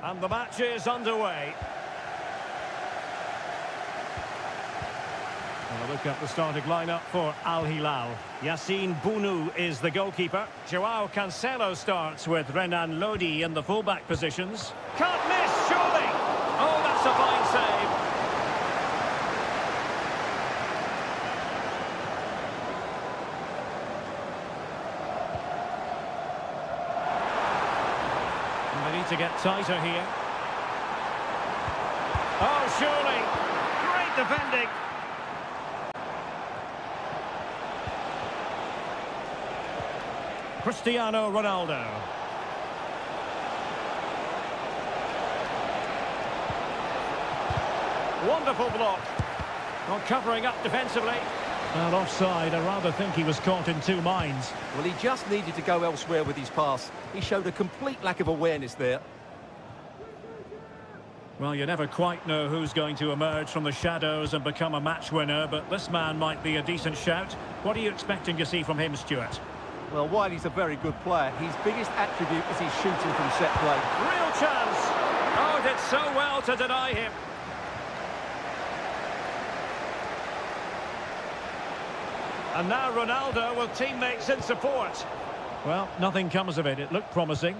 And the match is underway. And a look at the starting lineup for Al Hilal. Yassine Bounou is the goalkeeper. Joao Cancelo starts with Renan Lodi in the fullback positions. Can't miss, surely! Oh, that's a fine save. And they need to get tighter here. Oh, surely! Great defending! Cristiano Ronaldo. Wonderful block. Not covering up defensively. And offside, I rather think he was caught in two minds. Well, he just needed to go elsewhere with his pass. He showed a complete lack of awareness there. Well, you never quite know who's going to emerge from the shadows and become a match winner, but this man might be a decent shout. What are you expecting to see from him, Stuart? Well, while he's a very good player, his biggest attribute is his shooting from set play. Real chance! Oh, did so well to deny him. And now Ronaldo with teammates in support. Well, nothing comes of it. It looked promising.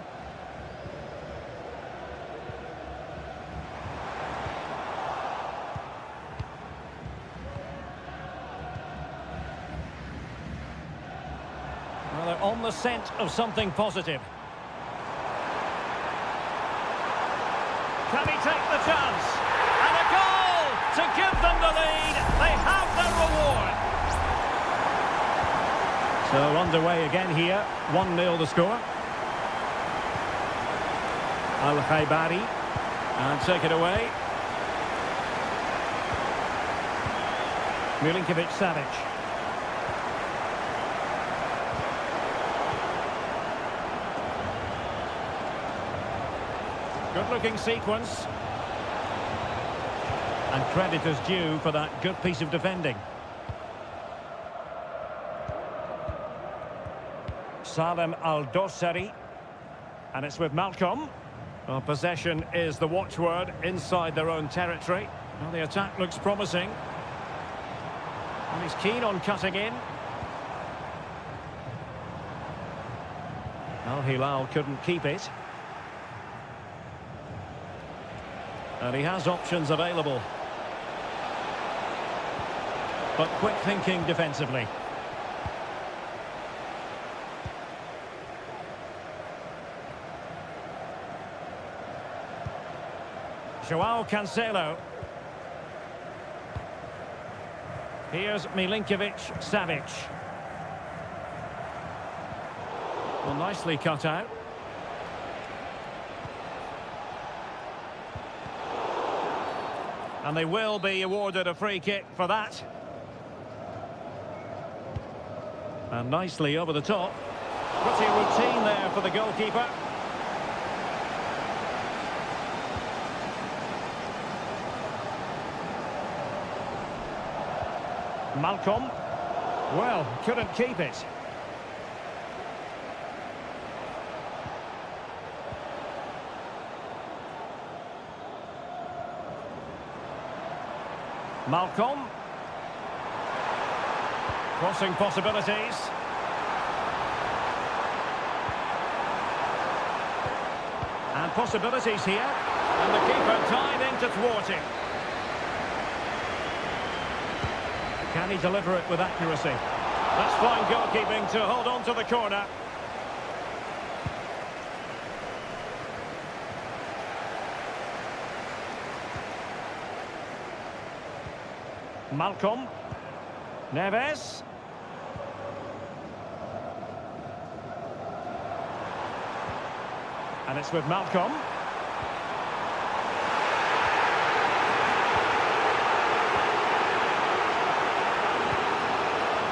Well, they're on the scent of something positive. Can he take the chance? And a goal to give them the lead. They have their reward. So underway again here. 1-0 the score. Al-Khaibari. And take it away. Milinkovic-Savic. Good-looking sequence. And credit is due for that good piece of defending. Salem Al-Dossari. And it's with Malcolm. Well, possession is the watchword inside their own territory. Well, the attack looks promising. And he's keen on cutting in. Al Hilal couldn't keep it. And he has options available. But quick thinking defensively. Joao Cancelo. Here's Milinkovic-Savic. Well, nicely cut out. And they will be awarded a free kick for that. And nicely over the top. Pretty routine there for the goalkeeper. Malcolm. Well, couldn't keep it. Malcolm. Crossing possibilities. And possibilities here. And the keeper tied in to thwart him. Can he deliver it with accuracy? That's fine goalkeeping to hold on to the corner. Malcolm. Neves. And it's with Malcolm.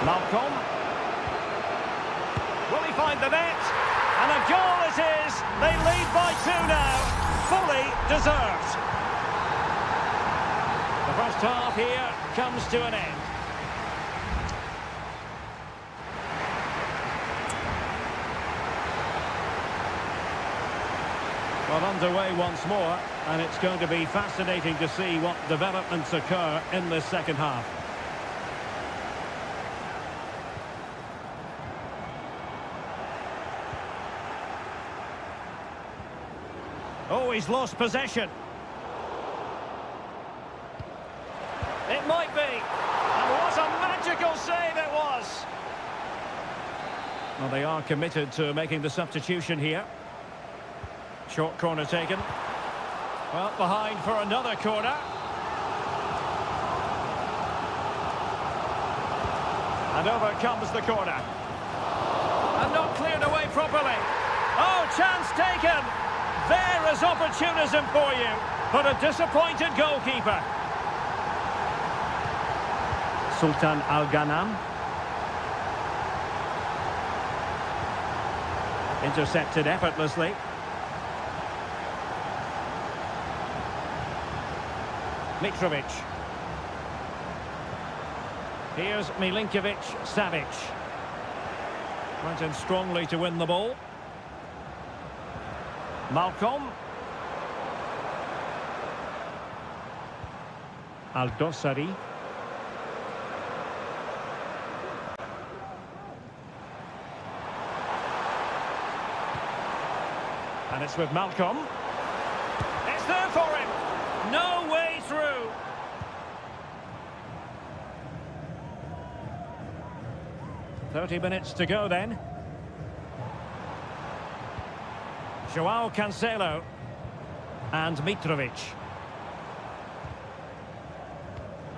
Malcolm. Will he find the net? And a goal it is! They lead by 2 now. Fully deserved. The first half here comes to an end. Well, Well, underway once more, and it's going to be fascinating to see what developments occur in this second half. Oh, he's lost possession. It might be. And what a magical save it was. Well, they are committed to making the substitution here. Short corner taken. Well, behind for another corner. And over comes the corner. And not cleared away properly. Oh, chance taken. There is opportunism for you, but a disappointed goalkeeper. Sultan Al-Ghanam. Intercepted effortlessly. Mitrovic. Here's Milinkovic-Savic. Went in strongly to win the ball. Malcolm. Al-Dossari. And it's with Malcolm. It's there for him. No way through. "30 minutes to go then. Joao Cancelo and Mitrovic.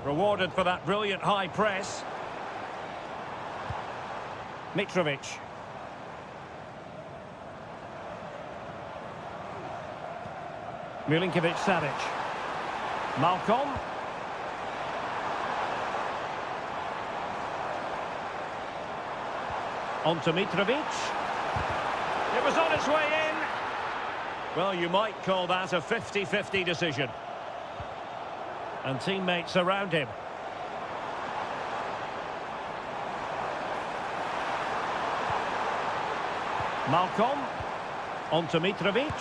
Rewarded for that brilliant high press. Mitrovic. Milinkovic-Savic. Malcolm. On to Mitrovic. It was on its way in. Well, you might call that a 50-50 decision. And teammates around him. Malcolm. On to Mitrovic.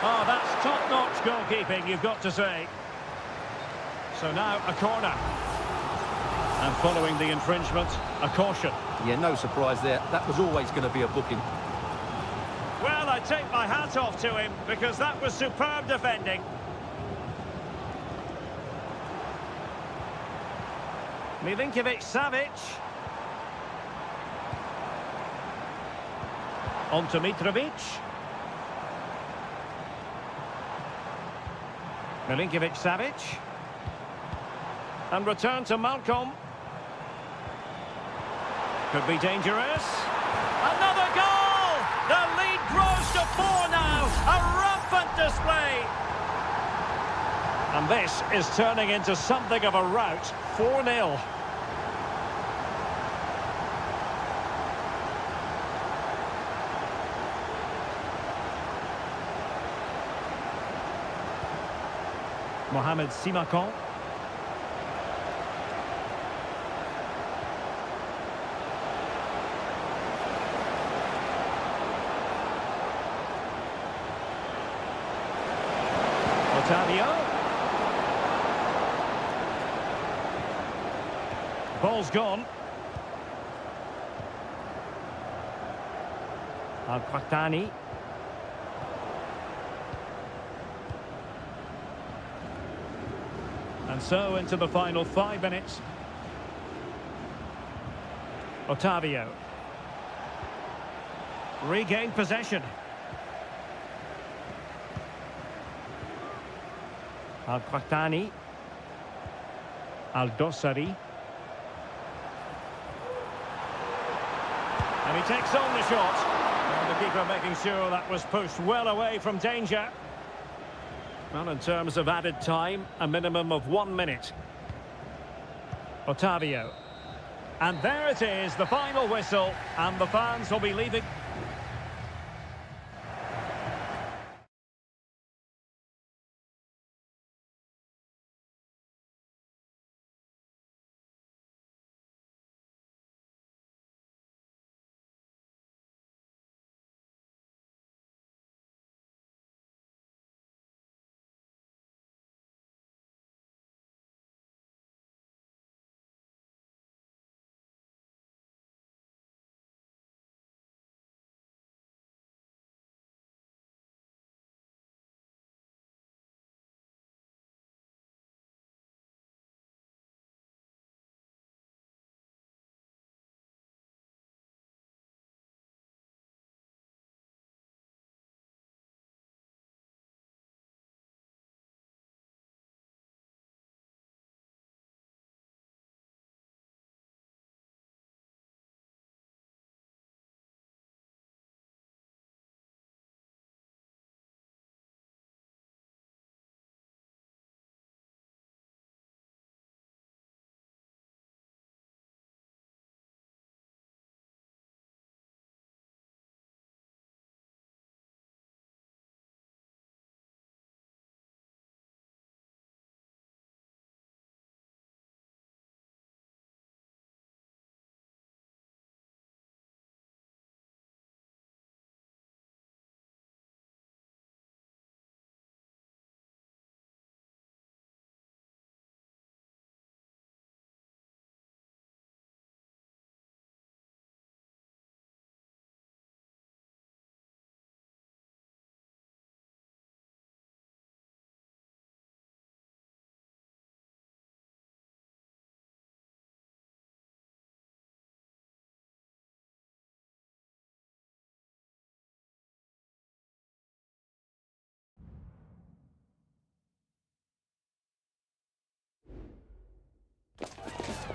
Oh, that's top-notch goalkeeping, you've got to say. So now a corner. And following the infringement, a caution. Yeah, no surprise there. That was always going to be a booking. Well, I take my hat off to him, because that was superb defending. Milinkovic-Savic. On to Mitrovic. Milinkovic-Savic. And return to Malcolm. Could be dangerous. Another goal! The lead grows to 4 now. A rampant display. And this is turning into something of a rout. 4-0. Mohamed Simakon. Otavio. Ball's gone. Al-Qahtani. And so into the final 5 minutes. Otavio. Regained possession. Al-Qahtani. Al-Dossari. And he takes on the shot. And the keeper making sure that was pushed well away from danger. Well, in terms of added time, a minimum of 1 minute. Otavio. And there it is, the final whistle, and the fans will be leaving.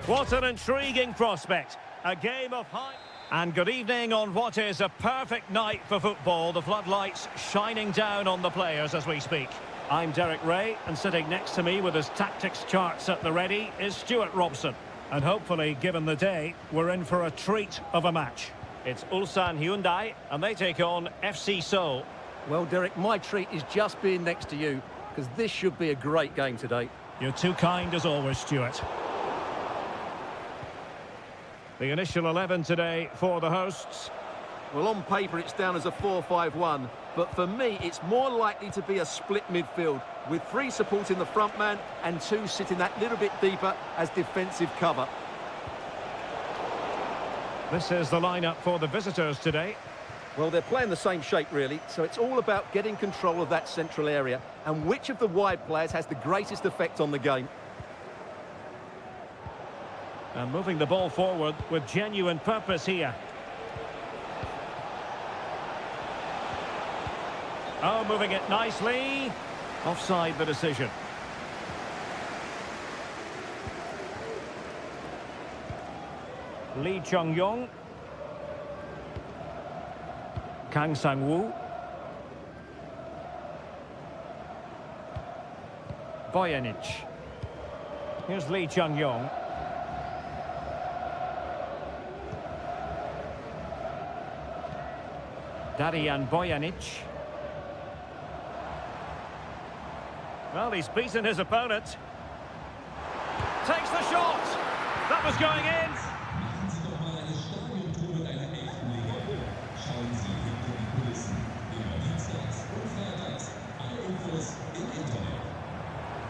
What an intriguing prospect. A game of high... And good evening on what is a perfect night for football. The floodlights shining down on the players as we speak. I'm Derek Ray, and sitting next to me with his tactics charts at the ready is Stuart Robson. And hopefully, given the day, we're in for a treat of a match. It's Ulsan Hyundai, and they take on FC Seoul. Well, Derek, my treat is just being next to you, because this should be a great game today. You're too kind as always, Stuart. The initial 11 today for the hosts. Well, on paper, it's down as a 4-5-1, but for me, it's more likely to be a split midfield, with 3 supporting the front man and 2 sitting that little bit deeper as defensive cover. This is the lineup for the visitors today. Well, they're playing the same shape, really, so it's all about getting control of that central area and which of the wide players has the greatest effect on the game. And moving the ball forward with genuine purpose here. Oh, moving it nicely. Offside the decision. Lee Chung-yong. Kang Sang-woo. Bojanic. Here's Lee Chung-yong. Darian Bojanic. Well, he's beaten his opponent. Takes the shot. That was going in.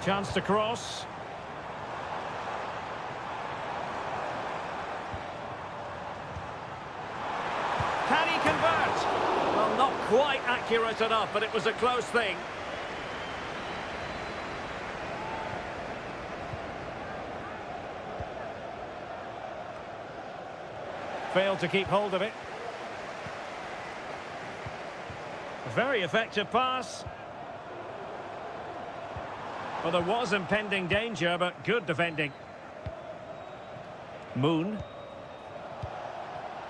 Chance to cross. Can he convert? Well, not quite accurate enough, but it was a close thing. Failed to keep hold of it. Very effective pass. Well, there was impending danger, but good defending. Moon.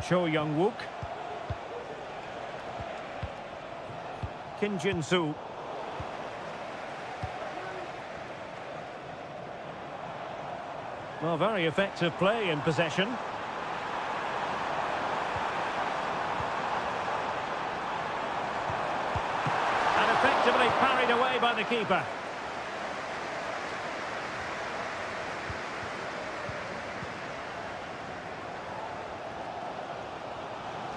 Cho Young-wook. Kim Jin-soo. Well, very effective play in possession. And effectively parried away by the keeper.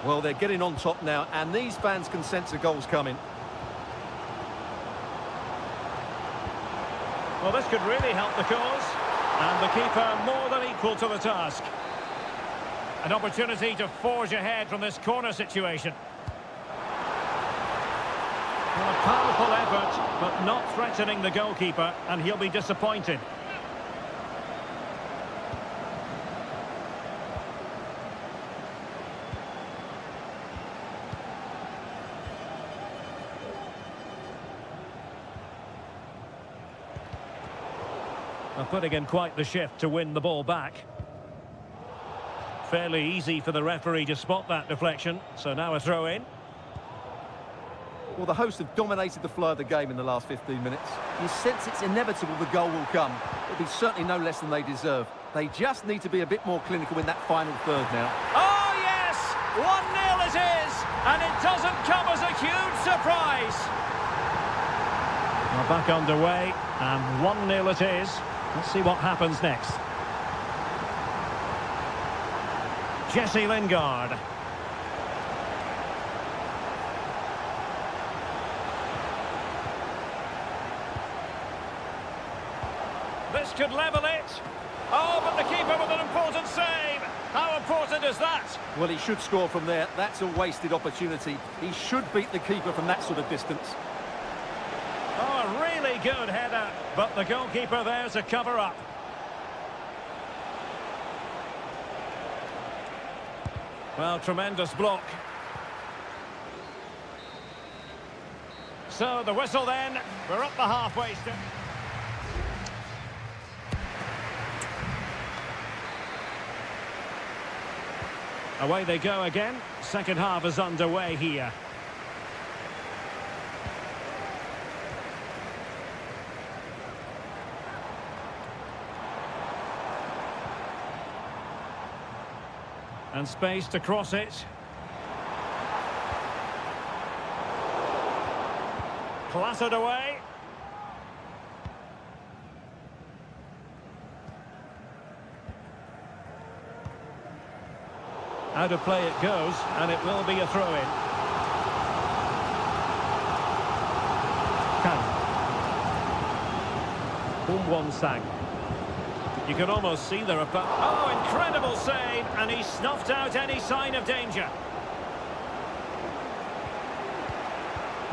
Well, they're getting on top now, and these fans can sense the goals coming. Well, this could really help the cause. And the keeper more than equal to the task. An opportunity to forge ahead from this corner situation. Well, a powerful effort, but not threatening the goalkeeper, and he'll be disappointed. Putting in quite the shift to win the ball back. Fairly easy for the referee to spot that deflection, so now a throw in. Well, the hosts have dominated the flow of the game in the last 15 minutes. You sense it's inevitable the goal will come. It'll be certainly no less than they deserve. They just need to be a bit more clinical in that final third now. Oh, yes! 1-0 it is! And it doesn't come as a huge surprise. Well, back underway, and 1-0 it is. Let's see what happens next. Jesse Lingard. This could level it. Oh, but the keeper with an important save. How important is that? Well, he should score from there. That's a wasted opportunity. He should beat the keeper from that sort of distance. Oh, a really good header, but the goalkeeper there to cover up. Well, tremendous block. So the whistle then, we're up the halfway step. Away they go again. Second half is underway here. And space to cross it. Clattered away. Out of play it goes, and it will be a throw-in. Sang. You can almost see their opponent. Oh, incredible save, and he snuffed out any sign of danger.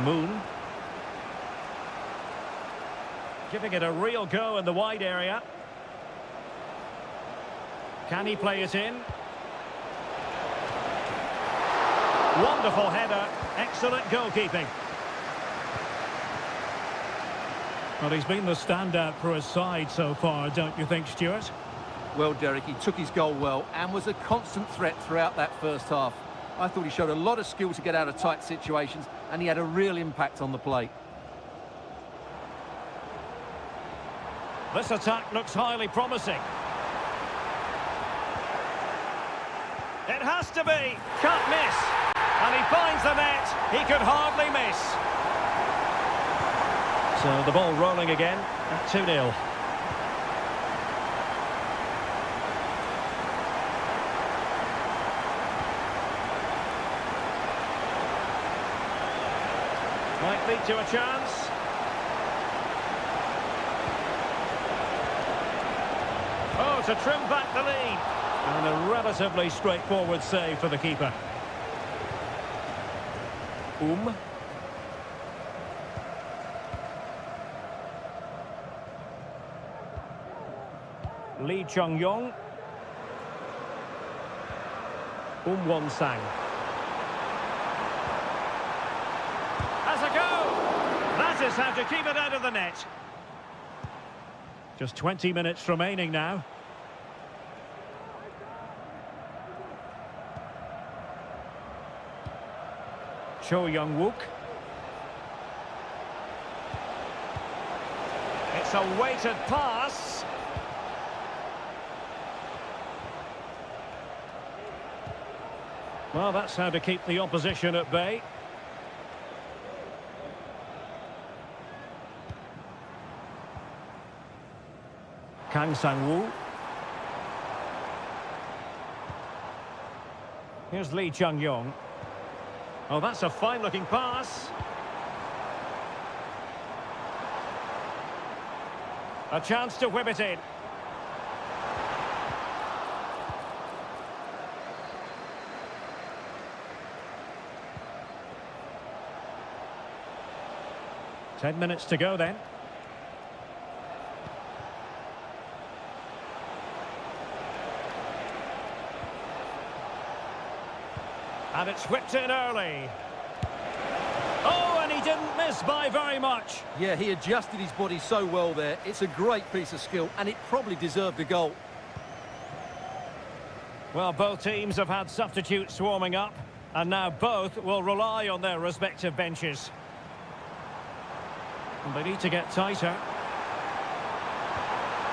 Moon. Giving it a real go in the wide area. Can he play it in? Wonderful header. Excellent goalkeeping. Well, he's been the standout for his side so far, don't you think, Stuart? Well, Derek, he took his goal well and was a constant threat throughout that first half. I thought he showed a lot of skill to get out of tight situations, and he had a real impact on the plate. This attack looks highly promising. It has to be. Can't miss. And he finds the net. He could hardly miss. So the ball rolling again at 2-0. Might lead to a chance. Oh, to trim back the lead. And a relatively straightforward save for the keeper. Lee Chung-yong. Sang. Has a go! That is how to keep it out of the net. Just 20 minutes remaining now. Cho Young-wook. It's a weighted pass. Well, that's how to keep the opposition at bay. Kang Sang-woo. Here's Lee Chung-yong. Oh, that's a fine-looking pass. A chance to whip it in. Ten minutes to go then. And it's whipped in early. Oh, and he didn't miss by very much. Yeah, he adjusted his body so well there. It's a great piece of skill, and it probably deserved a goal. Well, both teams have had substitutes warming up, and now both will rely on their respective benches. And they need to get tighter.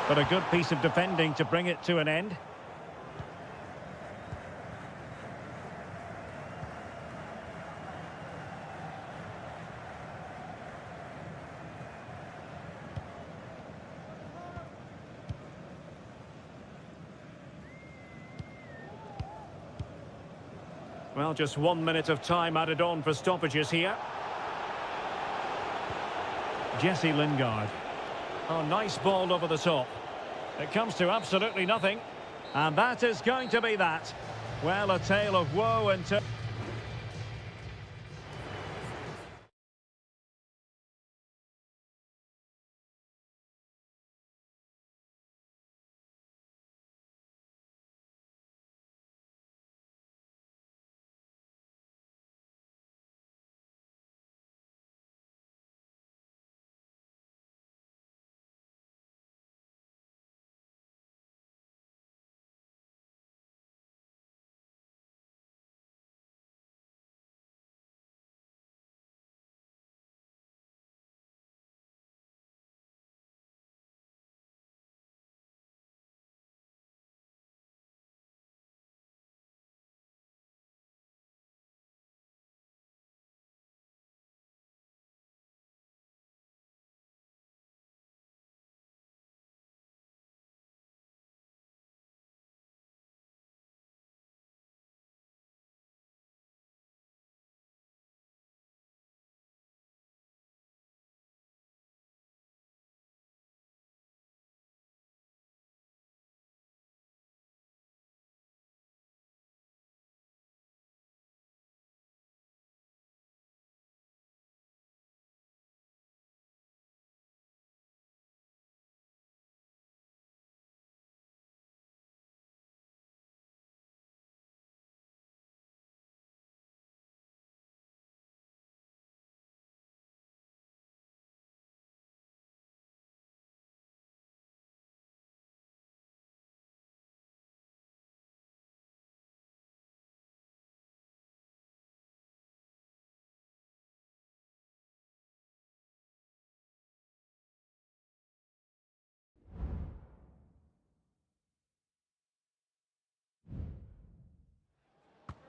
But a good piece of defending to bring it to an end. Well, just 1 minute of time added on for stoppages here. Jesse Lingard. Oh, nice ball over the top. It comes to absolutely nothing. And that is going to be that. Well, a tale of woe and...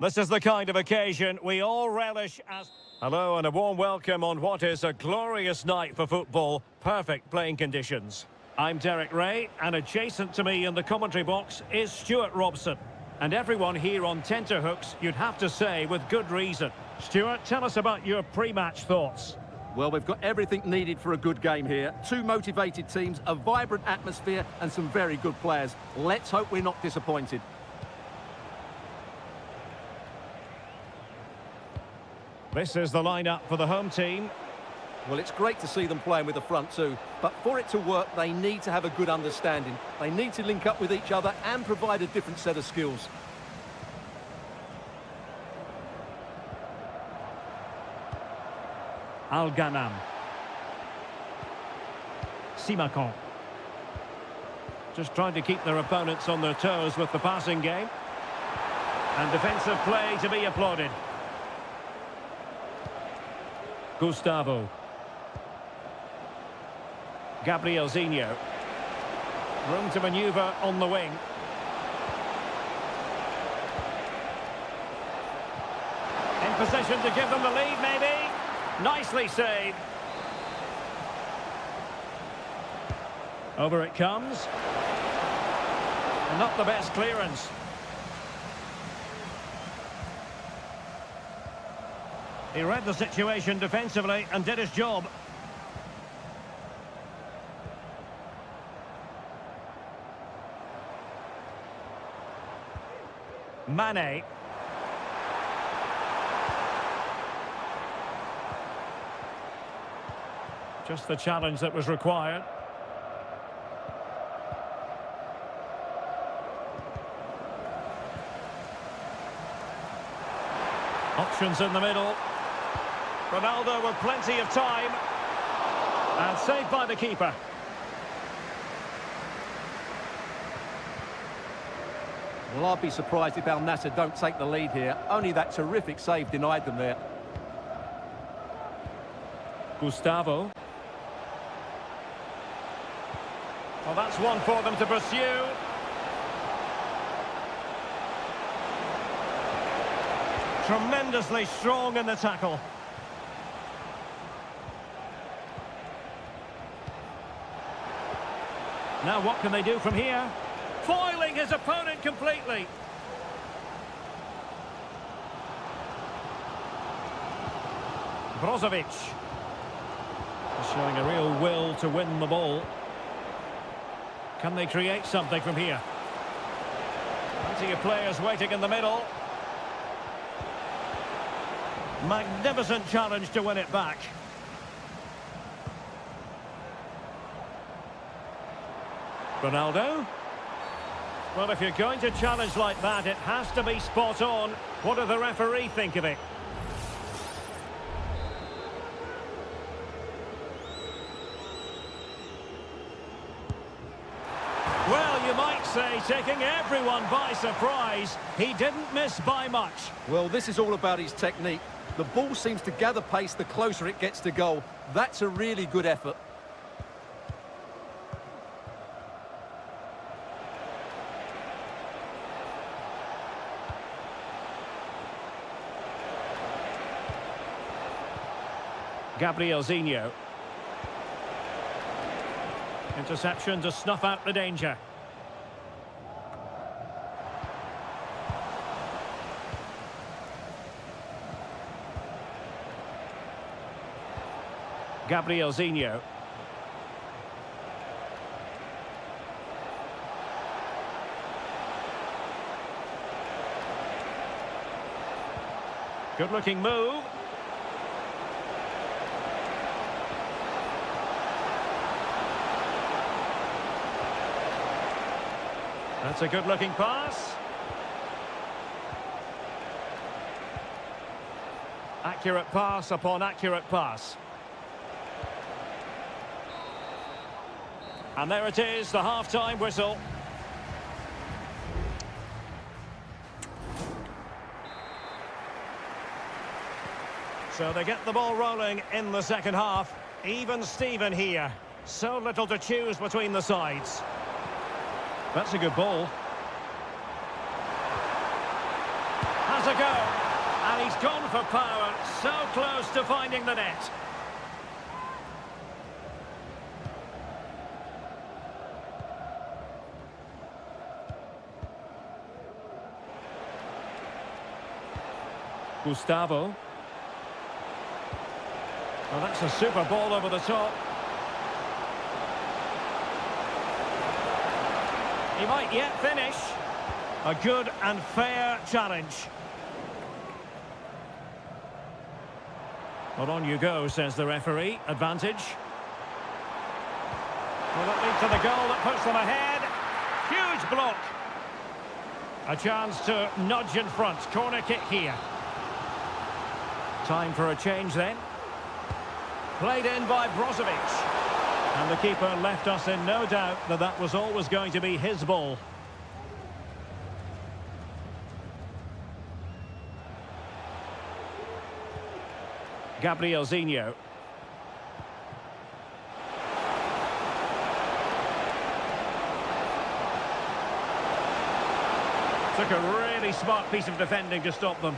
This is the kind of occasion we all relish as... Hello and a warm welcome on what is a glorious night for football. Perfect playing conditions. I'm Derek Ray, and adjacent to me in the commentary box is Stuart Robson. And everyone here on tenterhooks, you'd have to say, with good reason. Stuart, tell us about your pre-match thoughts. Well, we've got everything needed for a good game here. Two motivated teams, a vibrant atmosphere, and some very good players. Let's hope we're not disappointed. This is the lineup for the home team. Well, it's great to see them playing with the front two, but for it to work, they need to have a good understanding. They need to link up with each other and provide a different set of skills. Al-Ghanam. Simakon. Just trying to keep their opponents on their toes with the passing game. And defensive play to be applauded. Gustavo. Gabriel Zinho. Room to manoeuvre on the wing. In position to give them the lead, maybe. Nicely saved. Over it comes. Not the best clearance. He read the situation defensively and did his job. Mane. Just the challenge that was required. Options in the middle. Ronaldo with plenty of time. And saved by the keeper. Well, I'd be surprised if Al Nassr don't take the lead here. Only that terrific save denied them there. Gustavo. Well, that's one for them to pursue. Tremendously strong in the tackle. Now what can they do from here? Foiling his opponent completely. Brozovic. Showing a real will to win the ball. Can they create something from here? Plenty of players waiting in the middle. Magnificent challenge to win it back. Ronaldo. Well, if you're going to challenge like that, it has to be spot on. What do the referee think of it? Well, you might say taking everyone by surprise. He didn't miss by much. Well, this is all about his technique. The ball seems to gather pace the closer it gets to goal. That's a really good effort. Gabriel Zinho. Interception to snuff out the danger. Gabriel Zinho. Good-looking move. That's a good-looking pass. Accurate pass upon accurate pass. And there it is, the half-time whistle. So they get the ball rolling in the second half. Even Steven here. So little to choose between the sides. That's a good ball. Has has a go. And he's gone for power. So close to finding the net. Gustavo. Well, that's a super ball over the top. He might yet finish. A good and fair challenge. Well, on you go, says the referee. Advantage. Will it lead to the goal that puts them ahead? Huge block. A chance to nudge in front. Corner kick here. Time for a change then. Played in by Brozovic. And the keeper left us in no doubt that that was always going to be his ball. Gabrielzinho. Took a really smart piece of defending to stop them.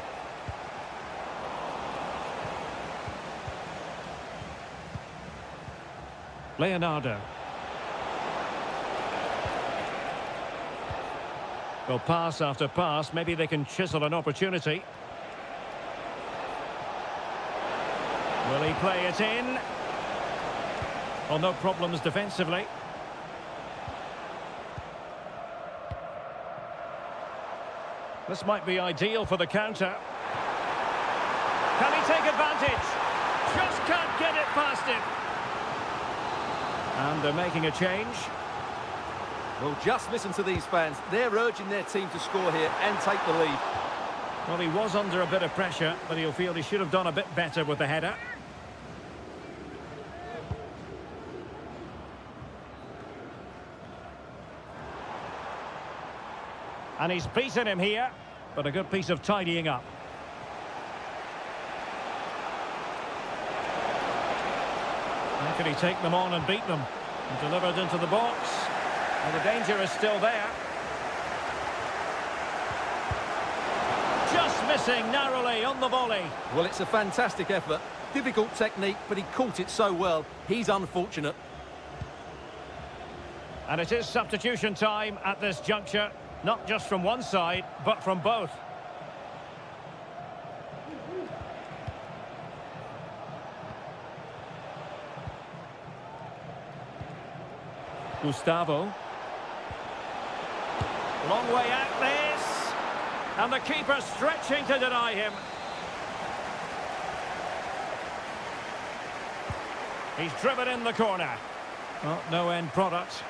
Leonardo. Well, pass after pass, maybe they can chisel an opportunity. Will he play it in? Well, no problems defensively. This might be ideal for the counter. Can he take advantage? Just can't get it past him. And they're making a change. Well, just listen to these fans. They're urging their team to score here and take the lead. Well, he was under a bit of pressure, but he'll feel he should have done a bit better with the header. And he's beaten him here, but a good piece of tidying up. How can he take them on and beat them? And delivered into the box. And the danger is still there. Just missing narrowly on the volley. Well, it's a fantastic effort. Difficult technique, but he caught it so well. He's unfortunate. And it is substitution time at this juncture. Not just from one side, but from both. Gustavo. Long way out this. And the keeper stretching to deny him. He's driven in the corner. Well, no end product.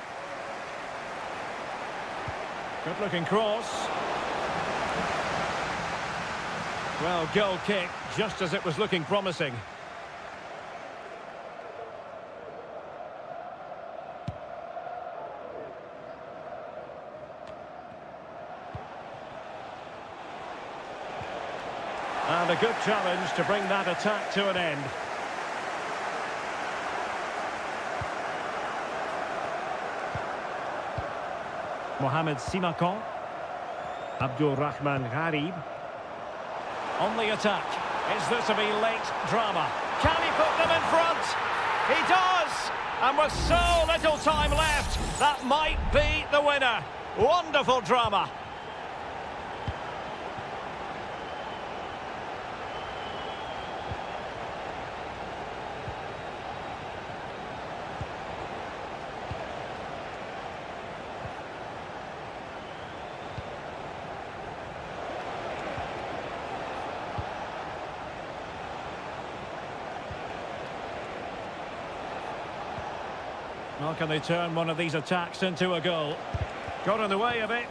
Good looking cross. Well, goal kick, just as it was looking promising. And a good challenge to bring that attack to an end. Mohamed Simakon. Abdul Rahman Gharib. On the attack. Is this to be late drama? Can he put them in front? He does! And with so little time left, that might be the winner. Wonderful drama. How can they turn one of these attacks into a goal? Got in the way of it.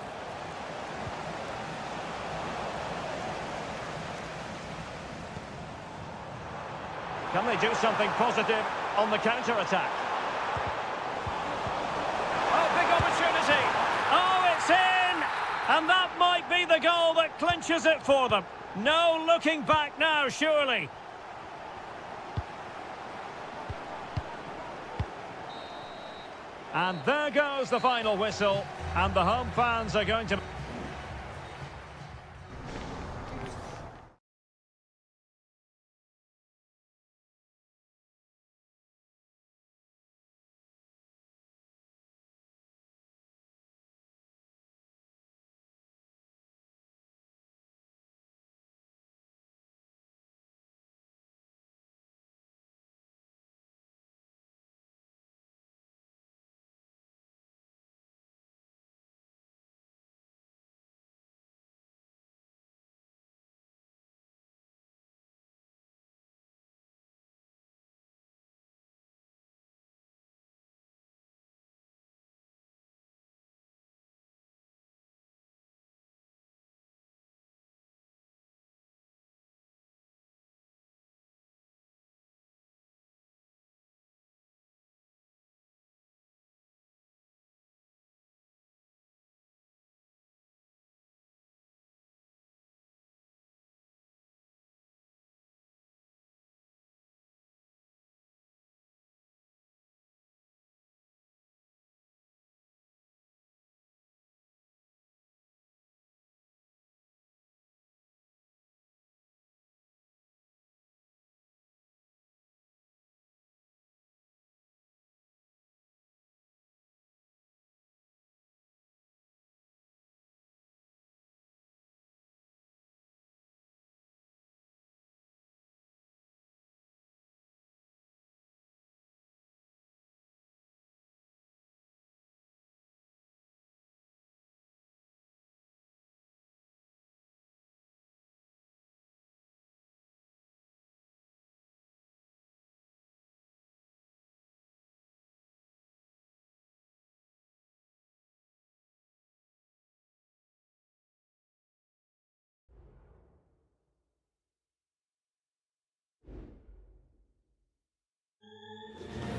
Can they do something positive on the counter-attack? Oh, big opportunity! Oh, it's in! And that might be the goal that clinches it for them. No looking back now, surely. And there goes the final whistle, and the home fans are going to...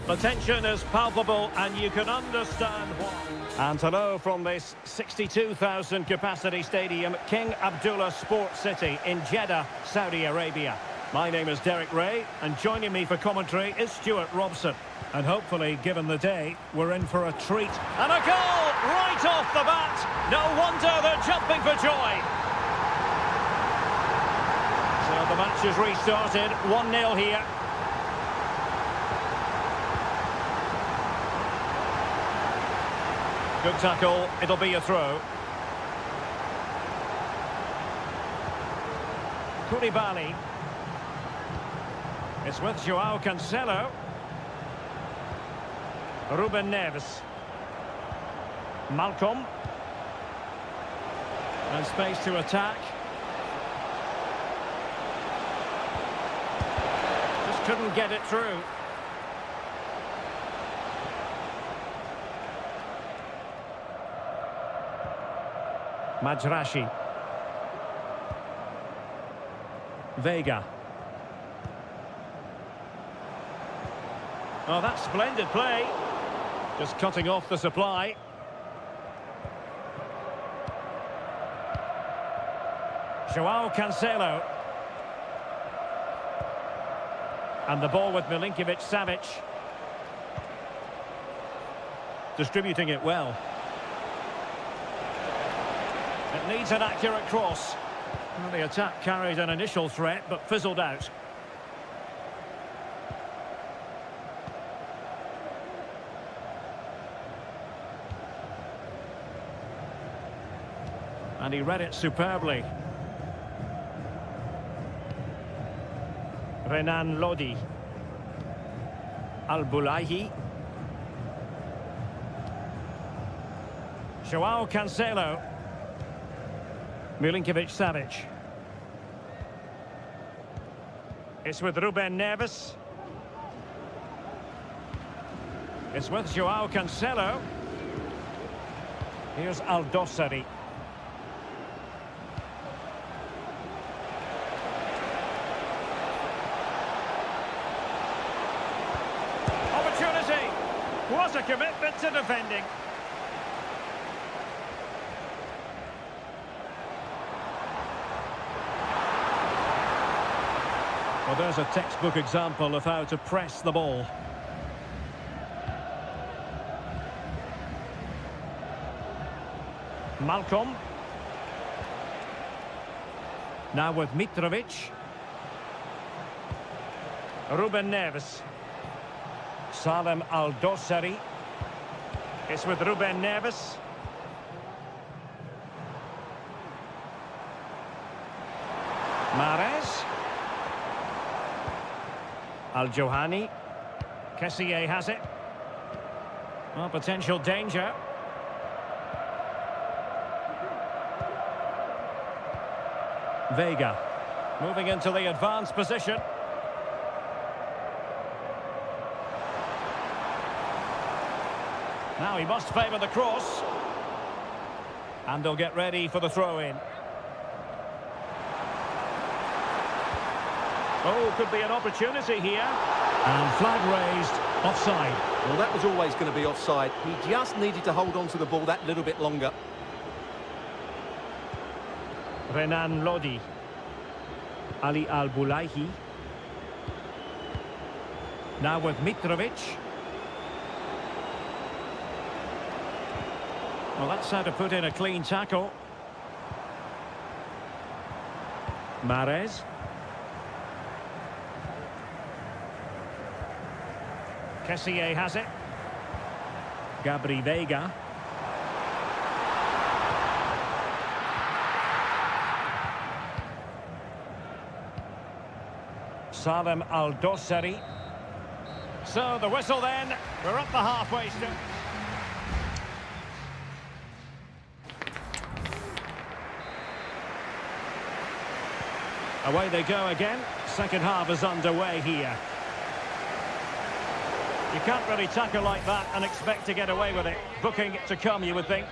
The tension is palpable and you can understand why. And hello from this 62,000 capacity stadium, King Abdullah Sports City in Jeddah, Saudi Arabia. My name is Derek Ray and joining me for commentary is Stuart Robson. And hopefully, given the day, we're in for a treat. And a goal right off the bat. No wonder they're jumping for joy. So the match is restarted, 1-0 here. Good tackle, it'll be a throw. Koulibaly. It's with Joao Cancelo. Ruben Neves. Malcolm. And space to attack. Just couldn't get it through. Majrashi. Vega. Oh, that's splendid play. Just cutting off the supply. Joao Cancelo. And the ball with Milinkovic-Savic. Distributing it well. It needs an accurate cross. Well, the attack carried an initial threat, but fizzled out. And he read it superbly. Renan Lodi. Al-Bulaihi. Joao Cancelo. Milinkovic-Savic. It's with Ruben Neves. It's with Joao Cancelo. Here's Al-Dossari. Opportunity! What a commitment to defending. Well, there's a textbook example of how to press the ball. Malcolm. Now with Mitrovic. Ruben Neves. Salem Al-Dossari. It's with Ruben Neves. Mahrez. Al-Johani. Kessié has it. Well, potential danger. Vega. Moving into the advanced position. Now he must favour the cross. And they'll get ready for the throw-in. Oh, could be an opportunity here. And flag raised, offside. Well, that was always going to be offside. He just needed to hold on to the ball that little bit longer. Renan Lodi. Ali Al-Bulaihi. Now with Mitrovic. Well, that's how to put in a clean tackle. Mahrez. Kessié has it. Gabri Vega. Salem Al-Dossari. So the whistle then. We're up the halfway strip. Away they go again. Second half is underway here. You can't really tackle like that and expect to get away with it. Booking to come, you would think.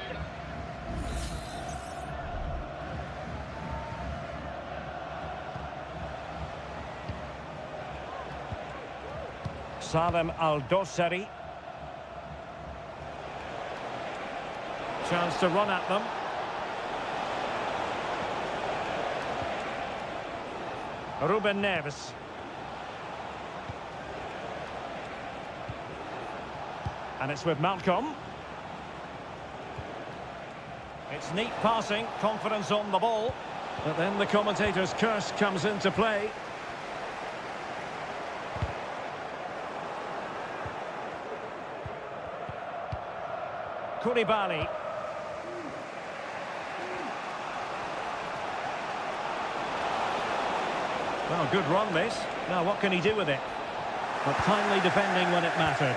Salem Al-Dossari. Chance to run at them. Ruben Neves. And it's with Malcolm. It's neat passing, confidence on the ball. But then the commentator's curse comes into play. Koulibaly. Well, good run this. Now what can he do with it? But timely defending when it mattered.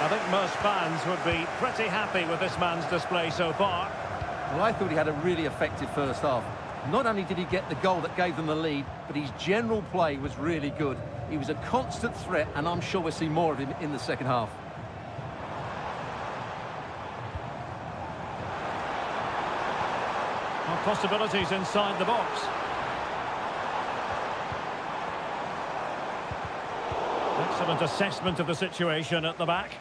I think most fans would be pretty happy with this man's display so far. Well, I thought he had a really effective first half. Not only did he get the goal that gave them the lead, but his general play was really good. He was a constant threat, and I'm sure we'll see more of him in the second half. Well, possibilities inside the box. Excellent assessment of the situation at the back.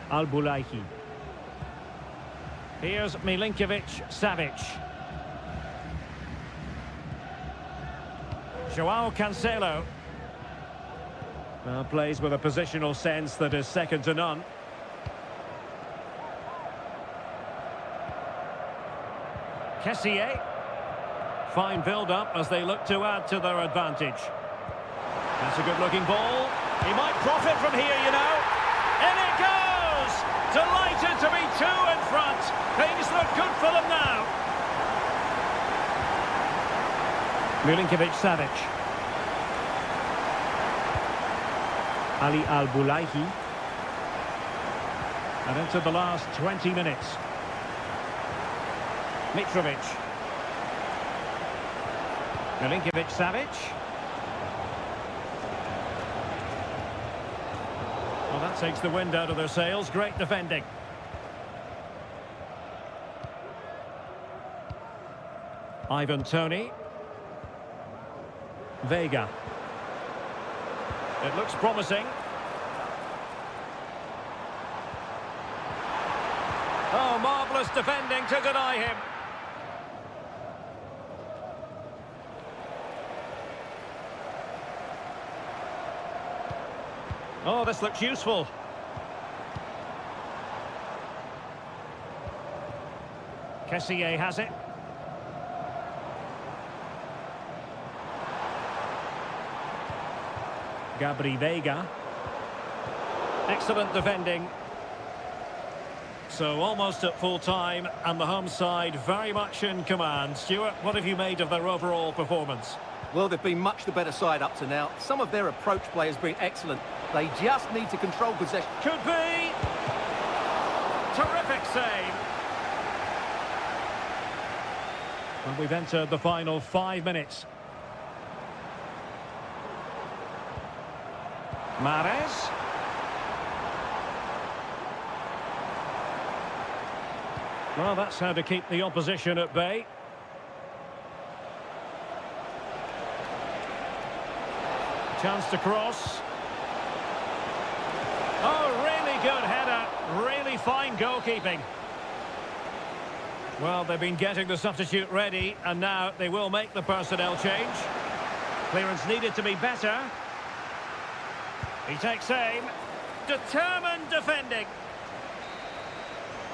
Al-Bulaihi. Here's Milinkovic-Savic. Joao Cancelo. Well, plays with a positional sense that is second to none. Kessié. Fine build-up as they look to add to their advantage. That's a good-looking ball. He might profit from here, you know. In it goes! Delighted to be two in front. Things look good for them now. Milinkovic-Savic. Ali Al-Bulaihi. And into the last 20 minutes. Mitrovic. Milinkovic-Savic. Well, that takes the wind out of their sails. Great defending. Ivan Toney. Vega. It looks promising. Oh, marvellous defending to deny him. Oh, this looks useful. Kessié has it. Gabri Vega. Excellent defending. So almost at full time, and the home side very much in command. Stuart, what have you made of their overall performance? Well, they've been much the better side up to now. Some of their approach play has been excellent. They just need to control possession. Could be. Terrific save. And we've entered the final 5 minutes. Mahrez. Well, that's how to keep the opposition at bay. Chance to cross. Oh, really good header. Really fine goalkeeping. Well, they've been getting the substitute ready, and now they will make the personnel change. Clearance needed to be better. He takes aim. Determined defending.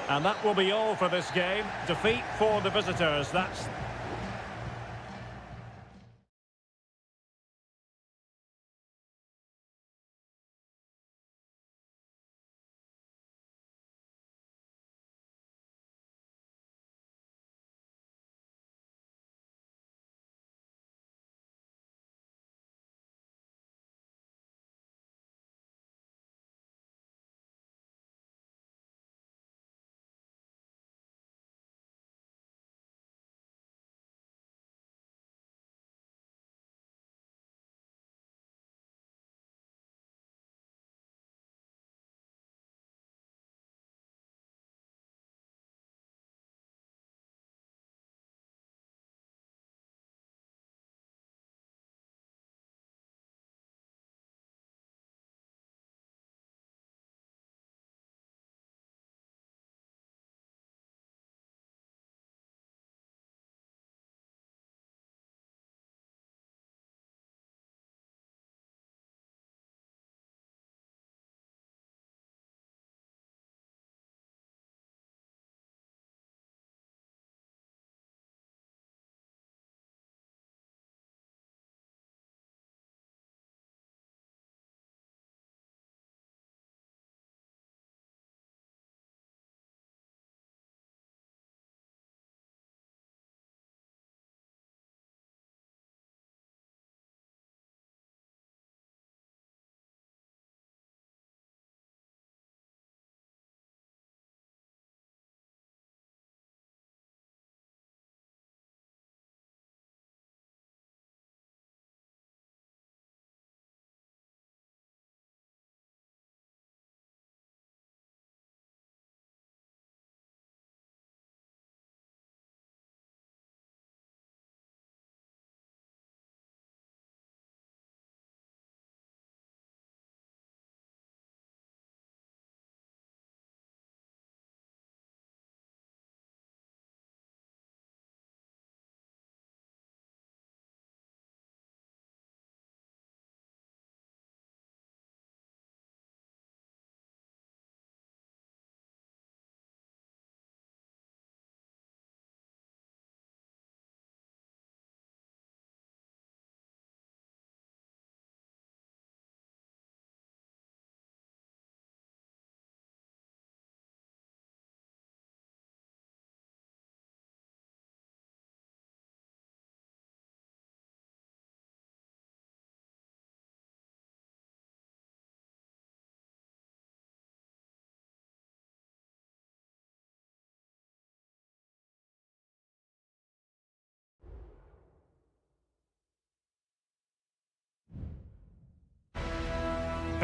And that will be all for this game. Defeat for the visitors. That's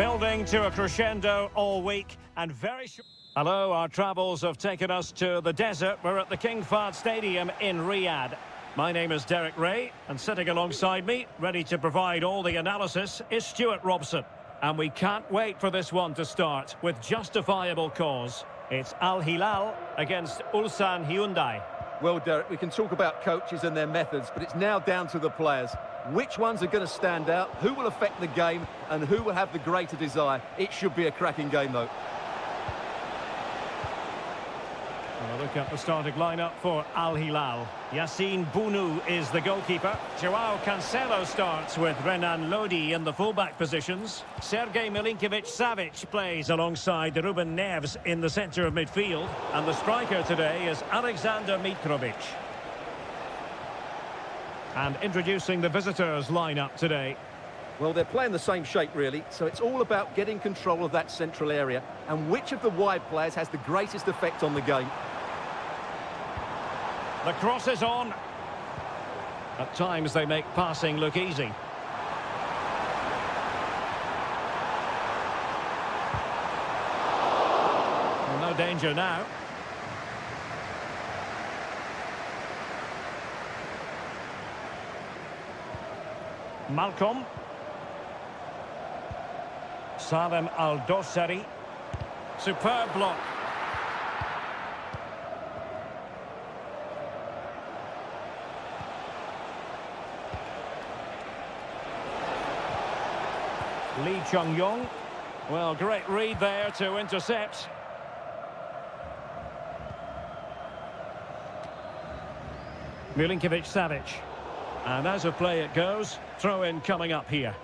Building to a crescendo all week and very short. Hello, our travels have taken us to the desert. We're at the King Fahd Stadium in Riyadh. My name is Derek Ray, and sitting alongside me, ready to provide all the analysis, is Stuart Robson. And we can't wait for this one to start with justifiable cause. It's Al Hilal against Ulsan Hyundai. Well, Derek, we can talk about coaches and their methods, but it's now down to the players. Which ones are going to stand out, who will affect the game, and who will have the greater desire? It should be a cracking game, though. Well, look at the starting lineup for Al Hilal. Yassine Bounou is the goalkeeper. Joao Cancelo starts with Renan Lodi in the fullback positions. Sergej Milinkovic-Savic plays alongside Ruben Neves in the centre of midfield. And the striker today is Alexander Mitrovic. And introducing the visitors' lineup today. Well, they're playing the same shape, really, so it's all about getting control of that central area and which of the wide players has the greatest effect on the game. The cross is on. At times they make passing look easy. Well, no danger now. Malcolm. Salem Al-Dossari. Superb block. Lee Chung-yong. Well, great read there to intercept. Milinkovic-Savic. And as of play it goes, throw-in coming up here.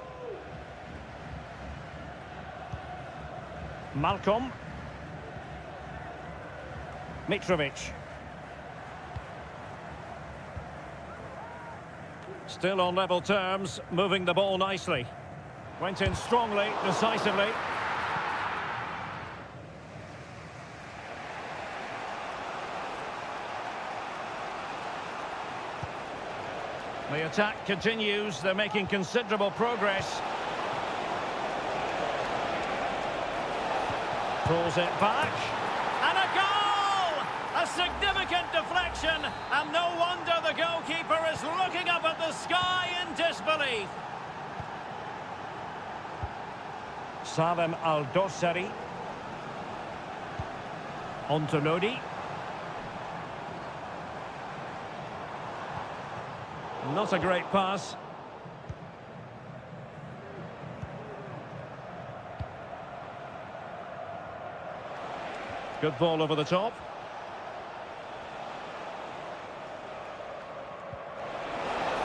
Malcolm. Mitrovic. Still on level terms, moving the ball nicely. Went in strongly, decisively. The attack continues, they're making considerable progress. Pulls it back, and a goal! A significant deflection, and no wonder the goalkeeper is looking up at the sky in disbelief. Salem Al-Dossari. On to Lodi. Not a great pass. Good ball over the top.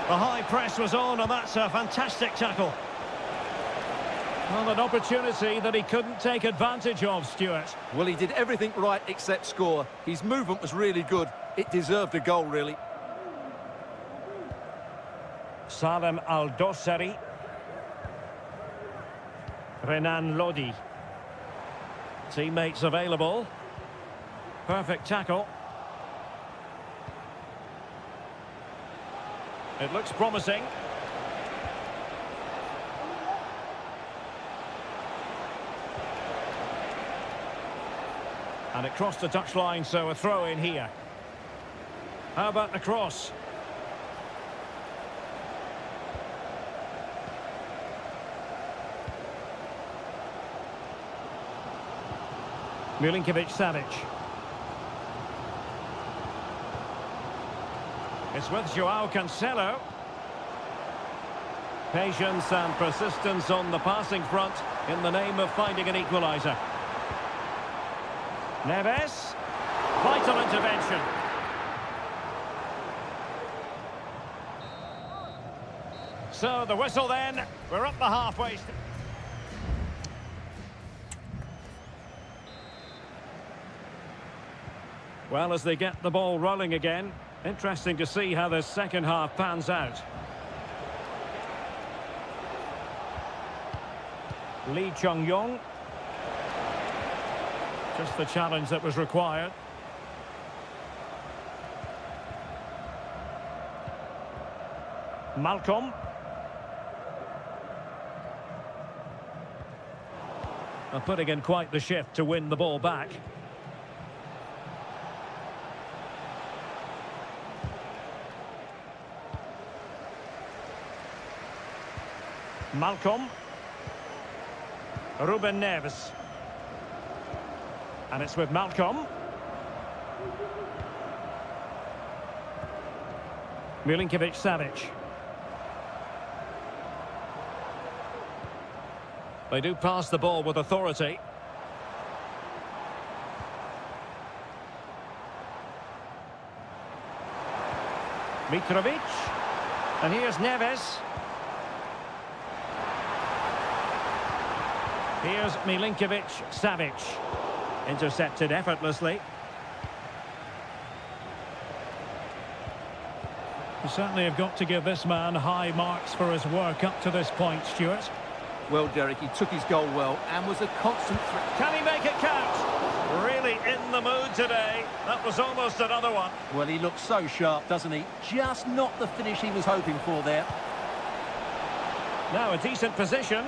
The high press was on, and that's a fantastic tackle. Well, an opportunity that he couldn't take advantage of, Stuart. Well, he did everything right except score. His movement was really good. It deserved a goal, really. Salem Al-Dossari. Renan Lodi. Teammates available. Perfect tackle. It looks promising. And it crossed the touchline, so a throw in here. How about the cross? Milinkovic-Savic. It's with Joao Cancelo. Patience and persistence on the passing front in the name of finding an equaliser. Neves. Vital intervention. So the whistle then. We're up the halfway. Well, as they get the ball rolling again, interesting to see how the second half pans out. Lee Chung-yong. Just the challenge that was required. Malcolm. Are putting in quite the shift to win the ball back. Malcolm. Ruben Neves. And it's with Malcolm. Milinkovic-Savic. They do pass the ball with authority. Mitrovic. And here's Neves. Here's Milinkovic-Savic. Intercepted effortlessly. You certainly have got to give this man high marks for his work up to this point, Stuart. Well, Derek, he took his goal well and was a constant threat. Can he make it count? Really in the mood today. That was almost another one. Well, he looks so sharp, doesn't he? Just not the finish he was hoping for there. Now a decent position.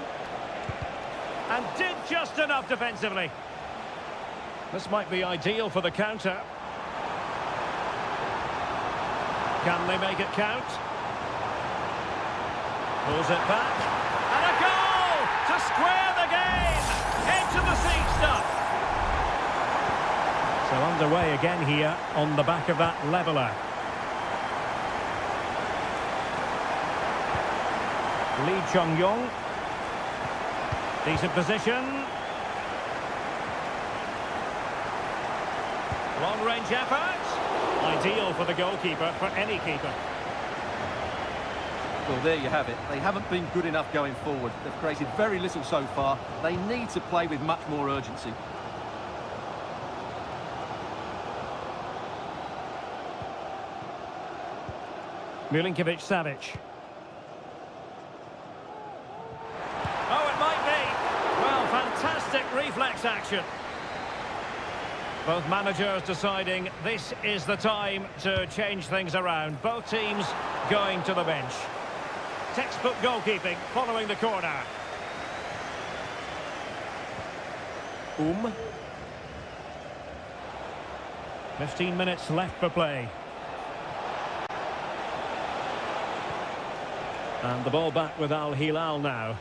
And did just enough defensively. This might be ideal for the counter. Can they make it count? Pulls it back. And a goal to square the game. Into the seat stuff. So underway again here on the back of that leveller. Lee Chung-yong. Decent position. Long-range effort. Ideal for the goalkeeper, for any keeper. Well, there you have it. They haven't been good enough going forward. They've created very little so far. They need to play with much more urgency. Milinkovic-Savic. Oh, it might be. Well, fantastic reflex action. Both managers deciding this is the time to change things around. Both teams going to the bench. Textbook goalkeeping following the corner. 15 minutes left for play. And the ball back with Al Hilal now.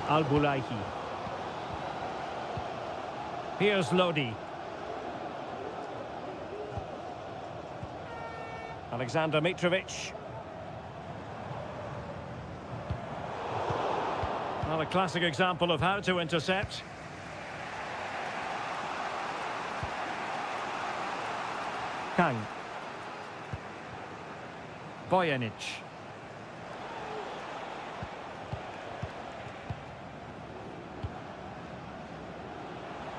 Al Bulaihi. Here's Lodi. Alexander Mitrovic. Well, a classic example of how to intercept. Kang. Bojanic.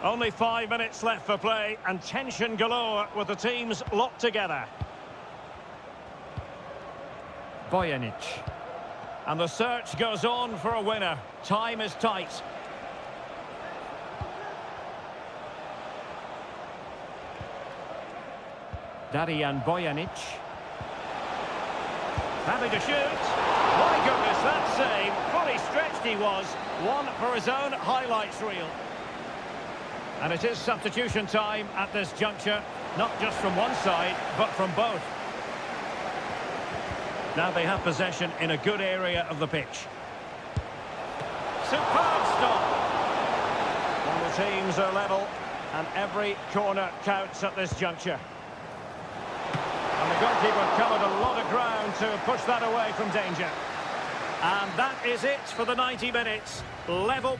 Only 5 minutes left for play and tension galore with the teams locked together. Bojanic. And the search goes on for a winner. Time is tight. Darijan Bojanic. Happy to shoot. My goodness, that save. Fully stretched he was. One for his own highlights reel. And it is substitution time at this juncture. Not just from one side, but from both. Now they have possession in a good area of the pitch. Superb stop. And the teams are level, and every corner counts at this juncture. And the goalkeeper covered a lot of ground to push that away from danger. And that is it for the 90 minutes. Level.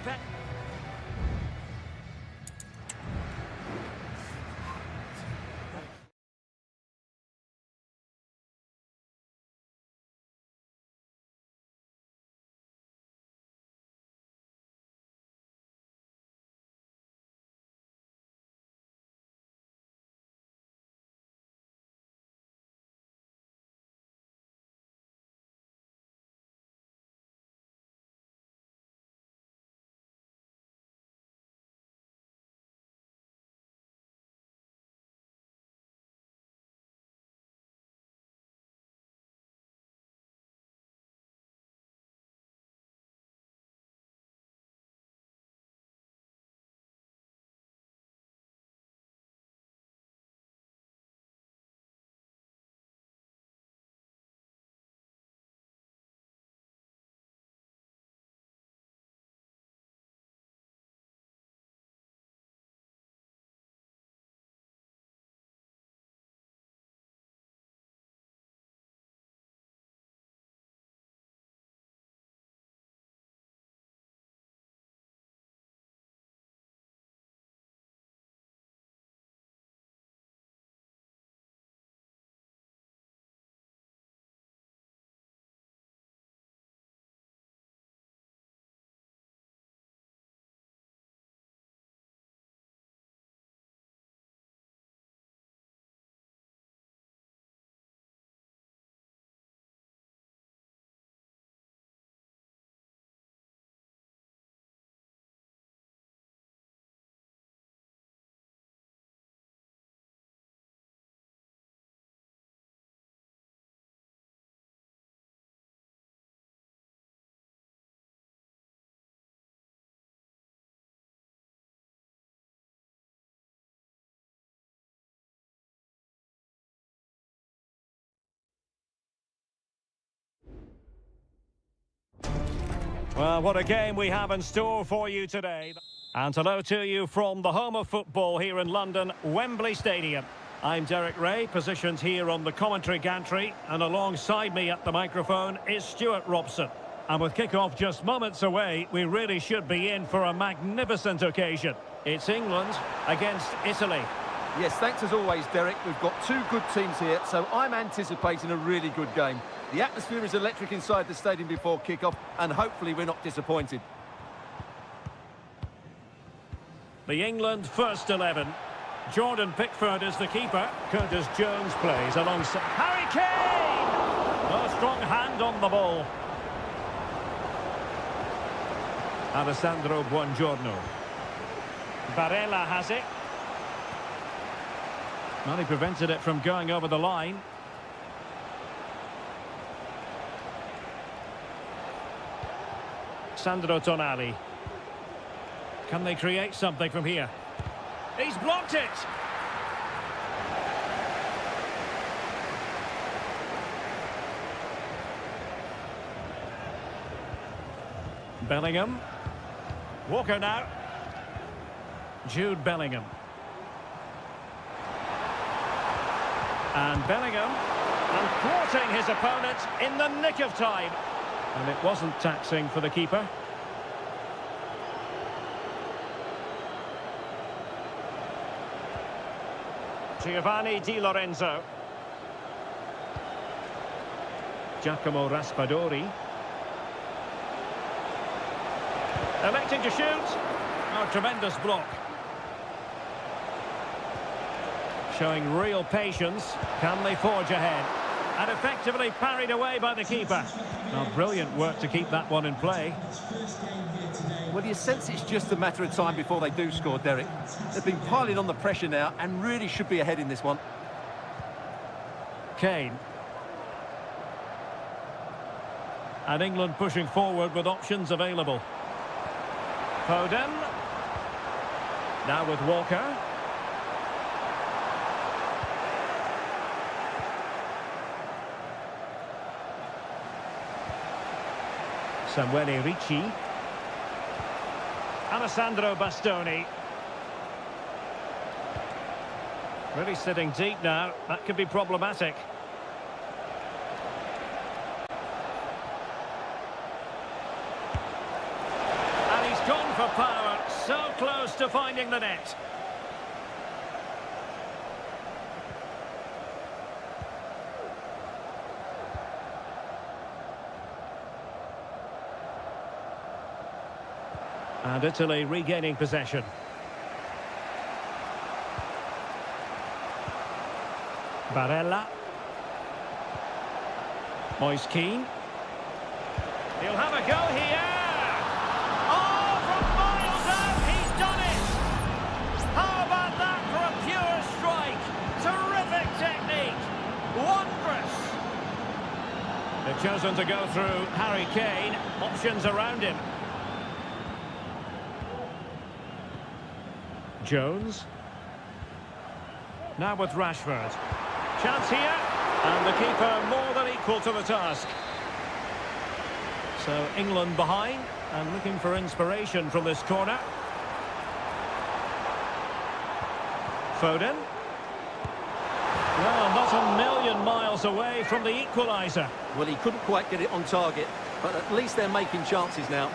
Well, what a game we have in store for you today. And hello to you from the home of football here in London, Wembley Stadium. I'm Derek Ray, positioned here on the commentary gantry, and alongside me at the microphone is Stuart Robson. And with kick-off just moments away, we really should be in for a magnificent occasion. It's England against Italy. Yes, thanks as always, Derek. We've got two good teams here, so I'm anticipating a really good game. The atmosphere is electric inside the stadium before kick-off, and hopefully we're not disappointed. The England first 11. Jordan Pickford is the keeper. Curtis Jones plays alongside Harry Kane! A strong hand on the ball. Alessandro Buongiorno. Barella has it. Well, he prevented it from going over the line. Sandro Tonali. Can they create something from here? He's blocked it! Bellingham. Walker now. Jude Bellingham. And Bellingham. And thwarting his opponent in the nick of time. And it wasn't taxing for the keeper. Giovanni Di Lorenzo. Giacomo Raspadori. Electing to shoot. Oh, tremendous block. Showing real patience. Can they forge ahead? And effectively parried away by the keeper. Oh, brilliant work to keep that one in play. Well, you sense it's just a matter of time before they do score, Derek. They've been piling on the pressure now and really should be ahead in this one. Kane. And England pushing forward with options available. Foden. Now with Walker. Samuele Ricci. Alessandro Bastoni. Really sitting deep now. That could be problematic. And he's gone for power. So close to finding the net. And Italy regaining possession. Barella. Moise Keane. He'll have a go here. Oh, from miles out, he's done it. How about that for a pure strike? Terrific technique. Wondrous. They've chosen to go through Harry Kane. Options around him. Jones. Now with Rashford. Chance here. And the keeper more than equal to the task. So England behind and looking for inspiration from this corner. Foden. Well, not a million miles away from the equaliser. Well, he couldn't quite get it on target, but at least they're making chances now.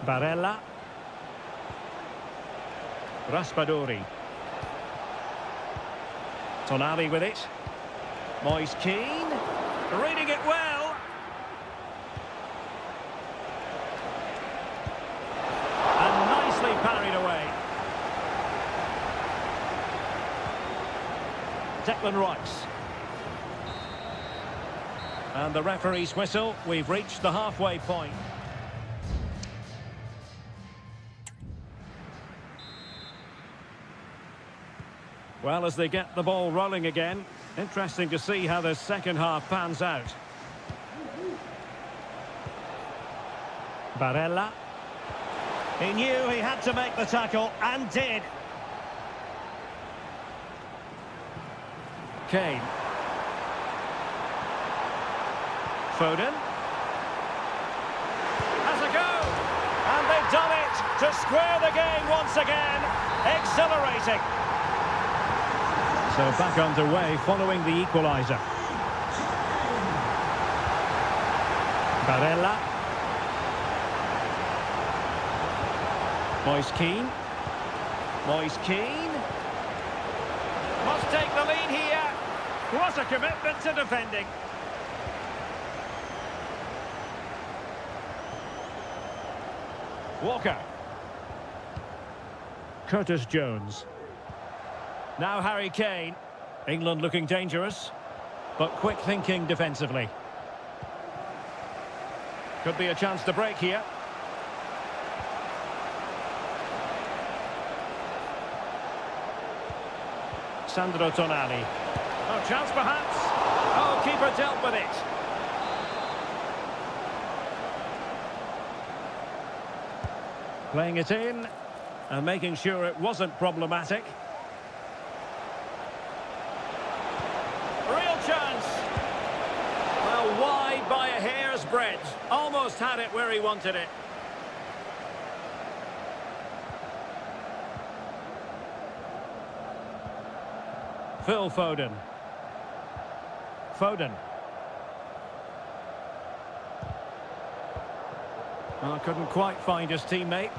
Barella. Raspadori. Tonali with it. Moise Keane. Reading it well. And nicely parried away. Declan Rice. And the referee's whistle. We've reached the halfway point. Well, as they get the ball rolling again, interesting to see how the second half pans out. Barella. He knew he had to make the tackle, and did. Kane. Foden. Has a go. And they've done it to square the game once again. Exhilarating. So back underway following the equaliser. Barella. Moise Kean. Moise Kean. Must take the lead here. What a commitment to defending. Walker. Curtis Jones. Now Harry Kane. England looking dangerous, but quick thinking defensively. Could be a chance to break here. Sandro Tonali. Oh, chance perhaps. Oh, keeper dealt with it. Playing it in and making sure it wasn't problematic. Real chance. Well, wide by a hair's breadth. Almost had it where he wanted it. Phil Foden. Foden. Well, couldn't quite find his teammate.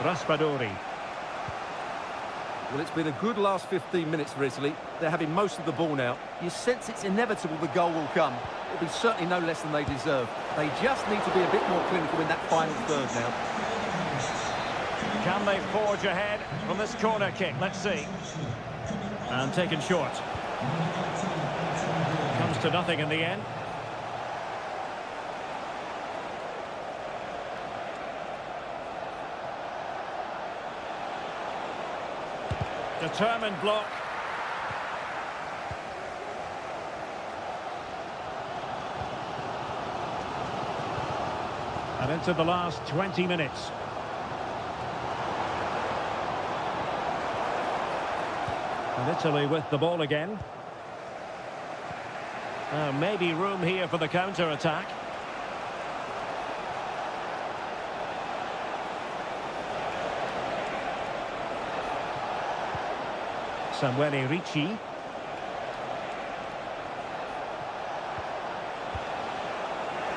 Raspadori. Well, it's been a good last 15 minutes for Italy. They're having most of the ball now. You sense it's inevitable the goal will come. It'll be certainly no less than they deserve. They just need to be a bit more clinical in that final third now. Can they forge ahead from this corner kick? Let's see. And taken short. Comes to nothing in the end. Determined block. And into the last 20 minutes. And Italy with the ball again. Maybe room here for the counter-attack. Samuele Ricci.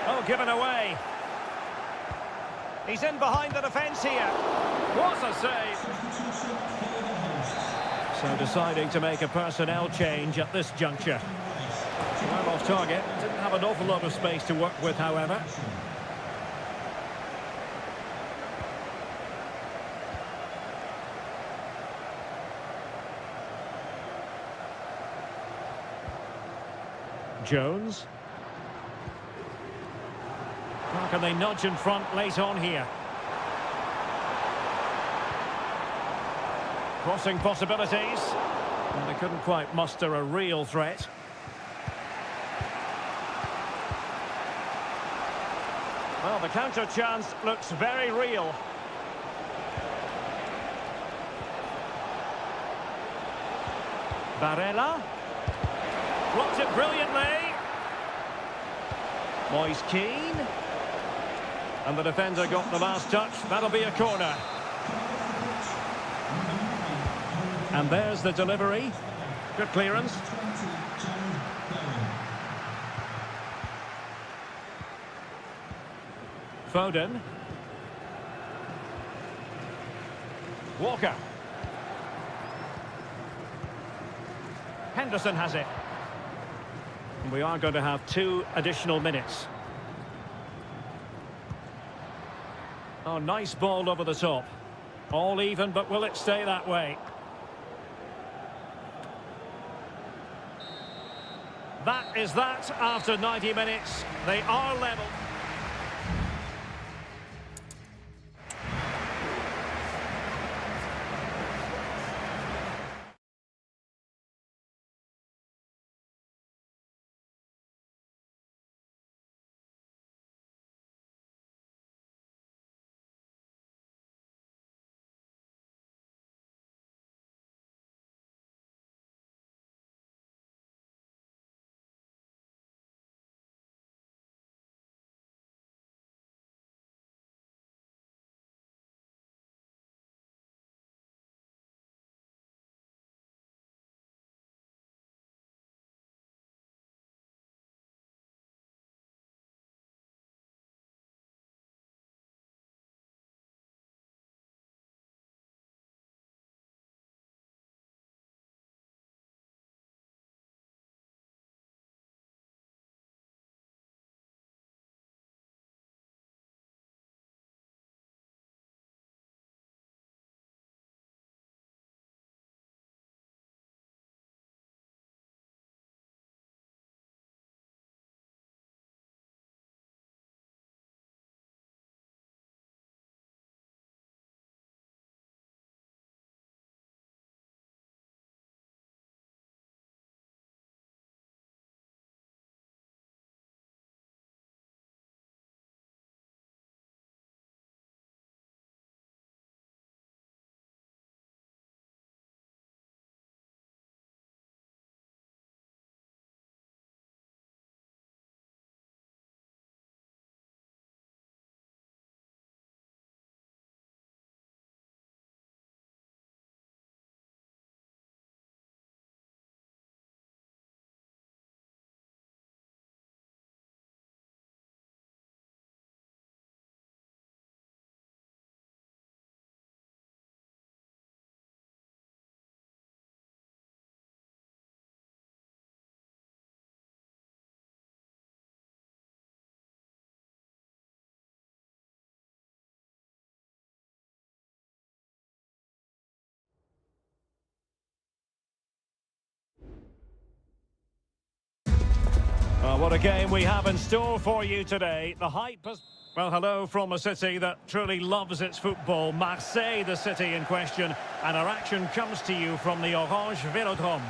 Oh, given away. He's in behind the defence here. What a save. So deciding to make a personnel change at this juncture. Well off target. Didn't have an awful lot of space to work with, however. Jones. How can they nudge in front late on here? Crossing possibilities. And they couldn't quite muster a real threat. Well, the counter chance looks very real. Barella. Blocked it brilliantly. Moise Kean. And the defender got the last touch. That'll be a corner. And there's the delivery. Good clearance. Foden. Walker. Henderson has it. We are going to have 2 additional minutes. Oh, nice ball over the top. All even, but will it stay that way? That is that after 90 minutes. They are level. what a game we have in store for you today. The hype has... Well, hello from a city that truly loves its football. Marseille, the city in question. And our action comes to you from the Orange Vélodrome.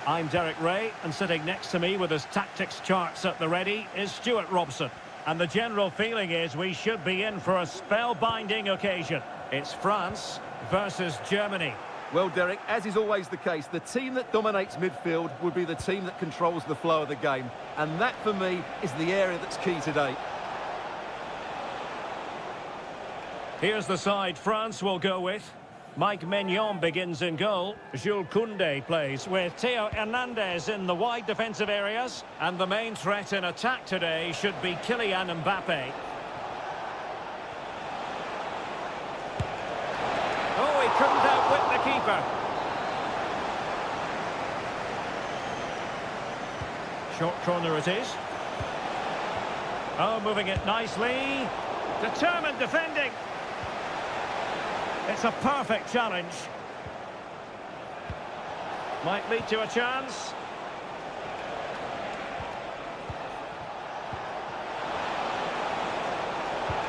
I'm Derek Ray, and sitting next to me with his tactics charts at the ready is Stuart Robson. And the general feeling is we should be in for a spellbinding occasion. It's France versus Germany. Well, Derek, as is always the case, the team that dominates midfield would be the team that controls the flow of the game. And that, for me, is the area that's key today. Here's the side France will go with. Mike Maignan begins in goal. Jules Koundé plays with Theo Hernandez in the wide defensive areas. And the main threat in attack today should be Kylian Mbappe. Oh, he couldn't outwit the keeper. Short corner it is. Oh, moving it nicely. Determined defending. It's a perfect challenge. Might lead to a chance.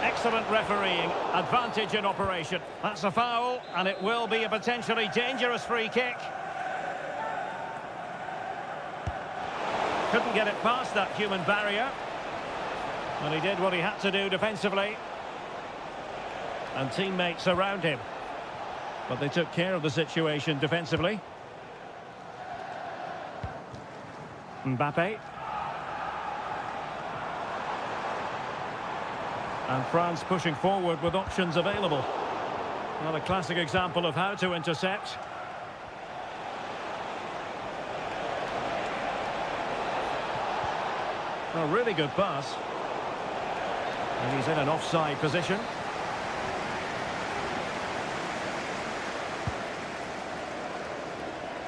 Excellent refereeing. Advantage in operation. That's a foul, and it will be a potentially dangerous free kick. Couldn't get it past that human barrier. And he did what he had to do defensively. And teammates around him. But they took care of the situation defensively. Mbappe. And France pushing forward with options available. Well, a classic example of how to intercept. A really good pass. And he's in an offside position.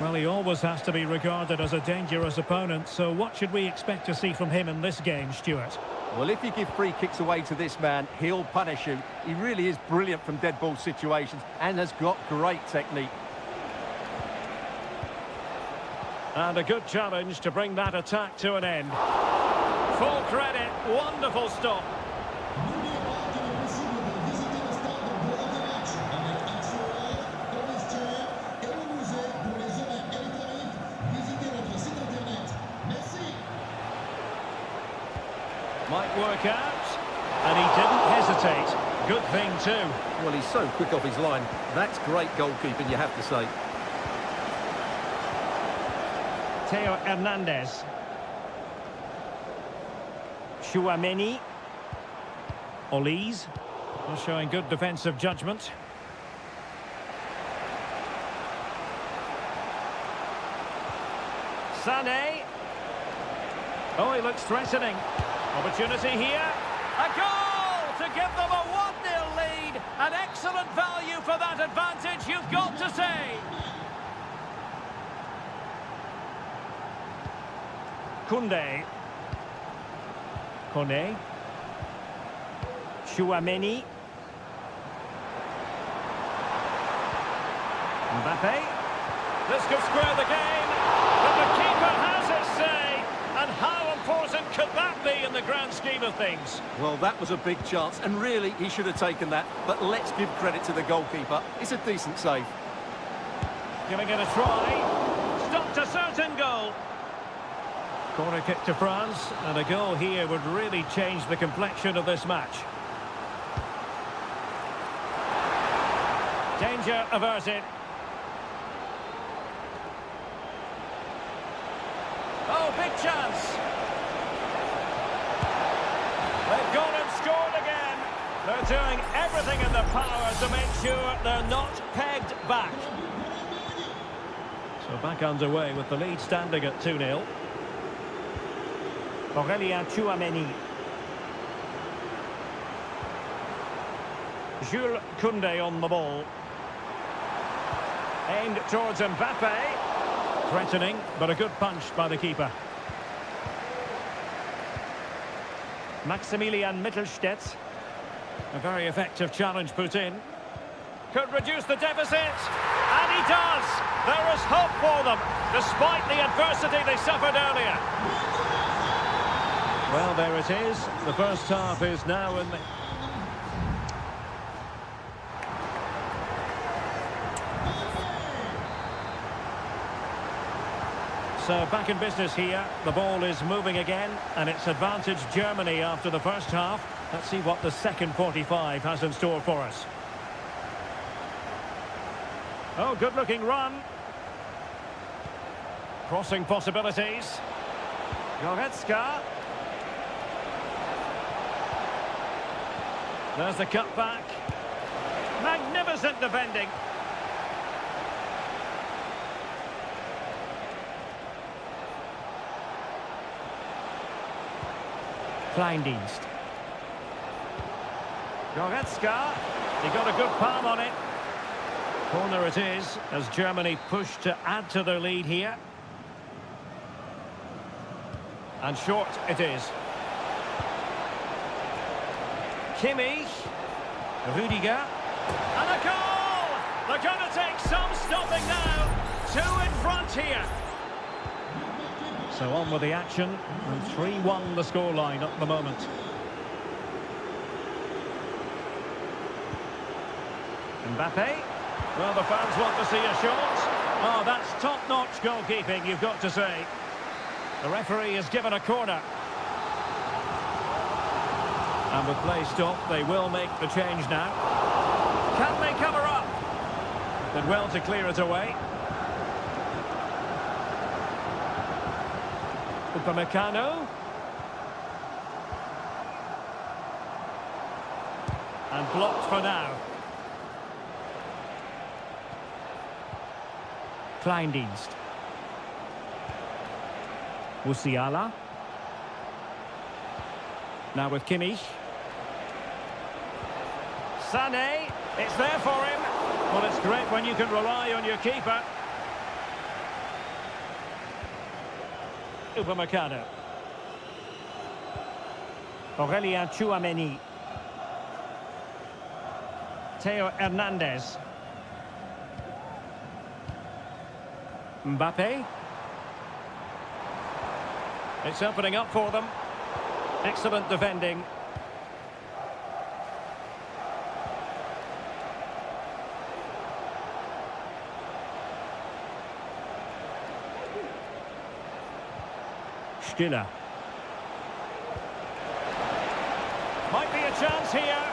Well, he always has to be regarded as a dangerous opponent, so what should we expect to see from him in this game, Stuart? Well, if you give free kicks away to this man, he'll punish you. He really is brilliant from dead ball situations and has got great technique. And a good challenge to bring that attack to an end. Full credit, wonderful stop. Might work out, and he didn't hesitate. Good thing too. Well, he's so quick off his line. That's great goalkeeping, you have to say. Theo Hernandez. Chouameni. Olise. Showing good defensive judgment. Sané. Oh, he looks threatening. Opportunity here. A goal to give them a 1-0 lead. An excellent value for that advantage, you've got to say. Koundé. Koné. Chouameni. Mbappe. This could square the game, but the keeper has his say. And how important could that be in the grand scheme of things? Well, that was a big chance, and really, he should have taken that. But let's give credit to the goalkeeper. It's a decent save. Giving it a try. Stopped a certain goal. Corner kick to France, and a goal here would really change the complexion of this match. Danger averted. Oh, big chance. They've gone and scored again. They're doing everything in their power to make sure they're not pegged back. So back underway with the lead standing at 2-0. Aurélien Chouameni. Jules Koundé on the ball. Aimed towards Mbappe. Threatening, but a good punch by the keeper. Maximilian Mittelstädt. A very effective challenge put in. Could reduce the deficit. And he does. There is hope for them, despite the adversity they suffered earlier. Well, there it is. The first half is now in the... So back in business here. The ball is moving again, and it's advantage Germany after the first half. Let's see what the second 45 has in store for us. Oh, good-looking run. Crossing possibilities. Goretzka. There's the cutback. Magnificent defending. Kleindienst. Goretzka. He got a good palm on it. Corner it is, as Germany push to add to their lead here. And short it is. Kimmich. Rudiger. And a goal! They're going to take some stopping now. 2 in front here. So on with the action. And 3-1 the scoreline at the moment. Mbappe. Well, the fans want to see a shot. Oh, that's top-notch goalkeeping, you've got to say. The referee has given a corner. And with play stopped, they will make the change now. Can they cover up? Did well to clear it away. Upamecano. And blocked for now. Kleindienst. Musiala. Now with Kimmich. Sané. It's there for him. Well, it's great when you can rely on your keeper. Upamecano. Aurélien Tchouameni. Theo Hernandez. Mbappe. It's opening up for them. Excellent defending. Stiller. Might be a chance here.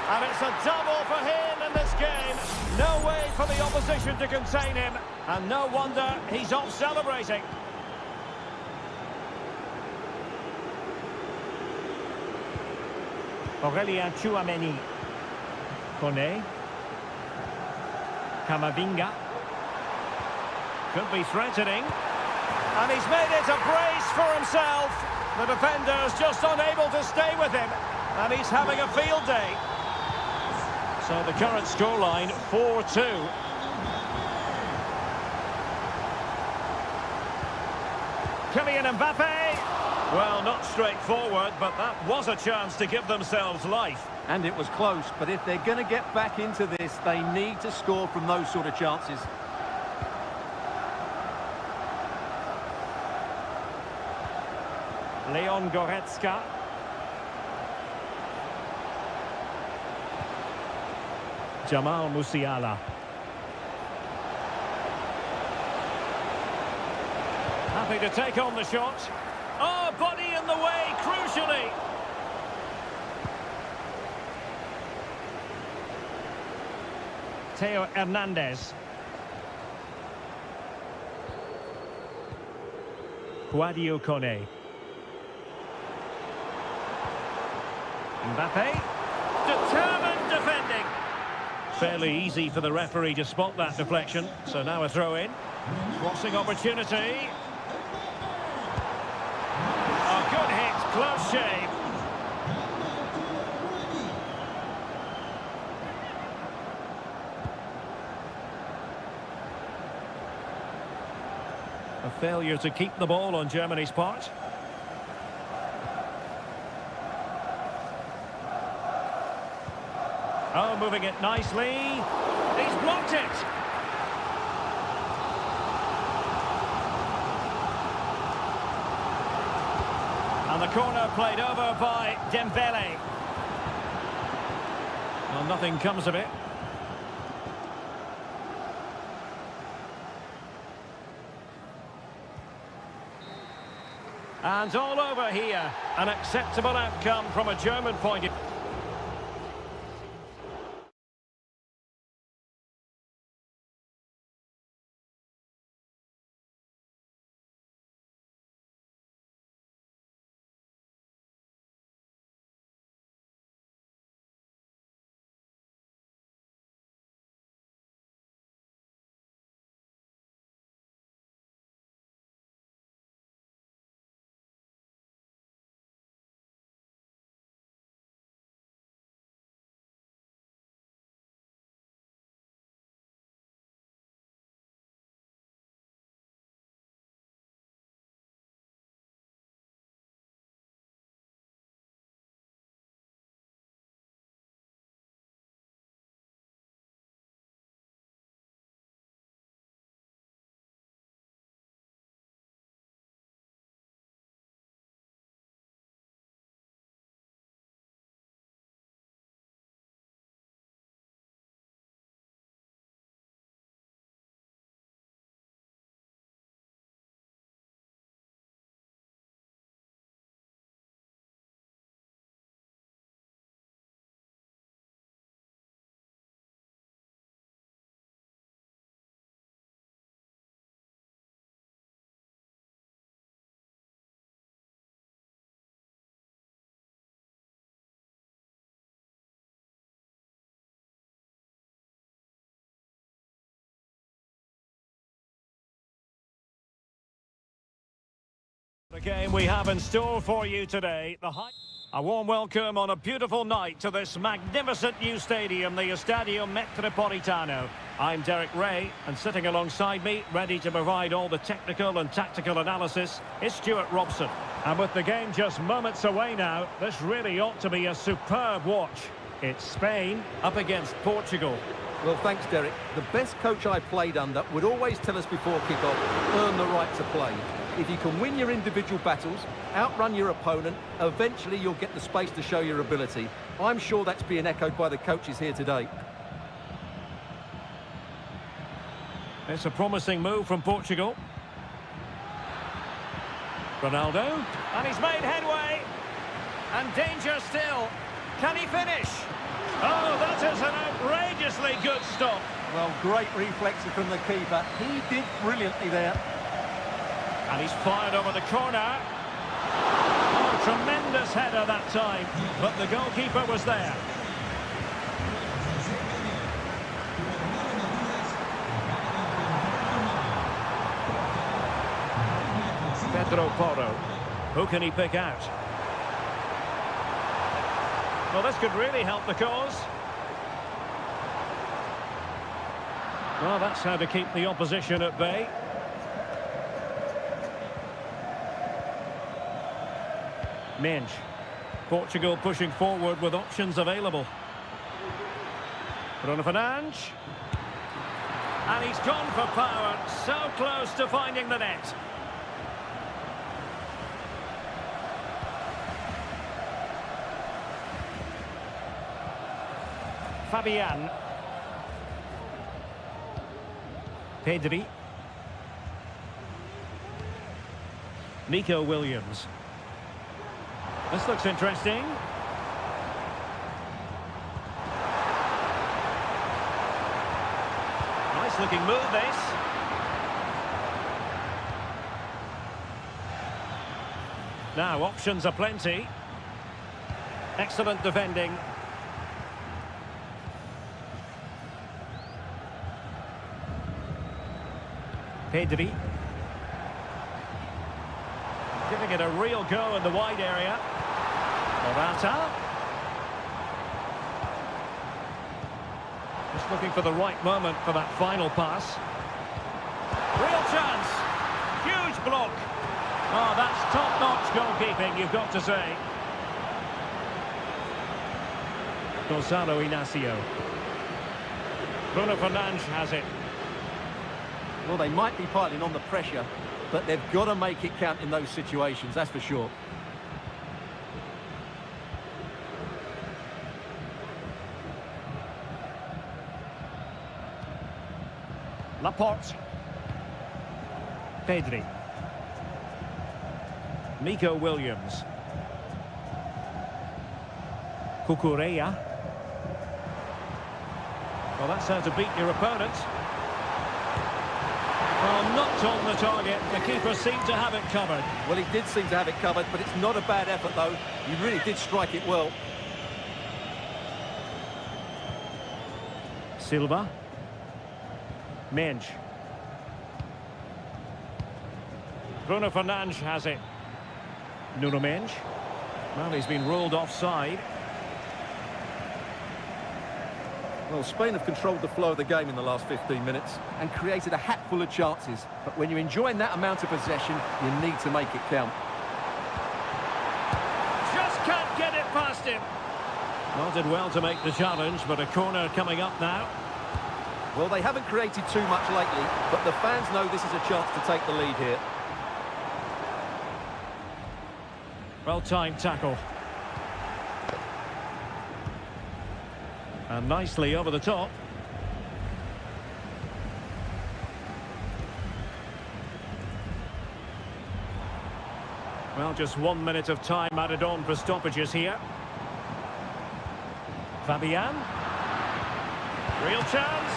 And it's a double for him in this game. No way for the opposition to contain him. And no wonder he's off celebrating. Aurélien Tchouameni. Kone. Camavinga. Could be threatening. And he's made it a brace for himself. The defender's just unable to stay with him. And he's having a field day. So the current scoreline, 4-2. Kylian Mbappe. Well, not straightforward, but that was a chance to give themselves life. And it was close, but if they're going to get back into this, they need to score from those sort of chances. Leon Goretzka. Jamal Musiala. Happy to take on the shot. Oh, body in the way, crucially. Theo Hernandez. Sadio Kone. Mbappe. Determined defending. Fairly easy for the referee to spot that deflection. So now a throw in. Crossing opportunity. A good hit, close shave. A failure to keep the ball on Germany's part. Oh, moving it nicely. He's blocked it. And the corner played over by Dembele. Well, nothing comes of it. And all over here. An acceptable outcome from a German point of view. The game we have in store for you today. A warm welcome on a beautiful night to this magnificent new stadium, the Estadio Metropolitano. I'm Derek Ray, and sitting alongside me, ready to provide all the technical and tactical analysis, is Stuart Robson. And with the game just moments away now, this really ought to be a superb watch. It's Spain up against Portugal. Well, thanks, Derek. The best coach I played under would always tell us before kick-off, earn the right to play. If you can win your individual battles, outrun your opponent, eventually you'll get the space to show your ability. I'm sure that's being echoed by the coaches here today. It's a promising move from Portugal. Ronaldo, and he's made headway. And danger still. Can he finish? Oh, that is an outrageously good stop. Well, great reflexes from the keeper. He did brilliantly there. And he's fired over the corner. Oh, tremendous header that time, but the goalkeeper was there. Pedro Porro. Who can he pick out? Well, this could really help the cause. Well, that's how to keep the opposition at bay. Minge. Portugal pushing forward with options available. Bruno Fernandes. And he's gone for power. So close to finding the net. Fabian. Pedri. Nico Williams. This looks interesting. Nice looking move, this. Now, options are plenty. Excellent defending. Pedri. Giving it a real go in the wide area. Morata. Just looking for the right moment for that final pass. Real chance. Huge block. Oh, that's top-notch goalkeeping, you've got to say. Gonzalo Inacio. Bruno Fernandes has it. Well, they might be piling on the pressure, but they've got to make it count in those situations, that's for sure. Laporte. Pedri. Nico Williams. Cucurella. Well, that's how to beat your opponent. Well, not on the target. The keeper seemed to have it covered. Well, he did seem to have it covered, but it's not a bad effort, though. He really did strike it well. Silva. Mensch. Bruno Fernandes has it. Nuno Mensch. Well, he's been ruled offside. Well, Spain have controlled the flow of the game in the last 15 minutes and created a hatful of chances. But when you're enjoying that amount of possession, you need to make it count. Just can't get it past him. Well, did well to make the challenge, but a corner coming up now. Well, they haven't created too much lately, but the fans know this is a chance to take the lead here. Well-timed tackle. And nicely over the top. Well, just 1 minute of time added on for stoppages here. Fabian. Real chance.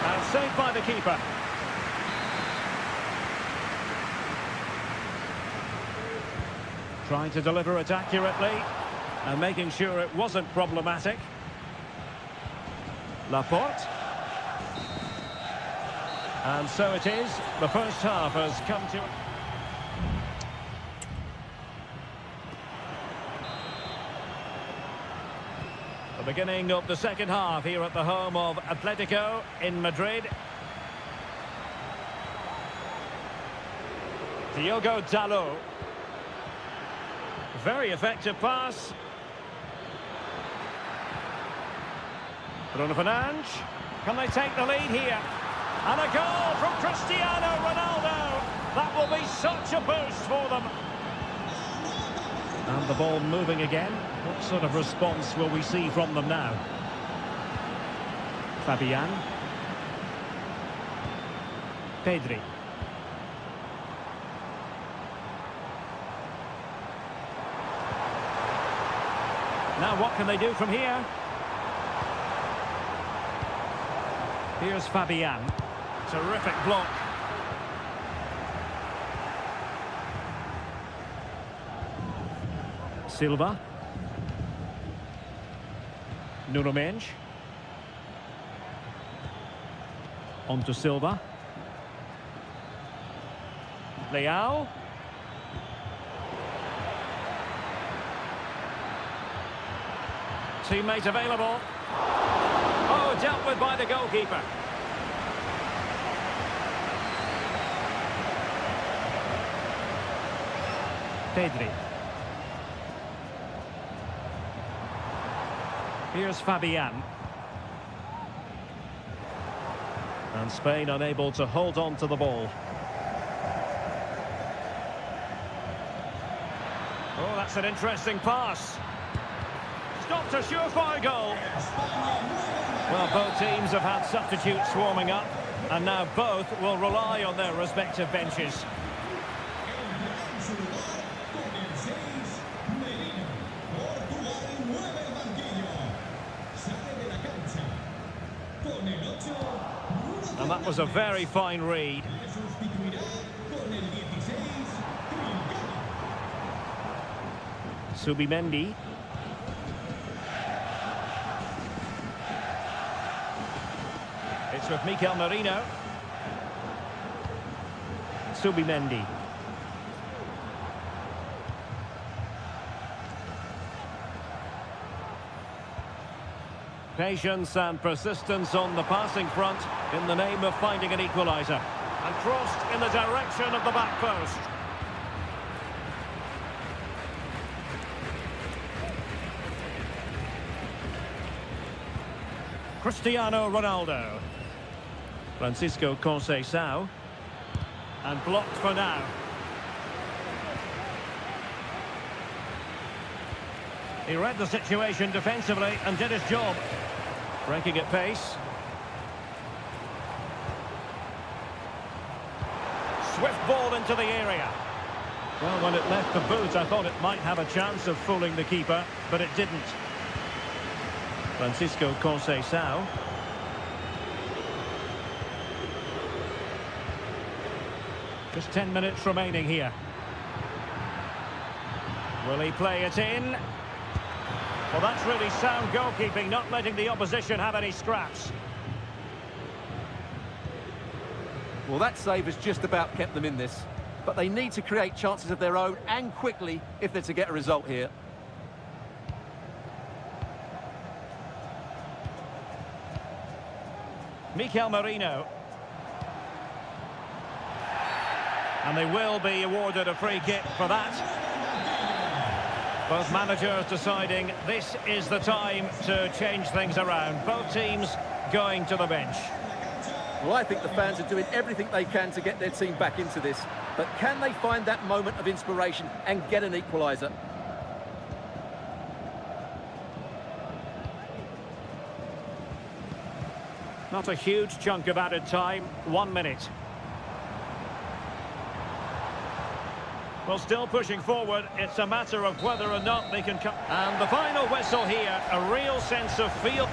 And saved by the keeper. Trying to deliver it accurately and making sure it wasn't problematic. Laporte. And so it is. The first half has come to... The beginning of the second half here at the home of Atletico in Madrid. Diogo Dalot. Very effective pass. Bruno Fernandes. Can they take the lead here? And a goal from Cristiano Ronaldo. That will be such a boost for them. And the ball moving again. What sort of response will we see from them now? Fabian. Pedri. Now what can they do from here? Here's Fabian. Terrific block. Silva. Nuno Mensch. On to Silva. Leao. Teammate available. Oh, dealt with by the goalkeeper. Pedri. Here's Fabian. And Spain unable to hold on to the ball. Oh, that's an interesting pass. Stopped a surefire goal. Well, both teams have had substitutes warming up, and now both will rely on their respective benches. And that was a very fine read. Subimendi. It's with Mikel Merino. Subimendi. Patience and persistence on the passing front in the name of finding an equaliser. And crossed in the direction of the back post. Cristiano Ronaldo. Francisco Conceição. And blocked for now. He read the situation defensively and did his job. Breaking at pace. Swift ball into the area. Well, when it left the boot, I thought it might have a chance of fooling the keeper, but it didn't. Francisco Conceição. Just 10 minutes remaining here. Will he play it in? Well, that's really sound goalkeeping, not letting the opposition have any scraps. Well, that save has just about kept them in this. But they need to create chances of their own, and quickly, if they're to get a result here. Mikel Merino. And they will be awarded a free kick for that. Both managers deciding this is the time to change things around. Both teams going to the bench. Well, I think the fans are doing everything they can to get their team back into this. But can they find that moment of inspiration and get an equaliser? Not a huge chunk of added time, 1 minute. Well, still pushing forward. It's a matter of whether or not they can come. And the final whistle here, a real sense of feel.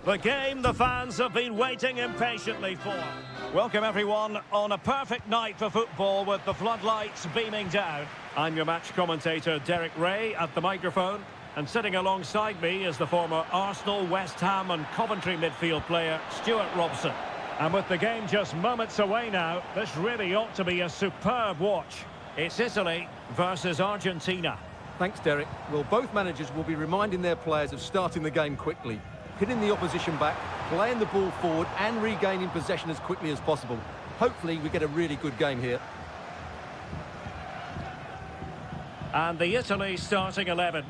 The game the fans have been waiting impatiently for. Welcome everyone on a perfect night for football with the floodlights beaming down. I'm your match commentator Derek Ray at the microphone, and sitting alongside me is the former Arsenal, West Ham and Coventry midfield player Stuart Robson. And with the game just moments away now, this really ought to be a superb watch. It's Italy versus Argentina. Thanks, Derek. Well, both managers will be reminding their players of starting the game quickly, hitting the opposition back, playing the ball forward and regaining possession as quickly as possible. Hopefully we get a really good game here. And the Italy starting 11.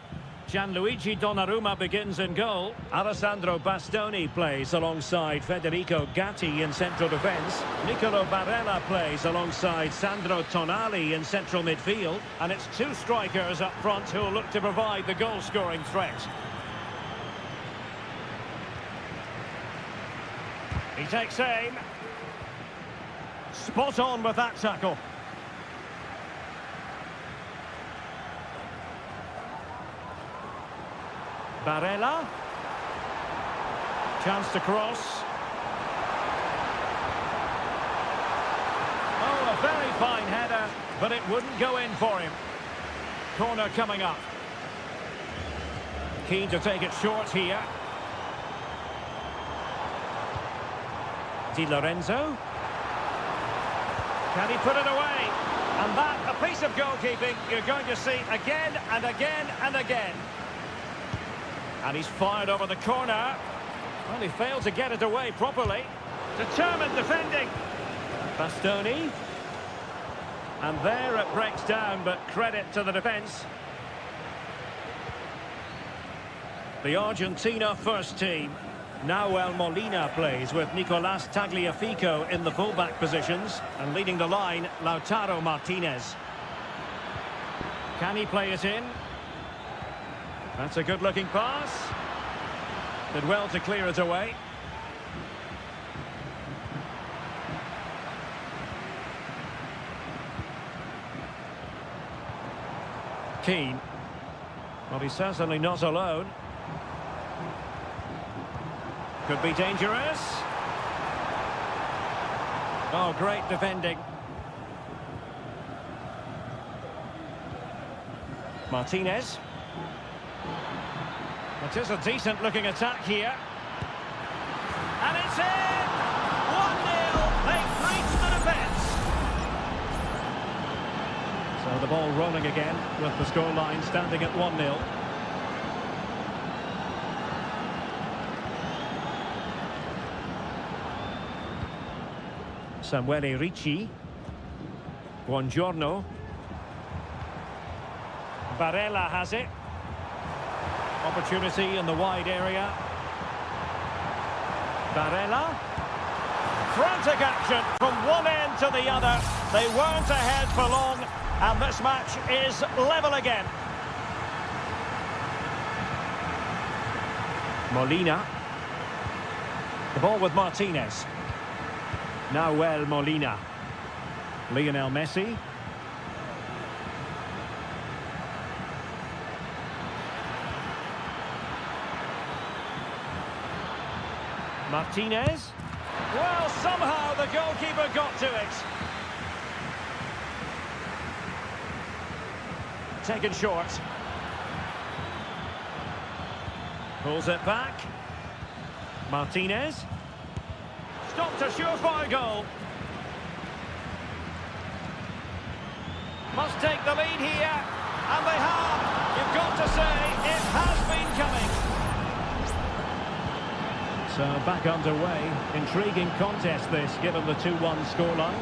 Gianluigi Donnarumma begins in goal. Alessandro Bastoni plays alongside Federico Gatti in central defence. Nicolo Barella plays alongside Sandro Tonali in central midfield. And it's two strikers up front who'll look to provide the goal-scoring threat. He takes aim. Spot on with that tackle. Barella. Chance to cross. Oh, a very fine header, but it wouldn't go in for him. Corner coming up. Keen to take it short here. Di Lorenzo. Can he put it away? And that, a piece of goalkeeping you're going to see again and again and again. And he's fired over the corner. Well, he failed to get it away properly. Determined defending. Bastoni. And there it breaks down, but credit to the defence. The Argentina first team. Nahuel Molina plays with Nicolas Tagliafico in the fullback positions. And leading the line, Lautaro Martinez. Can he play it in? That's a good-looking pass. Did well to clear it away. Keane. Well, he's certainly not alone. Could be dangerous. Oh, great defending. Martinez. It is a decent-looking attack here. And it's in! 1-0. They've breached the defence. So the ball rolling again with the scoreline standing at 1-0. Samuele Ricci. Buongiorno. Barella has it. Opportunity in the wide area. Barella. Frantic action from one end to the other. They weren't ahead for long, and this match is level again. Molina. The ball with Martinez. Nahuel Molina. Lionel Messi. Martinez. Well, somehow the goalkeeper got to it. Taken short. Pulls it back. Martinez. Stopped a surefire goal. Must take the lead here. And they have. You've got to say, it has been coming. So back underway. Intriguing contest this, given the 2-1 scoreline.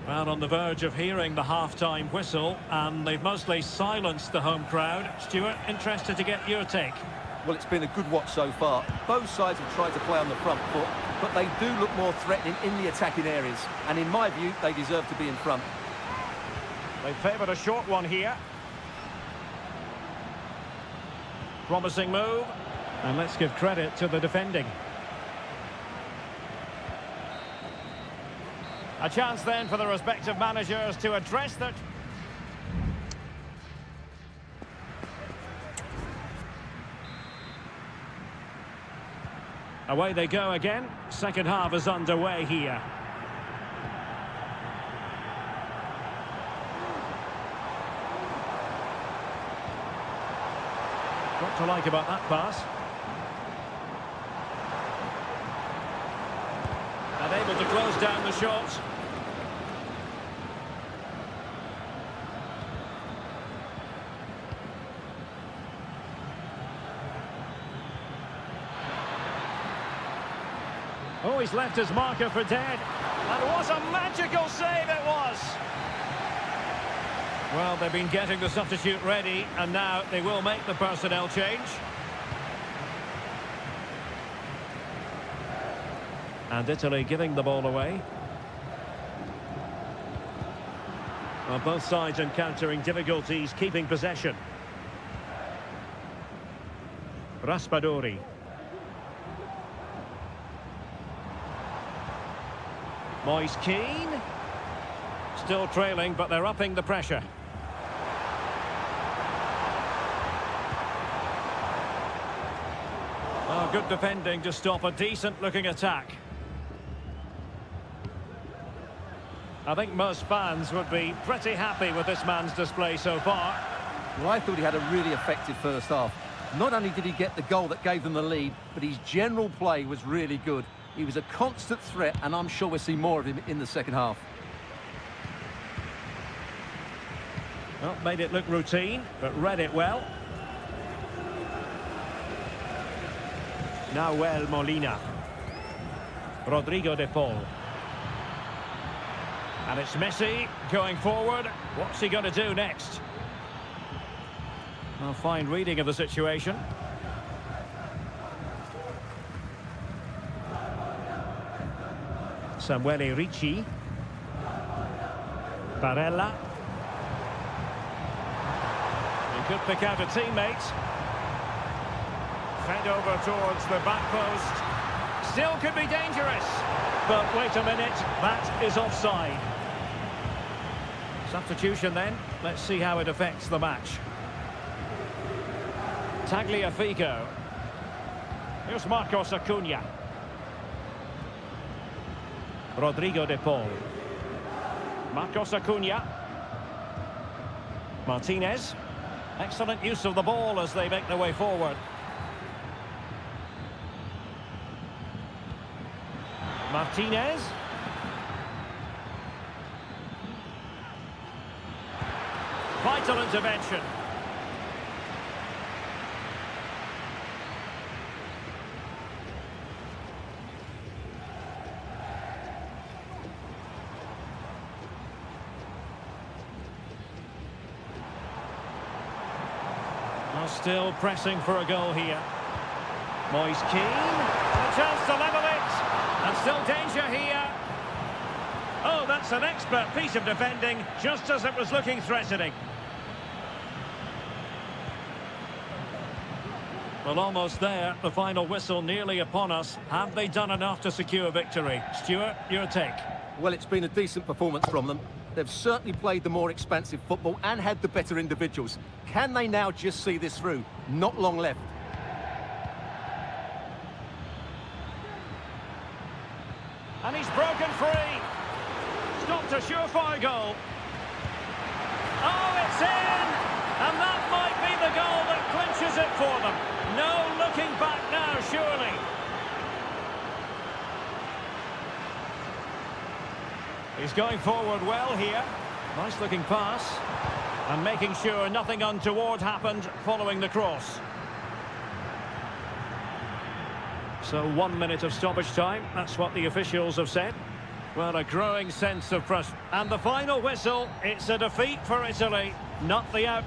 Well, on the verge of hearing the half-time whistle, and they've mostly silenced the home crowd. Stuart, interested to get your take. Well, it's been a good watch so far. Both sides have tried to play on the front foot, but they do look more threatening in the attacking areas. And in my view, they deserve to be in front. They favoured a short one here. Promising move. And let's give credit to the defending. A chance then for the respective managers to address that. Away they go again. Second half is underway here. What to like about that pass? And able to close down the shot. Oh, Oh, he's left his marker for dead. And what a magical save it was! Well, they've been getting the substitute ready, and now they will make the personnel change. And Italy giving the ball away. Well, both sides encountering difficulties keeping possession. Raspadori. Moise Keane. Still trailing, but they're upping the pressure. Oh, good defending to stop a decent-looking attack. I think most fans would be pretty happy with this man's display so far. Well, I thought he had a really effective first half. Not only did he get the goal that gave them the lead, but his general play was really good. He was a constant threat, and I'm sure we'll see more of him in the second half. Well, made it look routine, but read it well. Nahuel Molina. Rodrigo de Paul. And it's Messi going forward. What's he going to do next? A fine reading of the situation. Samuele Ricci. Barella. He could pick out a teammate. Fed over towards the back post. Still could be dangerous. But wait a minute, that is offside. Substitution then. Let's see how it affects the match. Tagliafico. Here's Marcos Acuna. Rodrigo de Paul. Marcos Acuna. Martinez. Excellent use of the ball as they make their way forward. Martinez. Vital intervention. Well, still pressing for a goal here. Moise Keane. A chance to level it. And still danger here. Oh, that's an expert piece of defending, just as it was looking threatening. Well, almost there. The final whistle nearly upon us. Have they done enough to secure victory? Stuart, your take. Well, it's been a decent performance from them. They've certainly played the more expansive football and had the better individuals. Can they now just see this through? Not long left. And he's broken free. Stopped a surefire goal. Oh, it's in! And that might be the goal that clinches it for them. No looking back now, surely. He's going forward well here. Nice looking pass. And making sure nothing untoward happened following the cross. So 1 minute of stoppage time, that's what the officials have said. Well, a growing sense of trust. And the final whistle, it's a defeat for Italy, not the out.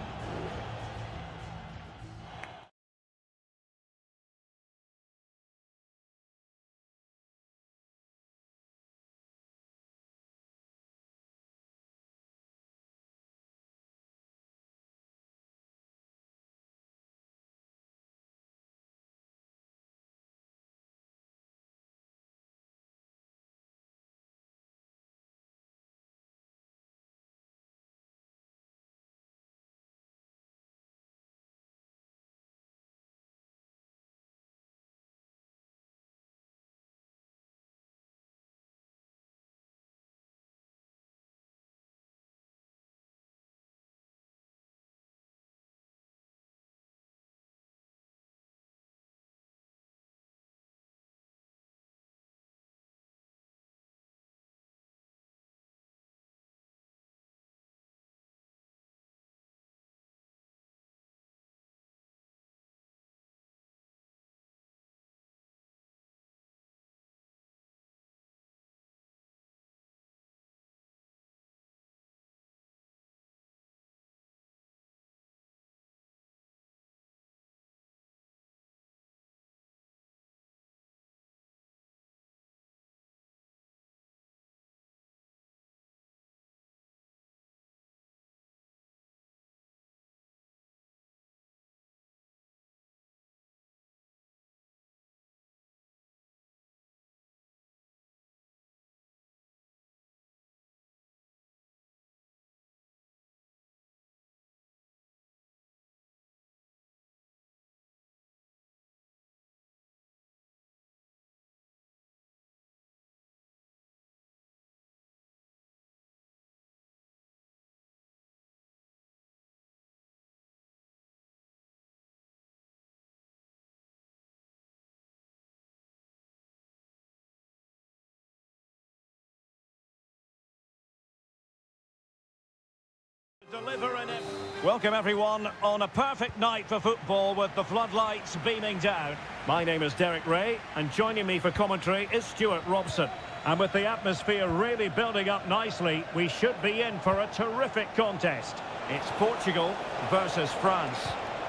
deliver in it. Welcome everyone on a perfect night for football with the floodlights beaming down. My name is Derek Ray and joining me for commentary is Stuart Robson. And with the atmosphere really building up nicely, we should be in for a terrific contest. It's Portugal versus France.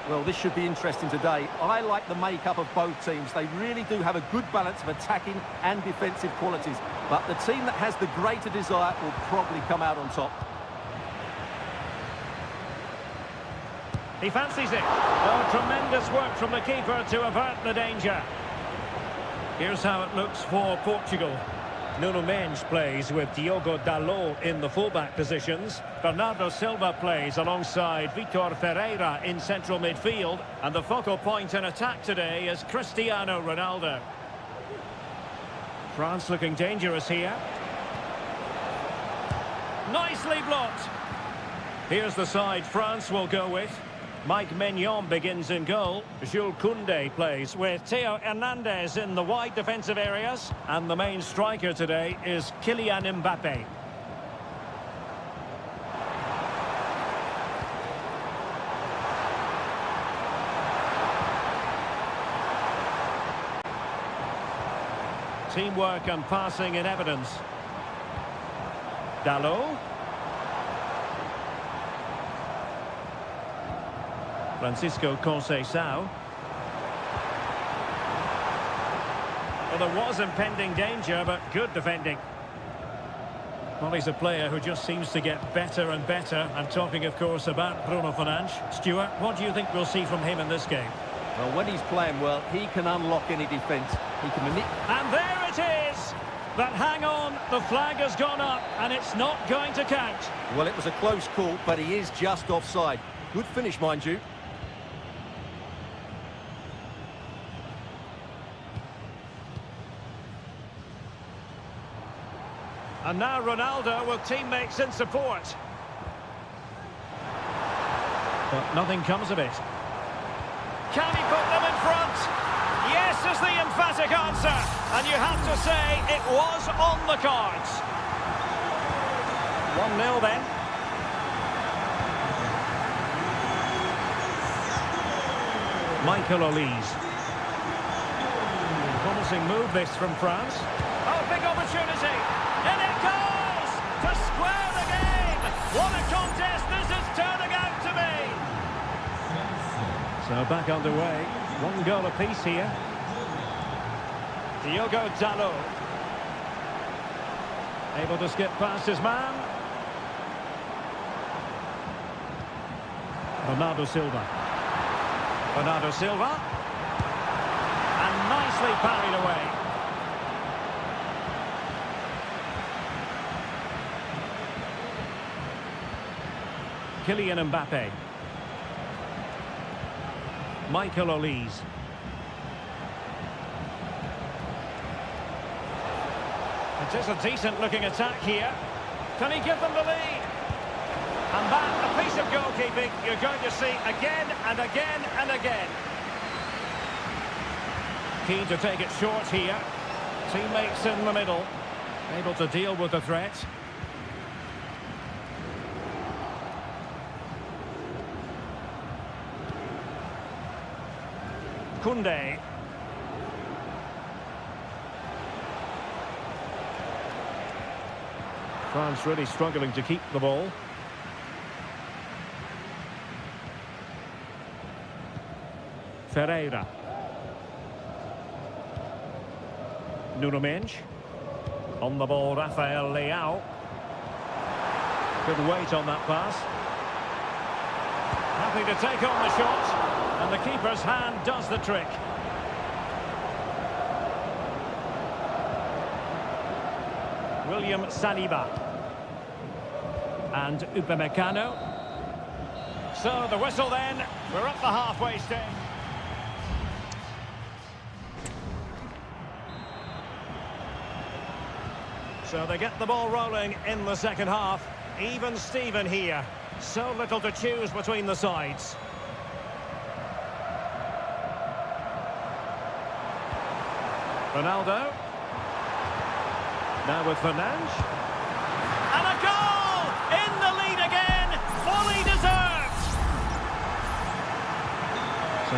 Well, this should be interesting today. I like the makeup of both teams. They really do have a good balance of attacking and defensive qualities. But the team that has the greater desire will probably come out on top. He fancies it. Oh, tremendous work from the keeper to avert the danger. Here's how it looks for Portugal. Nuno Mendes plays with Diogo Dalot in the fullback positions. Bernardo Silva plays alongside Vitor Ferreira in central midfield. And the focal point in attack today is Cristiano Ronaldo. France looking dangerous here. Nicely blocked. Here's the side France will go with. Mike Maignan begins in goal. Jules Koundé plays with Theo Hernandez in the wide defensive areas. And the main striker today is Kylian Mbappe. Teamwork and passing in evidence. Dalot. Francisco Conceição. Well, there was impending danger, but good defending. Well, he's a player who just seems to get better and better. I'm talking, of course, about Bruno Fernandes. Stuart, what do you think we'll see from him in this game? Well, when he's playing well, he can unlock any defence. He can manipulate. And there it is! But hang on, the flag has gone up, and it's not going to count. Well, it was a close call, but he is just offside. Good finish, mind you. And now Ronaldo with teammates in support. But nothing comes of it. Can he put them in front? Yes is the emphatic answer. And you have to say it was on the cards. 1-0 then. Michael Olise. Promising move this from France. Oh, big opportunity. And it goes to square the game. What a contest this is turning out to be. So back underway. 1 goal apiece here. Diogo Dalot. Able to skip past his man. Bernardo Silva. Bernardo Silva. And nicely parried away. Kylian Mbappe. Michael Olise. It is a decent-looking attack here. Can he give them the lead? And that, a piece of goalkeeping you're going to see again and again and again. Keen to take it short here. Teammates in the middle. Able to deal with the threat. Koundé. France really struggling to keep the ball. Ferreira. Nuno Mendes. On the ball, Rafael Leao. Good weight on that pass. Happy to take on the shot. And the keeper's hand does the trick. William Saliba. And Upamecano. So the whistle then. We're up the halfway stage. So they get the ball rolling in the second half. Even Steven here. So little to choose between the sides. Ronaldo. Now with Fernandes. And a goal! In the lead again! Volleyed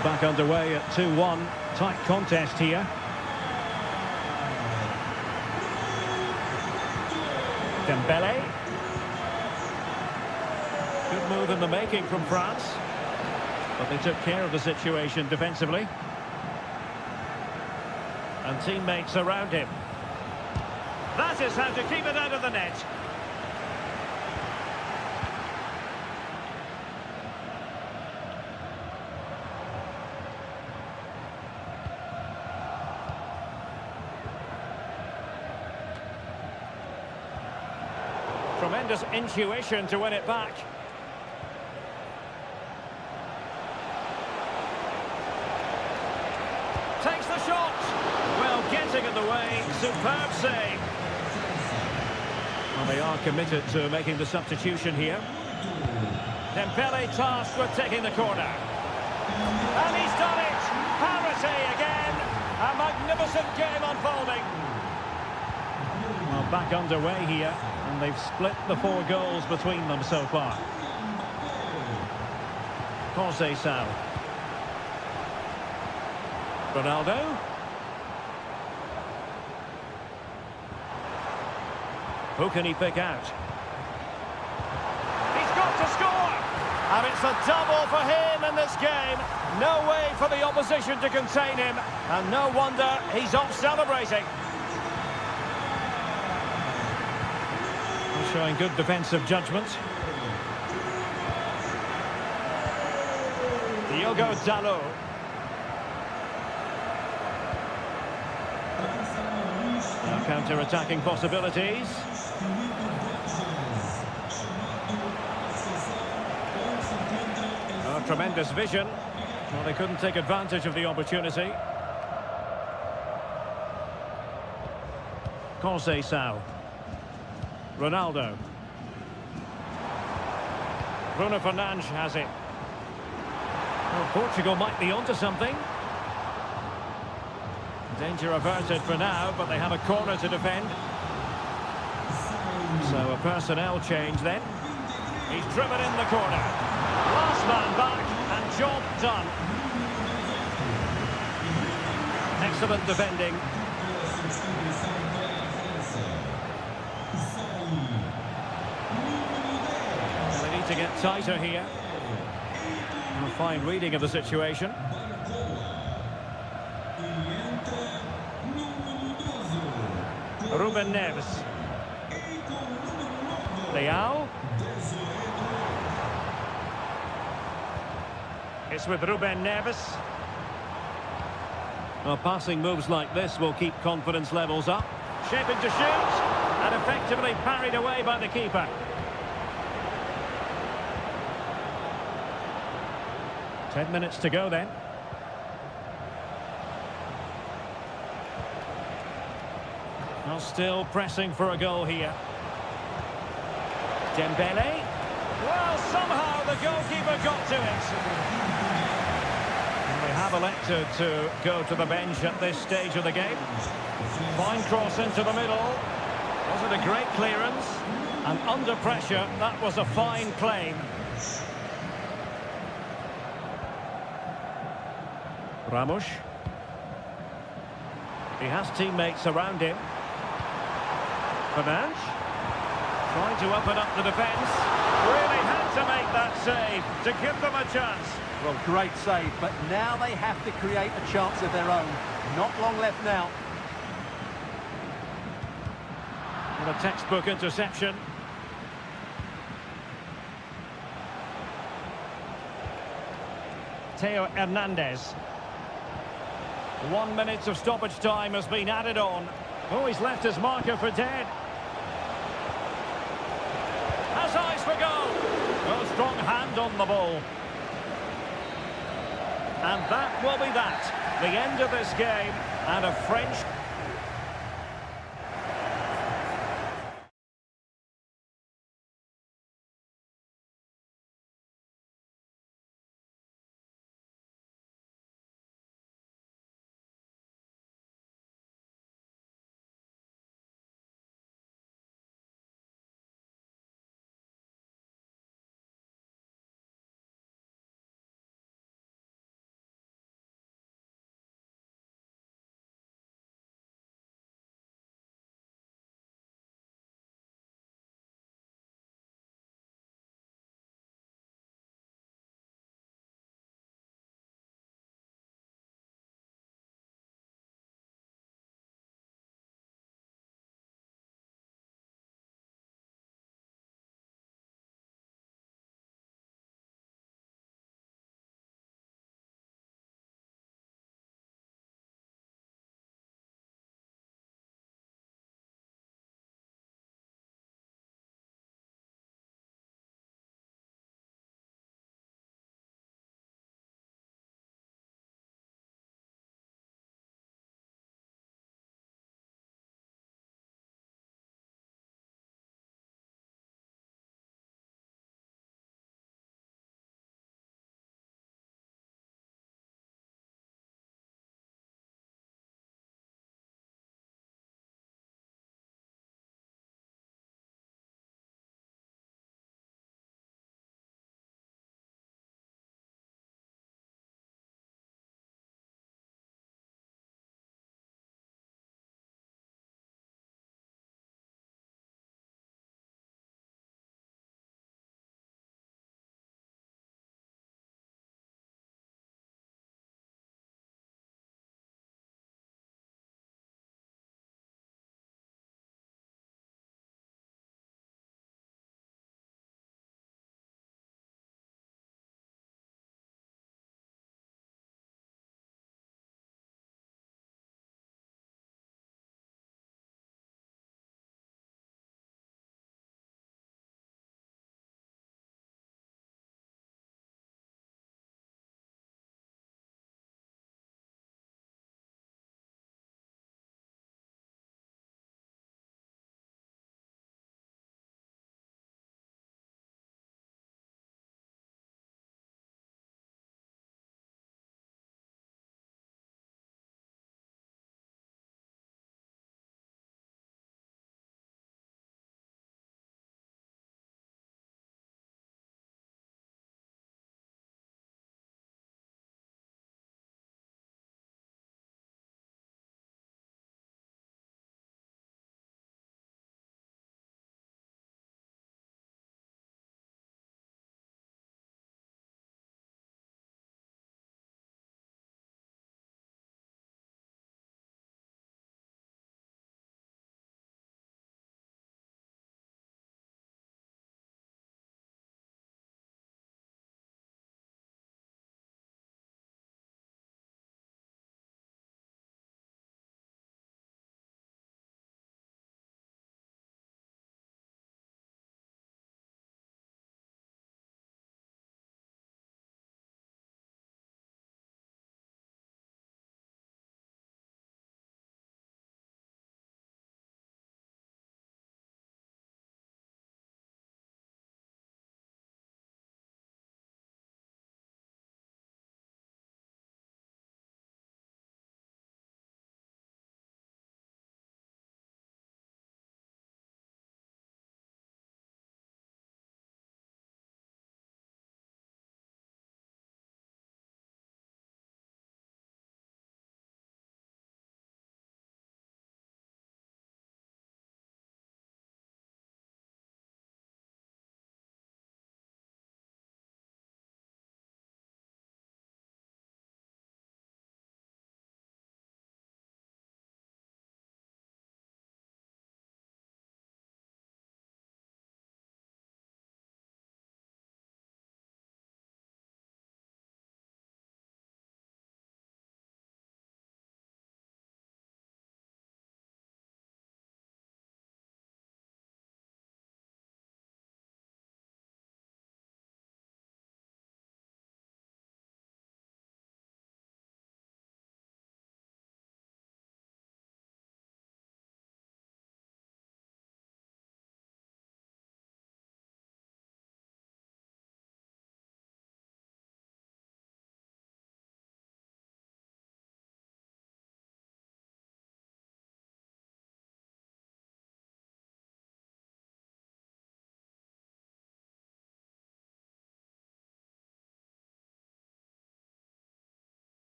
We're back underway at 2-1. Tight contest here. Dembele. Good move in the making from France. But they took care of the situation defensively. And teammates around him. That is how to keep it out of the net. Tremendous intuition to win it back. Takes the shot. Well, getting in the way. Superb save. Well, they are committed to making the substitution here. Dembele tasked with taking the corner. And he's done it. Parity again. A magnificent game unfolding. Well, back underway here. And they've split the 4 goals between them so far. Conceição. Ronaldo. Who can he pick out? He's got to score! And it's a double for him in this game. No way for the opposition to contain him. And no wonder he's off celebrating. Showing good defensive judgment. Diogo Dalot. Now counter-attacking possibilities. Oh, tremendous vision. Well, they couldn't take advantage of the opportunity. Conceição. Ronaldo. Bruno Fernandes has it. Well, Portugal might be onto something. Danger averted for now, but they have a corner to defend. So a personnel change then. He's driven in the corner. Last man back and job done. Excellent defending. To get tighter here. A fine reading of the situation. Ruben Neves. Leao. It's with Ruben Neves. Well, passing moves like this will keep confidence levels up. Shaping to shoot. And effectively parried away by the keeper. Ten minutes to go then. Well, still pressing for a goal here. Dembele. Well, somehow the goalkeeper got to it. And they have elected to go to the bench at this stage of the game. Fine cross into the middle. Was it a great clearance? And under pressure, that was a fine claim. Ramos. He has teammates around him. Fernandes. Trying to open up the defence. Really had to make that save to give them a chance. Well, great save, but now they have to create a chance of their own. Not long left now. And a textbook interception. Theo Hernandez. 1 minute of stoppage time has been added on. Oh, he's left his marker for dead. Has eyes for goal. Oh, strong hand on the ball. And that will be that. The end of this game and a French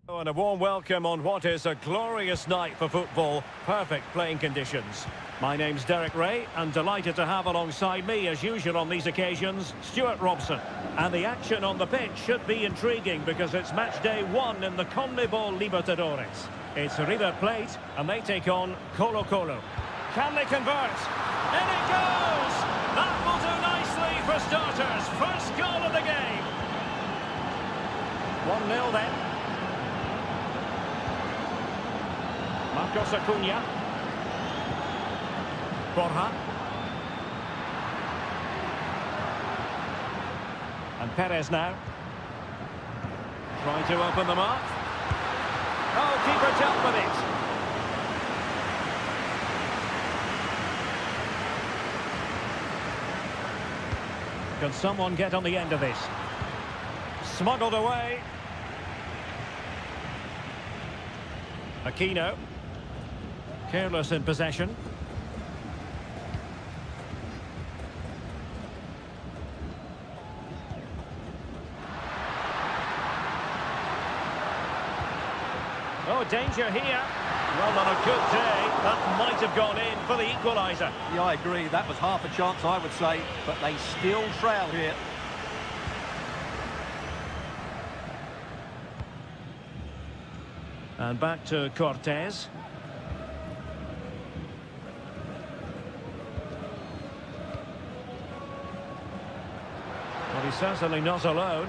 Oh, and a warm welcome on what is a glorious night for football. Perfect playing conditions. My name's Derek Ray, and delighted to have alongside me, as usual on these occasions, Stuart Robson. And the action on the pitch should be intriguing because it's match day 1 in the CONMEBOL Libertadores. It's River Plate, and they take on Colo-Colo. Can they convert? In it goes! That will do nicely for starters. First goal of the game. 1-0 then. Marcos Acuna. Borja. And Perez now. Trying to open them up. Oh, keeper dealt with it. Can someone get on the end of this? Smuggled away. Aquino. Careless in possession. Oh, danger here. Well, on a good day, that might have gone in for the equaliser. Yeah, I agree. That was half a chance, I would say, but they still trail here. And back to Cortez. Well, he's certainly not alone.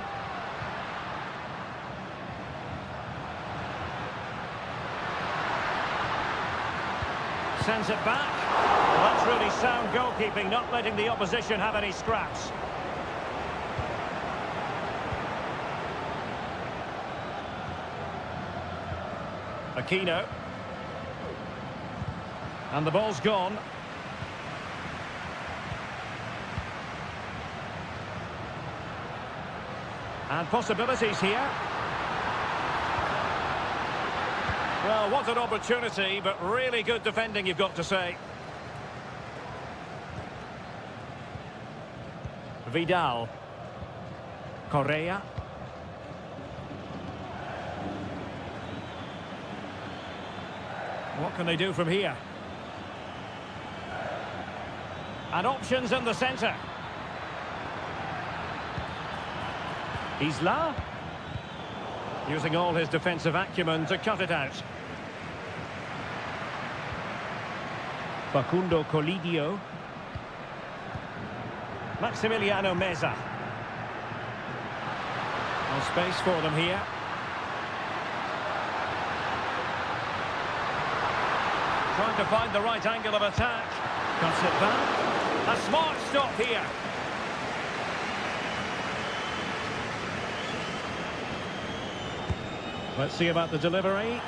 Sends it back. Well, that's really sound goalkeeping, not letting the opposition have any scraps. Aquino. And the ball's gone. And possibilities here. Well, what an opportunity, but really good defending, you've got to say. Vidal. Correa. What can they do from here? And options in the centre. Isla. Using all his defensive acumen to cut it out. Facundo Colidio. Maximiliano Meza. No space for them here. Trying to find the right angle of attack. Cuts it back. A smart stop here. Let's see about the delivery.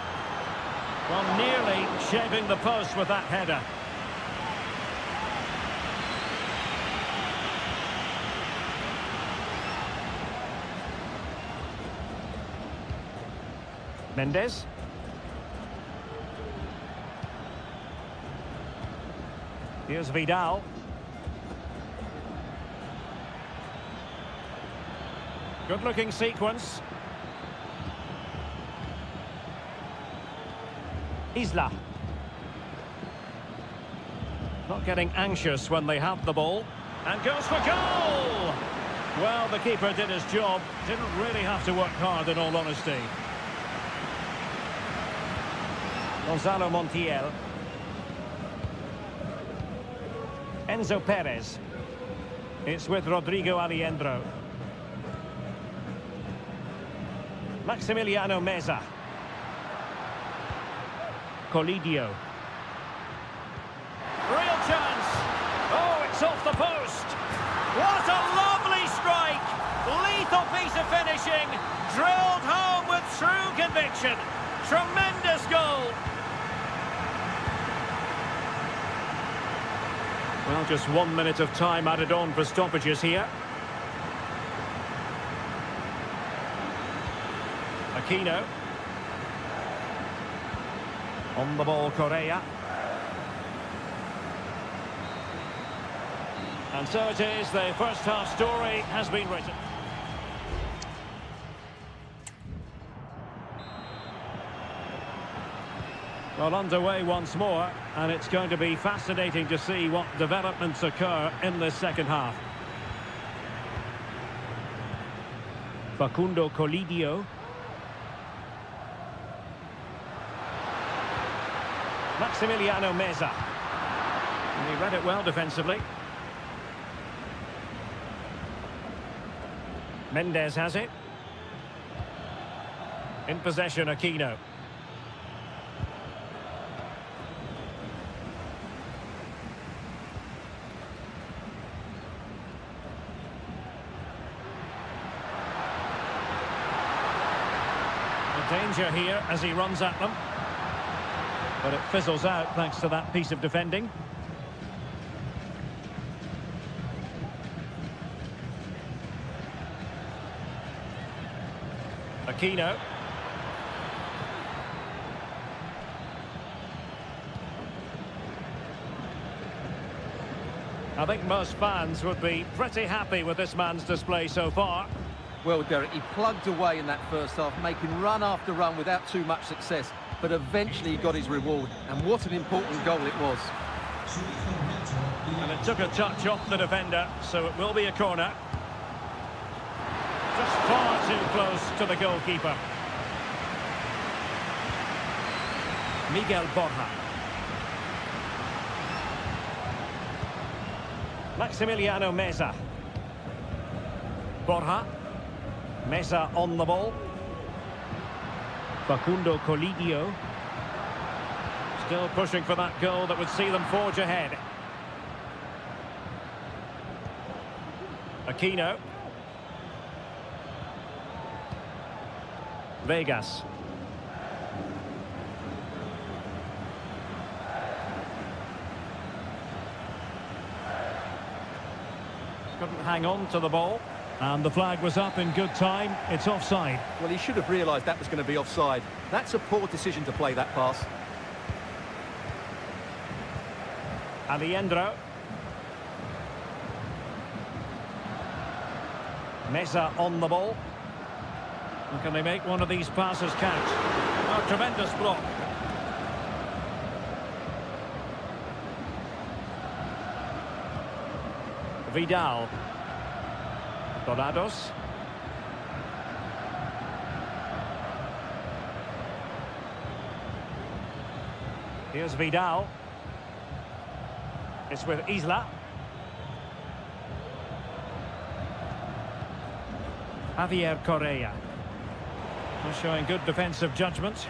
Well, nearly shaving the post with that header. Mendes. Here's Vidal. Good-looking sequence. Isla. Not getting anxious when they have the ball. And goes for goal! Well, the keeper did his job. Didn't really have to work hard, in all honesty. Gonzalo Montiel. Enzo Perez. It's with Rodrigo Aliendro. Maximiliano Meza. Colidio. Real chance. Oh, it's off the post. What a lovely strike. Lethal piece of finishing. Drilled home with true conviction. Tremendous goal. Well, just 1 minute of time added on for stoppages here. Aquino. On the ball, Correa. And so it is, the first half story has been written. Well, underway once more, and it's going to be fascinating to see what developments occur in this second half. Facundo Colidio. Maximiliano Meza. And he read it well defensively. Mendes has it. In possession, Aquino. Danger here as he runs at them. But it fizzles out thanks to that piece of defending. Aquino. I think most fans would be pretty happy with this man's display so far. Well, Derek, he plugged away in that first half, making run after run without too much success. But eventually he got his reward. And what an important goal it was. And it took a touch off the defender, so it will be a corner. Just far too close to the goalkeeper. Miguel Borja. Maximiliano Meza. Borja. Meza on the ball. Facundo Colidio. Still pushing for that goal that would see them forge ahead. Aquino. Vegas. Couldn't hang on to the ball. And the flag was up in good time. It's offside. Well, he should have realised that was going to be offside. That's a poor decision to play that pass. Aliendro. Meza on the ball. And can they make one of these passes count? Oh, tremendous block. Vidal. Dorados. Here's Vidal. It's with Isla. Javier Correa. Showing good defensive judgment.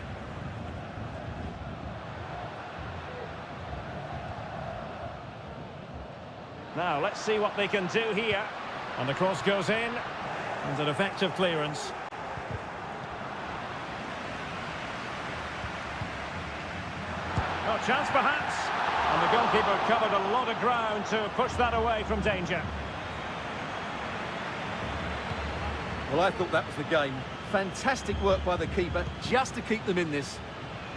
Now, let's see what they can do here. And the cross goes in. And an effective clearance. No chance, perhaps. And the goalkeeper covered a lot of ground to push that away from danger. Well, I thought that was the game. Fantastic work by the keeper, just to keep them in this.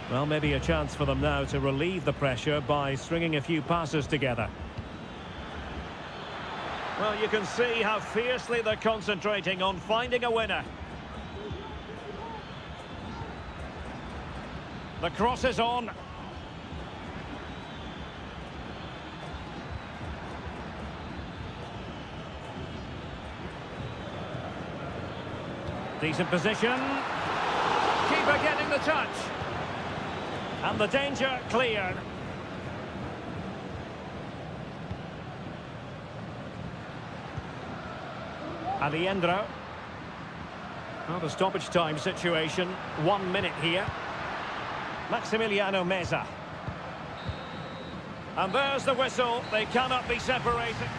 Well, maybe a chance for them now to relieve the pressure by stringing a few passes together. Well, you can see how fiercely they're concentrating on finding a winner. The cross is on. Decent position. Keeper getting the touch. And the danger cleared. Aliendro. Well, the stoppage time situation. 1 minute here. Maximiliano Meza. And there's the whistle. They cannot be separated.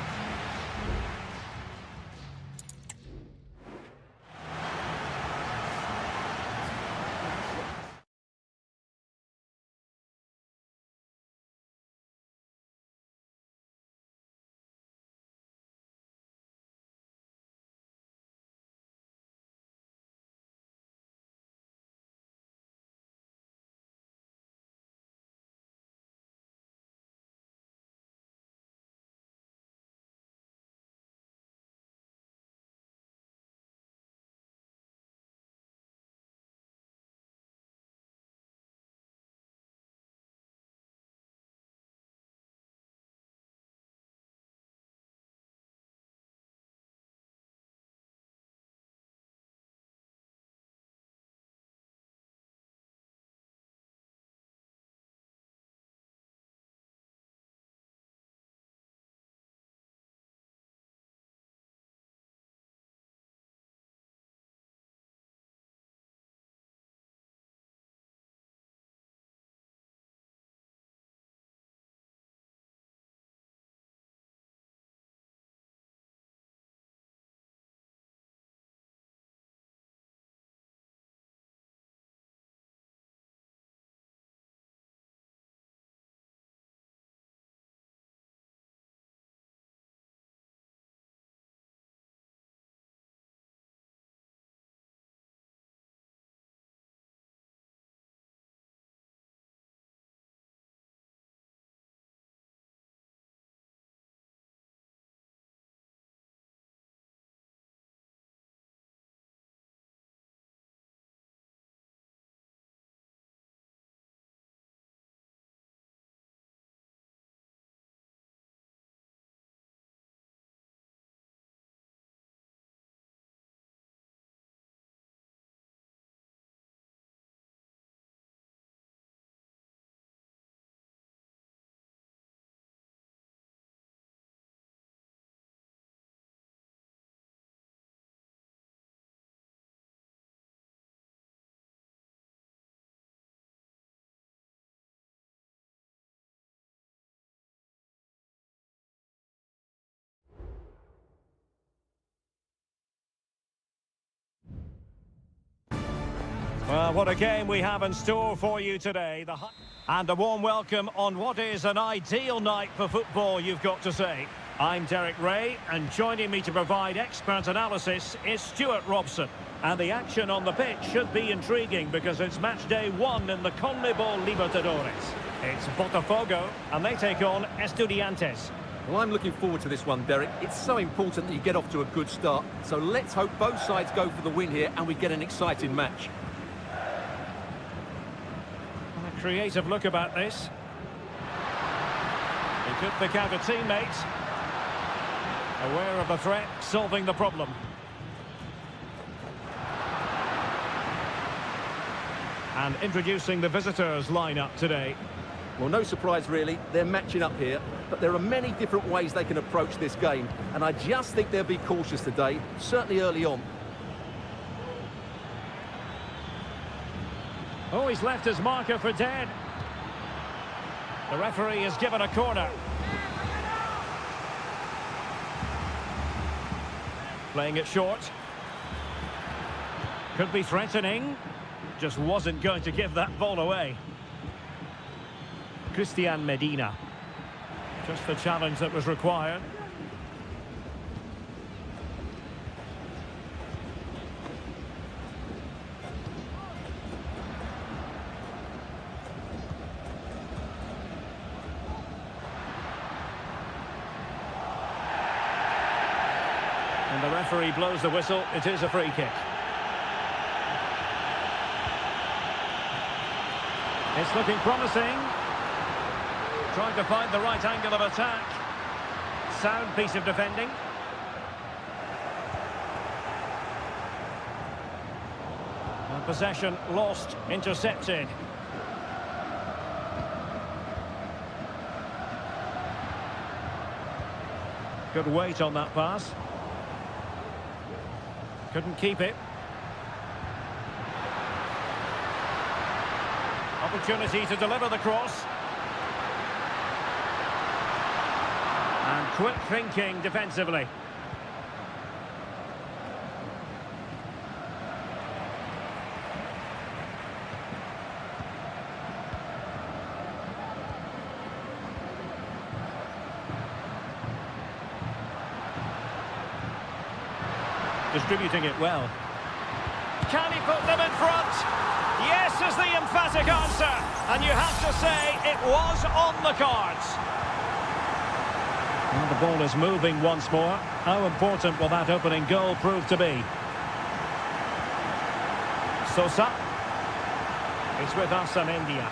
Well, what a game we have in store for you today. And a warm welcome on what is an ideal night for football, you've got to say. I'm Derek Ray, and joining me to provide expert analysis is Stuart Robson. And the action on the pitch should be intriguing because it's match day 1 in the CONMEBOL Libertadores. It's Botafogo, and they take on Estudiantes. Well, I'm looking forward to this one, Derek. It's so important that you get off to a good start. So let's hope both sides go for the win here and we get an exciting match. A creative look about this. He could pick out a teammate. Aware of the threat, solving the problem. And introducing the visitors' lineup today. Well, no surprise really, they're matching up here, but there are many different ways they can approach this game, and I just think they'll be cautious today, certainly early on. Oh, he's left his marker for dead. The referee has given a corner. Playing it short. Could be threatening. Just wasn't going to give that ball away. Christian Medina. Just the challenge that was required. And the referee blows the whistle. It is a free kick. It's looking promising. Trying to find the right angle of attack. Sound piece of defending. And possession lost, intercepted. Good weight on that pass. Couldn't keep it. Opportunity to deliver the cross. And quick thinking defensively. Distributing it well. Can he put them in front? Yes is the emphatic answer. And you have to say it was on the cards. And the ball is moving once more. How important will that opening goal prove to be? Sosa. It's with Amendia.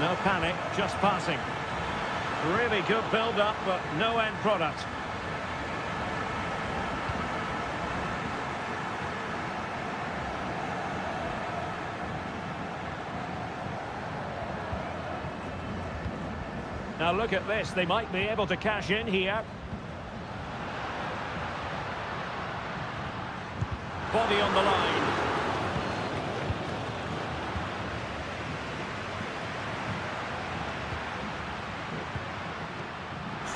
No panic, just passing. Really good build-up, but no end product. Now look at this, they might be able to cash in here. Body on the line.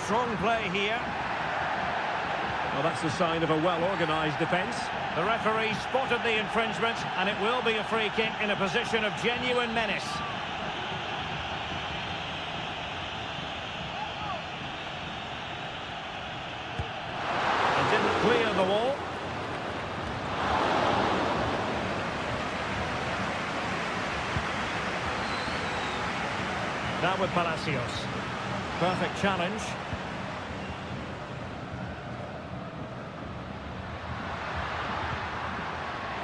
Strong play here. Well, that's a sign of a well-organised defence. The referee spotted the infringement, and it will be a free kick in a position of genuine menace. Clear the wall. Now with Palacios. Perfect challenge.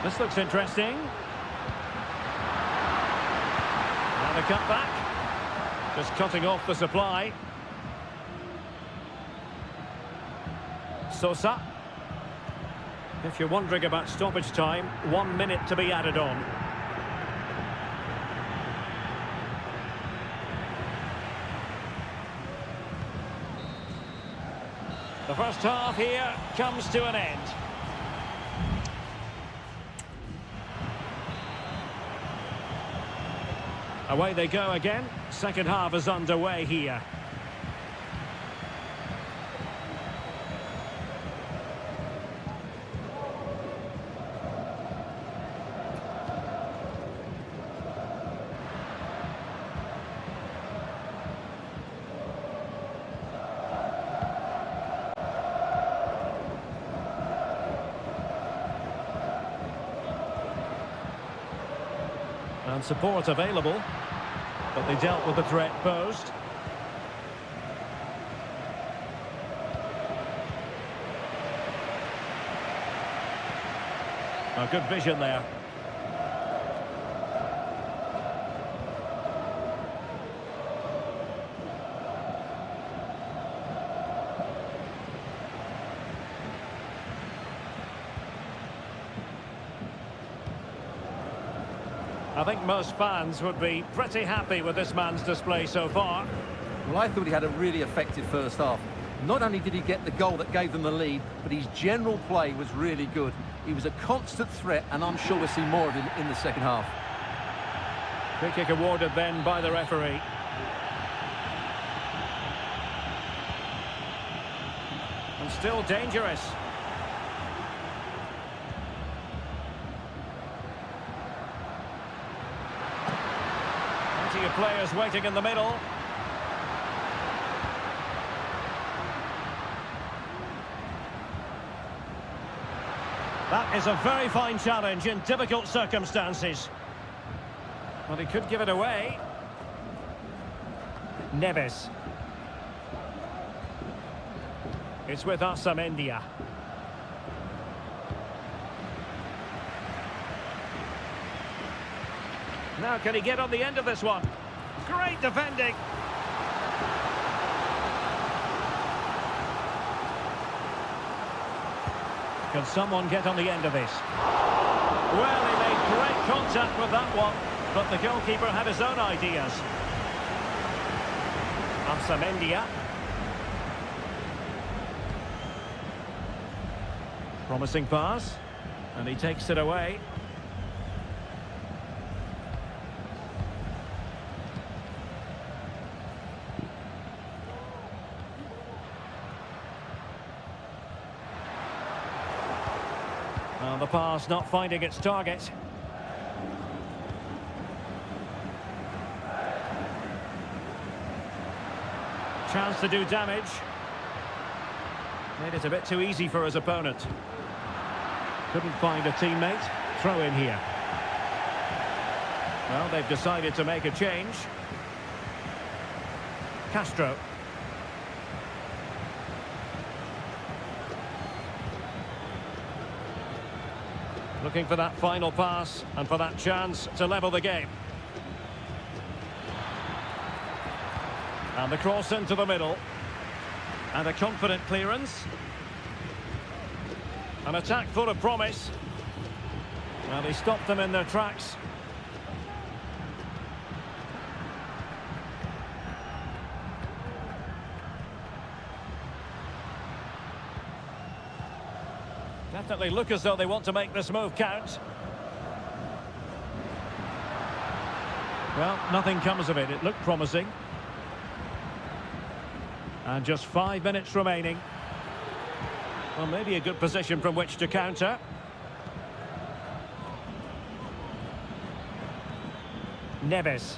This looks interesting. And a cutback. Just cutting off the supply. Sosa. If you're wondering about stoppage time, 1 minute to be added on. The first half here comes to an end. Away they go again. Second half is underway here. And support available, but they dealt with the threat posed. A good vision there. I think most fans would be pretty happy with this man's display so far. Well, I thought he had a really effective first half. Not only did he get the goal that gave them the lead, but his general play was really good. He was a constant threat, and I'm sure we'll see more of him in the second half. Free kick awarded then by the referee. And still dangerous. Plenty of players waiting in the middle. That is a very fine challenge in difficult circumstances. But he could give it away. Neves. It's with Amendia. Now can he get on the end of this one? Great defending. Can someone get on the end of this? Well, he made great contact with that one, but the goalkeeper had his own ideas. Amendia. Promising pass, and he takes it away. The pass not finding its target. Chance to do damage. Made it a bit too easy for his opponent. Couldn't find a teammate. Throw in here. Well, they've decided to make a change. Castro. Looking for that final pass and for that chance to level the game. And the cross into the middle. And a confident clearance. An attack full of promise. Well, he stopped them in their tracks. Definitely look as though they want to make this move count. Well, nothing comes of it. It looked promising. And just 5 minutes remaining. Well, maybe a good position from which to counter. Neves.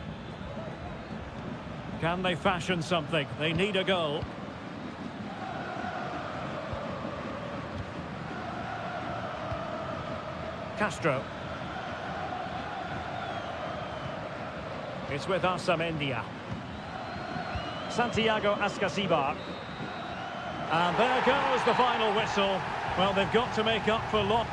Can they fashion something? They need a goal. Castro. It's with Amendia. Santiago Ascasibar. And there goes the final whistle. Well, they've got to make up for loss.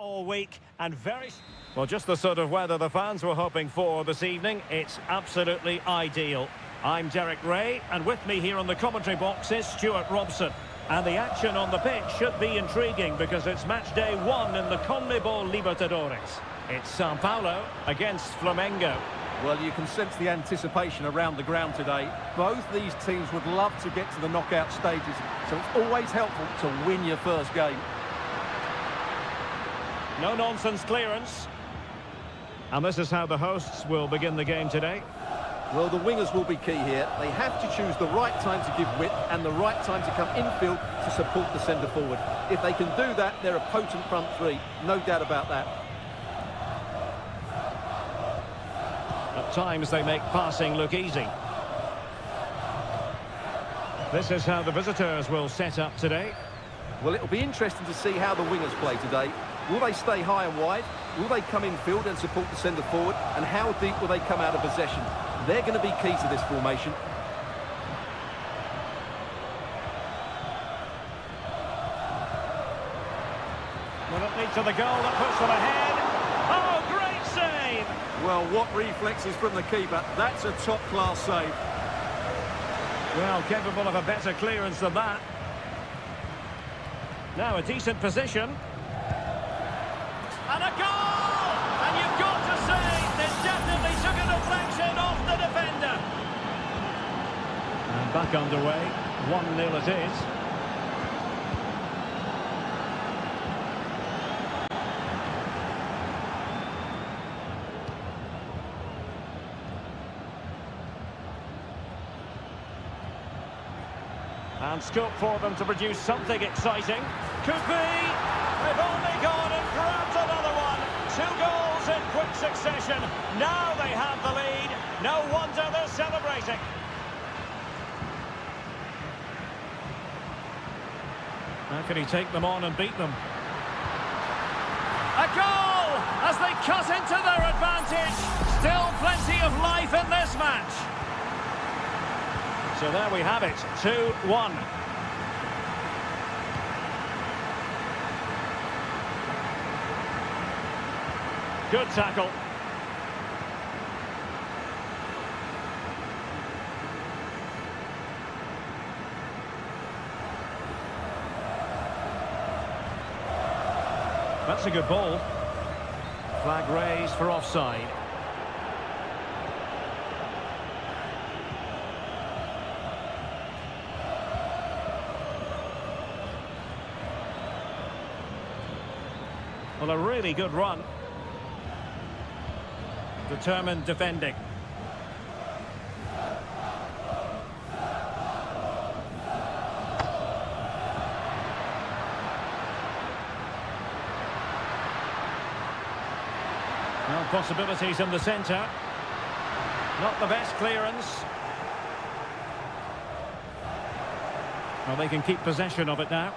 all week and very... Well, just the sort of weather the fans were hoping for this evening. It's absolutely ideal. I'm Derek Ray, and with me here on the commentary box is Stuart Robson. And the action on the pitch should be intriguing because it's match day 1 in the CONMEBOL Libertadores. It's Sao Paulo against Flamengo. Well, you can sense the anticipation around the ground today. Both these teams would love to get to the knockout stages, so it's always helpful to win your first game. No-nonsense clearance. And this is how the hosts will begin the game today. Well, the wingers will be key here. They have to choose the right time to give width and the right time to come infield to support the centre-forward. If they can do that, they're a potent front three. No doubt about that. At times they make passing look easy. This is how the visitors will set up today. Well, it'll be interesting to see how the wingers play today. Will they stay high and wide? Will they come infield and support the centre-forward? And how deep will they come out of possession? They're going to be key to this formation. Will it lead to the goal that puts them ahead? Oh, great save! Well, what reflexes from the keeper. That's a top-class save. Well, capable of a better clearance than that. Now a decent position. And a goal! And you've got to say, this definitely took a deflection off the defender. And back underway, 1-0 it is. And scope for them to produce something exciting. Could be. They've only gone and grabbed another one. 2 goals in quick succession. Now they have the lead. No wonder they're celebrating. How can he take them on and beat them? A goal as they cut into their advantage. Still plenty of life in this match. So there we have it, 2-1. Good tackle. That's a good ball. Flag raised for offside. Well, a really good run. Determined defending. Well, possibilities in the centre. Not the best clearance. Well, they can keep possession of it now.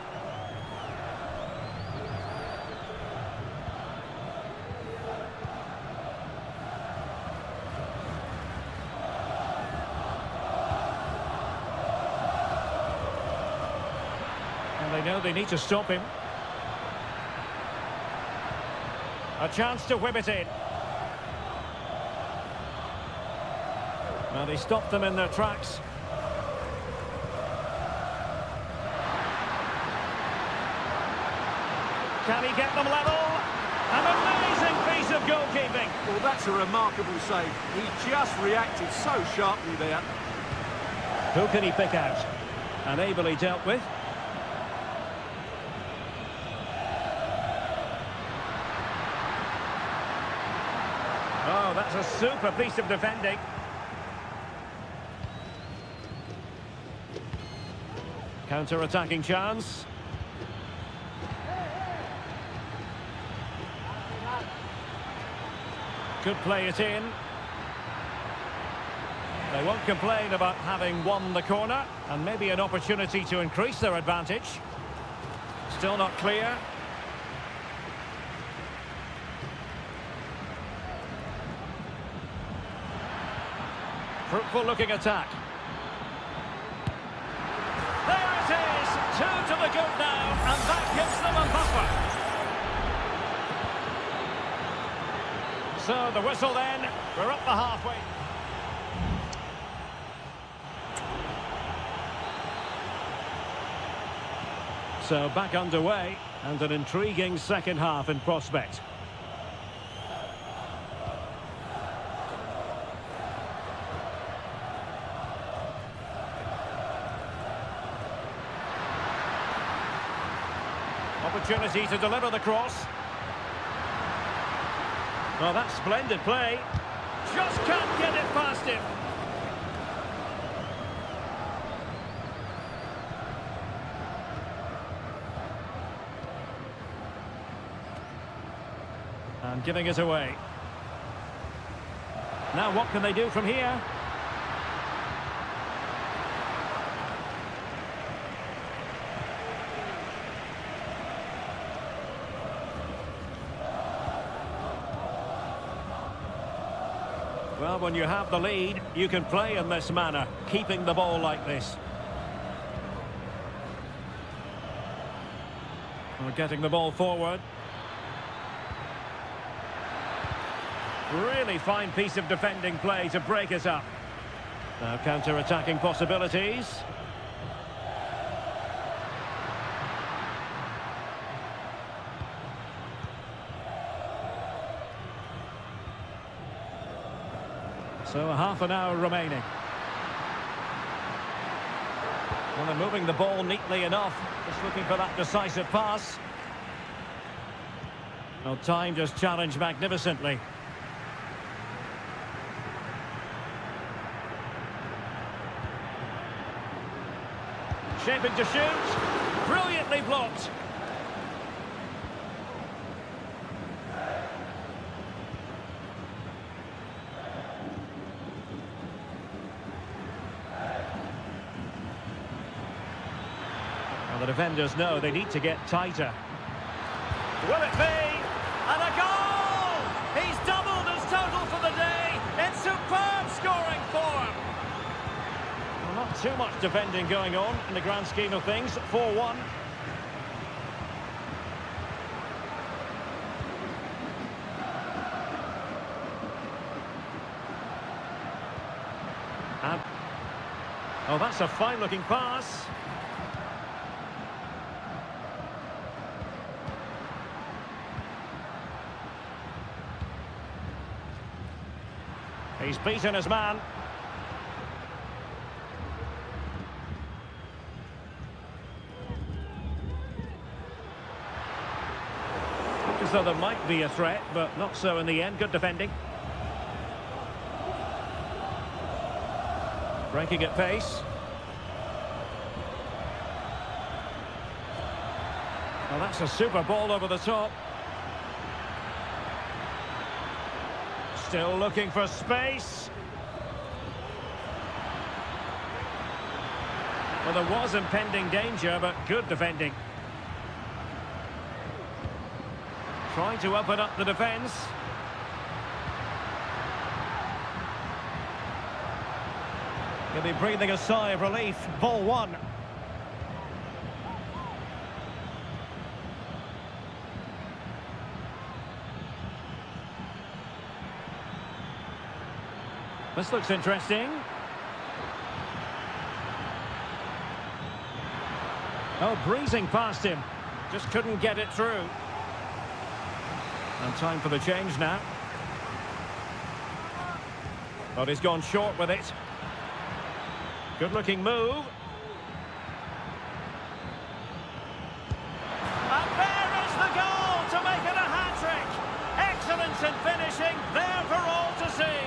They know they need to stop him. A chance to whip it in. Well, they stopped them in their tracks. Can he get them level? An amazing piece of goalkeeping. Well, that's a remarkable save. He just reacted so sharply there. Who can he pick out? And ably dealt with. Oh, that's a super piece of defending. Counter-attacking chance. Could play it in. They won't complain about having won the corner, and maybe an opportunity to increase their advantage. Still not clear. Fruitful looking attack. There it is! 2 to the good now, and that gives them a buffer. So the whistle then, we're up the halfway. So back underway, and an intriguing second half in prospect. Opportunity to deliver the cross. Oh, that's splendid play. Just can't get it past him. And giving it away. Now what can they do from here? Well, when you have the lead, you can play in this manner, keeping the ball like this. We're getting the ball forward. Really fine piece of defending play to break us up. Now counter-attacking possibilities. So half an hour remaining. Well, they're moving the ball neatly enough. Just looking for that decisive pass. Well, time just challenged magnificently. Shaping to shoot. Brilliantly blocked. Well, the defenders know they need to get tighter. Will it be? And a goal! He's doubled his total for the day. It's superb scoring form. Well, not too much defending going on in the grand scheme of things. 4-1. And oh, that's a fine-looking pass. He's beaten his man. As though there might be a threat, but not so in the end. Good defending. Breaking at pace. Well, that's a super ball over the top. Still looking for space. Well, there was impending danger, but good defending. Trying to open up the defence. He'll be breathing a sigh of relief. Ball one. This looks interesting. Oh, breezing past him. Just couldn't get it through. And time for the change now. But he's gone short with it. Good-looking move. And there is the goal to make it a hat-trick. Excellence in finishing, there for all to see.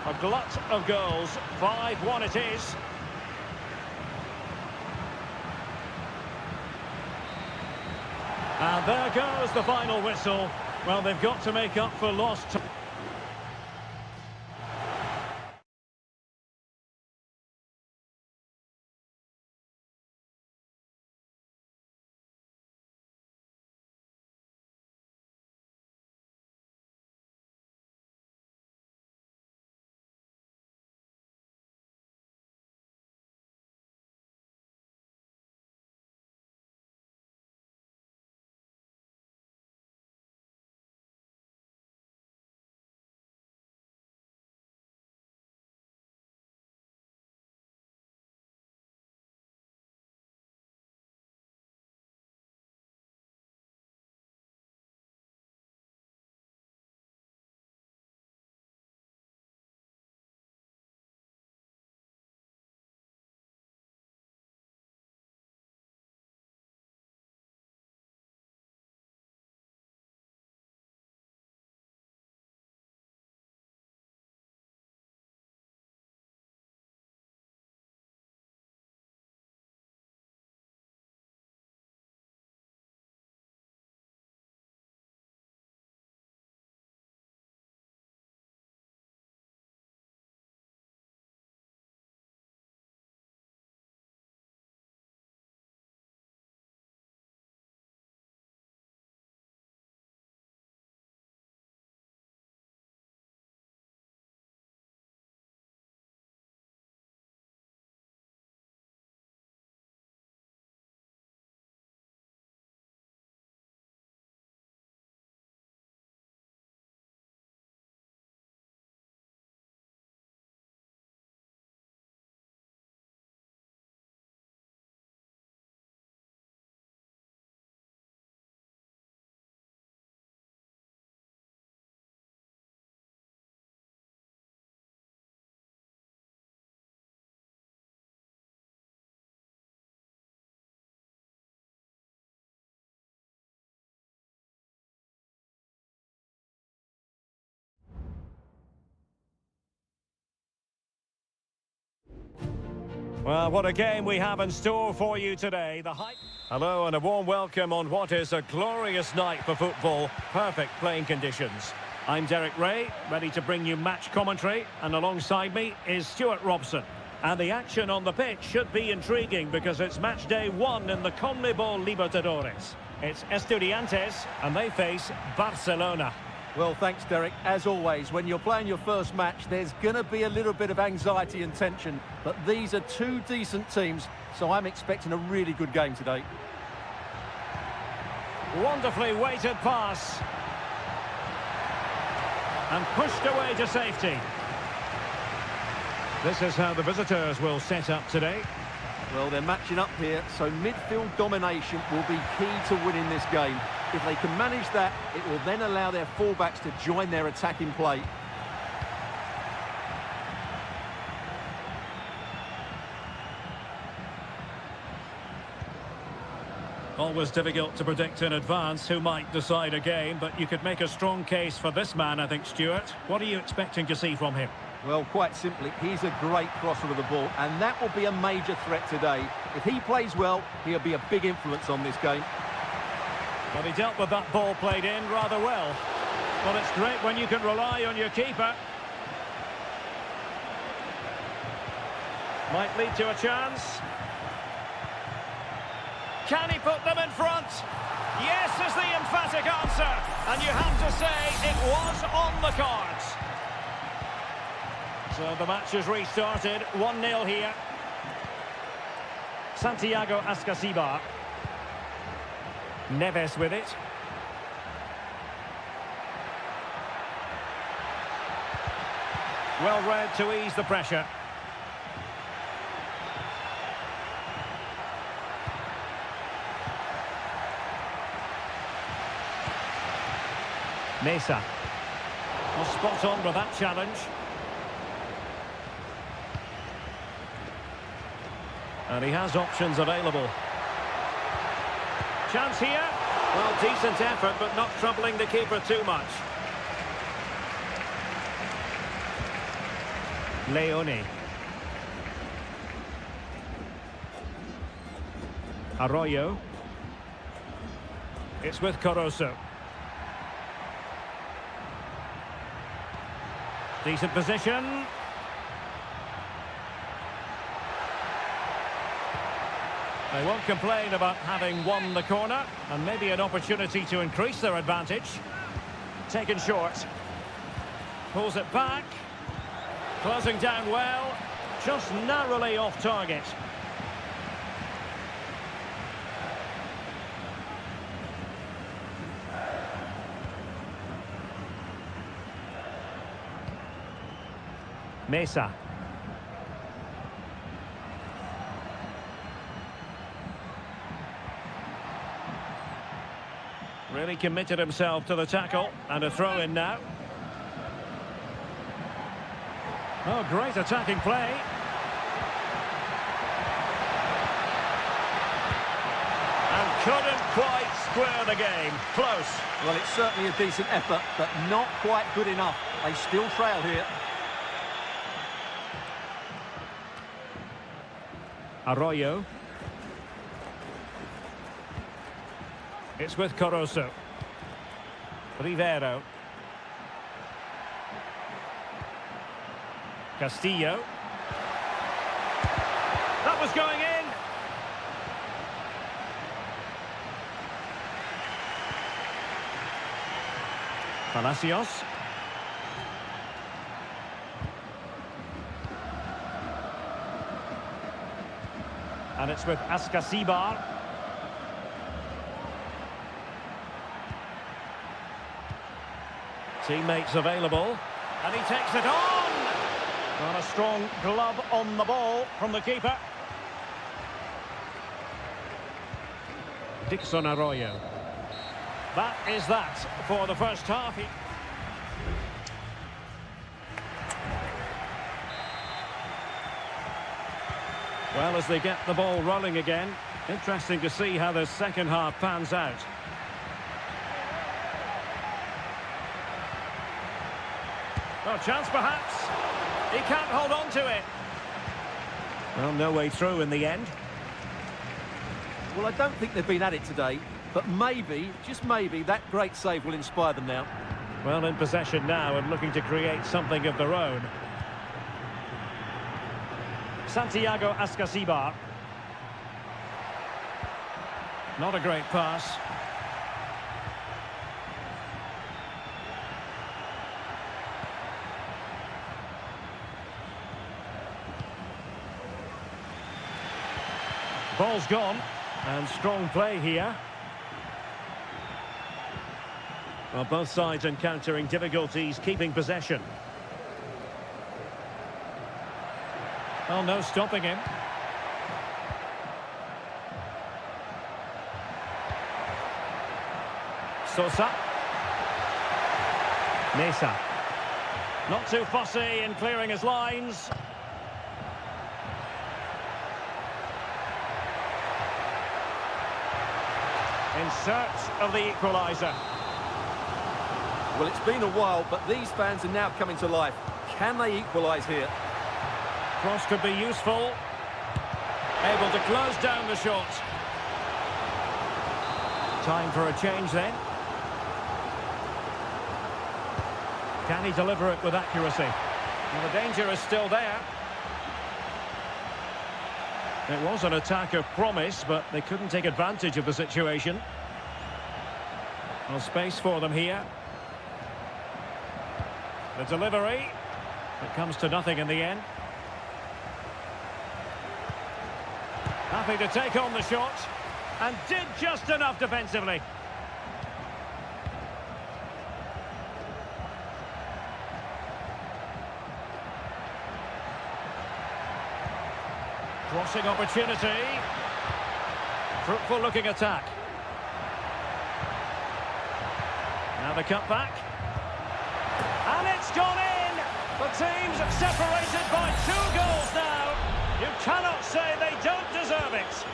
A glut of goals. 5-1 it is. And there goes the final whistle. Well, they've got to make up for lost time. Well, what a game we have in store for you today. The hype. Hello and a warm welcome on what is a glorious night for football. Perfect playing conditions. I'm Derek Ray, ready to bring you match commentary, and alongside me is Stuart Robson. And the action on the pitch should be intriguing because it's match day 1 in the CONMEBOL Libertadores. It's Estudiantes and they face Barcelona. Well, thanks, Derek. As always, when you're playing your first match, there's going to be a little bit of anxiety and tension. But these are two decent teams, so I'm expecting a really good game today. Wonderfully weighted pass. And pushed away to safety. This is how the visitors will set up today. Well, they're matching up here, so midfield domination will be key to winning this game. If they can manage that, it will then allow their fullbacks to join their attacking play. Always difficult to predict in advance who might decide a game, but you could make a strong case for this man, I think, Stuart. What are you expecting to see from him? Well, quite simply, he's a great crosser of the ball, and that will be a major threat today. If he plays well, he'll be a big influence on this game. Well, he dealt with that ball played in rather well. Well, it's great when you can rely on your keeper. Might lead to a chance. Can he put them in front? Yes is the emphatic answer. And you have to say it was on the cards. So the match has restarted. 1-0 here. Santiago Ascasibar. Neves with it. Well read to ease the pressure. Mesa. Well, spot on with that challenge. And he has options available. Chance here. Well, decent effort, but not troubling the keeper too much. Leone. Arroyo. It's with Caruso. Decent position. They won't complain about having won the corner, and maybe an opportunity to increase their advantage. Taken short. Pulls it back. Closing down well. Just narrowly off target. Mesa. Really committed himself to the tackle, and a throw in now. Oh, great attacking play. And couldn't quite square the game. Close. Well, it's certainly a decent effort, but not quite good enough. They still trail here. Arroyo. It's with Caruso. Rivero. Castillo. That was going in. Palacios. And it's with Ascasibar. Teammates available. And he takes it on! And a strong glove on the ball from the keeper. Dixon Arroyo. That is that for the first half. Well, as they get the ball rolling again, interesting to see how the second half pans out. Oh, chance perhaps. He can't hold on to it. Well, no way through in the end. Well, I don't think they've been at it today, but maybe, just maybe, that great save will inspire them now. Well, in possession now and looking to create something of their own. Santiago Ascasibar. Not a great pass. Ball's gone, and strong play here. Well, both sides encountering difficulties keeping possession. Well, no stopping him. Sosa. Mesa. Not too fussy in clearing his lines. In search of the equaliser. Well, it's been a while, but these fans are now coming to life. Can they equalise here? Cross could be useful. Able to close down the shot. Time for a change then. Can he deliver it with accuracy? Well, the danger is still there. It was an attack of promise, but they couldn't take advantage of the situation. Well, space for them here. The delivery. It comes to nothing in the end. Happy to take on the shot. And did just enough defensively. Crossing opportunity. Fruitful looking attack. Now the cut back. And it's gone in! The team's separated by 2 goals now. You cannot say they don't deserve it.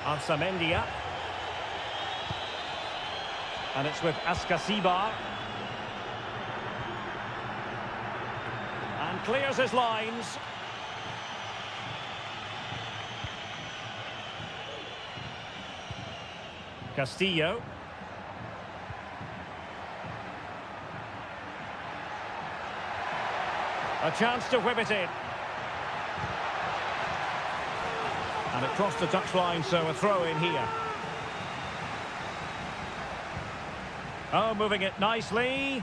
Ansamendia. And it's with Ascasibar. And clears his lines. Castillo. A chance to whip it in. And it crossed the touchline, so a throw in here. Oh, moving it nicely.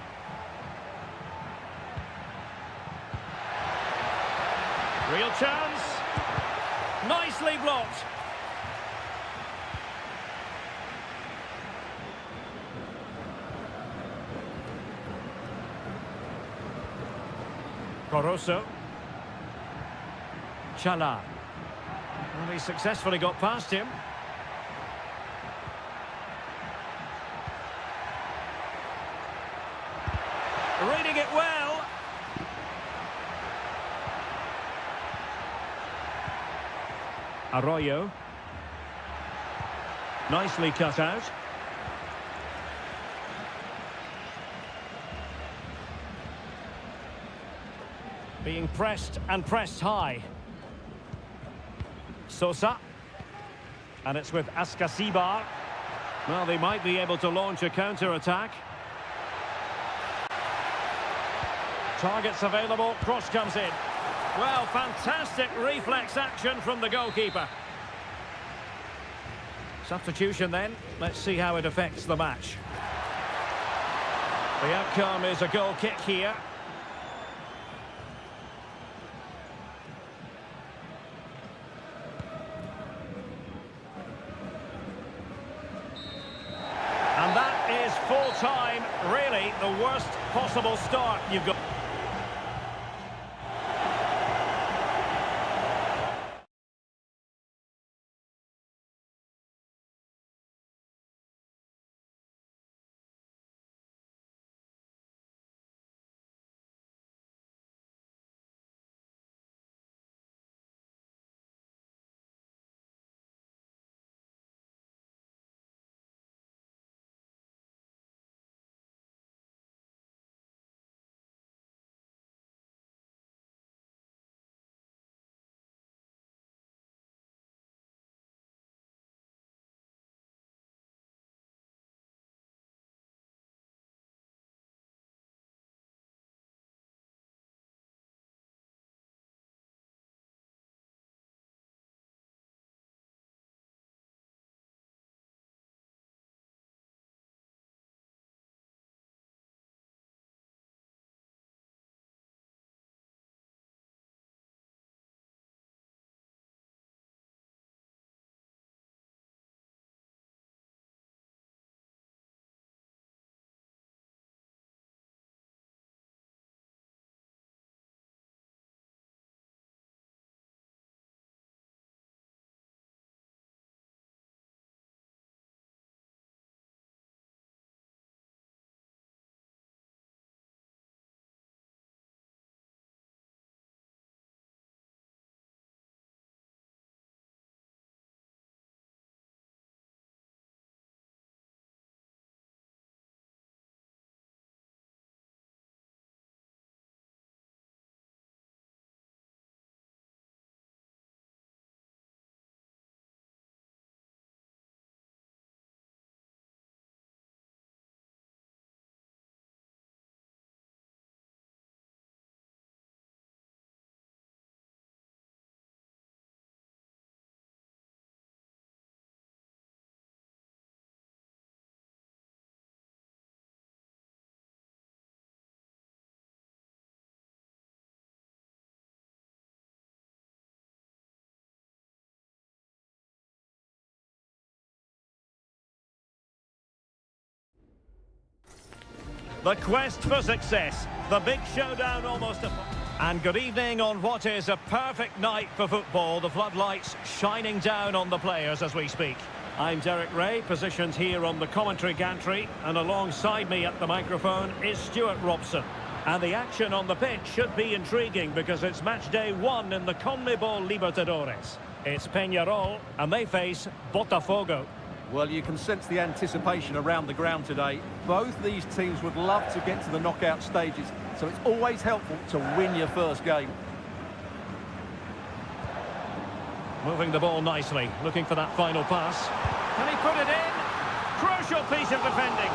Real chance. Nicely blocked. Coroso. Chala. Well, he successfully got past him. Reading it well. Arroyo. Nicely cut out. Being pressed and pressed high. Sosa. And it's with Ascasibar. Well, they might be able to launch a counter-attack. Targets available, cross comes in. Well, fantastic reflex action from the goalkeeper. Substitution then. Let's see how it affects the match. The outcome is a goal kick here. And that is full time. Really, the worst possible start you've got. The quest for success. The big showdown almost upon. And good evening on what is a perfect night for football. The floodlights shining down on the players as we speak. I'm Derek Ray, positioned here on the commentary gantry, and alongside me at the microphone is Stuart Robson. And the action on the pitch should be intriguing because it's match day 1 in the CONMEBOL Libertadores. It's Peñarol, and they face Botafogo. Well, you can sense the anticipation around the ground today. Both these teams would love to get to the knockout stages, so it's always helpful to win your first game. Moving the ball nicely, looking for that final pass. Can he put it in? Crucial piece of defending.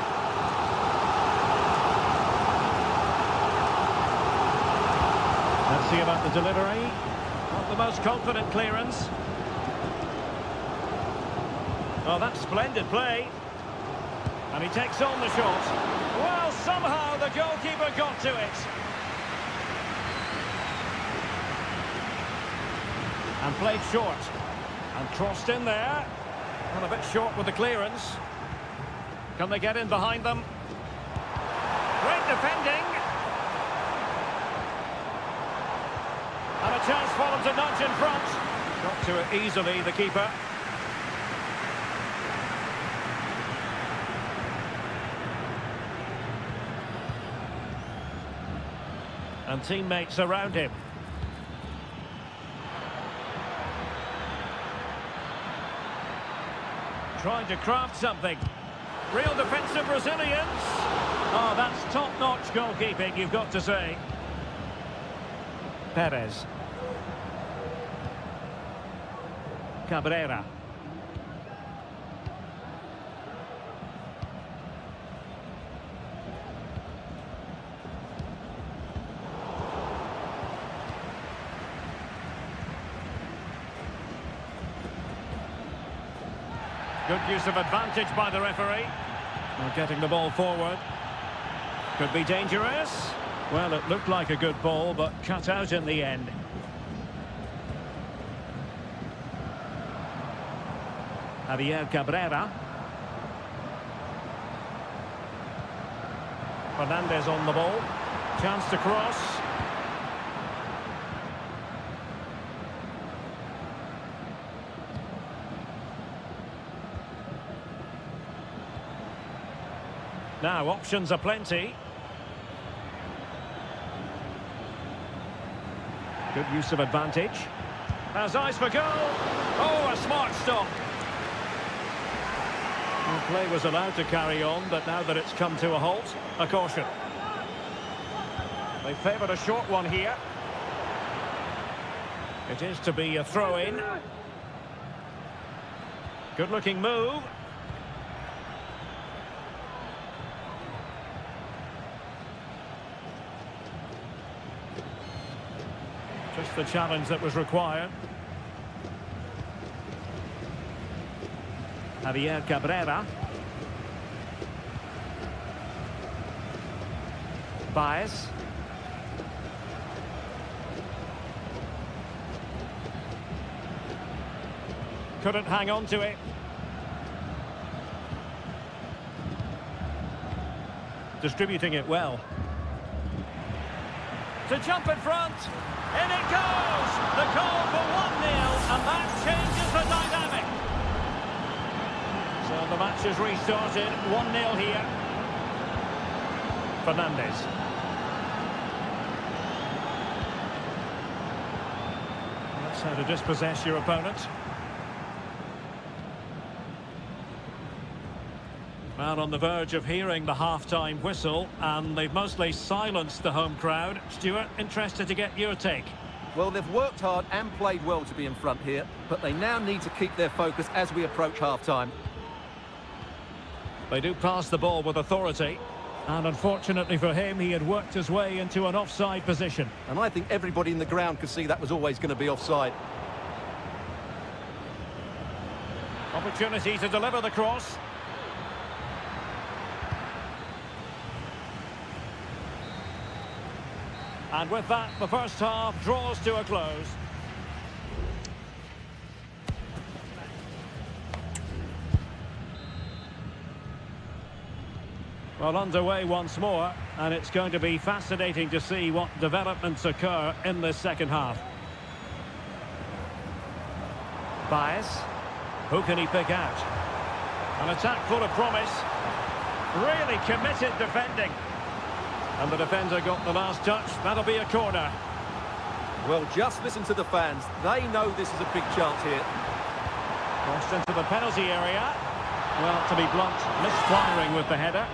Let's see about the delivery. Not the most confident clearance. Oh, that's splendid play. And he takes on the shot. Well, somehow the goalkeeper got to it. And played short. And crossed in there. And a bit short with the clearance. Can they get in behind them? Great defending. And a chance for them to nudge in front. Got to it easily, the keeper. And teammates around him. Trying to craft something. Real defensive resilience. Oh, that's top-notch goalkeeping, you've got to say. Perez. Cabrera. Good use of advantage by the referee. Well, getting the ball forward. Could be dangerous. Well, it looked like a good ball, but cut out in the end. Javier Cabrera. Fernandez on the ball. Chance to cross. Now, options are plenty. Good use of advantage. Has eyes for goal. Oh, a smart stop. Well, play was allowed to carry on, but now that it's come to a halt, a caution. They favoured a short one here. It is to be a throw-in. Good-looking move. Just the challenge that was required. Javier Cabrera. Baez. Couldn't hang on to it. Distributing it well. To jump in front. In it goes! The goal for 1-0, and that changes the dynamic. So the match is restarted, 1-0 here. Fernandez. That's how to dispossess your opponent. Well, on the verge of hearing the half-time whistle, and they've mostly silenced the home crowd. Stuart, interested to get your take. Well, they've worked hard and played well to be in front here, but they now need to keep their focus as we approach half-time. They do pass the ball with authority, and unfortunately for him, he had worked his way into an offside position. And I think everybody in the ground could see that was always going to be offside. Opportunity to deliver the cross. And with that, the first half draws to a close. Well, underway once more, and it's going to be fascinating to see what developments occur in this second half. Baez. Who can he pick out? An attack full of promise. Really committed defending. And the defender got the last touch. That'll be a corner. Well, just listen to the fans. They know this is a big chance here. Crossed into the penalty area. Well, to be blunt, misfiring with the header.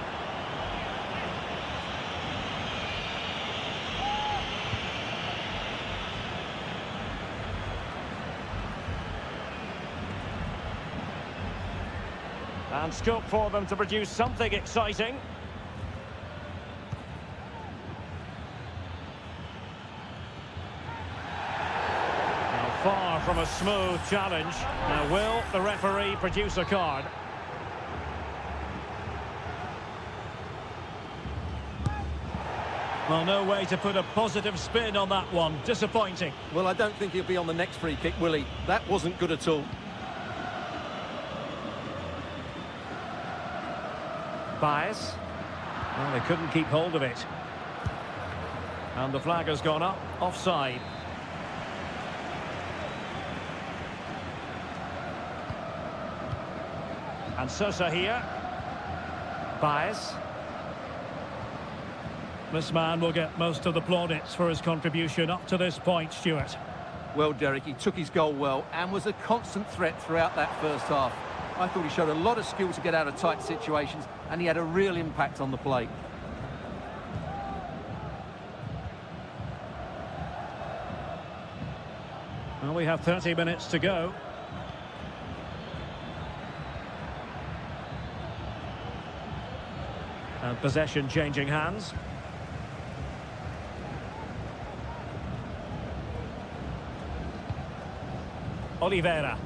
And scope for them to produce something exciting. Now far from a smooth challenge. Now will the referee produce a card? Well, no way to put a positive spin on that one. Disappointing. Well, I don't think he'll be on the next free kick, will he? That wasn't good at all. Baez. Well, they couldn't keep hold of it. And the flag has gone up. Offside. And Sosa here. Baez. This man will get most of the plaudits for his contribution up to this point, Stuart. Well, Derek, he took his goal well and was a constant threat throughout that first half. I thought he showed a lot of skill to get out of tight situations, and he had a real impact on the play. Well, we have 30 minutes to go. And possession changing hands. Oliveira.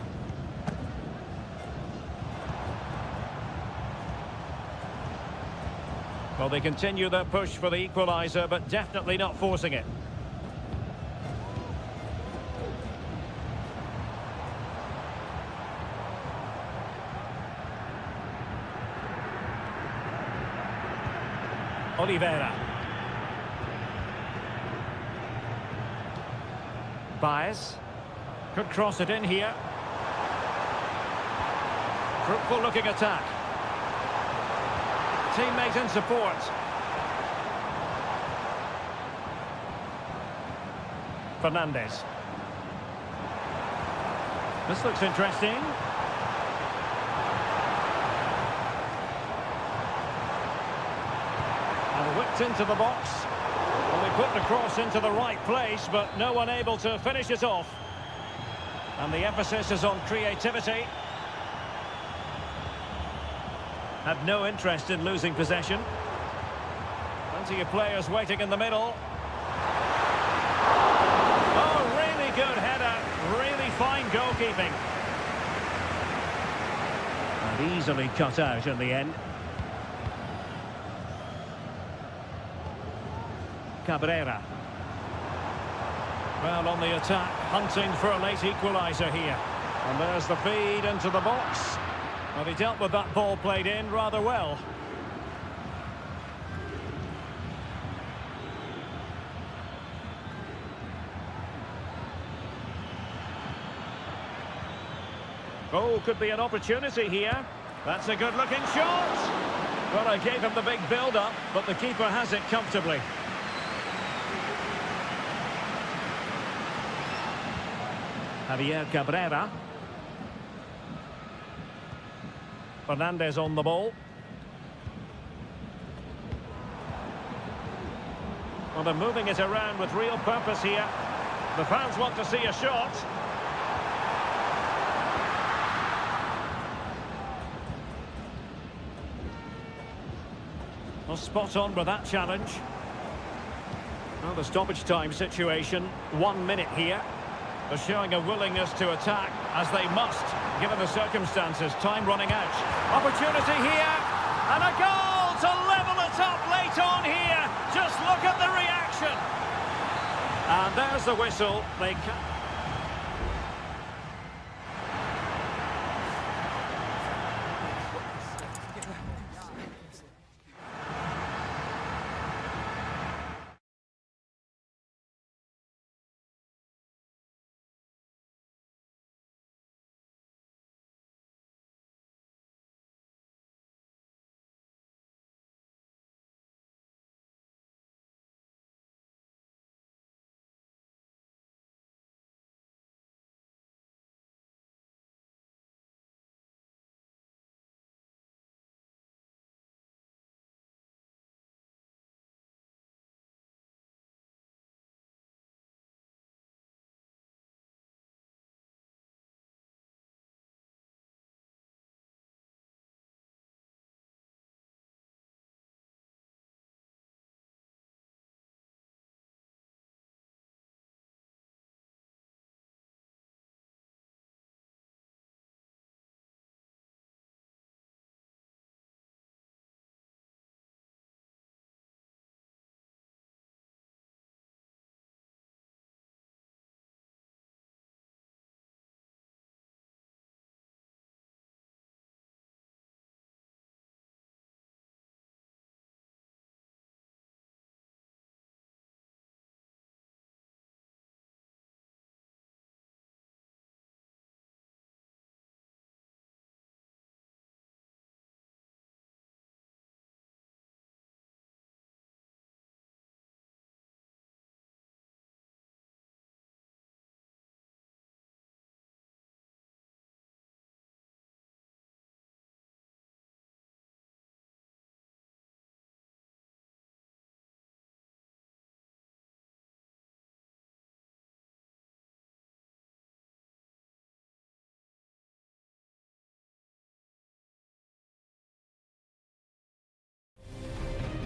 Well, they continue their push for the equaliser, but definitely not forcing it. Oliveira. Baez. Could cross it in here. Fruitful looking attack. Teammate in support. Fernandez. This looks interesting. And whipped into the box. Well, they put the cross into the right place, but no one able to finish it off. And the emphasis is on creativity. Had no interest in losing possession. Plenty of players waiting in the middle. Oh, really good header. Really fine goalkeeping. And easily cut out in the end. Cabrera. Well, on the attack, hunting for a late equaliser here. And there's the feed into the box. Well, he dealt with that ball played in rather well. Oh, could be an opportunity here. That's a good-looking shot. Well, I gave him the big build-up, but the keeper has it comfortably. Javier Cabrera. Fernandez on the ball. Well, they're moving it around with real purpose here. The fans want to see a shot. Well, spot on with that challenge. Well, the stoppage time situation, 1 minute here. They're showing a willingness to attack, as they must, given the circumstances. Time running out. Opportunity here, and a goal to level it up late on here. Just look at the reaction. And there's the whistle. They can...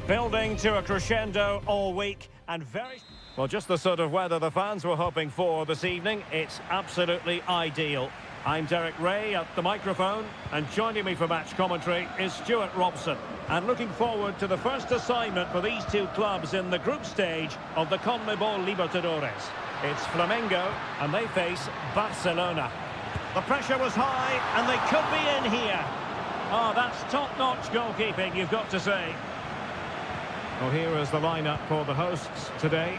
Building to a crescendo all week and very... Well, just the sort of weather the fans were hoping for this evening. It's absolutely ideal. I'm Derek Ray at the microphone, and joining me for match commentary is Stuart Robson. And looking forward to the first assignment for these two clubs in the group stage of the CONMEBOL Libertadores. It's Flamengo, and they face Barcelona. The pressure was high, and they could be in here. Oh, that's top-notch goalkeeping, you've got to say. Well, here is the lineup for the hosts today.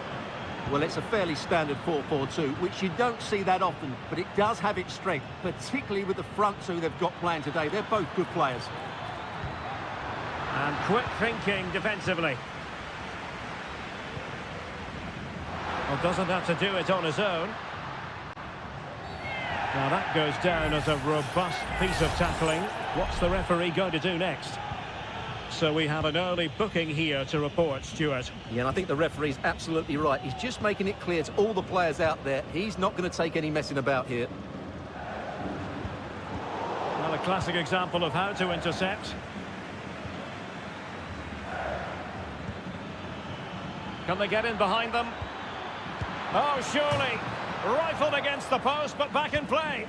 Well, it's a fairly standard 4-4-2, which you don't see that often, but it does have its strength, particularly with the front two they've got playing today. They're both good players. And quick thinking defensively. Well, doesn't have to do it on his own. Now that goes down as a robust piece of tackling. What's the referee going to do next? So we have an early booking here to report, Stuart. Yeah, and I think the referee's absolutely right. He's just making it clear to all the players out there, he's not going to take any messing about here. Well, a classic example of how to intercept. Can they get in behind them? Oh, surely. Rifled against the post, but back in play.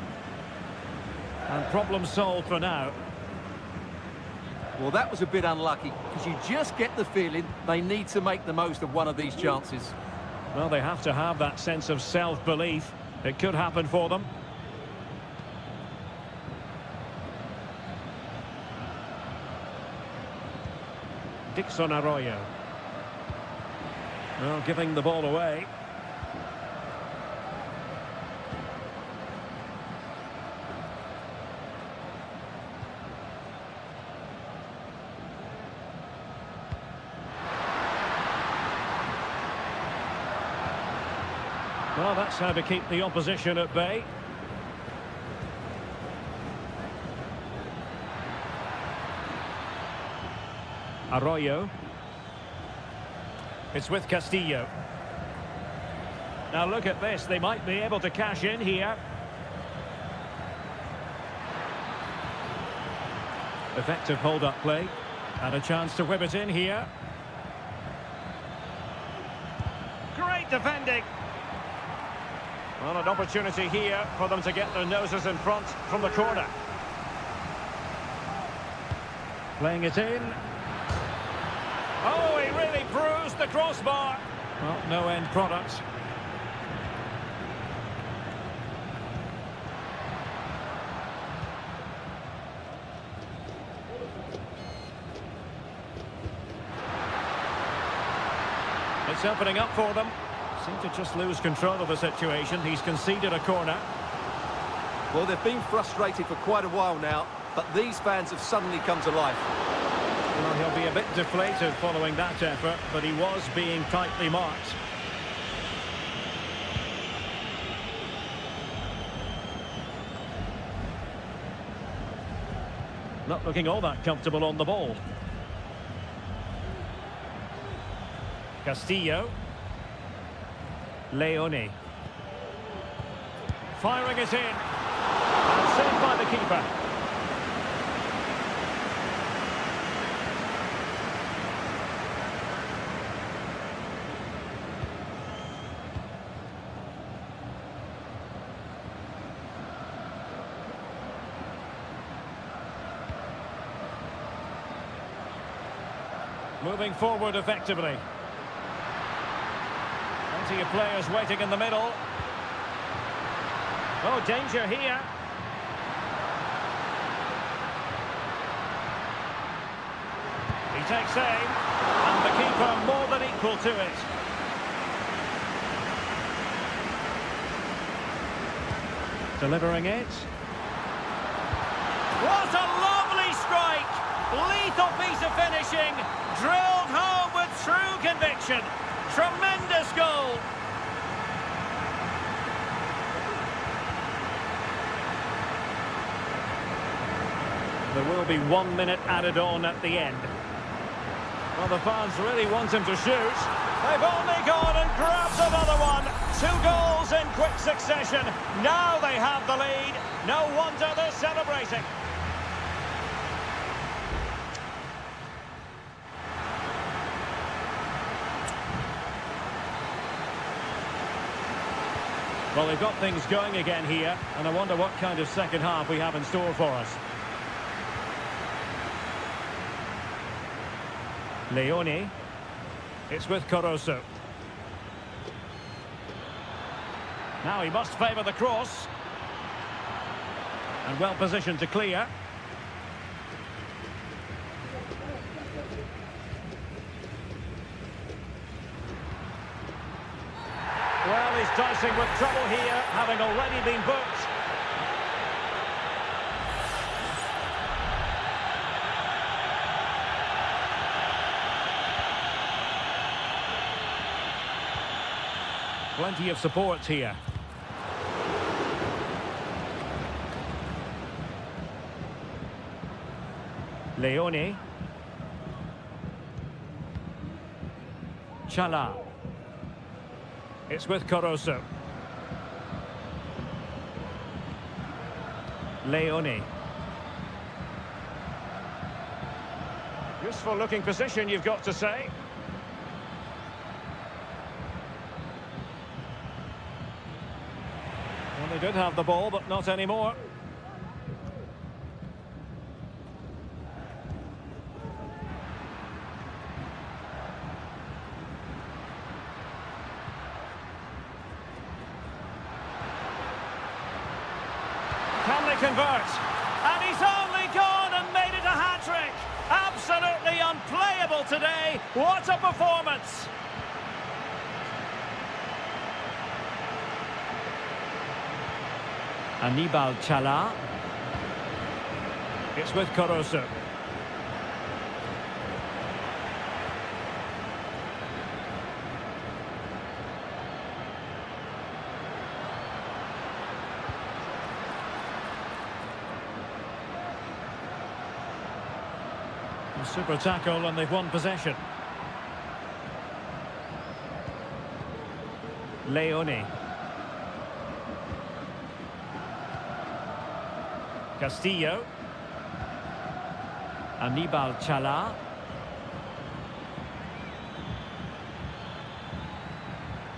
And problem solved for now. Well, that was a bit unlucky, because you just get the feeling they need to make the most of one of these chances. Well, they have to have that sense of self-belief. It could happen for them. Dixon Arroyo. Well, giving the ball away. Well, that's how to keep the opposition at bay. Arroyo. It's with Castillo. Now look at this, they might be able to cash in here. Effective hold-up play. And a chance to whip it in here. Great defending. Well, an opportunity here for them to get their noses in front from the corner. Playing it in. Oh, he really bruised the crossbar. Well, no end product. It's opening up for them. Seem to just lose control of the situation. He's conceded a corner. Well, they've been frustrated for quite a while now, but these fans have suddenly come to life. Well, he'll be a bit deflated following that effort, but he was being tightly marked. Not looking all that comfortable on the ball. Castillo. Leone. Firing it in. And saved by the keeper. Moving forward effectively. Plenty of players waiting in the middle. Oh, danger here. He takes aim, and the keeper more than equal to it. Delivering it. What a lovely strike! Lethal piece of finishing, drilled home with true conviction. Tremendous goal. There will be 1 minute added on at the end. Well, the fans really want him to shoot. They've only gone and grabbed another one. 2 goals in quick succession. Now they have the lead. No wonder they're celebrating. Well, they've got things going again here, and I wonder what kind of second half we have in store for us. Leone. It's with Caruso. Now he must favour the cross. And well positioned to clear. Well, he's dicing with trouble here, having already been booked. Plenty of support here. Leone. Chala. It's with Caruso. Leone. Useful looking position, you've got to say. Well, they did have the ball, but not anymore. Can they convert? And he's only gone and made it a hat-trick. Absolutely unplayable today. What a performance. Anibal Chala. It's with Caruso. A super tackle and they've won possession. Leone. Castillo. Anibal Chala.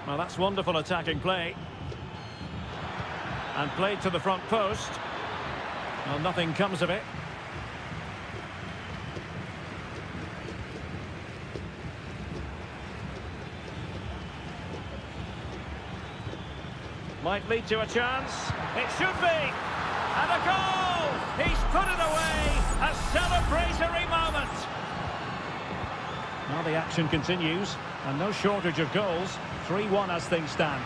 Well, that's wonderful attacking play. And played to the front post. Well, nothing comes of it. Might lead to a chance. It should be. And a goal! He's put it away! A celebratory moment! Now the action continues, and no shortage of goals. 3-1 as things stand.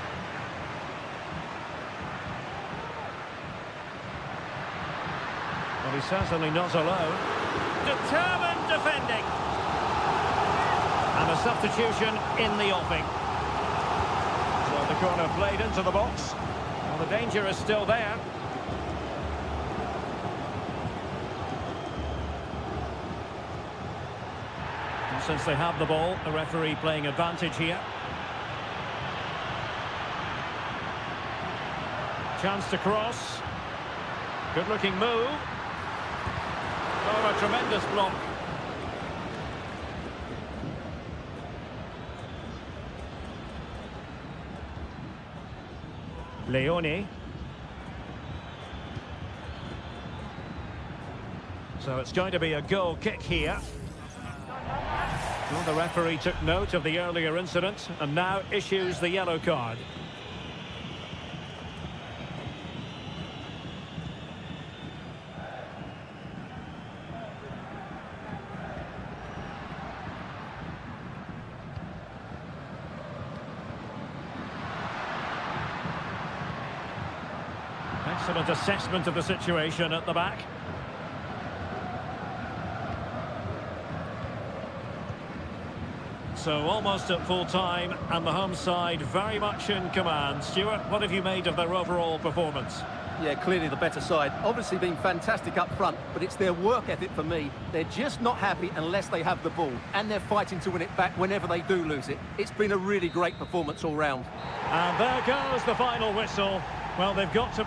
Well, he's certainly not alone. Determined defending! And a substitution in the offing. So the corner played into the box. Well, the danger is still there. Since they have the ball, the referee playing advantage here. Chance to cross. Good looking move. Oh, a tremendous block. Leone. So it's going to be a goal kick here. Well, the referee took note of the earlier incident and now issues the yellow card. Excellent assessment of the situation at the back. So almost at full time, and the home side very much in command. Stuart, what have you made of their overall performance? Yeah, clearly the better side. Obviously been fantastic up front, but it's their work ethic for me. They're just not happy unless they have the ball, and they're fighting to win it back whenever they do lose it. It's been a really great performance all round. And there goes the final whistle. Well, they've got to...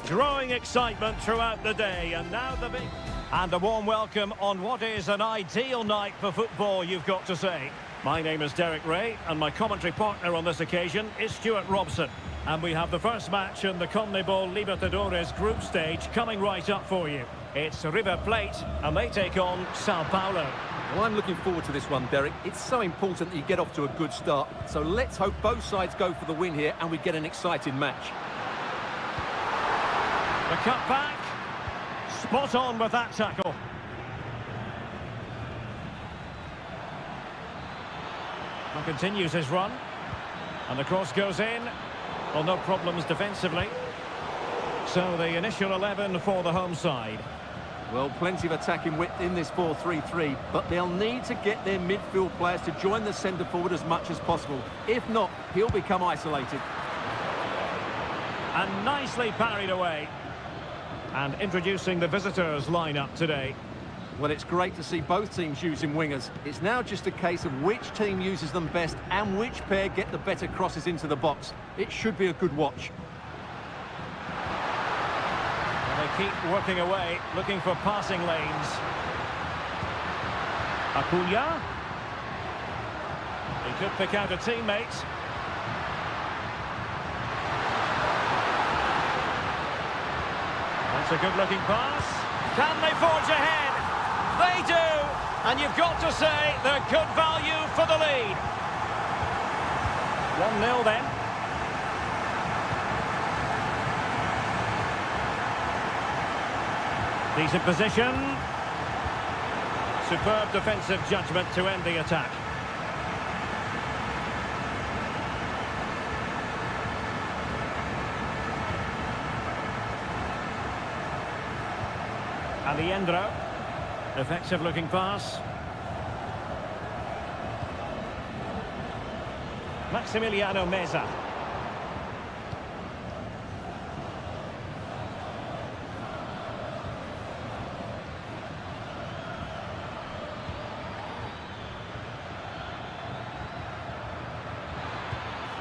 Growing excitement throughout the day, and now the big... And a warm welcome on what is an ideal night for football, you've got to say. My name is Derek Ray, and my commentary partner on this occasion is Stuart Robson. And we have the first match in the CONMEBOL Libertadores group stage coming right up for you. It's River Plate, and they take on Sao Paulo. Well, I'm looking forward to this one, Derek. It's so important that you get off to a good start. So let's hope both sides go for the win here and we get an exciting match. The cut back. Spot on with that tackle. And continues his run. And the cross goes in. Well, no problems defensively. So the initial 11 for the home side. Well, plenty of attacking width in this 4-3-3, but they'll need to get their midfield players to join the centre forward as much as possible. If not, he'll become isolated. And nicely parried away. And introducing the visitors lineup today. Well, it's great to see both teams using wingers. It's now just a case of which team uses them best and which pair get the better crosses into the box. It should be a good watch. They keep working away, looking for passing lanes. Acuna. He could pick out a teammate. That's a good-looking pass. Can they forge ahead? They do! And you've got to say they're good value for the lead. 1-0 then. Decent position. Superb defensive judgment to end the attack. Alejandro. Effective looking pass. Maximiliano Meza.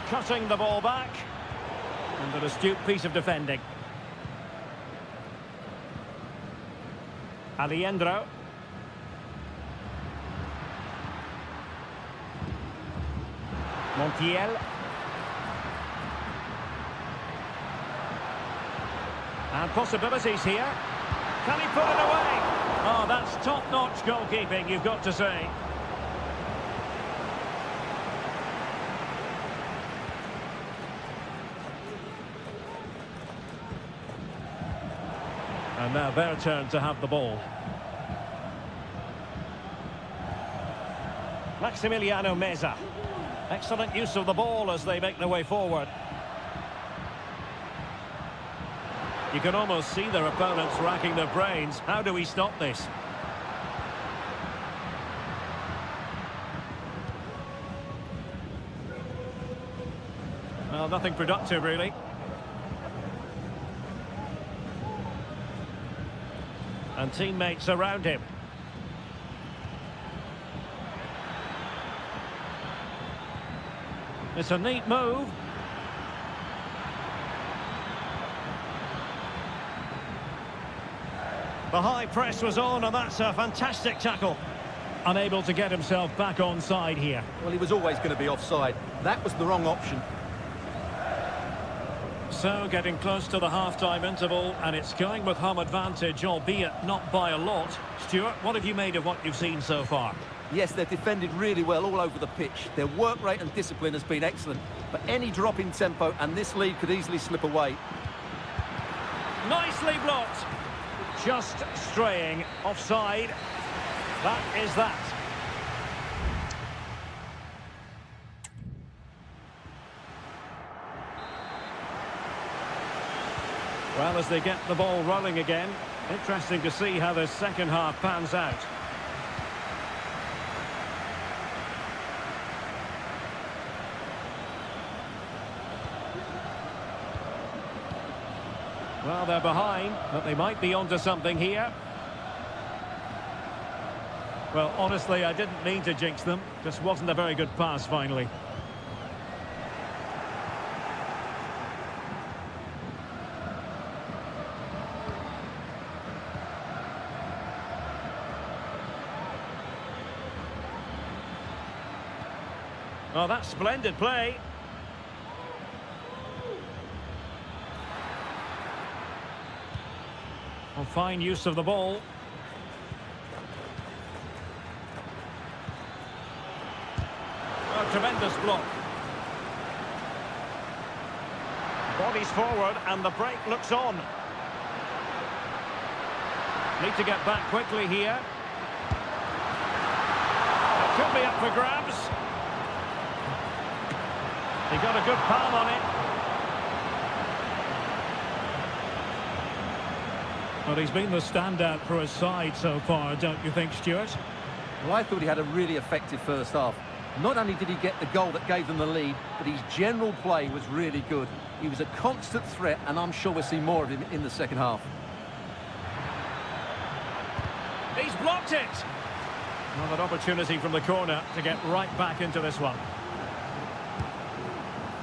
Cutting the ball back. And an astute piece of defending. Alejandro. Montiel. And possibilities here. Can he put it away? Oh, that's top-notch goalkeeping, you've got to say. And now their turn to have the ball. Maximiliano Meza. Excellent use of the ball as they make their way forward. You can almost see their opponents racking their brains. How do we stop this? Well, nothing productive, really. And teammates around him. It's a neat move. The high press was on, and that's a fantastic tackle. Unable to get himself back onside here. Well, he was always going to be offside. That was the wrong option. So, getting close to the half-time interval, and it's going with home advantage, albeit not by a lot. Stuart, what have you made of what you've seen so far? Yes, they've defended really well all over the pitch. Their work rate and discipline has been excellent. But any drop in tempo, and this lead could easily slip away. Nicely blocked. Just straying offside. That is that. Well, as they get the ball rolling again, interesting to see how the second half pans out. Well, they're behind, but they might be onto something here. Well, honestly, I didn't mean to jinx them. Just wasn't a very good pass, finally. Oh, that's splendid play. Well, fine use of the ball. Oh, tremendous block. Bodies forward and the break looks on. Need to get back quickly here. It could be up for grabs. He got a good palm on it. Well, he's been the standout for his side so far, don't you think, Stuart? Well, I thought he had a really effective first half. Not only did he get the goal that gave them the lead, but his general play was really good. He was a constant threat, and I'm sure we'll see more of him in the second half. He's blocked it. Another opportunity from the corner to get right back into this one.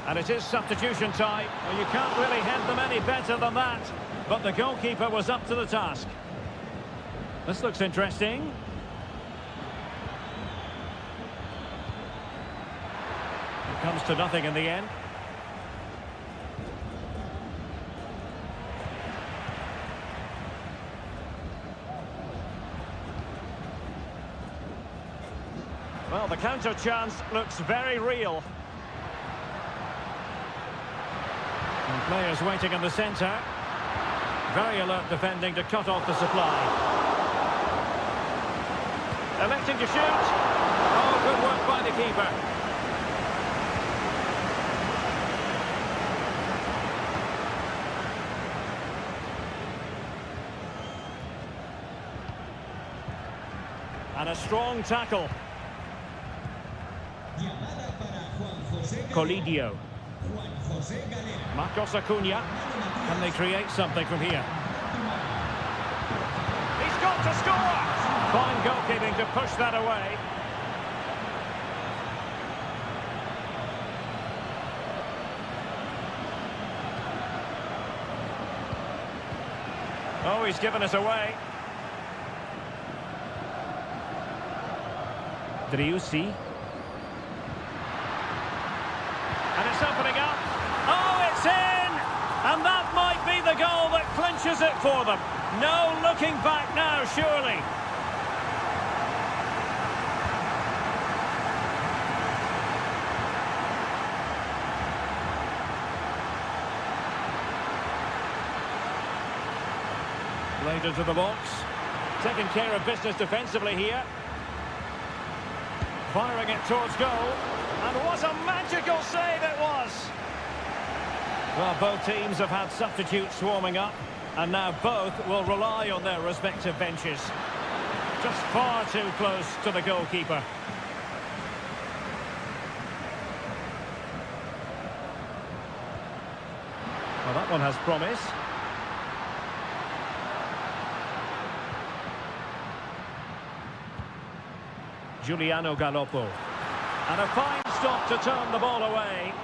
And it is substitution time. Well, you can't really head them any better than that. But the goalkeeper was up to the task. This looks interesting. It comes to nothing in the end. Well, the counter chance looks very real. And players waiting in the centre. Very alert defending to cut off the supply. Electing to shoot. Oh, good work by the keeper. And a strong tackle. Colidio. Marcos Acuna. Can they create something from here? He's got to score! Fine goalkeeping to push that away. Oh, he's given us away. Driussi. And it's opening up. Oh, it's in! And that might be the goal that clinches it for them. No looking back now, surely. Played into the box. Taking care of business defensively here. Firing it towards goal. And what a magical save it was! Well, both teams have had substitutes warming up, and now both will rely on their respective benches. Just far too close to the goalkeeper. Well, that one has promise. Giuliano Galoppo. And a fine stop to turn the ball away.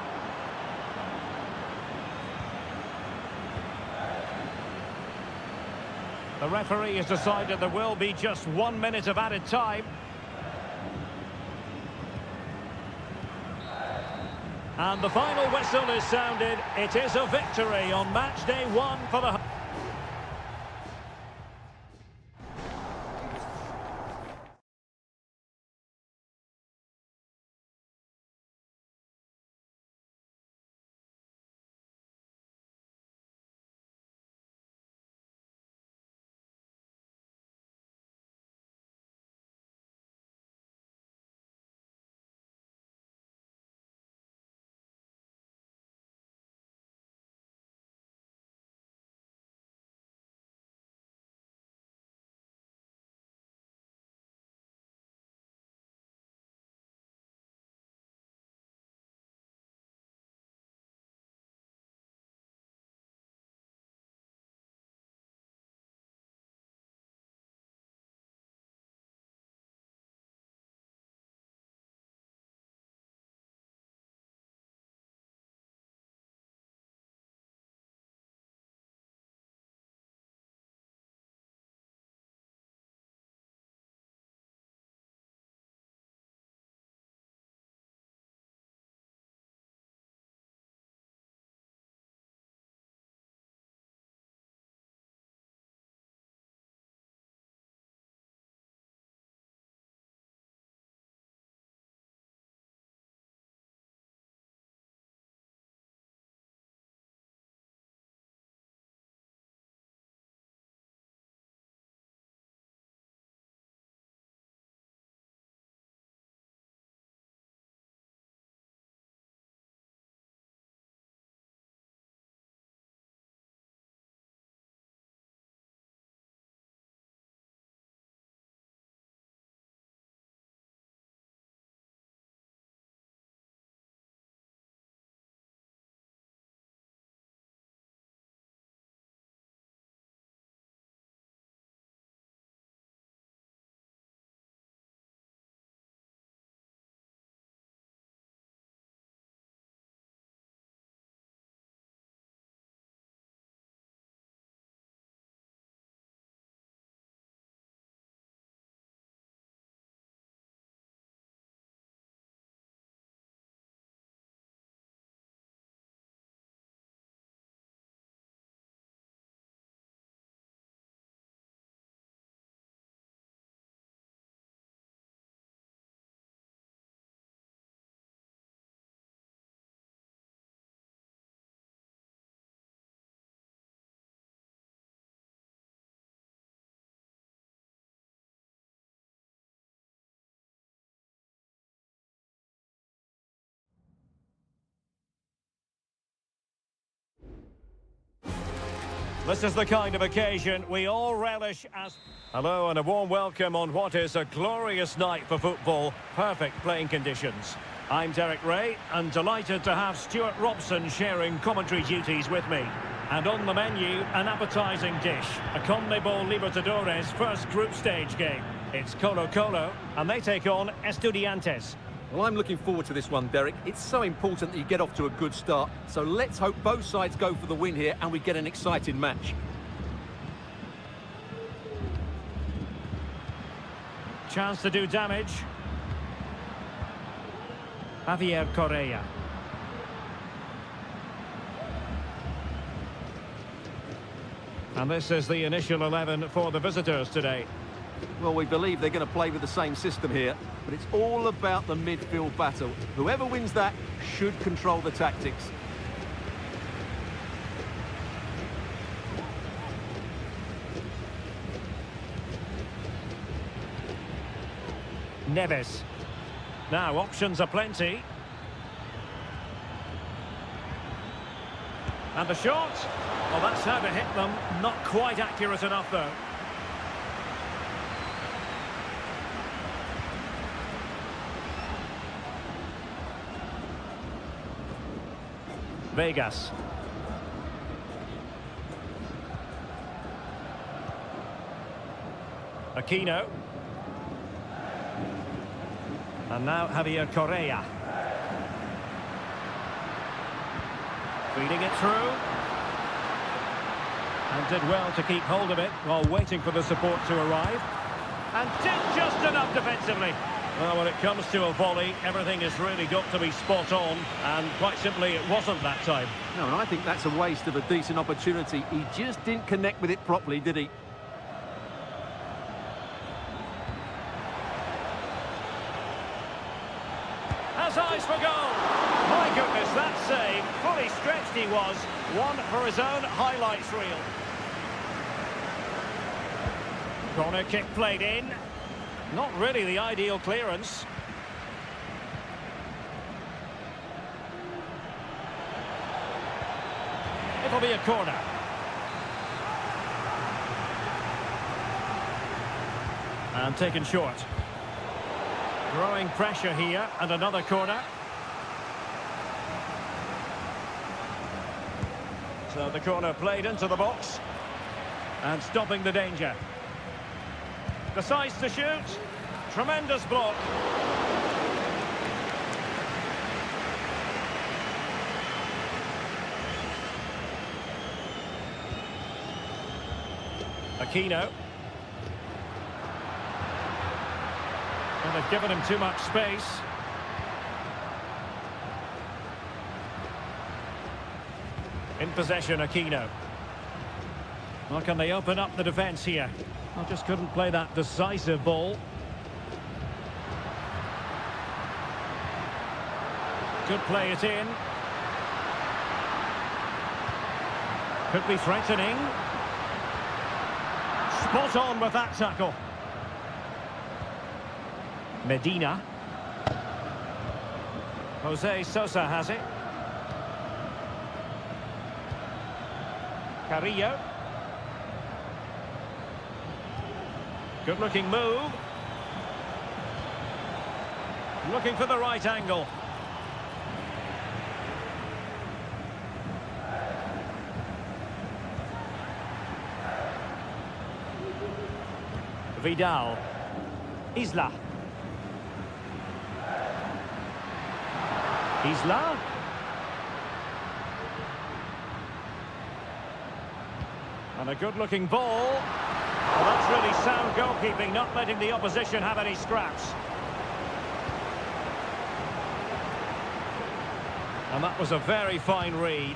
The referee has decided there will be just 1 minute of added time. And the final whistle is sounded. It is a victory on match day 1 for the... This is the kind of occasion we all relish as... Hello and a warm welcome on what is a glorious night for football. Perfect playing conditions. I'm Derek Ray and delighted to have Stuart Robson sharing commentary duties with me. And on the menu, an appetising dish. A CONMEBOL Libertadores first group stage game. It's Colo-Colo and they take on Estudiantes. Well, I'm looking forward to this one, Derek. It's so important that you get off to a good start. So let's hope both sides go for the win here and we get an exciting match. Chance to do damage. Javier Correa. And this is the initial 11 for the visitors today. Well, we believe they're going to play with the same system here, but it's all about the midfield battle. Whoever wins that should control the tactics. Neves. Now, options are plenty. And the shot. Well, that's how to hit them. Not quite accurate enough, though. Vegas. Aquino. And now Javier Correa. Feeding it through. And did well to keep hold of it while waiting for the support to arrive. And did just enough defensively. Well, when it comes to a volley, everything has really got to be spot on. And quite simply, it wasn't that time. No, and I think that's a waste of a decent opportunity. He just didn't connect with it properly, did he? Has eyes for goal. My goodness, that save. Fully stretched he was. One for his own highlights reel. Corner kick played in. Not really the ideal clearance. It'll be a corner. And taken short. Growing pressure here, and another corner. So the corner played into the box. And stopping the danger. Decides to shoot. Tremendous block. Aquino. And they've given him too much space. In possession, Aquino. Well, can they open up the defence here? Well, just couldn't play that decisive ball. Could play it in. Could be threatening. Spot on with that tackle. Medina. Jose Sosa has it. Carrillo. Good looking move. Looking for the right angle. Vidal. Isla. Isla. And a good-looking ball. Well, that's really sound goalkeeping, not letting the opposition have any scraps. And that was a very fine read.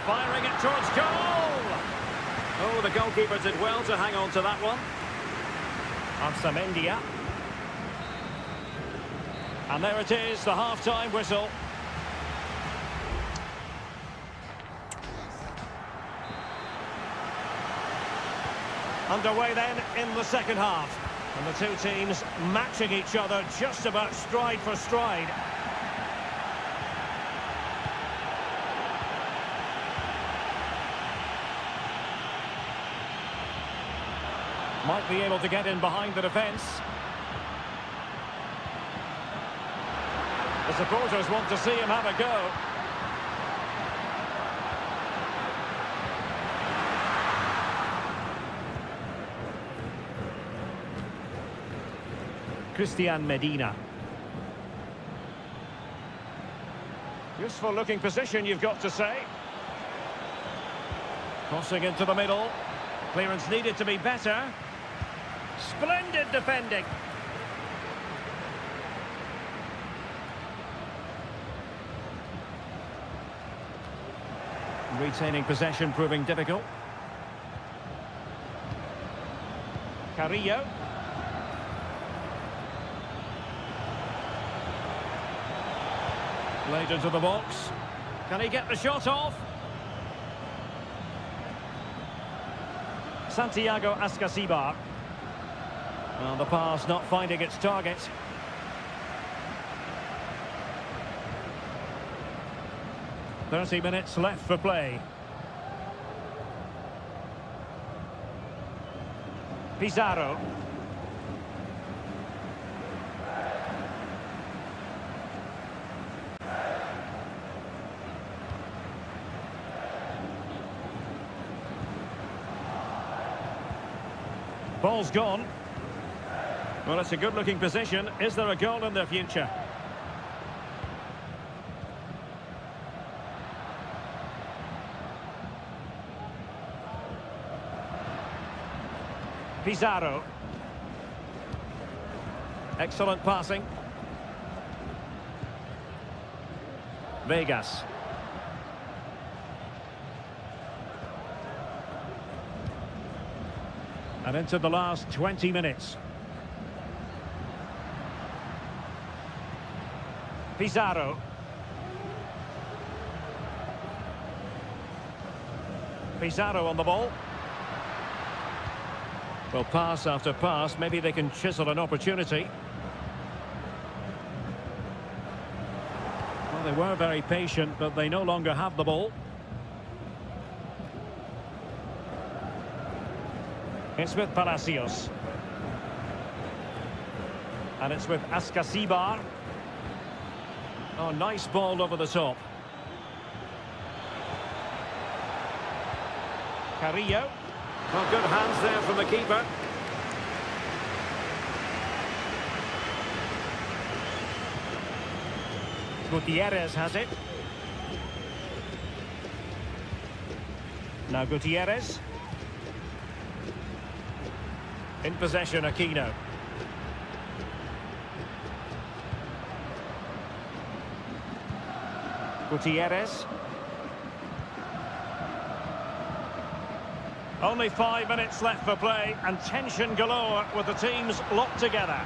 Firing it towards goal! Oh, the goalkeeper did well to hang on to that one. Arsamendia. And there it is, the half-time whistle. Underway then in the second half. And the two teams matching each other just about stride for stride. Might be able to get in behind the defence. The supporters want to see him have a go. Christian Medina. Useful looking position, you've got to say. Crossing into the middle. Clearance needed to be better. Splendid defending. Retaining possession proving difficult. Carrillo. Laid into the box. Can he get the shot off? Santiago Ascasibar. Well, the pass not finding its target. "30 minutes left for play." Pizarro. Ball's gone. Well, it's a good-looking position. Is there a goal in the future? Pizarro. Excellent passing. Vegas. And into the last 20 minutes. Pizarro. Pizarro on the ball. Well, pass after pass, maybe they can chisel an opportunity. Well, they were very patient, but they no longer have the ball. It's with Palacios. And it's with Ascasibar. Oh, nice ball over the top. Carrillo. Well, good hands there from the keeper. Gutierrez has it. Now Gutierrez. In possession, Aquino. Gutierrez. Only 5 minutes left for play, and tension galore with the teams locked together.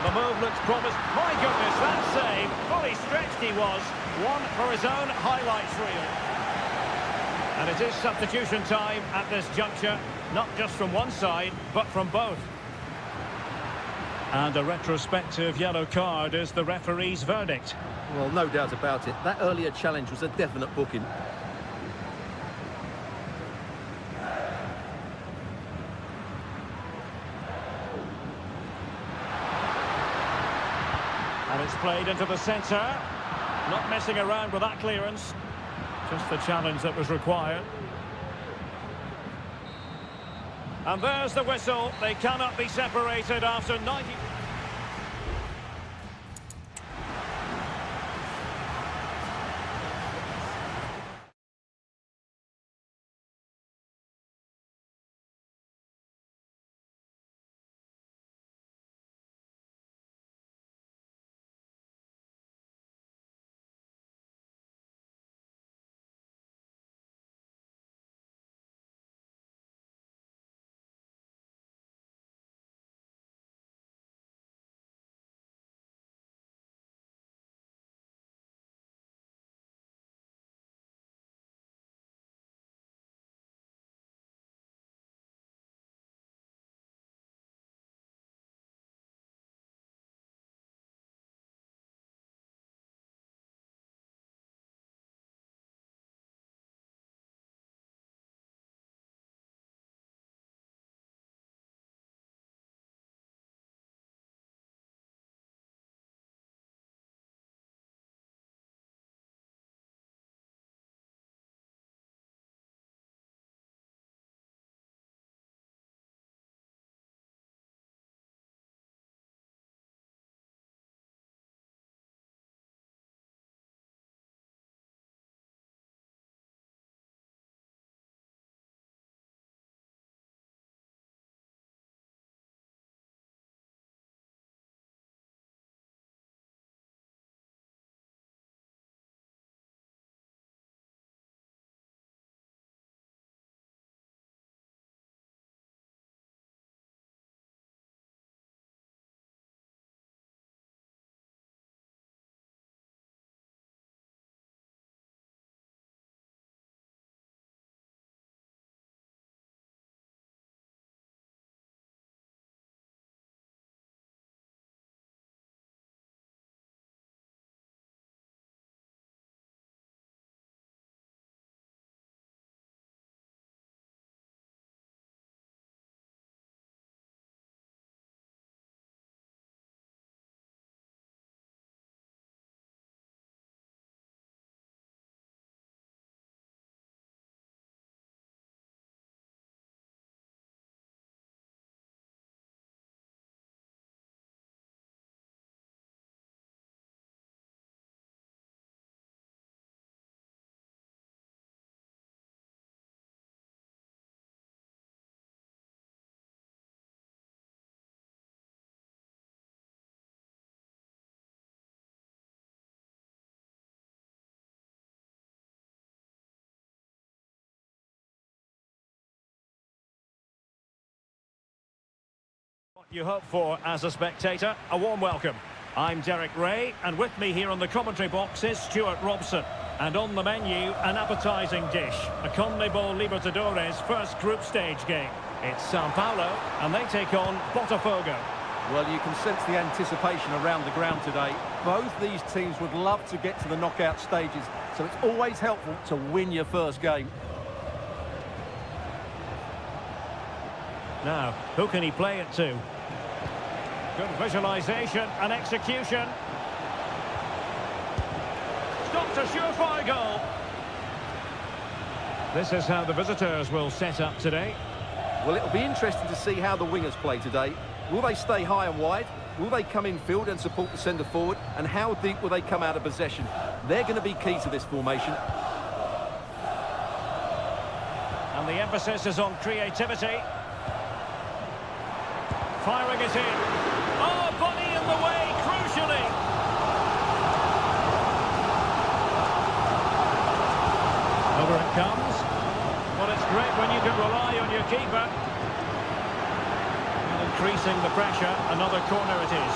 The move looks promising. My goodness, that save. Fully stretched he was. One for his own highlights reel. And it is substitution time at this juncture. Not just from one side, but from both. And a retrospective yellow card is the referee's verdict. Well, no doubt about it. That earlier challenge was a definite booking. And it's played into the centre. Not messing around with that clearance. Just the challenge that was required. And there's the whistle. They cannot be separated after 90... You hope for as a spectator. A warm welcome. I'm Derek Ray, and with me here on the commentary box is Stuart Robson. And on the menu, an appetising dish, a CONMEBOL Libertadores first group stage game. It's Sao Paulo, and they take on Botafogo. Well, you can sense the anticipation around the ground today. Both these teams would love to get to the knockout stages, so it's always helpful to win your first game. Now, who can he play it to? Good visualisation and execution. Stopped a surefire goal. This is how the visitors will set up today. Well, it'll be interesting to see how the wingers play today. Will they stay high and wide? Will they come in field and support the centre forward? And how deep will they come out of possession? They're going to be key to this formation. And the emphasis is on creativity. Firing it in. Oh, body in the way, crucially. Over it comes. Well, it's great when you can rely on your keeper. And increasing the pressure, another corner it is.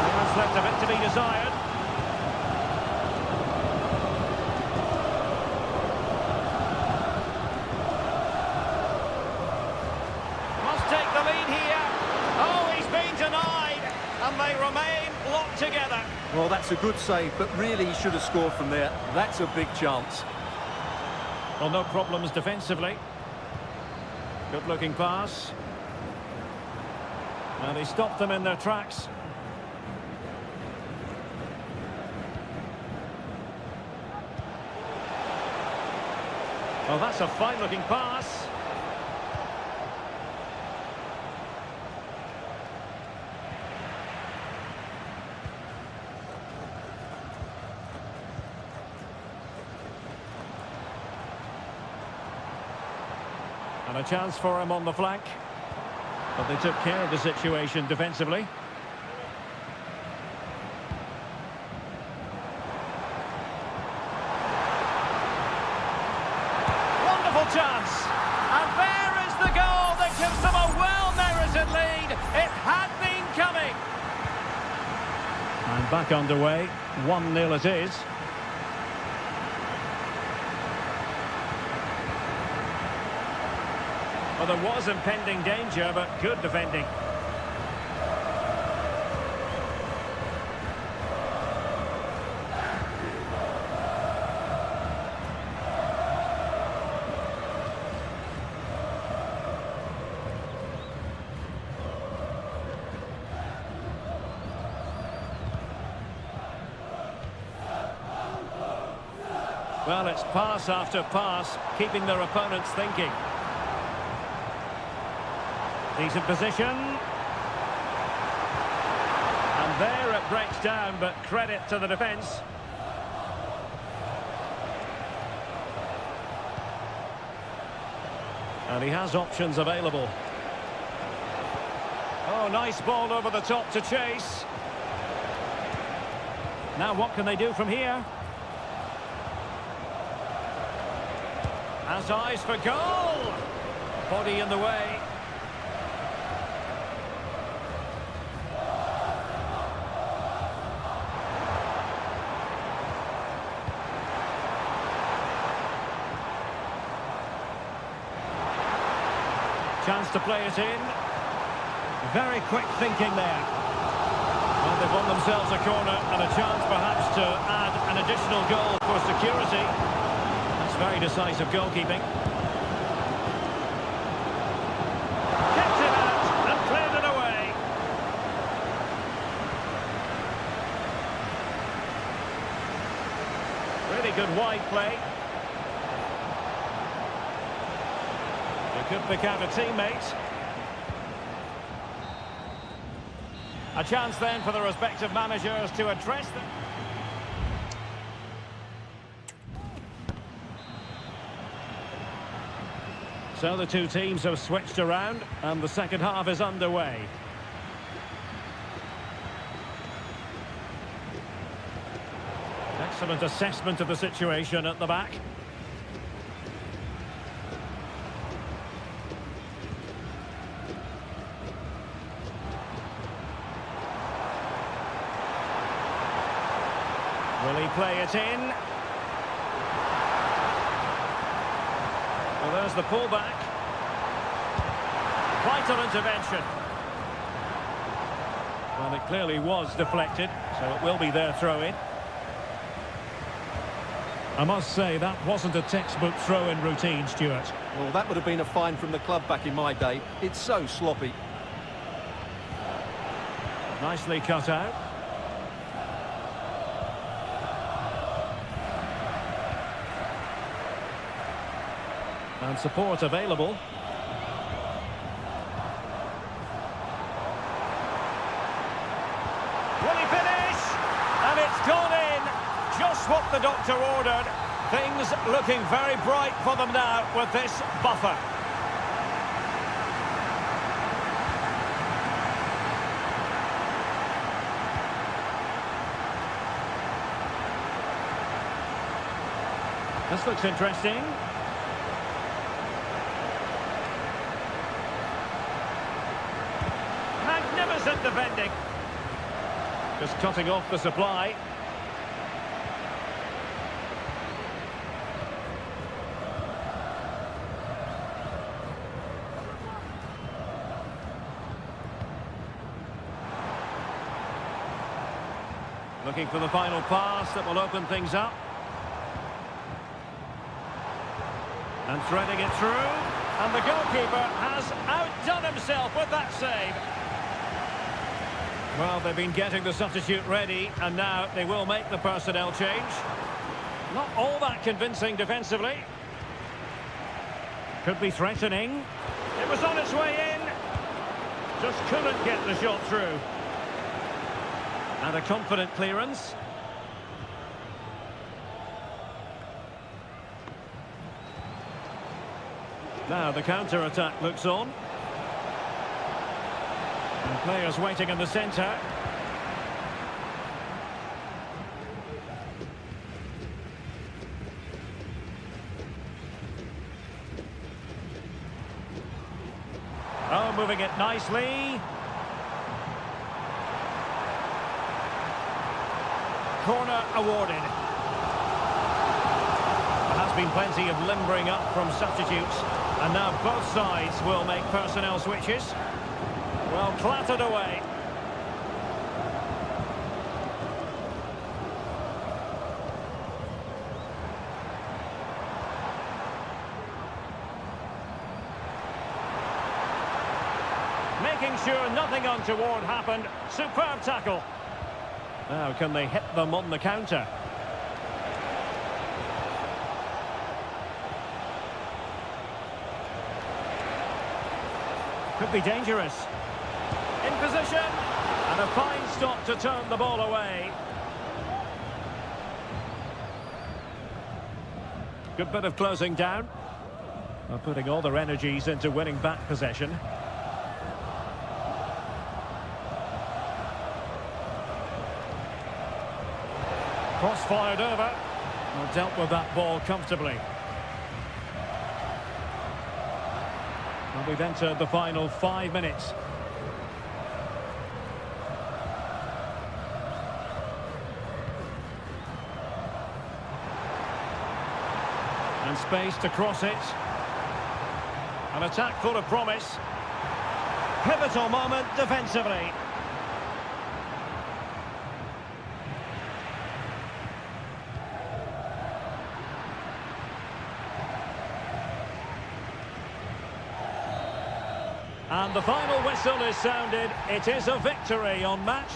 There's left a bit to be desired. Together. Well, that's a good save, but really he should have scored from there. That's a big chance. Well, no problems defensively. Good-looking pass. And he stopped them in their tracks. Well, that's a fine-looking pass. And a chance for him on the flank. But they took care of the situation defensively. Wonderful chance. And there is the goal that gives them a well-merited lead. It had been coming. And back underway. 1-0 it is. Well, there was impending danger, but good defending. Well, it's pass after pass, keeping their opponents thinking. Decent position. And there it breaks down, but credit to the defence. And he has options available. Oh, nice ball over the top to chase. Now what can they do from here? Has eyes for goal. Body in the way. Chance to play it in. Very quick thinking there. Well, they've won themselves a corner and a chance perhaps to add an additional goal for security. That's very decisive goalkeeping. Kept it out and cleared it away. Really good wide play. Could pick out a teammate. A chance then for the respective managers to address them. So the two teams have switched around and the second half is underway. Excellent assessment of the situation at the back. Will he play it in? Well, there's the pullback. Vital intervention. Well, it clearly was deflected, so it will be their throw-in. I must say, that wasn't a textbook throw-in routine, Stuart. Well, that would have been a fine from the club back in my day. It's so sloppy. Nicely cut out. And support available. Will he finish? And it's gone in. Just what the doctor ordered. Things looking very bright for them now with this buffer. This looks interesting. Magnificent defending. Just cutting off the supply. Looking for the final pass that will open things up. And threading it through. And the goalkeeper has outdone himself with that save. Well, they've been getting the substitute ready, and now they will make the personnel change. Not all that convincing defensively. Could be threatening. It was on its way in. Just couldn't get the shot through. And a confident clearance. Now the counter-attack looks on. And players waiting in the centre. Oh, moving it nicely. Corner awarded. There has been plenty of limbering up from substitutes, and now both sides will make personnel switches. Well, clattered away. Making sure nothing untoward happened. Superb tackle. Now, can they hit them on the counter? Could be dangerous. In position. And a fine stop to turn the ball away. Good bit of closing down. Well, putting all their energies into winning back possession. Cross fired over. Well, dealt with that ball comfortably. And we've entered the final 5 minutes. And space to cross it. An attack full of promise. Pivotal moment defensively. And the final whistle is sounded. It is a victory on match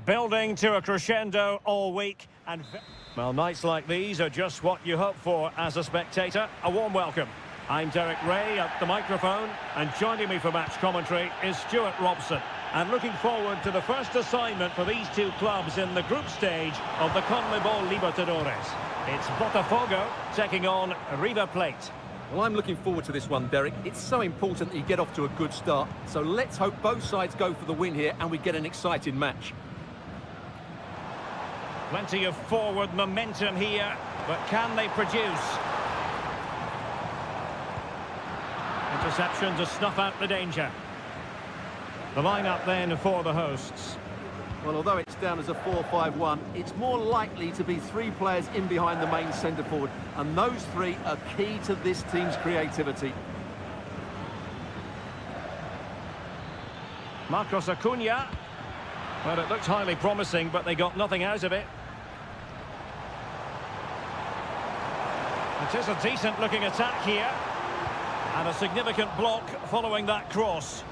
Building to a crescendo all week. And well, nights like these are just what you hope for as a spectator. A warm welcome. I'm Derek Ray at the microphone, and joining me for match commentary is Stuart Robson. And looking forward to the first assignment for these two clubs in the group stage of the CONMEBOL Libertadores. It's Botafogo taking on River Plate. Well, I'm looking forward to this one, Derek. It's so important that you get off to a good start. So let's hope both sides go for the win here and we get an exciting match. Plenty of forward momentum here, but can they produce? Interception to snuff out the danger. The lineup then for the hosts. Well, although it's down as a 4-5-1, it's more likely to be three players in behind the main centre forward, and those three are key to this team's creativity. Marcos Acuna. Well, it looked highly promising, but they got nothing out of it. It is a decent-looking attack here, and a significant block following that cross.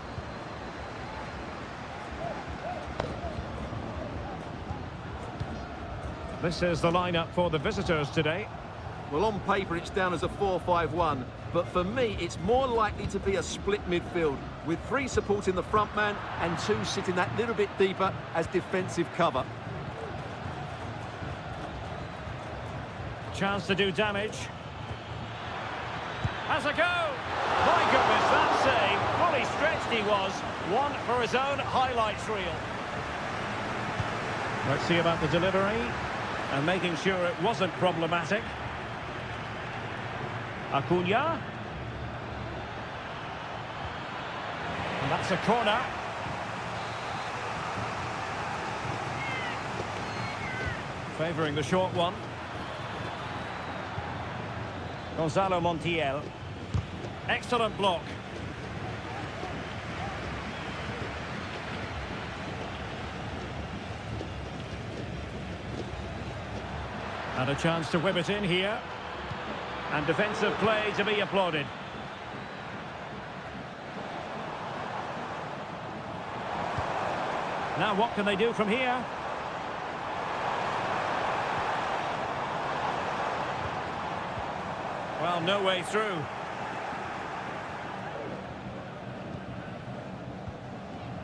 This is the lineup for the visitors today. Well, on paper, it's down as a 4-5-1, but for me, it's more likely to be a split midfield, with three supporting the front man and two sitting that little bit deeper as defensive cover. Chance to do damage. Has a go! My goodness, that save. Fully stretched he was. One for his own highlights reel. Let's see about the delivery. And making sure it wasn't problematic. Acuna. And that's a corner. Favouring the short one. Gonzalo Montiel. Excellent block. And a chance to whip it in here. And defensive play to be applauded. Now what can they do from here? Well, no way through.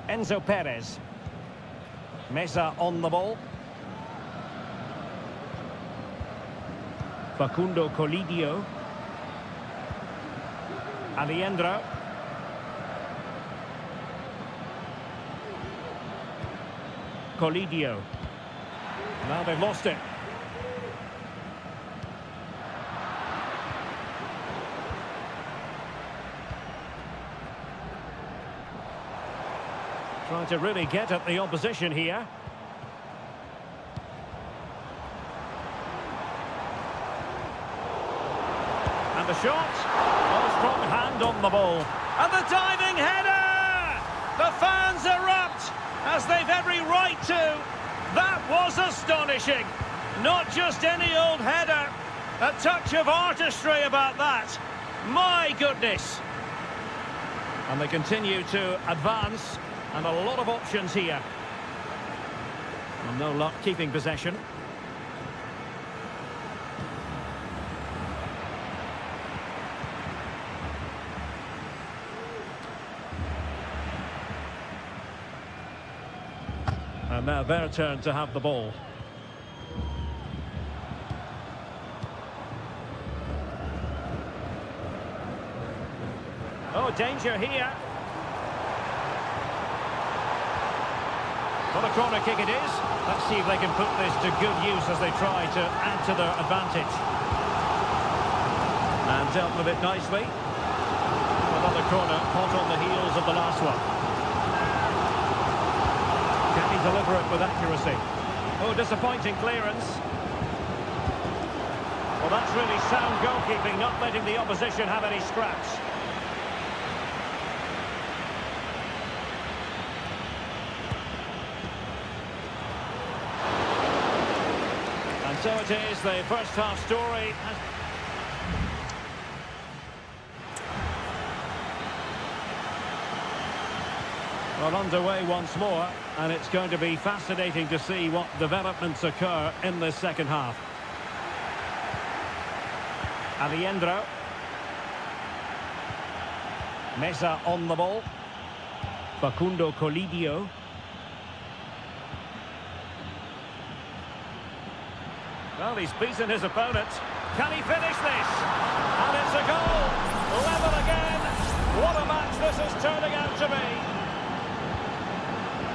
Enzo Perez. Mesa on the ball. Facundo Colidio. Aliendro. Colidio. Now they've lost it. Trying to really get at the opposition here. And the shot. Oh, strong hand on the ball. And the diving header! The fans erupt, as they've every right to. That was astonishing. Not just any old header. A touch of artistry about that. My goodness. And they continue to advance. And a lot of options here. And no luck keeping possession. And now their turn to have the ball. Oh, danger here. What a corner kick it is. Let's see if they can put this to good use as they try to add to their advantage. And dealt with it nicely. Another corner, hot on the heels of the last one. Can he deliver it with accuracy? Oh, disappointing clearance. Well, that's really sound goalkeeping, not letting the opposition have any scraps. So it is, the first half story. Well, underway once more. and it's going to be fascinating to see what developments occur in this second half. Alejandro. Mesa on the ball. Facundo Colidio. Well, he's beaten his opponent. Can he finish this? And it's a goal! Level again! What a match this is turning out to be!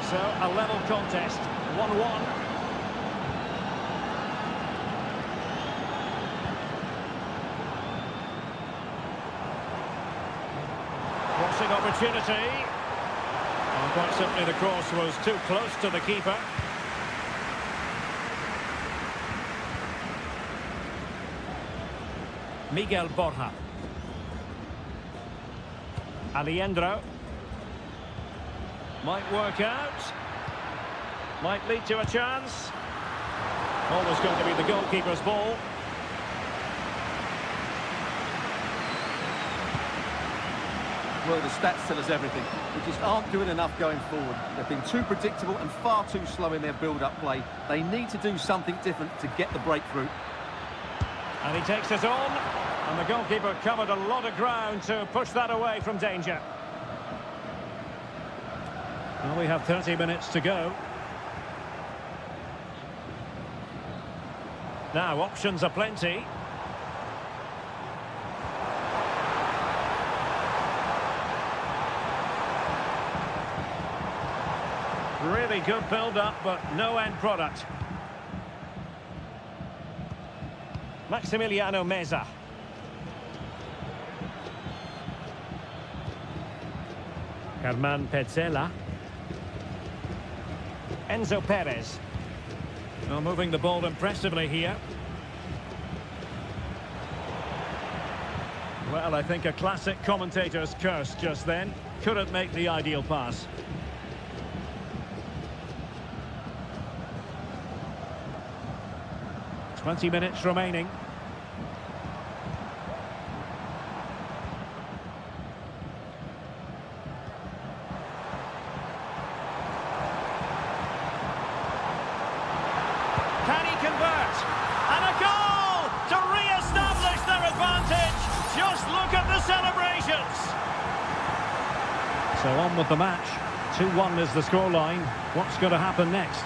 So, a level contest. 1-1. Crossing opportunity. Oh, quite simply the cross was too close to the keeper. Miguel Borja. Alejandro. Might work out. Might lead to a chance. Always going to be the goalkeeper's ball. Well, the stats tell us everything. We just aren't doing enough going forward. They've been too predictable and far too slow in their build-up play. They need to do something different to get the breakthrough. And he takes it on. And the goalkeeper covered a lot of ground to push that away from danger. Well, we have 30 minutes to go. Now, options are plenty. Really good build-up, but no end product. Maximiliano Meza. Germán Petzela. Enzo Perez. Well, moving the ball impressively here. Well, I think a classic commentator's curse just then. Couldn't make the ideal pass. "20 minutes remaining. Can he convert? And a goal to re-establish their advantage. Just look at the celebrations. So on with the match. 2-1 is the scoreline. What's going to happen next?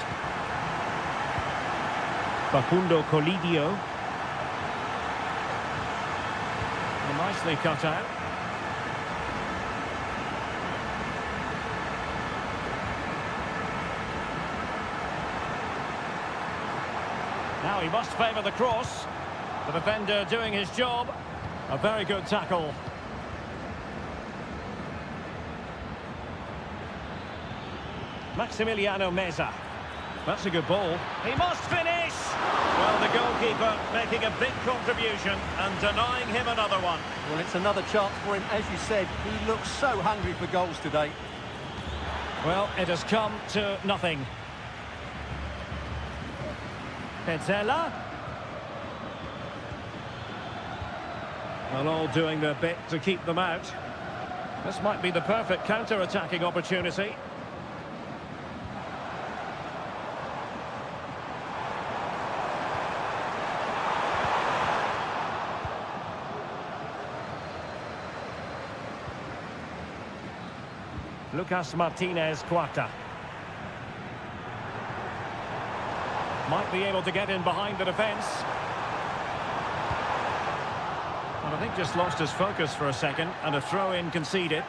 Facundo Colidio. Nicely cut out. Now he must favour the cross. The defender doing his job. A very good tackle. Maximiliano Meza. That's a good ball. He must finish! Well, the goalkeeper making a big contribution and denying him another one. Well, it's another chance for him. As you said, he looks so hungry for goals today. Well, it has come to nothing. Petzela. Well, all doing their bit to keep them out. This might be the perfect counter-attacking opportunity. Lucas Martinez Cuarta. Might be able to get in behind the defence. Well, I think just lost his focus for a second, and a throw-in conceded.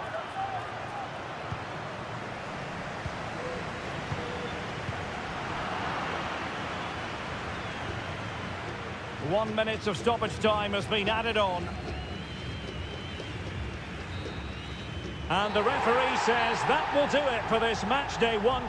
One minute of stoppage time has been added on. And the referee says that will do it for this match day one.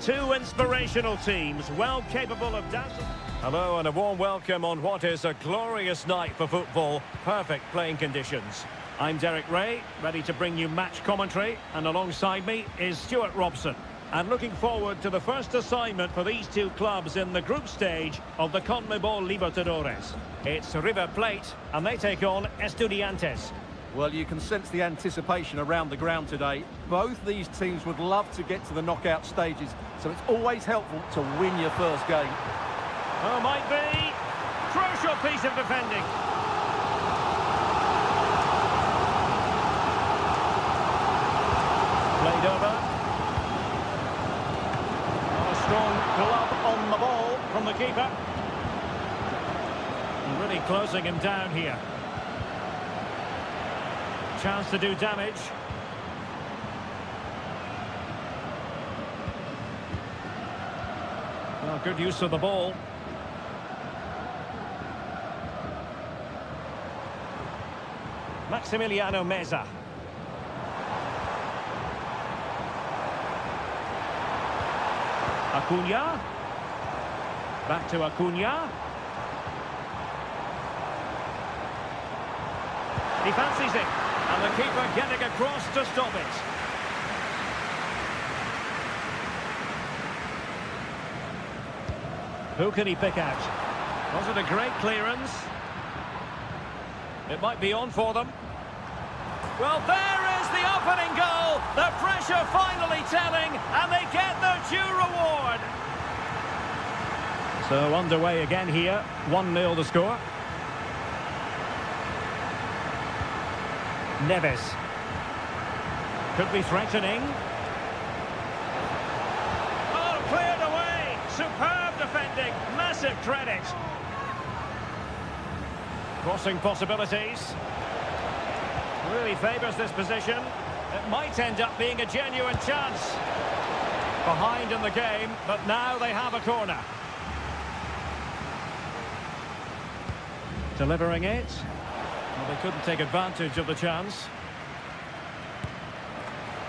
Two inspirational teams, well capable of dazzling. Hello and a warm welcome on what is a glorious night for football. Perfect playing conditions. I'm Derek Ray, ready to bring you match commentary, and alongside me is Stuart Robson. And looking forward to the first assignment for these two clubs in the group stage of the CONMEBOL Libertadores. It's River Plate, and they take on Estudiantes. Well, you can sense the anticipation around the ground today. Both these teams would love to get to the knockout stages, so it's always helpful to win your first game. Oh, might be. Crucial piece of defending. Played over. A strong glove on the ball from the keeper. And really closing him down here. Chance to do damage. Well, good use of the ball. Maximiliano Meza. Acuna. Back to Acuna. He fancies it. And the keeper getting across to stop it. Who can he pick out? Was it a great clearance? It might be on for them. Well, there is the opening goal. The pressure finally telling, and they get their due reward. So underway again here. 1-0 the score. Neves. Could be threatening. Oh, cleared away. Superb defending. Massive credit. Crossing possibilities. Really favours this position. It might end up being a genuine chance. Behind in the game, but now they have a corner. Delivering it. Well, they couldn't take advantage of the chance.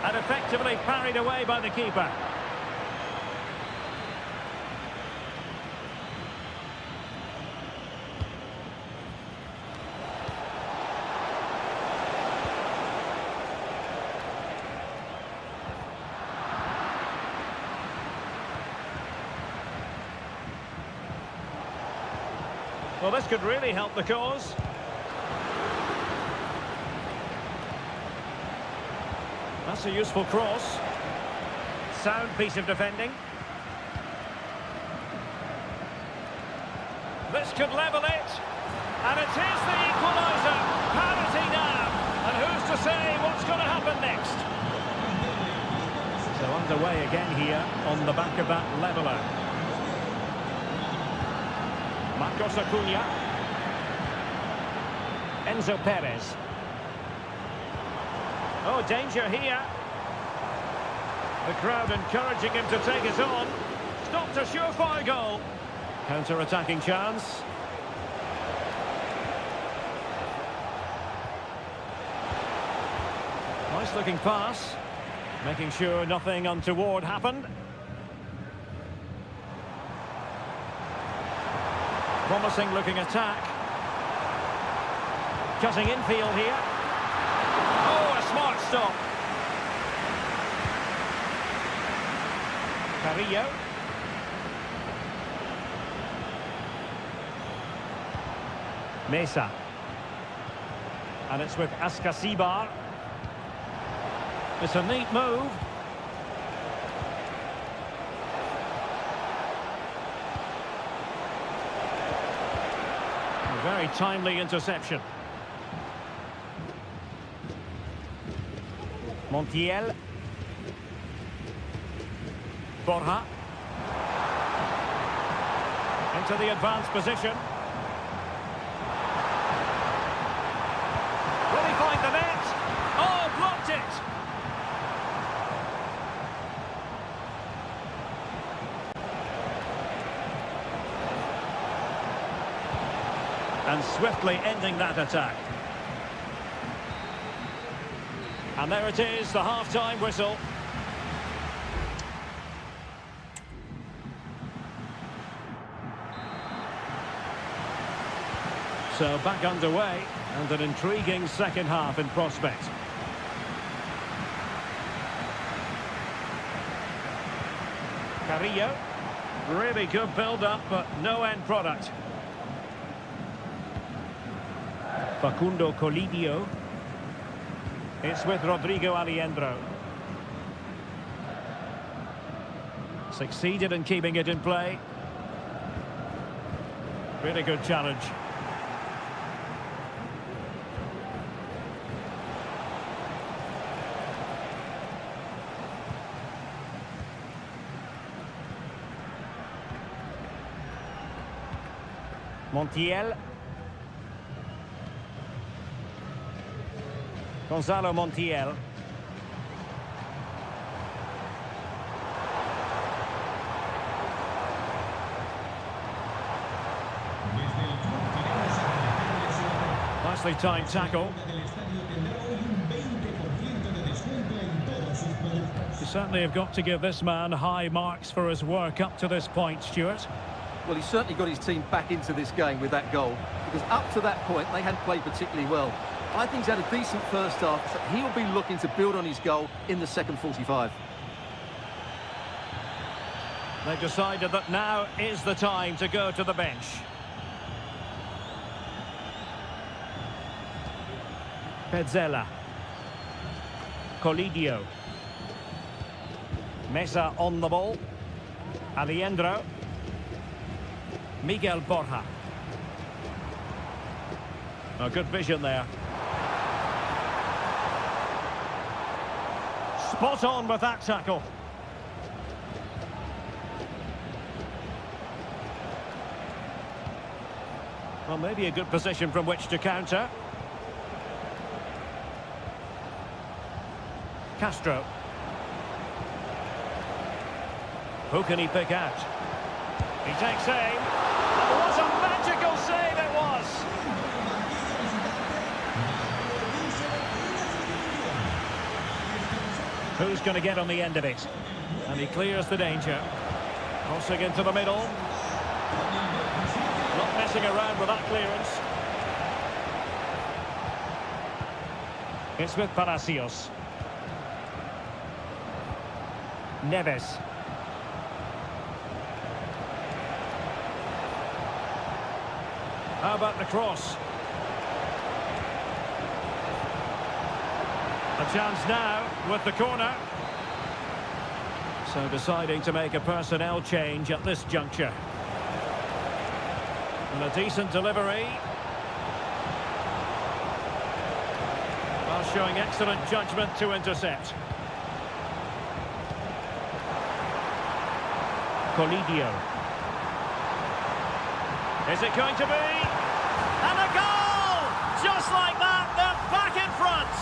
And effectively parried away by the keeper. Well, this could really help the cause. That's a useful cross. Sound piece of defending. This could level it. And it is the equaliser. Parity now. And who's to say what's going to happen next? So underway again here on the back of that leveller. Marcos Acuna. Enzo Perez. Oh, danger here. The crowd encouraging him to take it on. Stopped a surefire goal. Counter-attacking chance. Nice looking pass. Making sure nothing untoward happened. Promising looking attack. Cutting infield here. Oh, a smart stop. Carrillo. Mesa. And it's with Ascasibar. It's a neat move. A very timely interception. Montiel. Borja. Into the advanced position. Will he find the net? Oh, blocked it! And swiftly ending that attack. And there it is, the half-time whistle. So back underway, and an intriguing second half in prospect. Carrillo. Really good build-up, but no end product. Facundo Colidio. It's with Rodrigo Alejandro. Succeeded in keeping it in play. Really good challenge. Montiel. Gonzalo Montiel. Nicely timed tackle. You certainly have got to give this man high marks for his work up to this point, Stuart. Well, he's certainly got his team back into this game with that goal, because up to that point, they hadn't played particularly well. I think he's had a decent first half, so he'll be looking to build on his goal in the second 45. They've decided that now is the time to go to the bench. Pezzella. Colidio. Mesa on the ball. Alejandro. Miguel Borja. Oh, good vision there. Spot on with that tackle. Well, maybe a good position from which to counter. Castro. Who can he pick out? He takes aim. And what a magical save it was! Who's going to get on the end of it? And he clears the danger. Crossing into the middle. Not messing around with that clearance. It's with Palacios. Neves. How about the cross? A chance now with the corner. So deciding to make a personnel change at this juncture. And a decent delivery. While showing excellent judgment to intercept. Colidio. Is it going to be? And a goal! Just like that, they're back in front.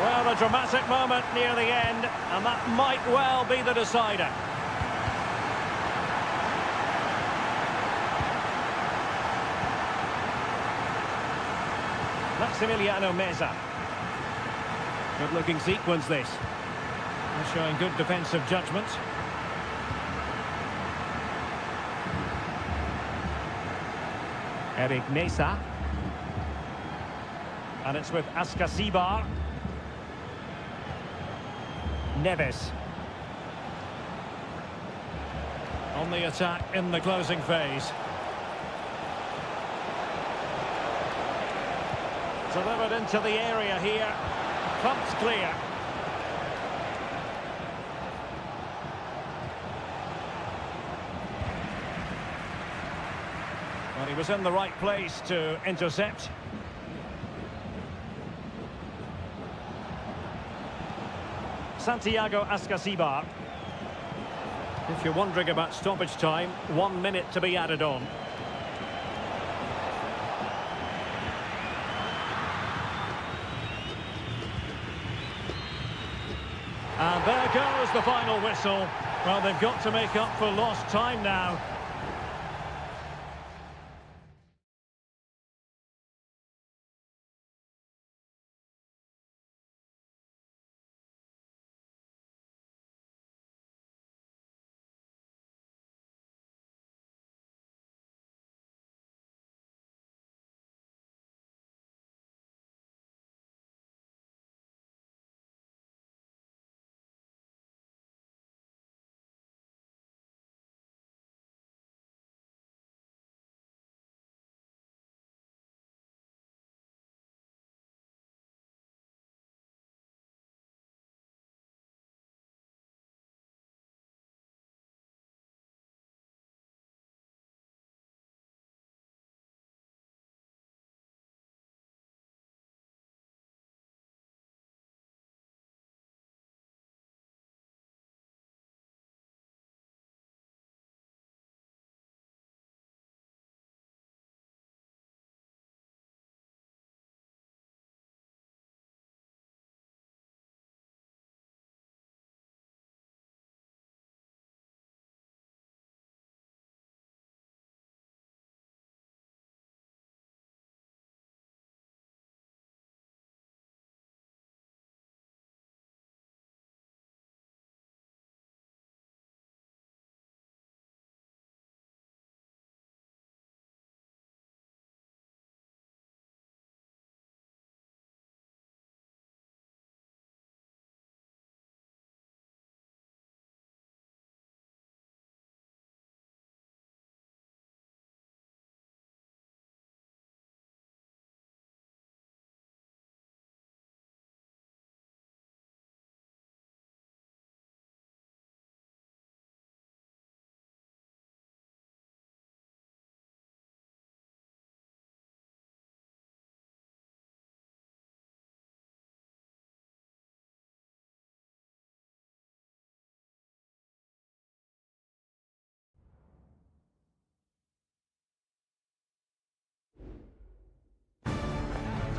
Well, a dramatic moment near the end, and that might well be the decider. Maximiliano Meza. Good-looking sequence, this. They're showing good defensive judgment. Eric Mesa. And it's with Ascasibar. Neves. On the attack in the closing phase. Delivered into the area here. Pumped clear. Well, he was in the right place to intercept. Santiago Ascasibar. If you're wondering about stoppage time, 1 minute to be added on. And there goes the final whistle. Well, they've got to make up for lost time now.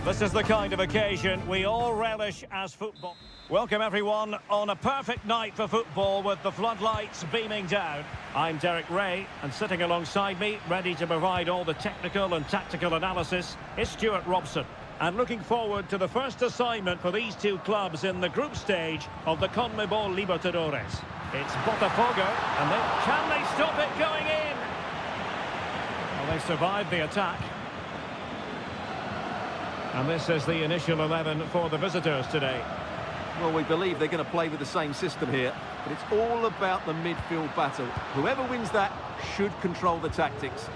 This is the kind of occasion we all relish as football. Welcome everyone on a perfect night for football with the floodlights beaming down. I'm Derek Ray, and sitting alongside me, ready to provide all the technical and tactical analysis, is Stuart Robson. And looking forward to the first assignment for these two clubs in the group stage of the CONMEBOL Libertadores. It's Botafogo, and can they stop it going in? Well, they survived the attack. And this is the initial 11 for the visitors today. Well, we believe they're going to play with the same system here, but it's all about the midfield battle. Whoever wins that should control the tactics.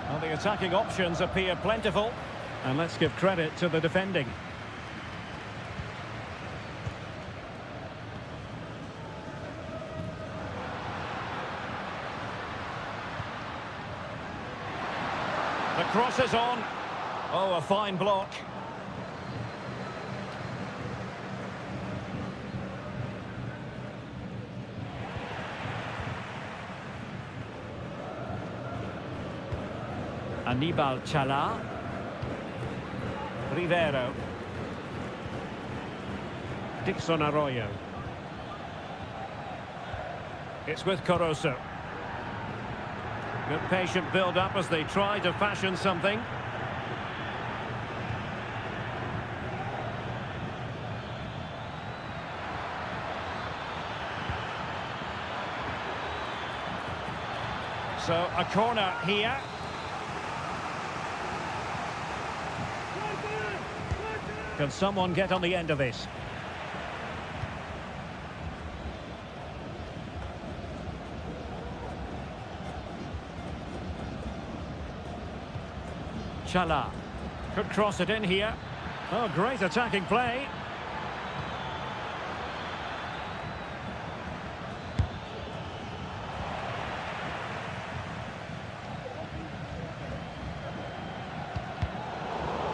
Well, the attacking options appear plentiful, and let's give credit to the defending. The cross is on. Oh, a fine block. Aníbal Chala. Rivero. Dixon Arroyo. It's with Caruso. Good patient build-up as they try to fashion something. So a corner here. Can someone get on the end of this? Chala could cross it in here. Oh, great attacking play.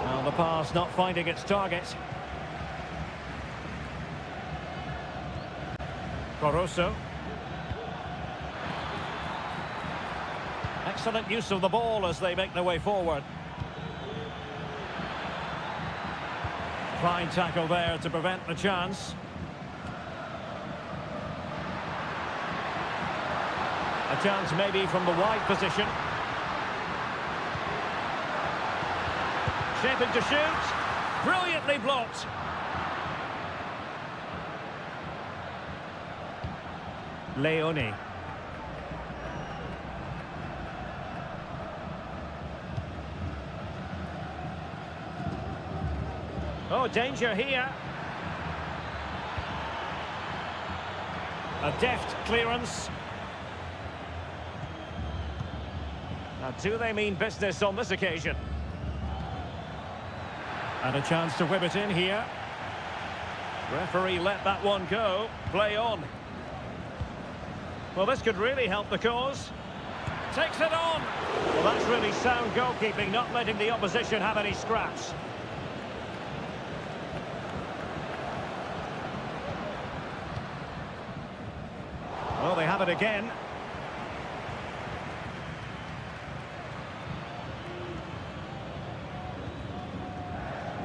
Well, the pass not finding its target. Caruso. Excellent use of the ball as they make their way forward. Fine tackle there to prevent the chance. A chance maybe from the wide position. Shaping to shoot. Brilliantly blocked. Leone. Oh, danger here. A deft clearance. Now, do they mean business on this occasion? And a chance to whip it in here. Referee let that one go. Play on. Well, this could really help the cause. Takes it on. Well, that's really sound goalkeeping, not letting the opposition have any scraps. Well, they have it again.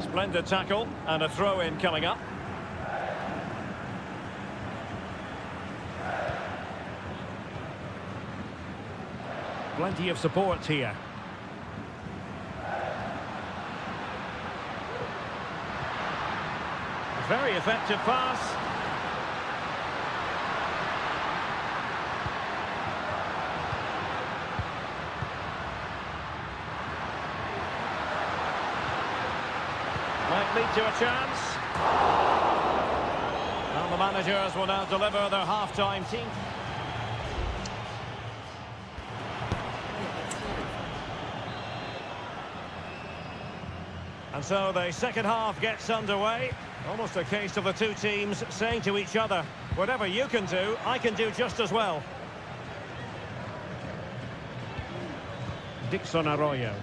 Splendid tackle and a throw-in coming up. Plenty of support here. Very effective pass. Might lead to a chance. And the managers will now deliver their half-time team. And so the second half gets underway. Almost a case of the two teams saying to each other, whatever you can do, I can do just as well. Dixon Arroyo.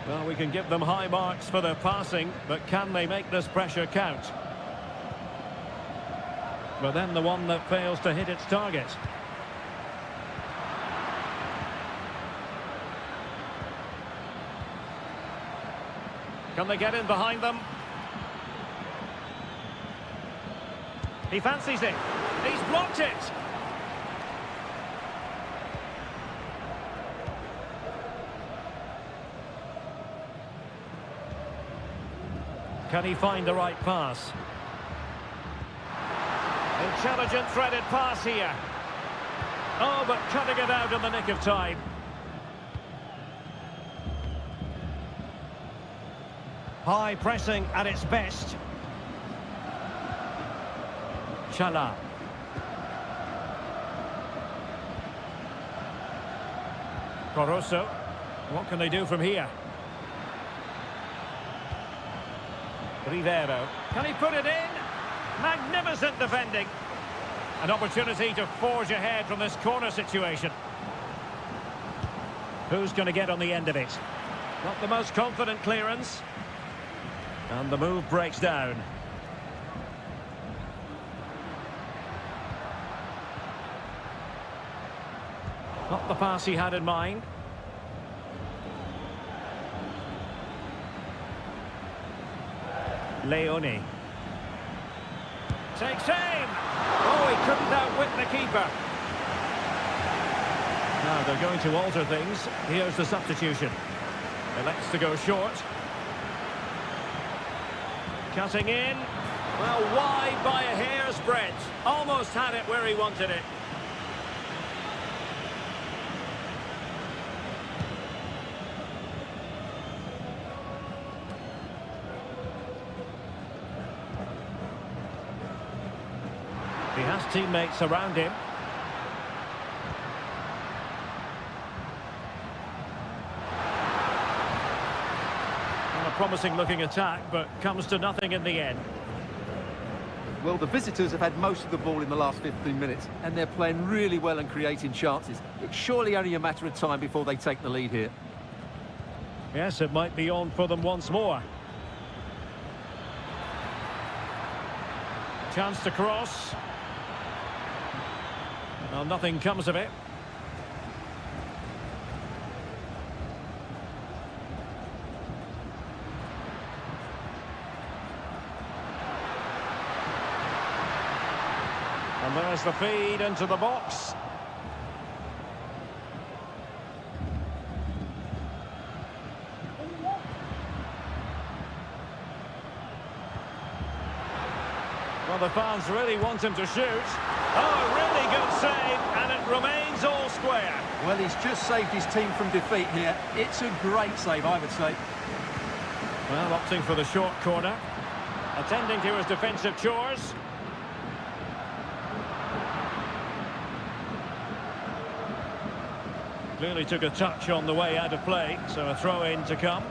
Well, we can give them high marks for their passing, but can they make this pressure count? but then the one that fails to hit its target. Can they get in behind them? He fancies it. He's blocked it. Can he find the right pass? Intelligent threaded pass here. Oh, but cutting it out in the nick of time. High pressing at its best. Chala. Corosso. What can they do from here? Rivero. Can he put it in? Magnificent defending. An opportunity to forge ahead from this corner situation. Who's going to get on the end of it? Not the most confident clearance. And the move breaks down. Not the pass he had in mind. Leone. Takes aim! Oh, he couldn't outwit the keeper. Now they're going to alter things. Here's the substitution. Elects to go short. Cutting in. Well, wide by a hair's breadth. Almost had it where he wanted it. He has teammates around him. And a promising looking attack, but comes to nothing in the end. Well, the visitors have had most of the ball in the last 15 minutes, and they're playing really well and creating chances. It's surely only a matter of time before they take the lead here. Yes, it might be on for them once more. Chance to cross. Well, nothing comes of it. And there's the feed into the box. Well, the fans really want him to shoot. Oh, really good save, and it remains all square. Well, he's just saved his team from defeat here. It's a great save, I would say. Well, opting for the short corner. Attending to his defensive chores. Clearly took a touch on the way out of play, so a throw-in to come.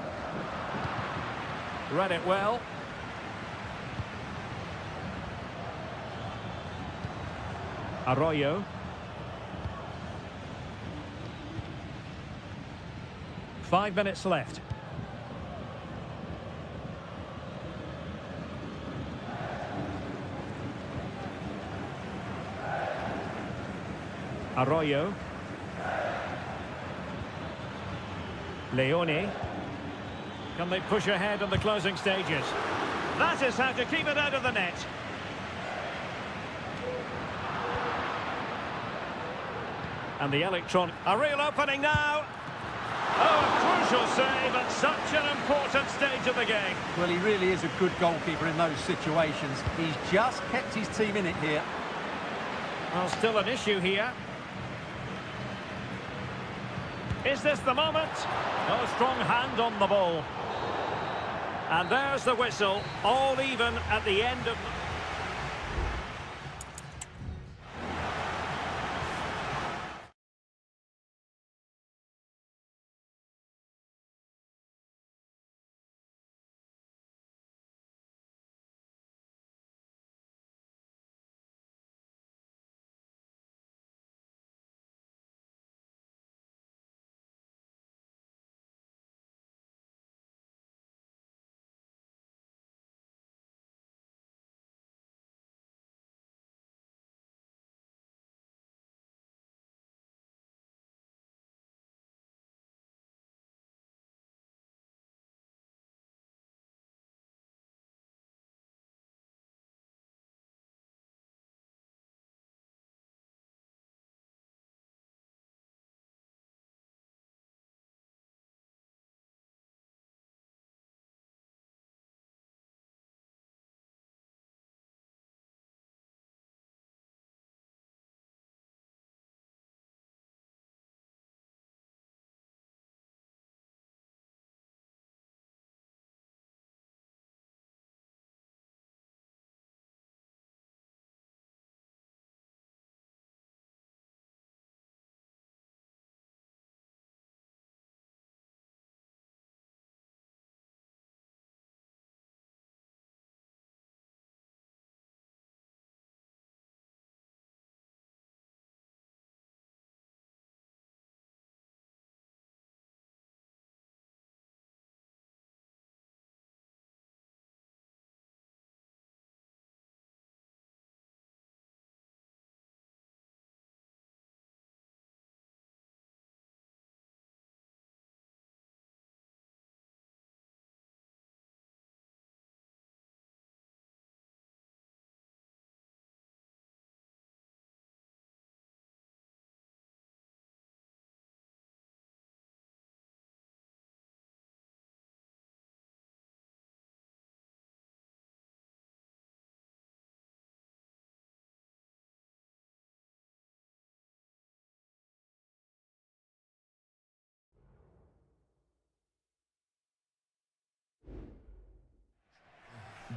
Read it well. Arroyo. Five minutes left. Arroyo. Leone. Can they push ahead in the closing stages? That is how to keep it out of the net. And the electron, a real opening now. Oh, a crucial save at such an important stage of the game. Well, he really is a good goalkeeper in those situations. He's just kept his team in it here. Well, still an issue here. Is this the moment? Oh, strong hand on the ball. And there's the whistle, all even at the end of...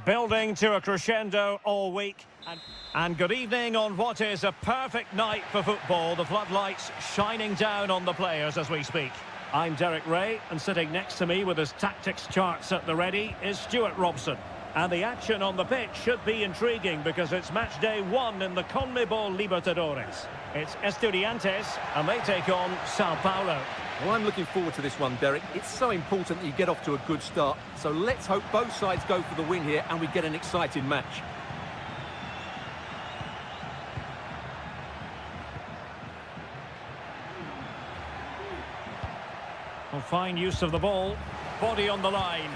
building to a crescendo all week. And good evening on what is a perfect night for football. The floodlights shining down on the players as we speak. I'm Derek Ray, and sitting next to me with his tactics charts at the ready is Stuart Robson. And the action on the pitch should be intriguing because it's match day 1 in the CONMEBOL Libertadores. It's Estudiantes, and they take on Sao Paulo. Well, I'm looking forward to this one, Derek. It's so important that you get off to a good start. So let's hope both sides go for the win here and we get an exciting match. Well, fine use of the ball. Body on the line.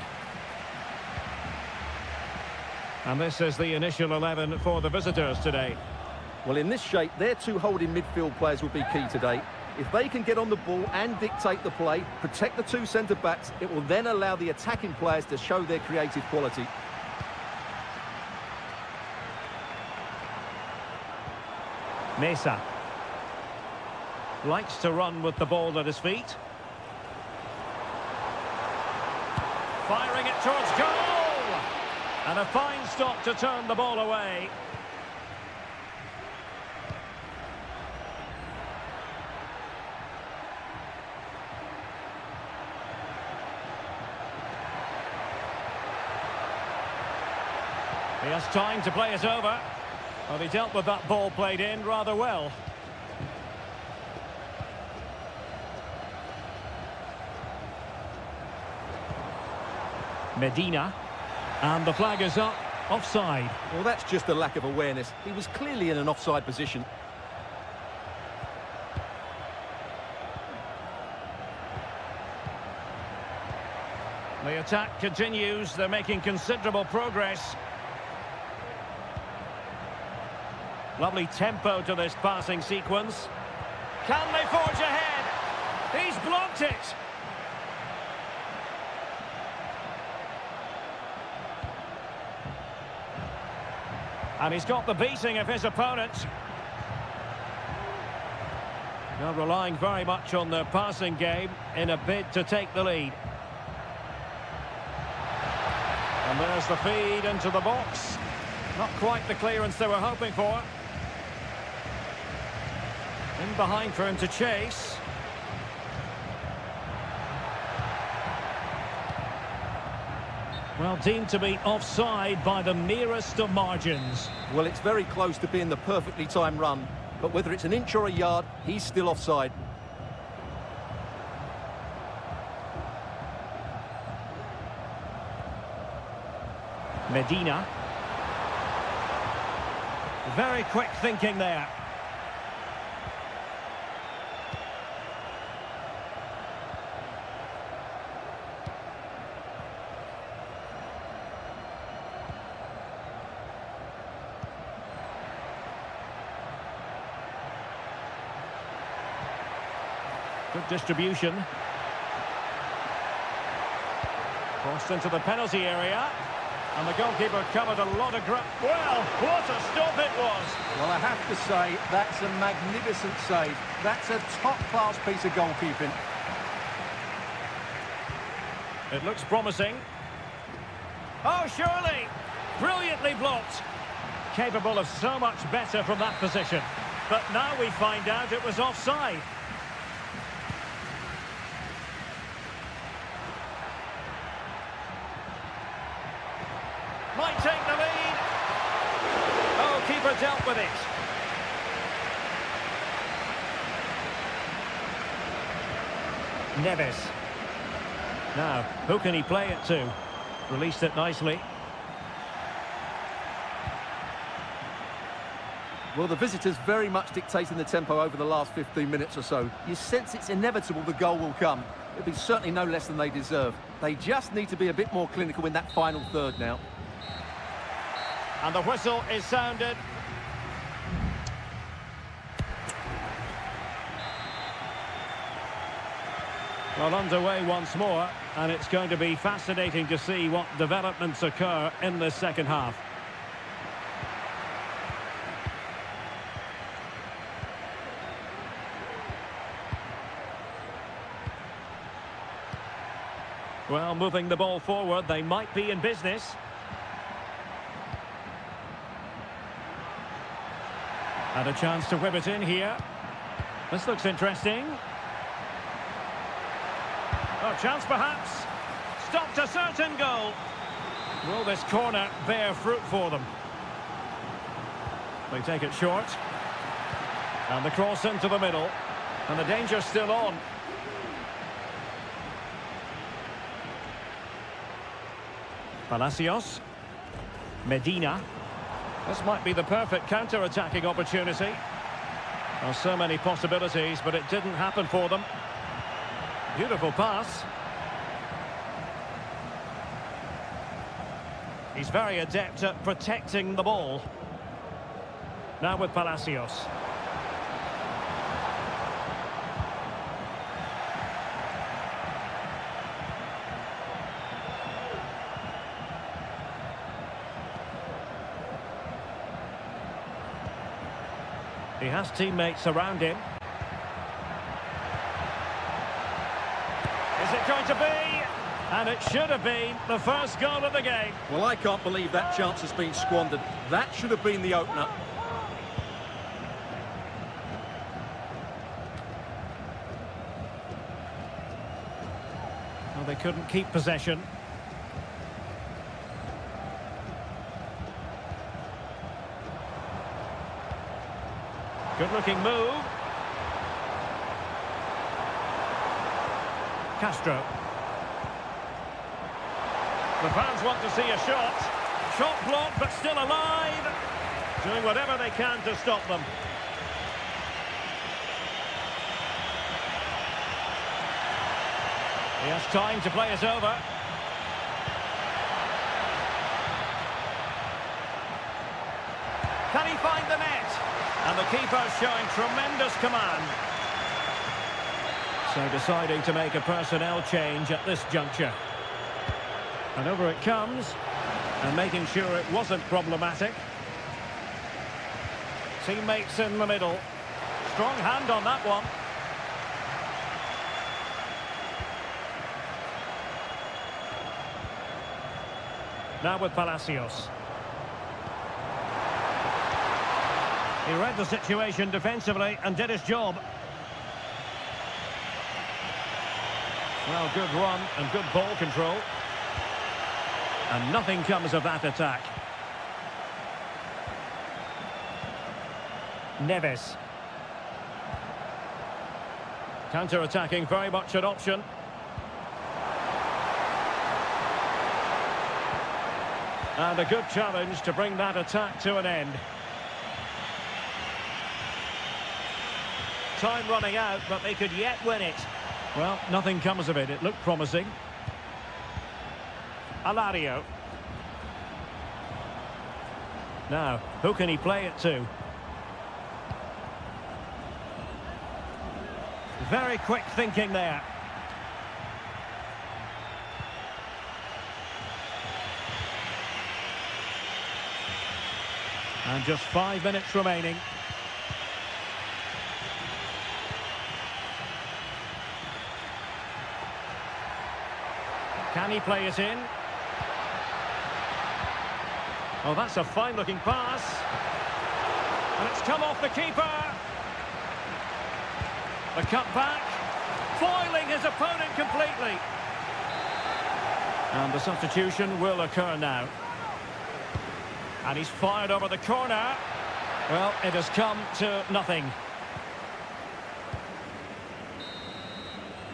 And this is the initial 11 for the visitors today. Well, in this shape, their two holding midfield players will be key today. If they can get on the ball and dictate the play, protect the two centre-backs, it will then allow the attacking players to show their creative quality. Mesa likes to run with the ball at his feet. Firing it towards goal! And a fine stop to turn the ball away. He has time to play it over. Well, he dealt with that ball played in rather well. Medina. And the flag is up. Offside. Well, that's just a lack of awareness. He was clearly in an offside position. The attack continues. They're making considerable progress. Lovely tempo to this passing sequence. Can they forge ahead? He's blocked it. And he's got the beating of his opponent. They're relying very much on their passing game in a bid to take the lead. And there's the feed into the box. Not quite the clearance they were hoping for. In behind for him to chase. Well, deemed to be offside by the merest of margins. Well, it's very close to being the perfectly timed run. But whether it's an inch or a yard, he's still offside. Medina. Very quick thinking there. Good distribution. Crossed into the penalty area. And the goalkeeper covered a lot of ground. Well, what a stop it was. Well, I have to say, that's a magnificent save. That's a top-class piece of goalkeeping. It looks promising. Oh, surely. Brilliantly blocked. Capable of so much better from that position. But now we find out it was offside. Might take the lead. Oh, keeper dealt with it. Neves. Now, who can he play it to? Released it nicely. Well, the visitors very much dictating the tempo over the last 15 minutes or so. You sense it's inevitable the goal will come. It'll be certainly no less than they deserve. They just need to be a bit more clinical in that final third now. And the whistle is sounded. Well, underway once more, and it's going to be fascinating to see what developments occur in the second half. Well, moving the ball forward, they might be in business. And a chance to whip it in here. This looks interesting. Oh, chance perhaps. Stopped a certain goal. Will this corner bear fruit for them? They take it short. And the cross into the middle. And the danger's still on. Palacios. Medina. This might be the perfect counter-attacking opportunity. Well, so many possibilities, but it didn't happen for them. Beautiful pass. He's very adept at protecting the ball. Now with Palacios. He has teammates around him. Is it going to be? And it should have been the first goal of the game. Well, I can't believe that chance has been squandered. That should have been the opener. Well, they couldn't keep possession. Good-looking move. Castro. The fans want to see a shot. Shot blocked, but still alive. Doing whatever they can to stop them. He has time to play it over. Can he find the net? And the keeper showing tremendous command. So deciding to make a personnel change at this juncture. And over it comes. And making sure it wasn't problematic. Teammates in the middle. Strong hand on that one. Now with Palacios. He read the situation defensively and did his job. Well, good run and good ball control. And nothing comes of that attack. Neves. Counter-attacking, very much an option. And a good challenge to bring that attack to an end. Time running out, but they could yet win it. Well, nothing comes of it. It looked promising. Alario. Now, who can he play it to? Very quick thinking there. And just 5 minutes remaining. Can he play it in? Oh, that's a fine-looking pass. And it's come off the keeper. The cut back, foiling his opponent completely. And the substitution will occur now. And he's fired over the corner. Well, it has come to nothing.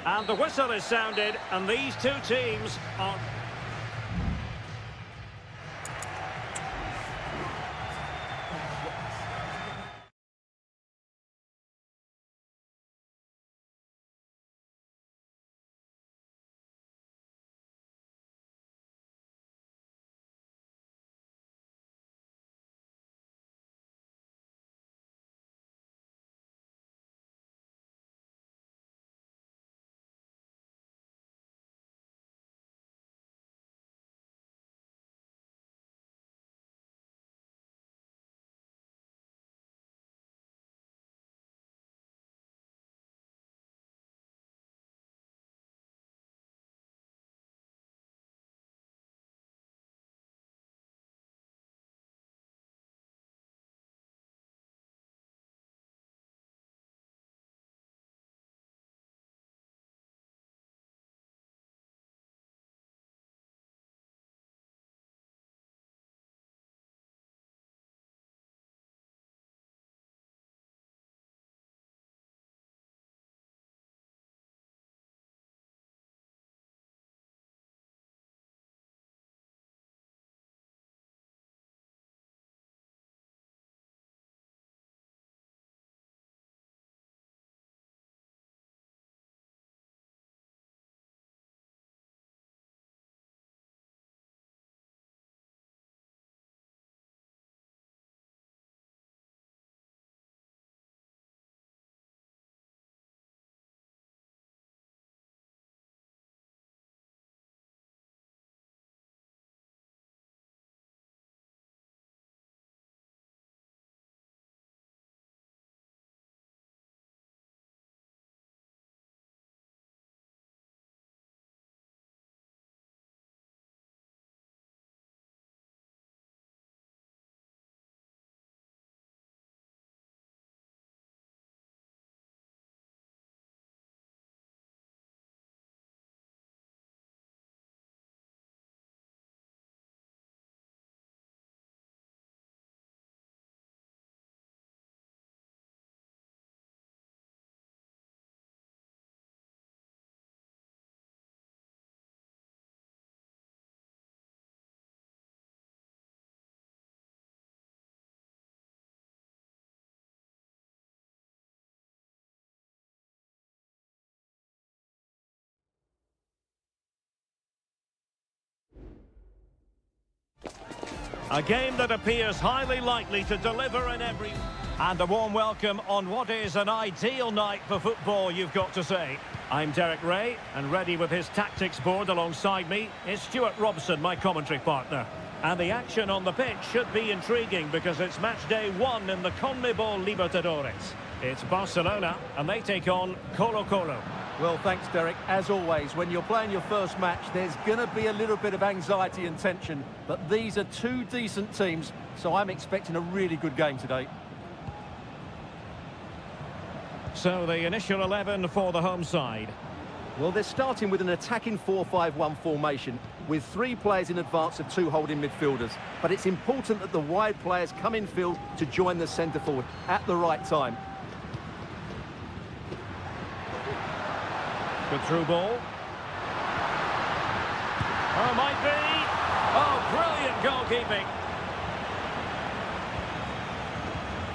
And the whistle is sounded, and these two teams are A game that appears highly likely to deliver in every... And a warm welcome on what is an ideal night for football, you've got to say. I'm Derek Ray, and ready with his tactics board alongside me is Stuart Robson, my commentary partner. And the action on the pitch should be intriguing because it's match day 1 in the CONMEBOL Libertadores. It's Barcelona, and they take on Colo-Colo. Well, thanks, Derek. As always, when you're playing your first match, there's going to be a little bit of anxiety and tension. But these are two decent teams, so I'm expecting a really good game today. So the initial 11 for the home side. Well, they're starting with an attacking 4-5-1 formation with 3 players in advance of 2 holding midfielders. But it's important that the wide players come in field to join the centre forward at the right time. Good through ball. Oh, might be. Oh, brilliant goalkeeping.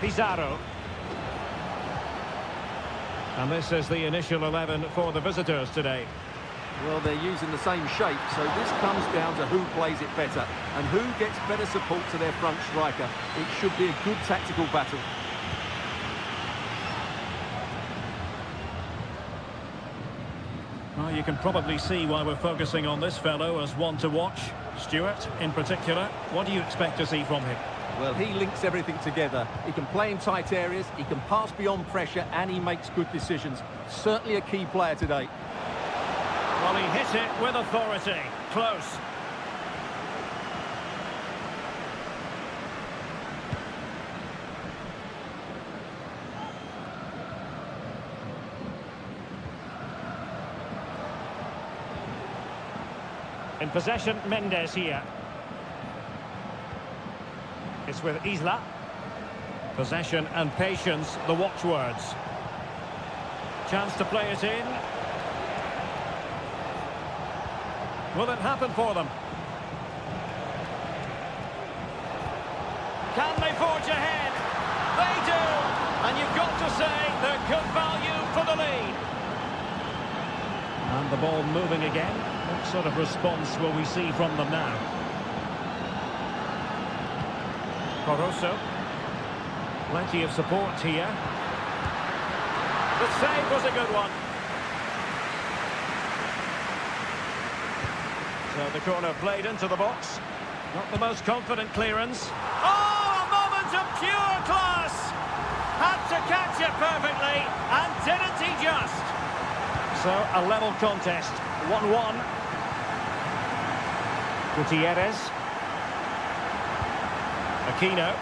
Pizarro. And this is the initial 11 for the visitors today. Well, they're using the same shape, so this comes down to who plays it better and who gets better support to their front striker. It should be a good tactical battle. Well, you can probably see why we're focusing on this fellow as one to watch. Stuart, in particular, what do you expect to see from him? Well, he links everything together. He can play in tight areas, he can pass beyond pressure, and he makes good decisions. Certainly a key player today. Well, he hit it with authority. Close. In possession, Mendes here. It's with Isla. Possession and patience, the watchwords. Chance to play it in. Will it happen for them? Can they forge ahead? They do! And you've got to say they're good value for the lead. And the ball moving again. What sort of response will we see from them now? Coroso. Plenty of support here. The save was a good one. So the corner played into the box. Not the most confident clearance. Oh, a moment of pure class! Had to catch it perfectly, and didn't he just? So a level contest, 1-1. Gutierrez. Aquino.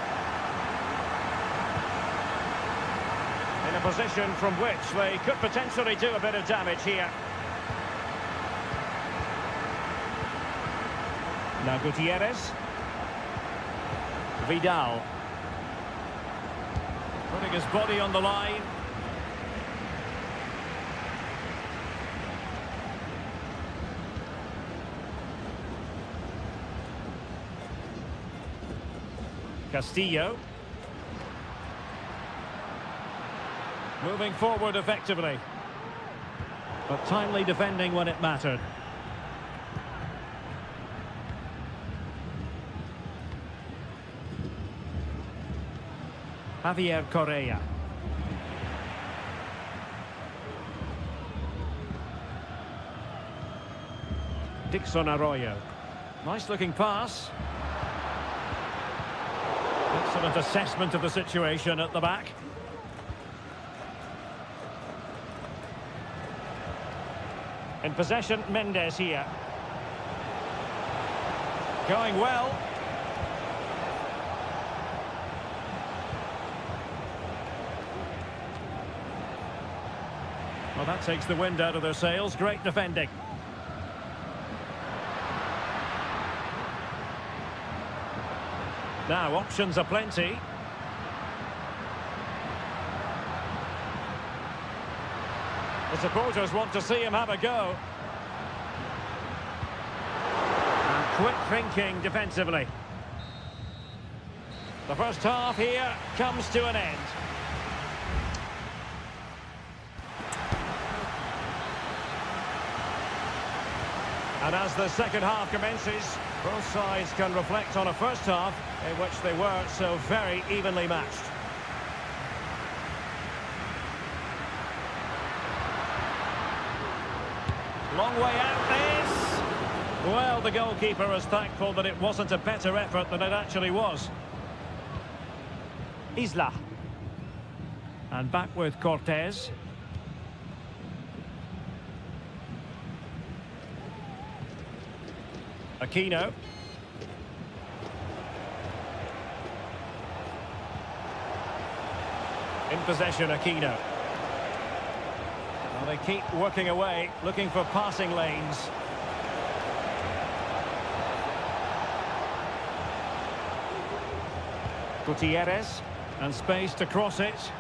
In a position from which they could potentially do a bit of damage here. Now Gutierrez. Vidal. Putting his body on the line. Castillo. Moving forward effectively. But timely defending when it mattered. Javier Correa. Dixon Arroyo. Nice looking pass. Excellent assessment of the situation at the back. In possession, Mendes here. Going well. Well, that takes the wind out of their sails. Great defending. Now, options are plenty. The supporters want to see him have a go. And quick thinking defensively. The first half here comes to an end. And as the second half commences, both sides can reflect on a first half in which they were so very evenly matched. Long way out this. Well, the goalkeeper is thankful that it wasn't a better effort than it actually was. Isla. And back with Cortez. Aquino. In possession, Aquino. Well, they keep working away, looking for passing lanes. Gutierrez, and space to cross it.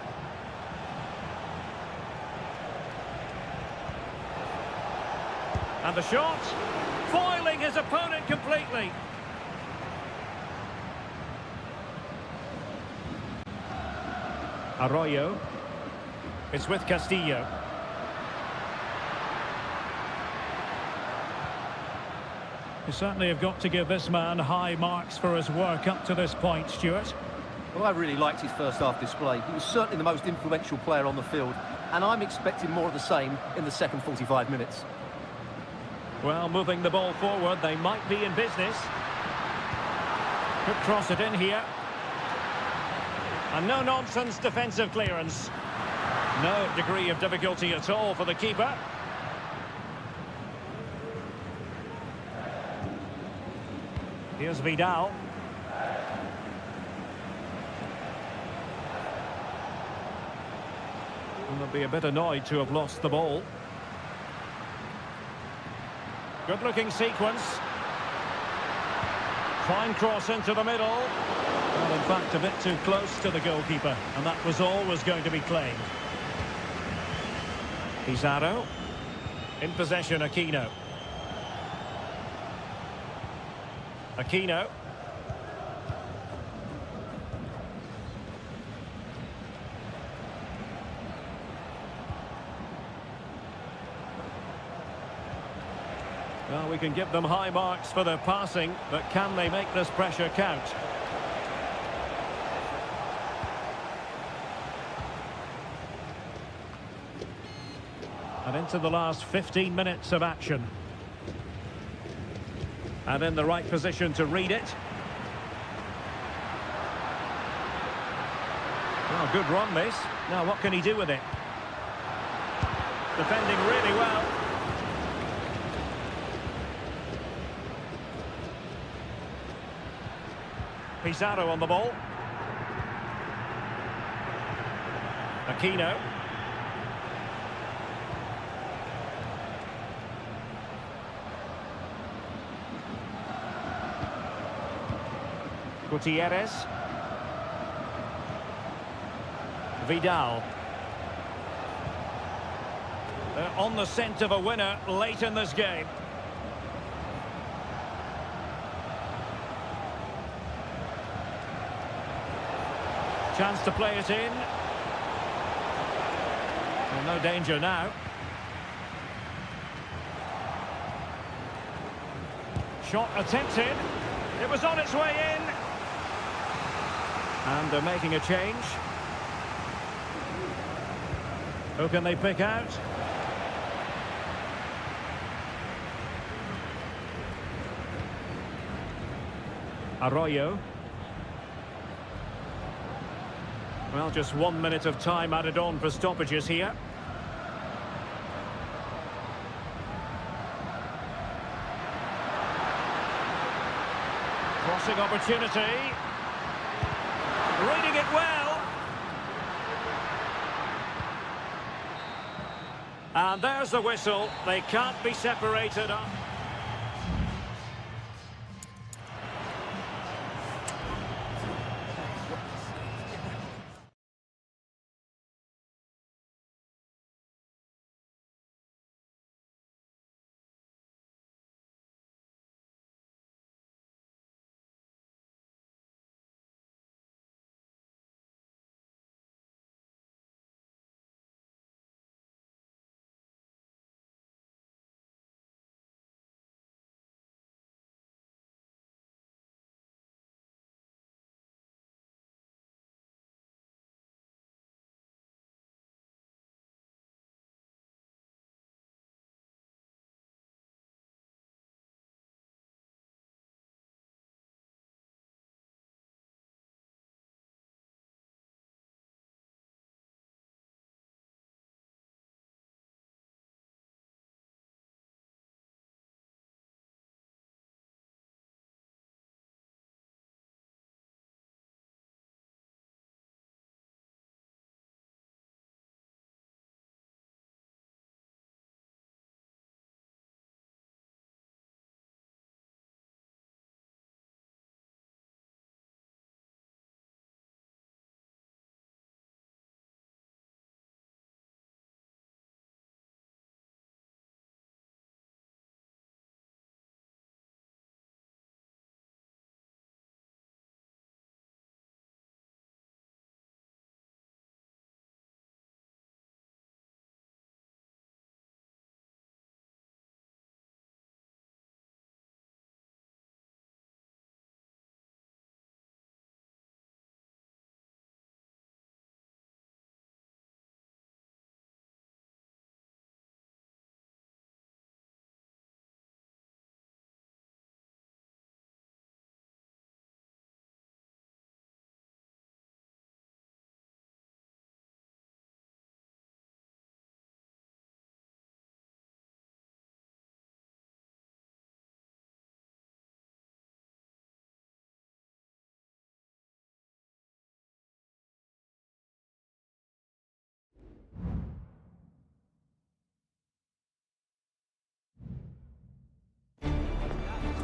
And the shot, foiling his opponent completely. Arroyo. It's with Castillo. You certainly have got to give this man high marks for his work up to this point, Stuart. Well, I really liked his first half display. He was certainly the most influential player on the field, and I'm expecting more of the same in the second 45 minutes. Well, moving the ball forward, they might be in business. Could cross it in here. And no-nonsense defensive clearance. No degree of difficulty at all for the keeper. Here's Vidal. And they'll be a bit annoyed to have lost the ball. Good-looking sequence. Fine cross into the middle. Well, in fact, a bit too close to the goalkeeper, and that was always going to be claimed. Pizarro. In possession, Aquino. Aquino. Well, we can give them high marks for their passing, but can they make this pressure count? And into the last 15 minutes of action. And in the right position to read it. Well, good run this. Now what can he do with it? Defending really well. Pizarro on the ball. Aquino. Gutierrez. Vidal. They're on the scent of a winner late in this game. Chance to play it in. Well, no danger now. Shot attempted. It was on its way in. And they're making a change. Who can they pick out? Arroyo. Well, just 1 minute of time added on for stoppages here. Crossing opportunity. Reading it well. And there's the whistle. They can't be separated up.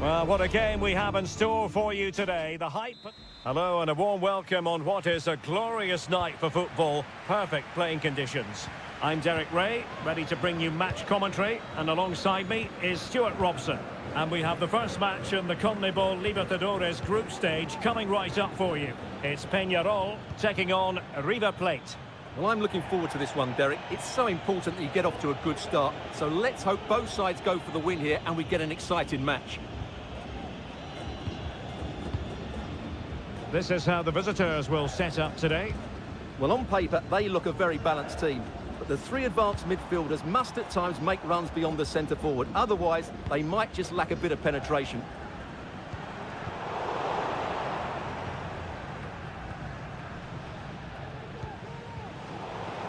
Well, what a game we have in store for you today. The hype. Hello and a warm welcome on what is a glorious night for football. Perfect playing conditions. I'm Derek Ray, ready to bring you match commentary, and alongside me is Stuart Robson. And we have the first match in the CONMEBOL Libertadores group stage coming right up for you. It's Peñarol taking on River Plate. Well, I'm looking forward to this one, Derek. It's so important that you get off to a good start. So let's hope both sides go for the win here and we get an exciting match. This is how the visitors will set up today. Well, on paper, they look a very balanced team. But the three advanced midfielders must at times make runs beyond the centre forward. Otherwise, they might just lack a bit of penetration.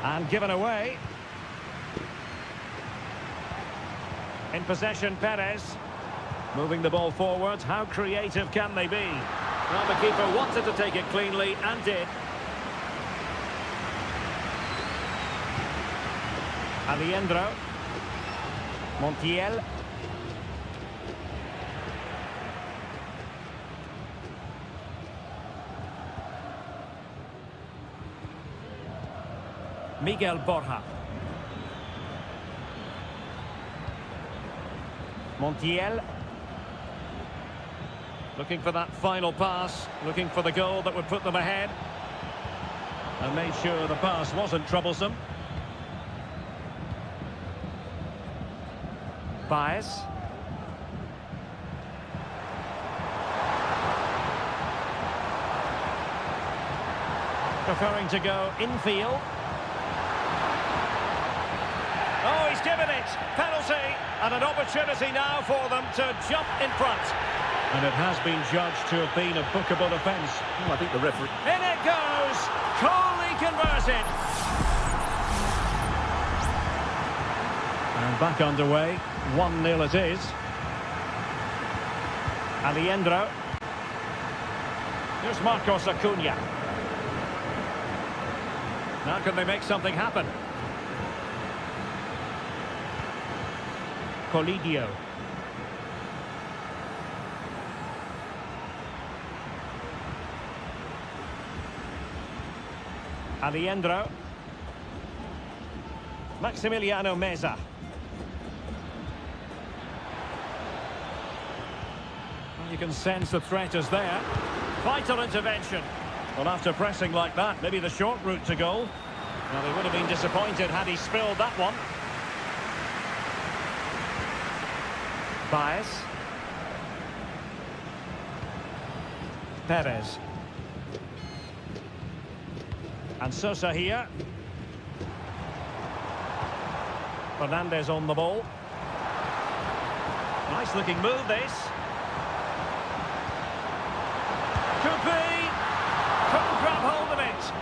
And given away. In possession, Perez. Moving the ball forward. How creative can they be? Well, the keeper wanted to take it cleanly and did. Aliendro. Montiel. Miguel Borja. Montiel. Looking for that final pass, looking for the goal that would put them ahead. And made sure the pass wasn't troublesome. Baez. Preferring to go infield. Oh, he's given it. Penalty. And an opportunity now for them to jump in front. And it has been judged to have been a bookable offence. Well, I think the referee... In it goes! Coolly converted. And back underway. 1-0 it is. Aliendro. Here's Marcos Acuna. Now can they make something happen? Colidio. Aliendro. Maximiliano Meza. Well, you can sense the threat is there. Vital intervention. Well, after pressing like that, maybe the short route to goal. Well, they would have been disappointed had he spilled that one. Baez. Perez. And Sosa here. Fernandez on the ball. Nice looking move this. Coupe. Couldn't grab hold of it.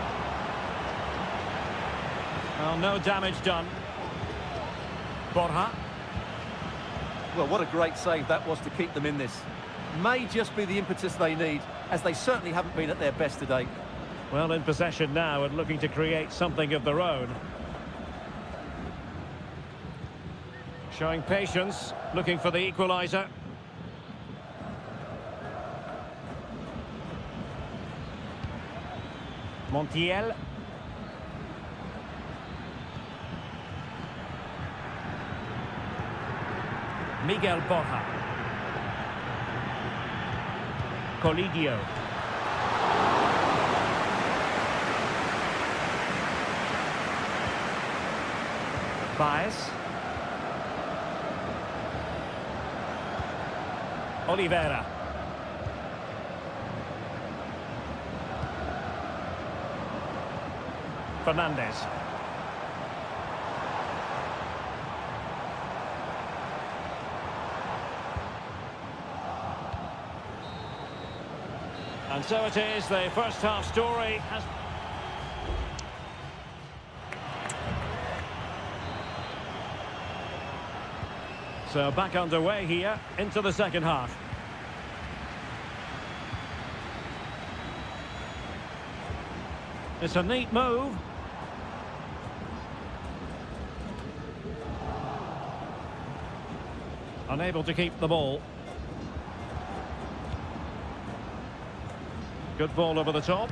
Well, no damage done. Borja. Well, what a great save that was to keep them in this. May just be the impetus they need, as they certainly haven't been at their best today. Well, in possession now and looking to create something of their own. Showing patience, looking for the equaliser. Montiel. Miguel Borja. Colidio. Baez. Oliveira. Fernandez. And so it is, the first half story has... So back underway here into the second half. It's a neat move. Unable to keep the ball. Good ball over the top.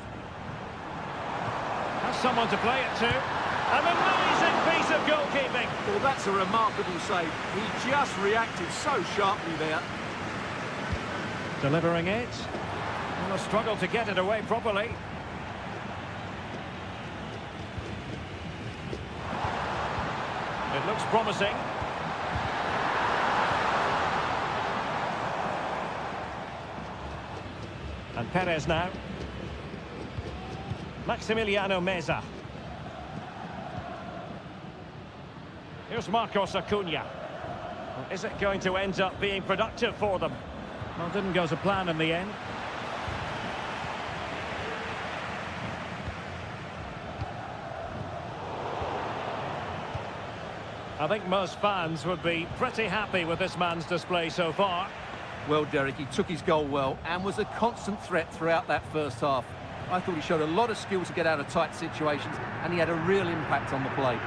Has someone to play it to. An amazing piece of goalkeeping. Well, that's a remarkable save. He just reacted so sharply there. Delivering it. Well, a struggle to get it away properly. It looks promising. And Perez now. Maximiliano Meza. Here's Marcos Acuna. Well, is it going to end up being productive for them? Well, didn't go to plan in the end. I think most fans would be pretty happy with this man's display so far. Well, Derek, he took his goal well and was a constant threat throughout that first half. I thought he showed a lot of skill to get out of tight situations, and he had a real impact on the play.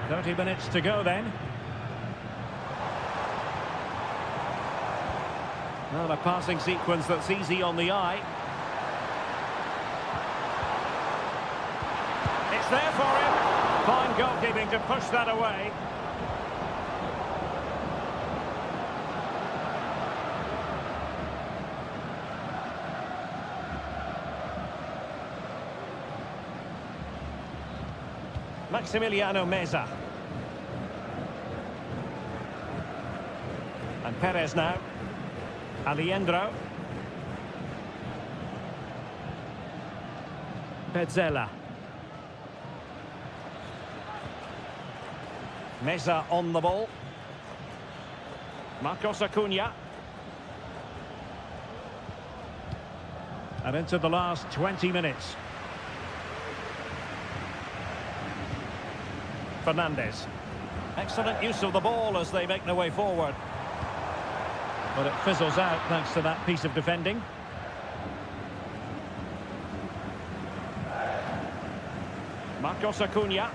30 minutes to go then. Well, a passing sequence that's easy on the eye. It's there for him. Fine goalkeeping to push that away. Maximiliano Meza. And Perez now. Aliendro. Pezzella. Meza on the ball. Marcos Acuna. And into the last 20 minutes. Fernandez. Excellent use of the ball as they make their way forward. But it fizzles out thanks to that piece of defending. Marcos Acuna.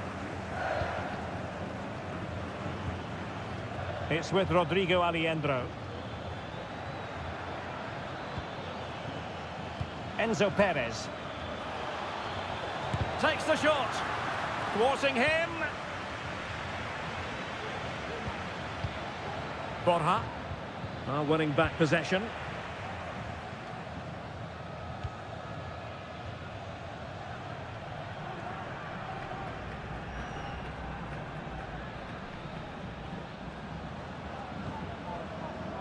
It's with Rodrigo Aliendro. Enzo Perez. Takes the shot. Thwarting him. Borja. Winning back possession.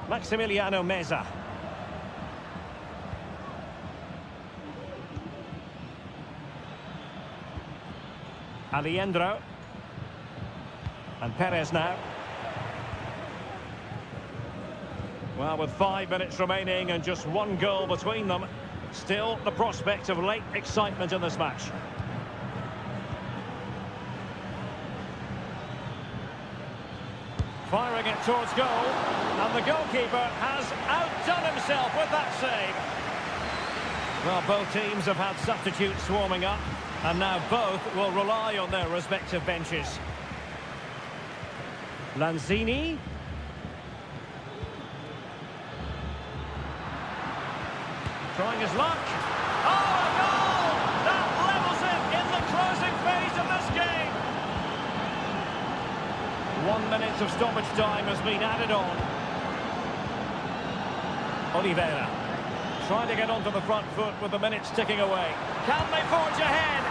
Maximiliano Meza. Aliendro. And Perez now. Well, with 5 minutes remaining and just one goal between them, still the prospect of late excitement in this match. Firing it towards goal, and the goalkeeper has outdone himself with that save. Well, both teams have had substitutes swarming up, and now both will rely on their respective benches. Lanzini. Trying his luck. Oh, a goal! That levels it in the closing phase of this game. 1 minute of stoppage time has been added on. Oliveira. Trying to get onto the front foot with the minutes ticking away. Can they forge ahead?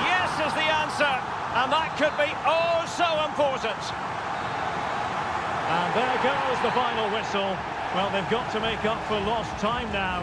Yes is the answer. And that could be oh so important. And there goes the final whistle. Well, they've got to make up for lost time now.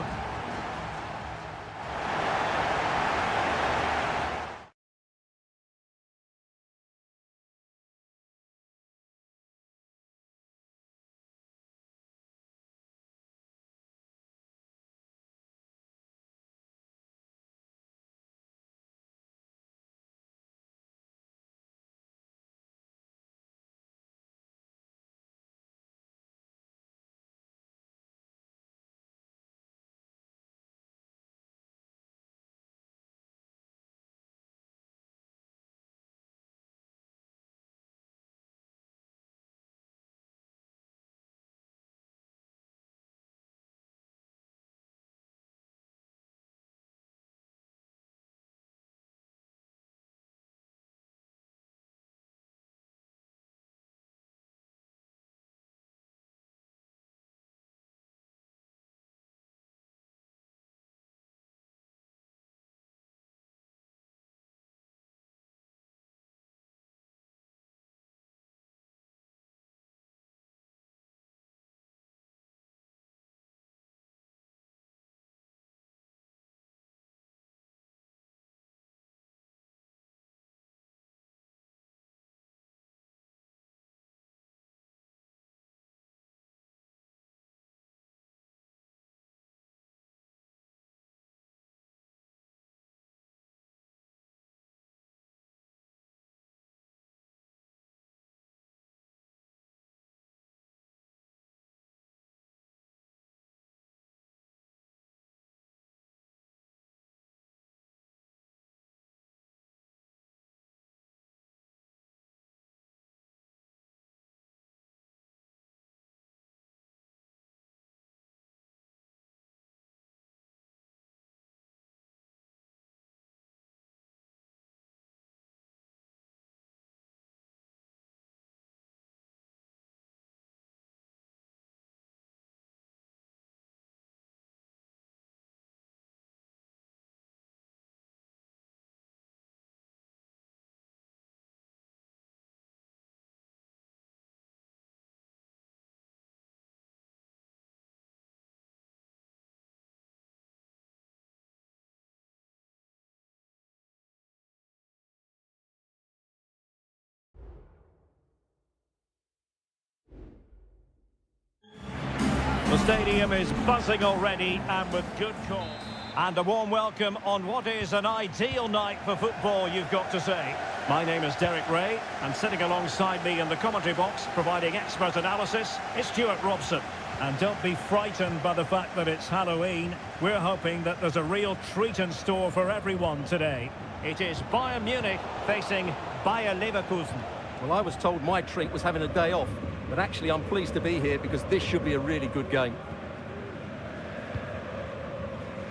stadium is buzzing already, and with good cause. And a warm welcome on what is an ideal night for football, you've got to say. My name is Derek Ray, and sitting alongside me in the commentary box, providing expert analysis, is Stuart Robson. And don't be frightened by the fact that it's Halloween. We're hoping that there's a real treat in store for everyone today. It is Bayern Munich facing Bayer Leverkusen. Well, I was told my treat was having a day off, but actually I'm pleased to be here because this should be a really good game.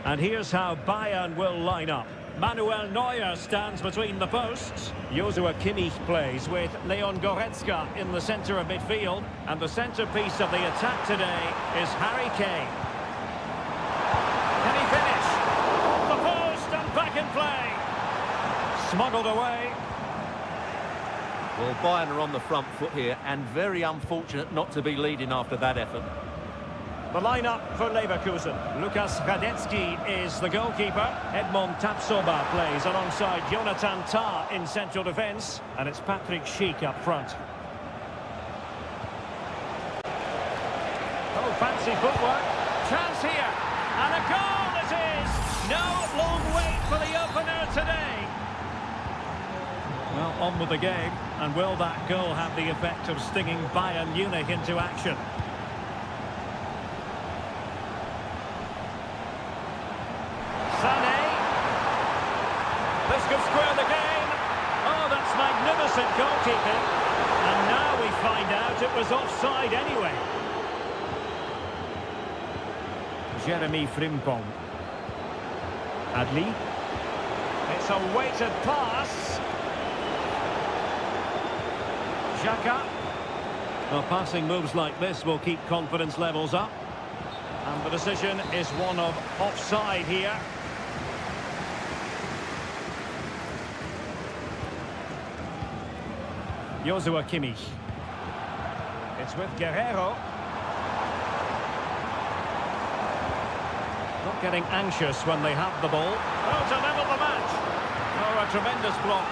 And here's how Bayern will line up. Manuel Neuer stands between the posts. Joshua Kimmich plays with Leon Goretzka in the centre of midfield. And the centrepiece of the attack today is Harry Kane. Can he finish? Off the post and back in play. Smuggled away. Well, Bayern are on the front foot here and very unfortunate not to be leading after that effort. The lineup for Leverkusen. Lukas Radetzky is the goalkeeper. Edmond Tapsoba plays alongside Jonathan Tah in central defence. And it's Patrick Schick up front. Oh, fancy footwork. Chance here. And a goal it is. No long wait for the opener today. Well, on with the game. And will that goal have the effect of stinging Bayern Munich into action? This could square the game. Oh, that's magnificent goalkeeping. And now we find out it was offside anyway. Jeremy Frimpong. Adli. It's a weighted pass. Xhaka. Well, passing moves like this will keep confidence levels up. And the decision is one of offside here. Joshua Kimmich. It's with Guerrero. Not getting anxious when they have the ball. Oh, to level the match. Oh, a tremendous block.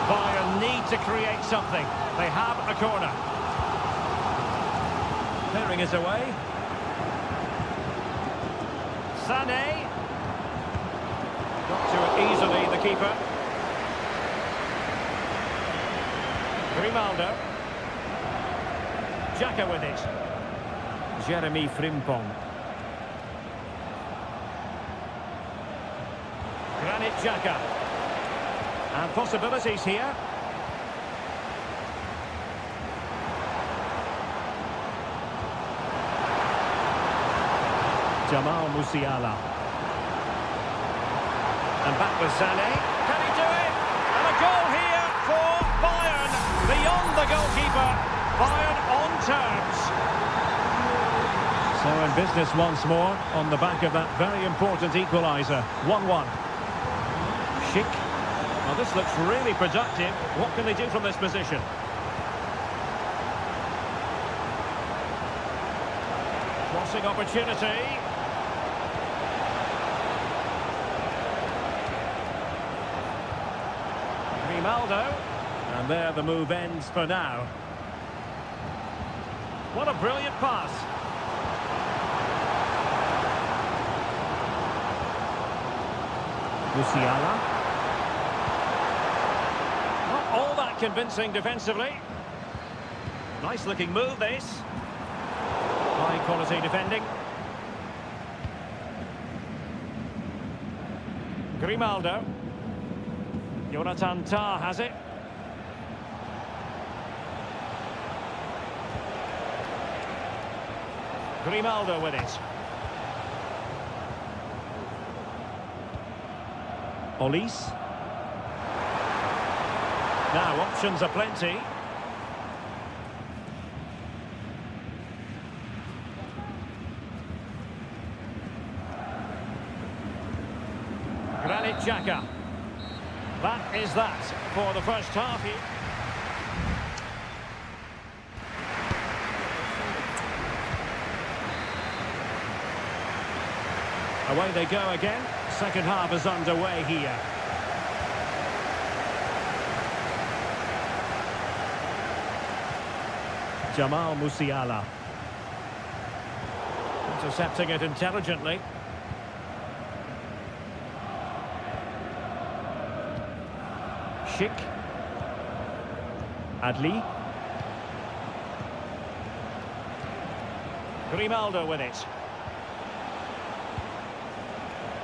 Bayern need to create something. They have a corner. Clearing is away. Sané. Got to it easily, the keeper. Grimaldo. Xhaka with it. Jeremy Frimpong. Granit Xhaka. And possibilities here. Jamal Musiala. And back with Sané. Can he do it? And a goal here for Bayern. Beyond the goalkeeper, Bayern on terms. So in business once more, on the back of that very important equaliser. 1-1. Schick. Well, this looks really productive. What can they do from this position? Crossing opportunity. Grimaldo. And there the move ends for now. What a brilliant pass. Musiala. Not all that convincing defensively. Nice looking move this. High quality defending. Grimaldo. Jonathan Tah has it. Grimaldo with it. Olise. Now options are plenty. Granit Xhaka. That is that for the first half here. Away they go again. Second half is underway here. Jamal Musiala. Intercepting it intelligently. Schick. Adli. Grimaldo with it.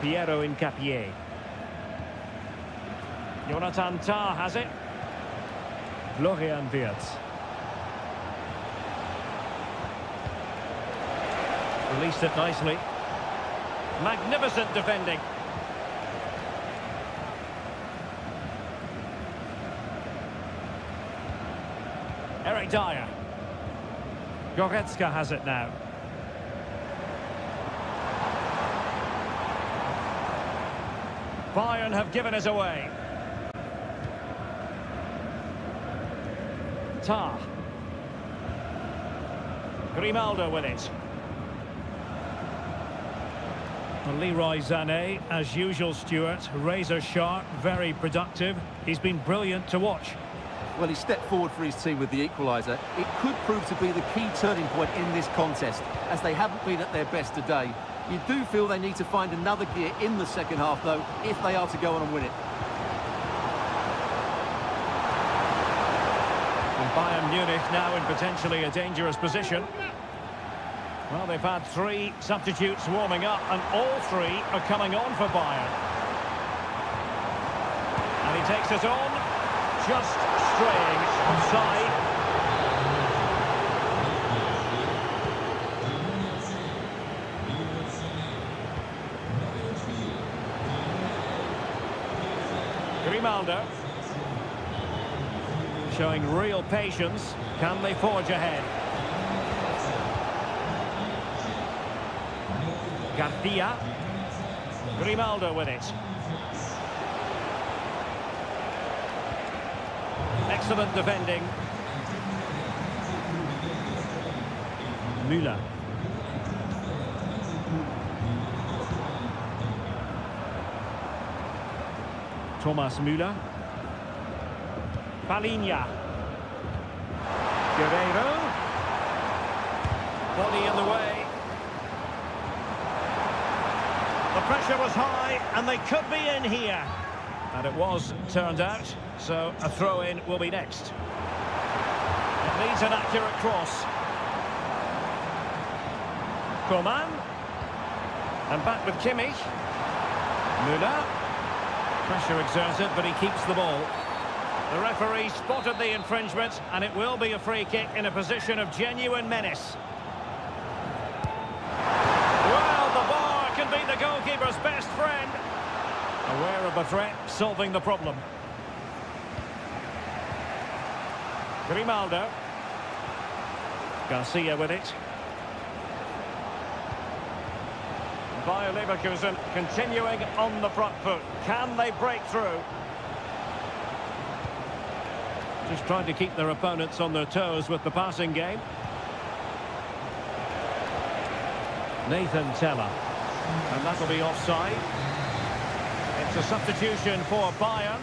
Piero Incapié. Jonathan Tah has it. Florian Wirtz. Released it nicely. Magnificent defending. Eric Dyer. Goretzka has it now. Bayern have given us away. Tah. Grimaldo with it. Well, Leroy Sané, as usual, Stuart, razor sharp, very productive. He's been brilliant to watch. Well, he stepped forward for his team with the equaliser. It could prove to be the key turning point in this contest, as they haven't been at their best today. You do feel they need to find another gear in the second half, though, if they are to go on and win it. And Bayern Munich now in potentially a dangerous position. Well, they've had 3 substitutes warming up, and all 3 are coming on for Bayern. And he takes it on, just straying offside. Grimaldo. Showing real patience. Can they forge ahead? Garcia. Grimaldo with it. Excellent defending. Müller. Thomas Müller. Palinha. Guerreiro. Body in the way. The pressure was high, and they could be in here. And it was turned out, so a throw-in will be next. It needs an accurate cross. Coman. And back with Kimmich. Müller. Pressure exerted, but he keeps the ball. The referee spotted the infringement, and it will be a free kick in a position of genuine menace. Well, the bar can be the goalkeeper's best friend. Aware of the threat, solving the problem. Grimaldo. Garcia with it. Bayer Leverkusen continuing on the front foot. Can they break through? Just trying to keep their opponents on their toes with the passing game. Nathan Teller. And that'll be offside. It's a substitution for Bayern.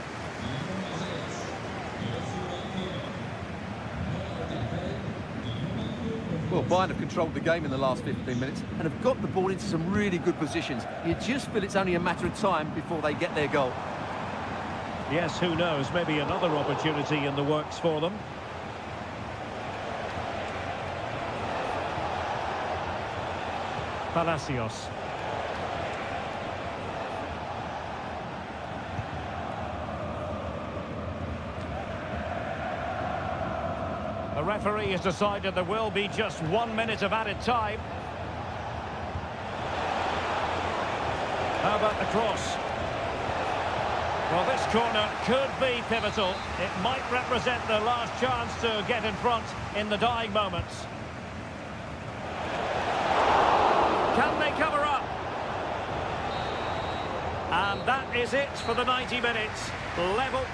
Well, Bayern have controlled the game in the last 15 minutes and have got the ball into some really good positions. You just feel it's only a matter of time before they get their goal. Yes, who knows? Maybe another opportunity in the works for them. Palacios. The referee has decided there will be just 1 minute of added time. How about the cross? Well, this corner could be pivotal. It might represent their last chance to get in front in the dying moments. Can they cover up? And that is it for the 90 minutes. Level.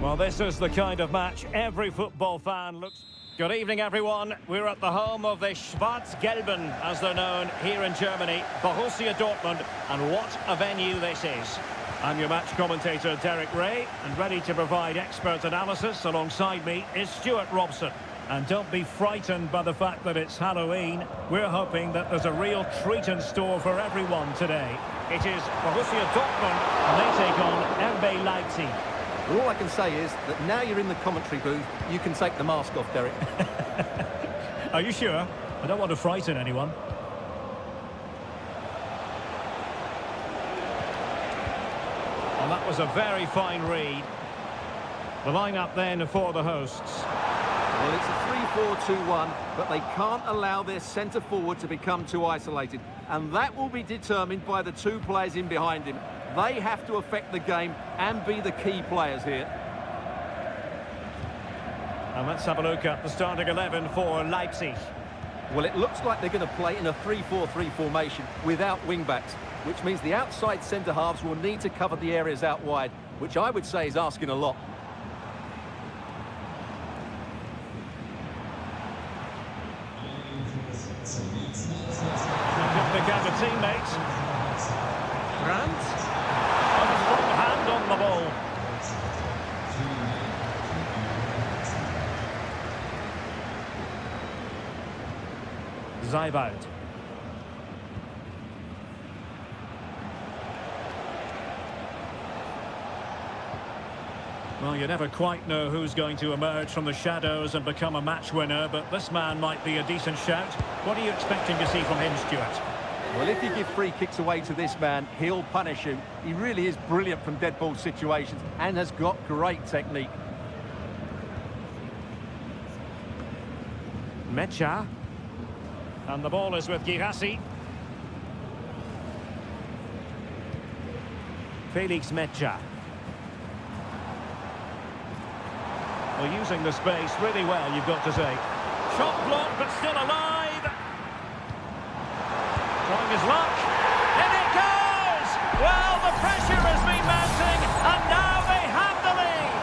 Well, this is the kind of match every football fan looks... Good evening, everyone. We're at the home of the Schwarz-Gelben, as they're known here in Germany, Borussia Dortmund, and what a venue this is. I'm your match commentator, Derek Ray, and ready to provide expert analysis. Alongside me is Stuart Robson. And don't be frightened by the fact that it's Halloween. We're hoping that there's a real treat in store for everyone today. It is Borussia Dortmund, and they take on RB Leipzig. Well, all I can say is that now you're in the commentary booth, you can take the mask off, Derek. Are you sure? I don't want to frighten anyone. Well, that was a very fine read. The line-up then for the hosts. Well, it's a 3-4-2-1, but they can't allow their centre-forward to become too isolated. And that will be determined by the two players in behind him. They have to affect the game and be the key players here. And let's have a look at the starting 11 for Leipzig. Well, it looks like they're going to play in a 3-4-3 formation without wing-backs, which means the outside centre-halves will need to cover the areas out wide, which I would say is asking a lot. Pick out a teammate. Grant. A strong hand on the ball. Zeibald. Well, you never quite know who's going to emerge from the shadows and become a match winner, but this man might be a decent shout. What are you expecting to see from him, Stuart? Well, if you give free kicks away to this man, he'll punish you. He really is brilliant from dead ball situations and has got great technique. Mecha. And the ball is with Girassi. Felix Mecha. Well, using the space really well, you've got to say. Shot blocked, but still alive. Trying his luck. In it goes! Well, the pressure has been mounting, and now they have the lead.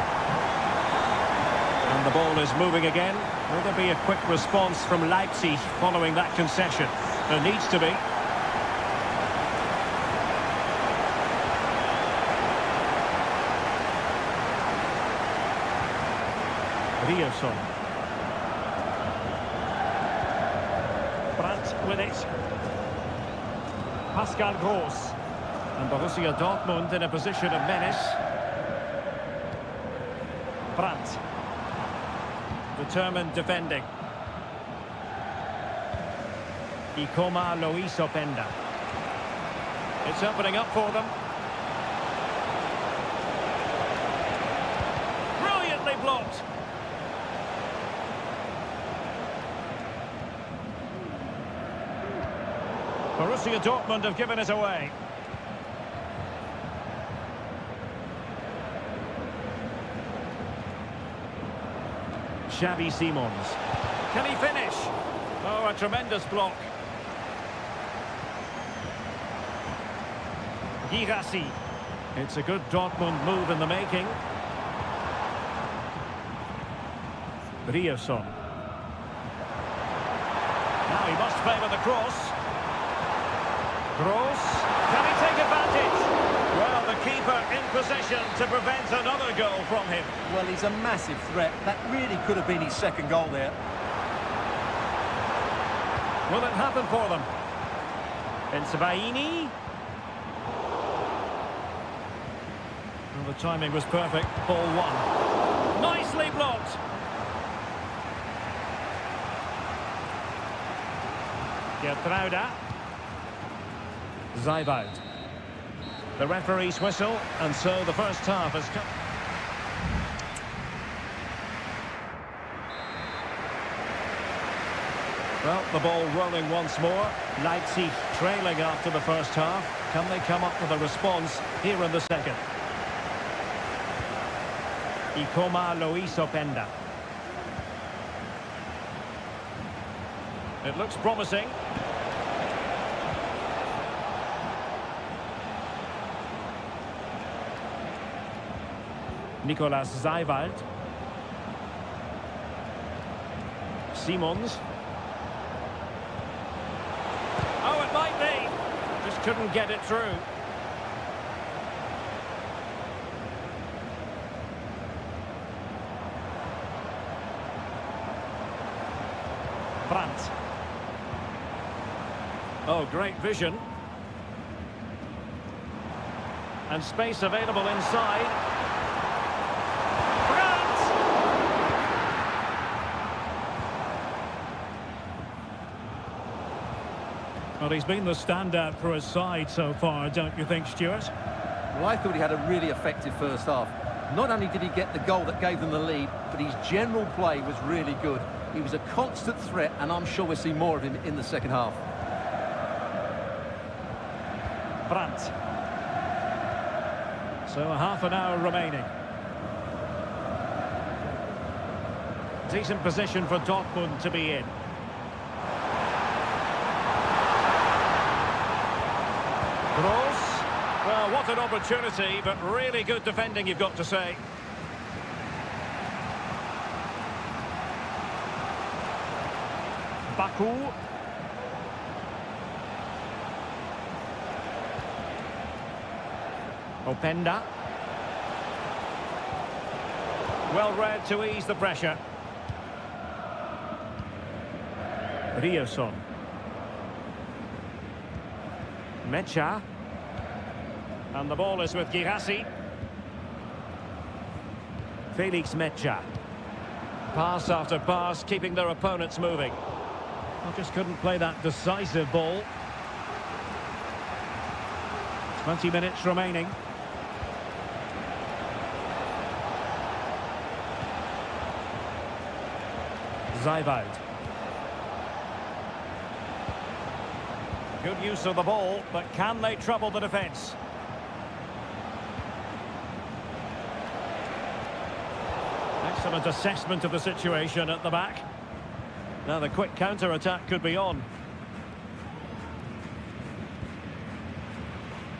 And the ball is moving again. Will there be a quick response from Leipzig following that concession? There needs to be. Rierson. Brandt with it. Pascal Gross. And Borussia Dortmund in a position of menace. Brandt. Determined defending. Ikoma Luis Openda. It's opening up for them. Brilliantly blocked. Borussia Dortmund have given it away. Xavi Simons. Can he finish? Oh, a tremendous block. Girassi. It's a good Dortmund move in the making. Rierson. Now he must favour the cross. Gross. Can he take advantage? Well, the keeper in possession to prevent another goal from him. Well, he's a massive threat. That really could have been his second goal there. Will it happen for them? Bensebaini. Well, the timing was perfect. Ball one. Nicely blocked. Gertruida. Zeibald. The referee's whistle, and so the first half has come. Well, the ball rolling once more. Leipzig trailing after the first half. Can they come up with a response here in the second? Ikoma Luis Openda. It looks promising. Nicolas Zijwald. Simons. Oh, it might be. Just couldn't get it through. Brandt. Oh, great vision. And space available inside. Brandt! Well, he's been the standout for his side so far, don't you think, Stuart? Well, I thought he had a really effective first half. Not only did he get the goal that gave them the lead, but his general play was really good. He was a constant threat, and I'm sure we'll see more of him in the second half. Brandt. So a half an hour remaining. Decent position for Dortmund to be in. Gross. Well, what an opportunity, but really good defending, you've got to say. Baku. Openda. Well read to ease the pressure. Rioson. Mecha. And the ball is with Girassi. Felix Mecha. Pass after pass, keeping their opponents moving. Well, just couldn't play that decisive ball. 20 minutes remaining. Zijwald. Good use of the ball, but can they trouble the defence? Excellent assessment of the situation at the back. Now the quick counter-attack could be on.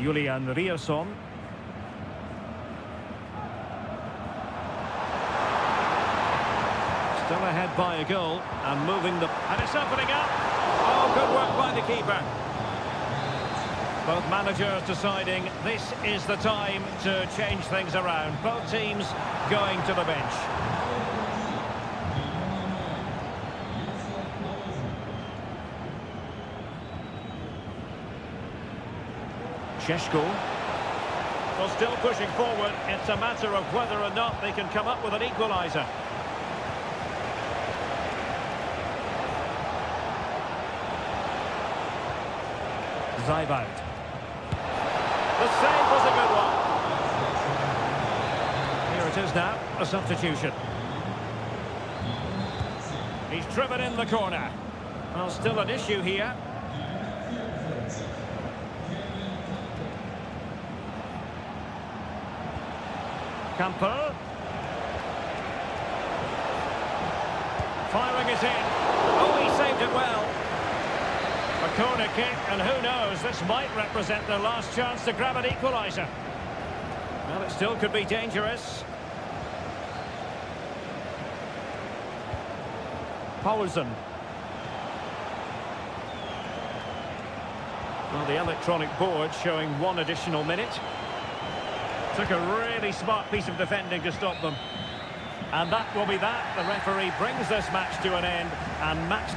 Julian Rioson. Still ahead by a goal and moving the... And it's opening up! Oh, good work by the keeper. Both managers deciding this is the time to change things around. Both teams going to the bench. Sheshko. Well, still pushing forward. It's a matter of whether or not they can come up with an equaliser. Zijwald. The save was a good one. Here it is now, a substitution. He's driven in the corner. Well, still an issue here. Camper. Firing it in. Oh, he saved it well. A corner kick, and who knows, this might represent their last chance to grab an equaliser. Well, it still could be dangerous. Poulsen. Well, the electronic board showing 1 additional minute. Took a really smart piece of defending to stop them. And that will be that. The referee brings this match to an end, and match...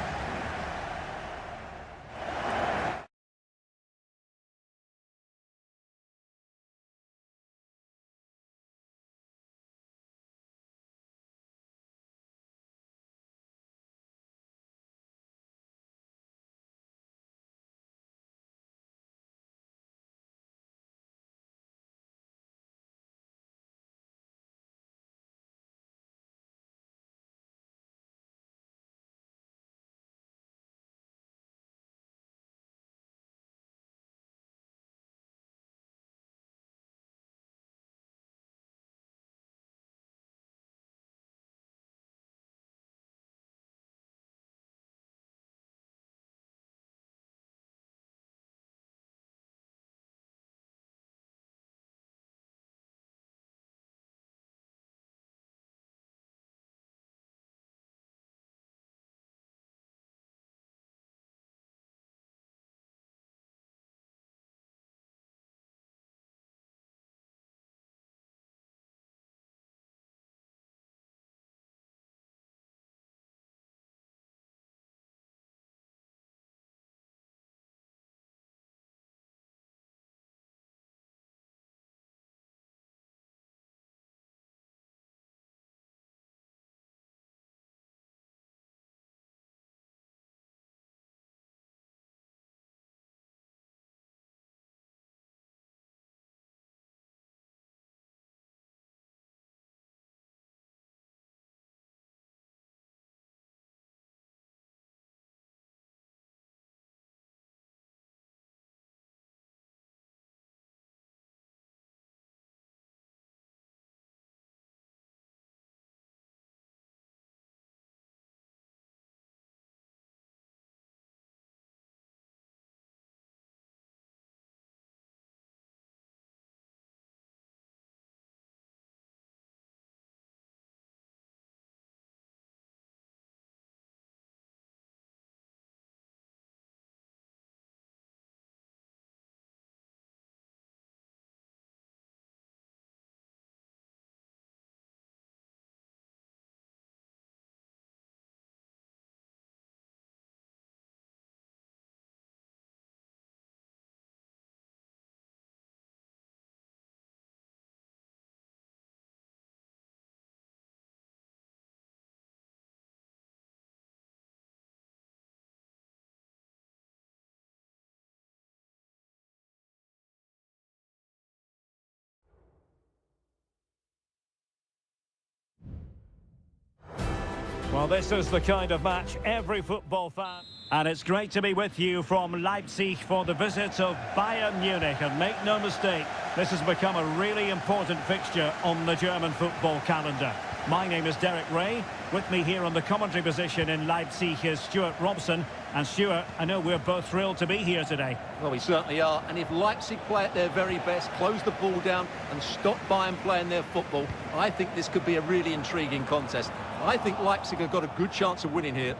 this is the kind of match every football fan... And it's great to be with you from Leipzig for the visit of Bayern Munich. And make no mistake, this has become a really important fixture on the German football calendar. My name is Derek Ray. With me here on the commentary position in Leipzig is Stuart Robson. And Stuart, I know we're both thrilled to be here today. Well, we certainly are. And if Leipzig play at their very best, close the ball down and stop Bayern playing their football, I think this could be a really intriguing contest. I think Leipzig have got a good chance of winning here.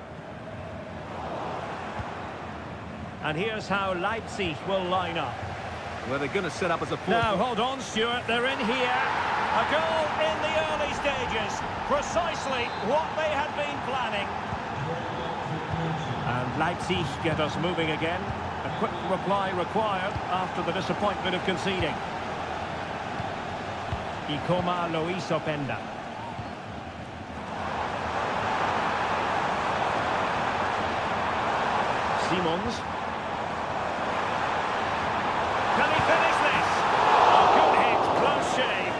And here's how Leipzig will line up. Well, they're going to set up as a... Now, hold on, Stuart. They're in here. A goal in the early stages. Precisely what they had been planning. And Leipzig get us moving again. A quick reply required after the disappointment of conceding. Ikoma Luis Openda. Simons. Can he finish this? Oh, good hit, close shave.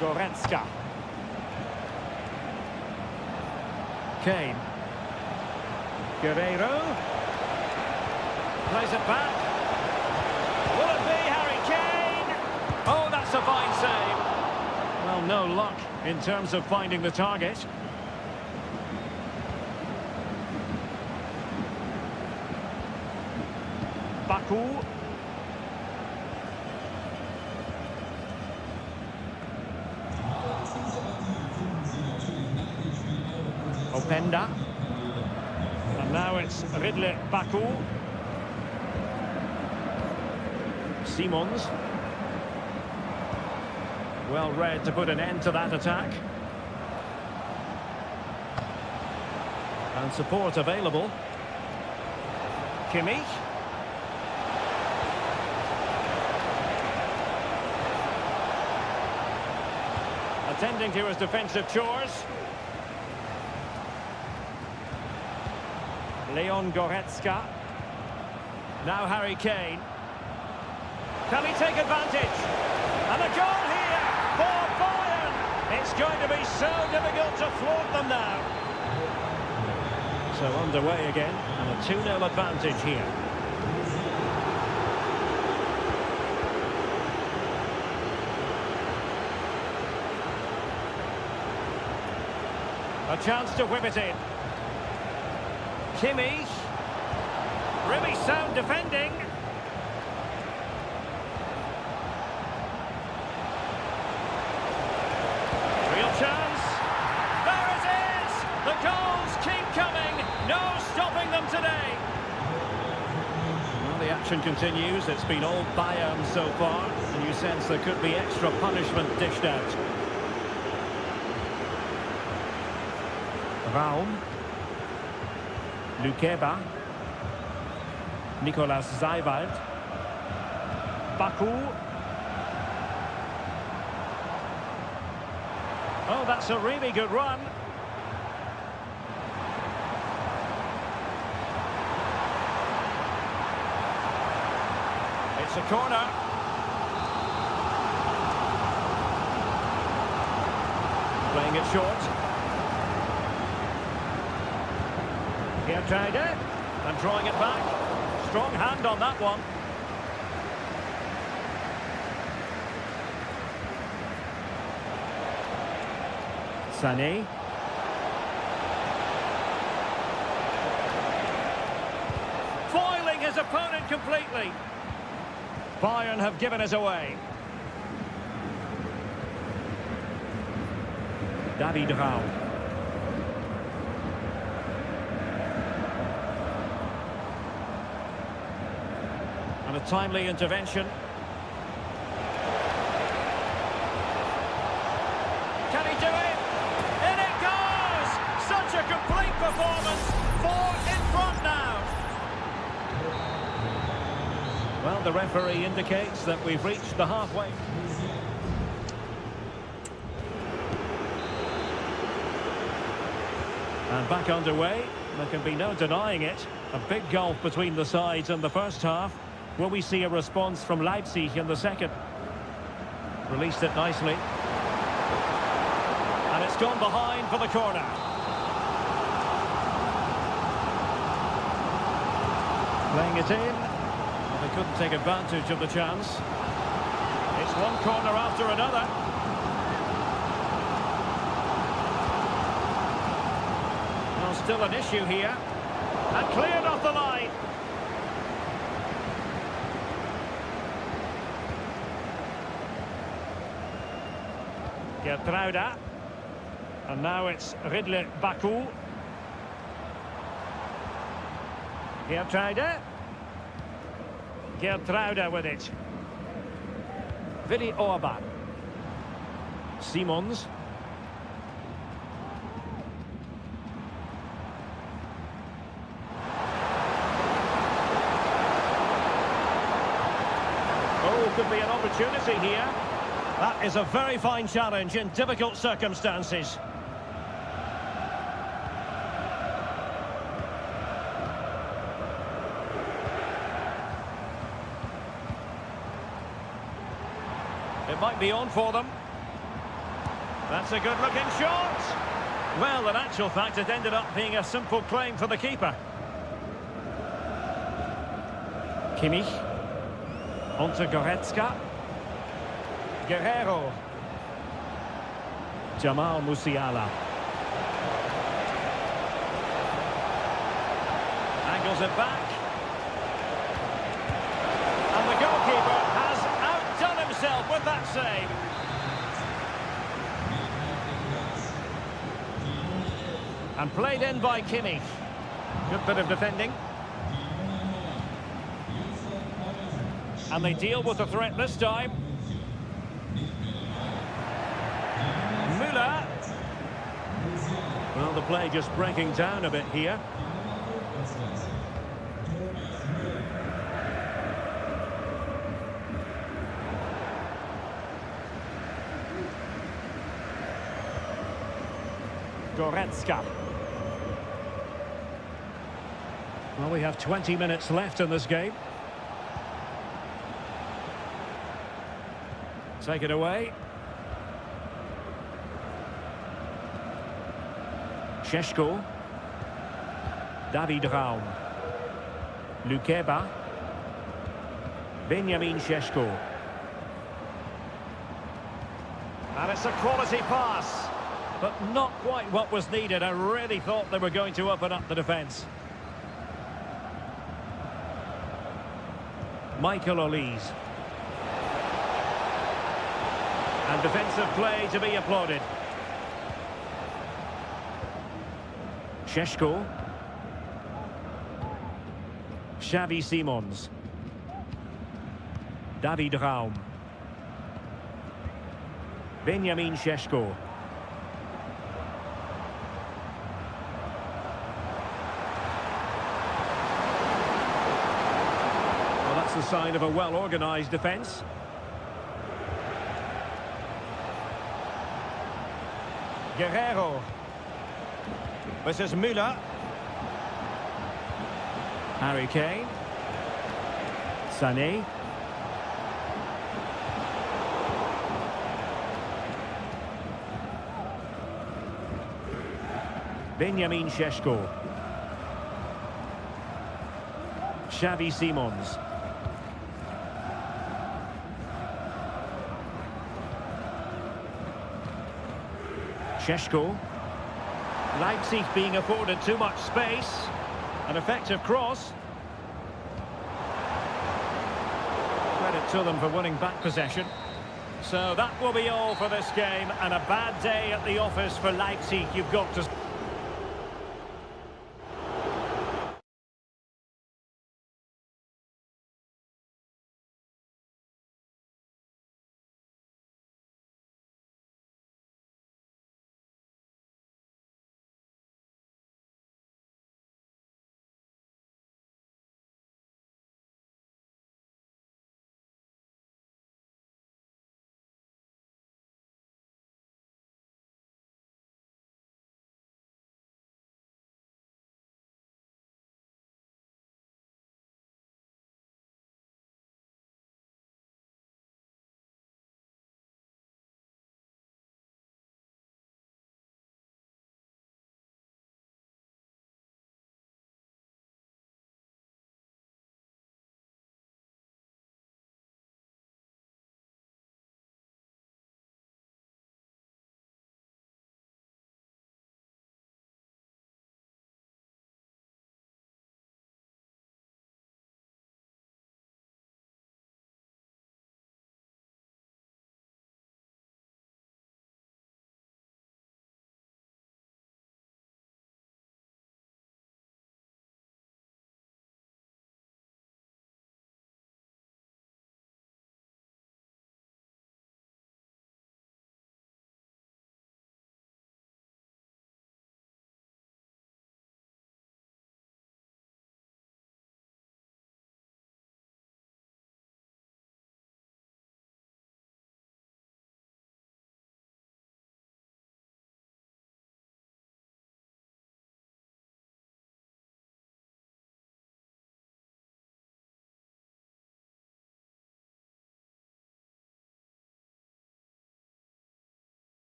Goretzka. Kane. Guerreiro. Plays it back. Will it be Harry Kane? Oh, that's a fine save. Well, no luck in terms of finding the target. Baku. Openda. And now it's Ridley Baku. Simons. Well read to put an end to that attack. And support available. Kimmich. Attending to his defensive chores. Leon Goretzka. Now Harry Kane. Can he take advantage? And a goal here for Bayern. It's going to be so difficult to thwart them now. So underway again, and a 2-0 advantage here. A chance to whip it in. Kimmich. Really sound defending. Real chance. There it is! The goals keep coming. No stopping them today. Well, the action continues. It's been all Bayern so far. And you sense there could be extra punishment dished out. Raum. Lukeba. Nicolas Seiwald. Baku. Oh, that's a really good run. It's a corner. Playing it short. Geertruiden, and drawing it back. Strong hand on that one. Sané. Foiling his opponent completely. Bayern have given us away. David Raum. And a timely intervention. Can he do it? In it goes! Such a complete performance. 4 in front now. Well, the referee indicates that we've reached the halfway. And back underway. There can be no denying it. A big gulf between the sides in the first half. Will we see a response from Leipzig in the second? Released it nicely. And it's gone behind for the corner. Playing it in. Well, they couldn't take advantage of the chance. It's one corner after another. Well, still an issue here. And cleared off the line. Gertruida. And now it's Ridley Baku. Gertruida. Gertruida with it. Willy Orban. Simons. Oh, could be an opportunity here. That is a very fine challenge in difficult circumstances. It might be on for them. That's a good-looking shot. Well, in actual fact, it ended up being a simple claim for the keeper. Kimmich. Onto Goretzka. Guerrero. Jamal Musiala. Angles it back. And the goalkeeper has outdone himself with that save. And played in by Kimmich. Good bit of defending. And they deal with the threat this time. Müller. Well, the play just breaking down a bit here. Goretzka. Well, we have 20 minutes left in this game. Take it away. Šeško. David Raum. Lukeba. Benjamin Šeško. And it's a quality pass. But not quite what was needed. I really thought they were going to open up the defence. Michael Olise. And defensive play to be applauded. Šeško. Xavi Simons. David Raum. Benjamin Šeško. Well, that's the sign of a well-organised defence. Guerrero. This is Müller. Harry Kane. Sané. Benjamin Šeško. Xavi Simons. Šeško. Leipzig being afforded too much space. An effective cross. Credit to them for winning back possession. So that will be all for this game, and a bad day at the office for Leipzig, you've got to...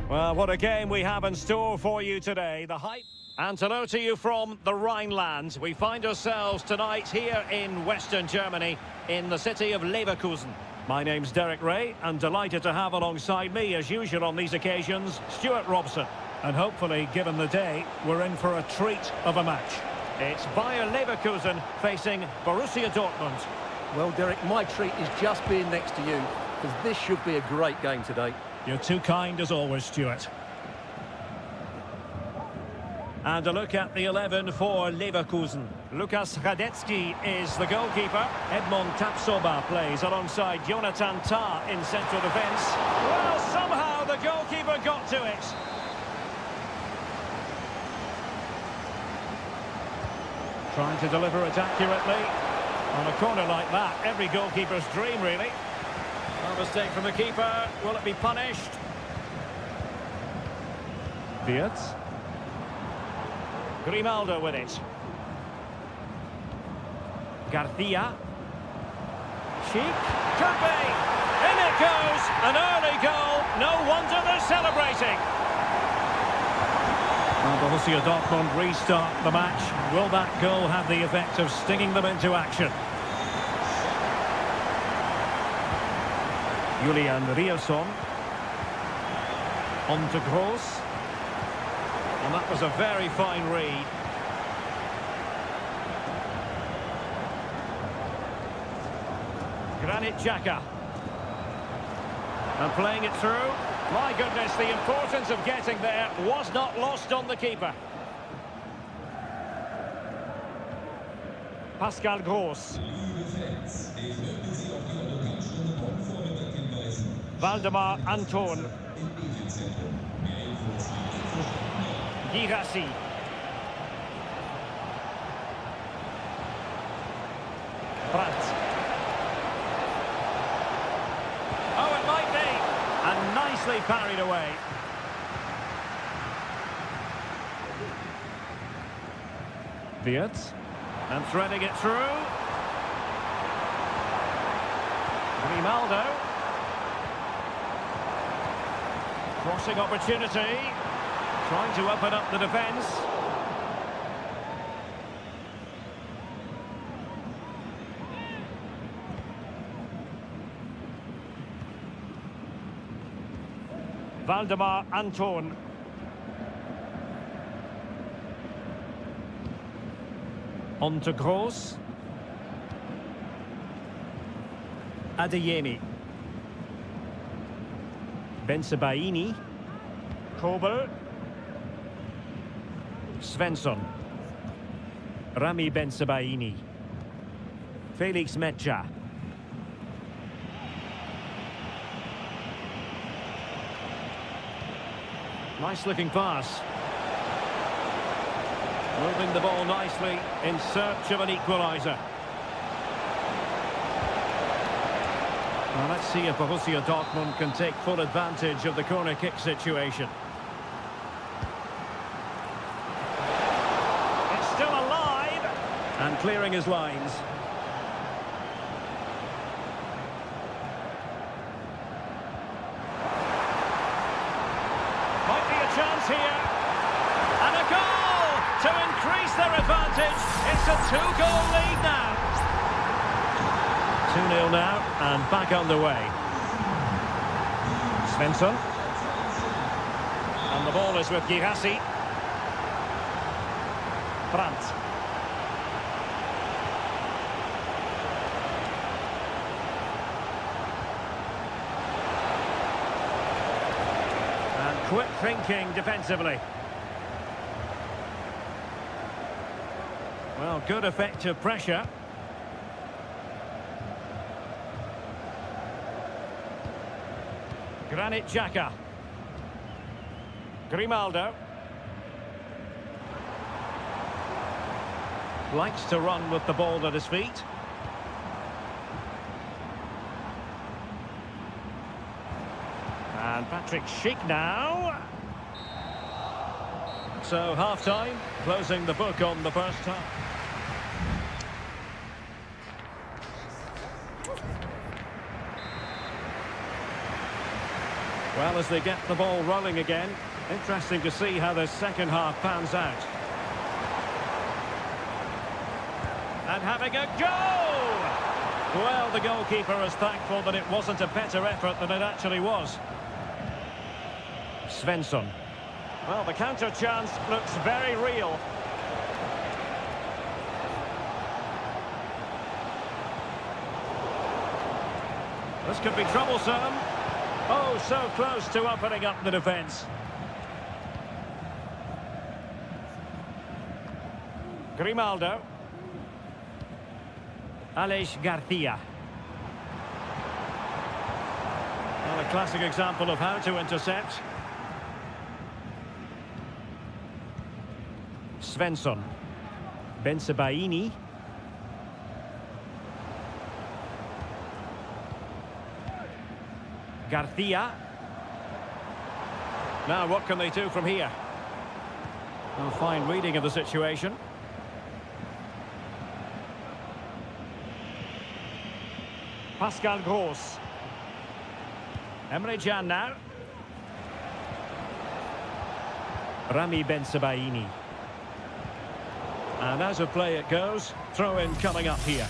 Well, what a game we have in store for you today. The hype. And hello to you from the Rhineland. We find ourselves tonight here in Western Germany, in the city of Leverkusen. My name's Derek Ray, and delighted to have alongside me, as usual on these occasions, Stuart Robson. And hopefully, given the day, we're in for a treat of a match. It's Bayer Leverkusen facing Borussia Dortmund. Well, Derek, my treat is just being next to you, because this should be a great game today. You're too kind as always, Stuart. And a look at the 11 for Leverkusen. Lukas Radetzky is the goalkeeper. Edmond Tapsoba plays alongside Jonathan Tah in central defence. Well, somehow the goalkeeper got to it. Trying to deliver it accurately. On a corner like that, every goalkeeper's dream, really. A mistake from the keeper. Will it be punished? Wirtz. Grimaldo with it. Garcia. Sheik. Could be. In it goes. An early goal. No wonder they're celebrating. Well, Borussia Dortmund restart the match. Will that goal have the effect of stinging them into action? Julian Riasson. On to Gross. And that was a very fine read. Granit Xhaka. And playing it through. My goodness, the importance of getting there was not lost on the keeper. Pascal Gross. Waldemar Anton. Girassi. Brandt. Oh, it might be. And nicely parried away. Wirtz. And threading it through. Grimaldo. Crossing opportunity. Trying to open up the defence. Waldemar Anton. On to Gross. Adeyemi. Bensebaini. Kobel. Svensson. Rami Bensebaini. Felix Mecha. Nice looking pass. Moving the ball nicely in search of an equaliser. Well, let's see if Borussia Dortmund can take full advantage of the corner kick situation. It's still alive. And clearing his lines. Might be a chance here. And a goal to increase their advantage. It's a two-goal lead now. 2-0 now, and back underway. Svensson. And the ball is with Girassi. Brandt. And quick thinking defensively. Well, good effective pressure. Granit Xhaka. Grimaldo. Likes to run with the ball at his feet. And Patrick Schick now. So half-time, closing the book on the first half. Well, as they get the ball rolling again, interesting to see how the second half pans out. And having a go! Well, the goalkeeper is thankful that it wasn't a better effort than it actually was. Svensson. Well, the counter chance looks very real. This could be troublesome. Oh, so close to opening up the defence. Grimaldo. Aleix Garcia. Well, a classic example of how to intercept. Svensson. Bensebaini. Garcia. Now, what can they do from here? A fine reading of the situation. Pascal Gross. Emre Can now. Rami Bensebaini. And as a play it goes, throw-in coming up here.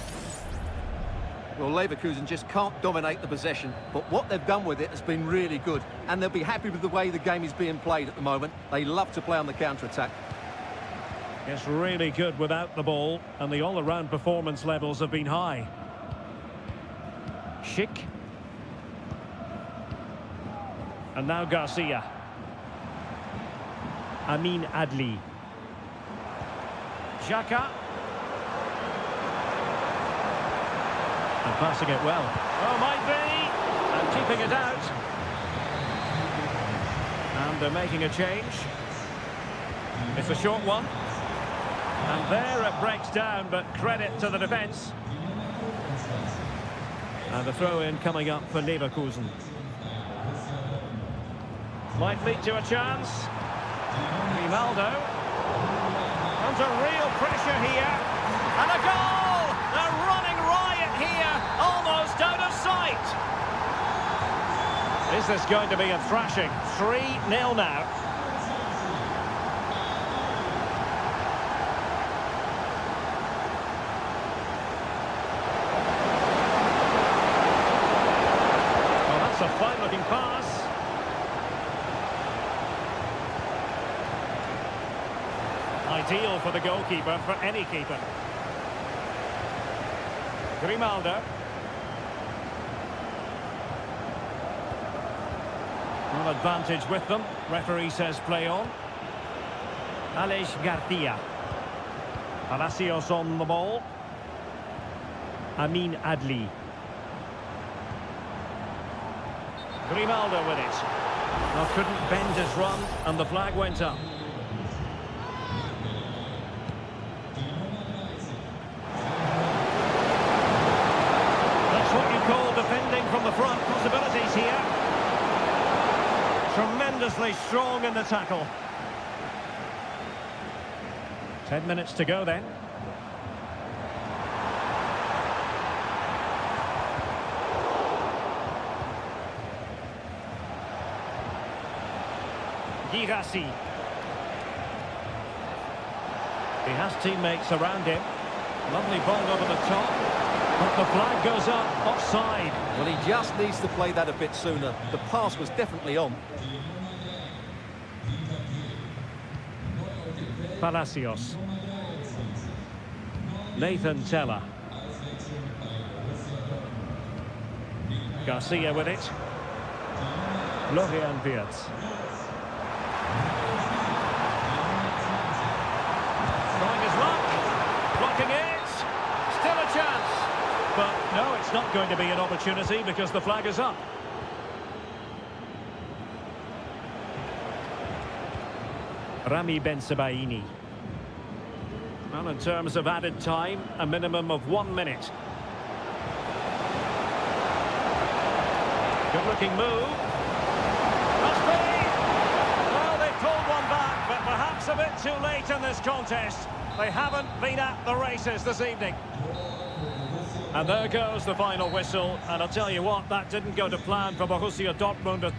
Well, Leverkusen just can't dominate the possession, but what they've done with it has been really good, and they'll be happy with the way the game is being played at the moment. They love to play on the counter-attack. It's really good without the ball, and the all-around performance levels have been high. Schick. And now Garcia. Amin Adli. Xhaka. And passing it well. Oh, might be. And keeping it out. And they're making a change. It's a short one. And there it breaks down, but credit to the defence. And the throw-in coming up for Leverkusen. Might lead to a chance. Grimaldo. Under real pressure here. And a goal! A running riot here, almost out of sight. Is this going to be a thrashing? 3-0 now. Well, that's a fine-looking pass. Ideal for the goalkeeper, for any keeper. Grimaldo. Well, advantage with them. Referee says play on. Aleix Garcia. Palacios on the ball. Amin Adli. Grimaldo with it. Now couldn't bend his run, and the flag went up. Defending from the front, possibilities here. Tremendously strong in the tackle. 10 minutes to go then. Girassi. He has teammates around him. Lovely ball over the top. But the flag goes up, offside. Well, he just needs to play that a bit sooner. The pass was definitely on. Palacios. Nathan Teller. Garcia with it. Florian Wirtz. Trying his luck. Blocking it. Still a chance. But no, it's not going to be an opportunity because the flag is up. Rami Bensebaini. Well, in terms of added time, a minimum of 1 minute. Good-looking move. Must be! Well, they pulled one back, but perhaps a bit too late in this contest. They haven't been at the races this evening. And there goes the final whistle, and I'll tell you what, that didn't go to plan for Borussia Dortmund.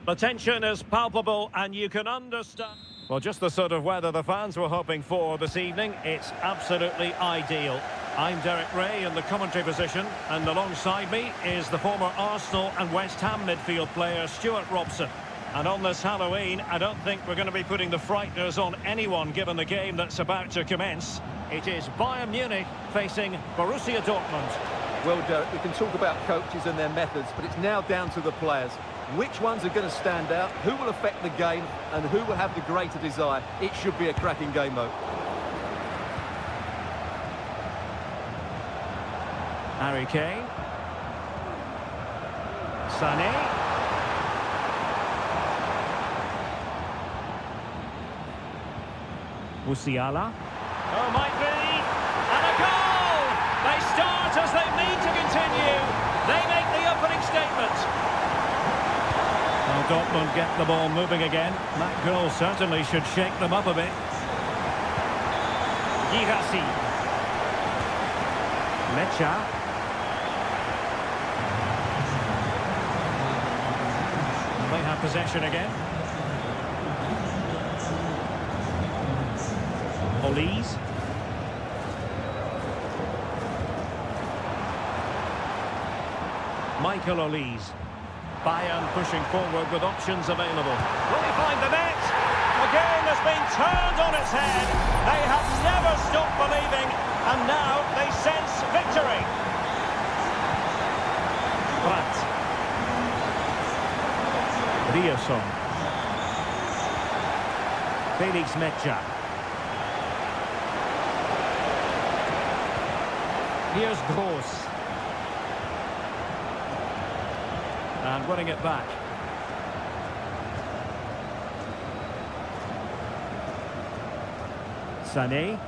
The tension is palpable and you can understand. Well, just the sort of weather the fans were hoping for this evening. It's absolutely ideal. I'm Derek Ray in the commentary position, and alongside me is the former Arsenal and West Ham midfield player Stuart Robson. And on this Halloween, I don't think we're going to be putting the frighteners on anyone given the game that's about to commence. It is Bayern Munich facing Borussia Dortmund. Well, Derek, we can talk about coaches and their methods, but it's now down to the players. Which ones are going to stand out, who will affect the game, and who will have the greater desire? It should be a cracking game, though. Harry Kane. Sané. Musiala. Oh, might be. And a goal! They start as they mean to continue. They make the opening statement. Well, Dortmund get the ball moving again. That goal certainly should shake them up a bit. Girassi. Mecha. They have possession again. Olise. Michael Olise. Bayern pushing forward with options available. Will he find the net? The game has been turned on its head. They have never stopped believing, and now they sense victory. Brandt. Rierson. Felix Mecha. Here's Gross. And winning it back. Sané.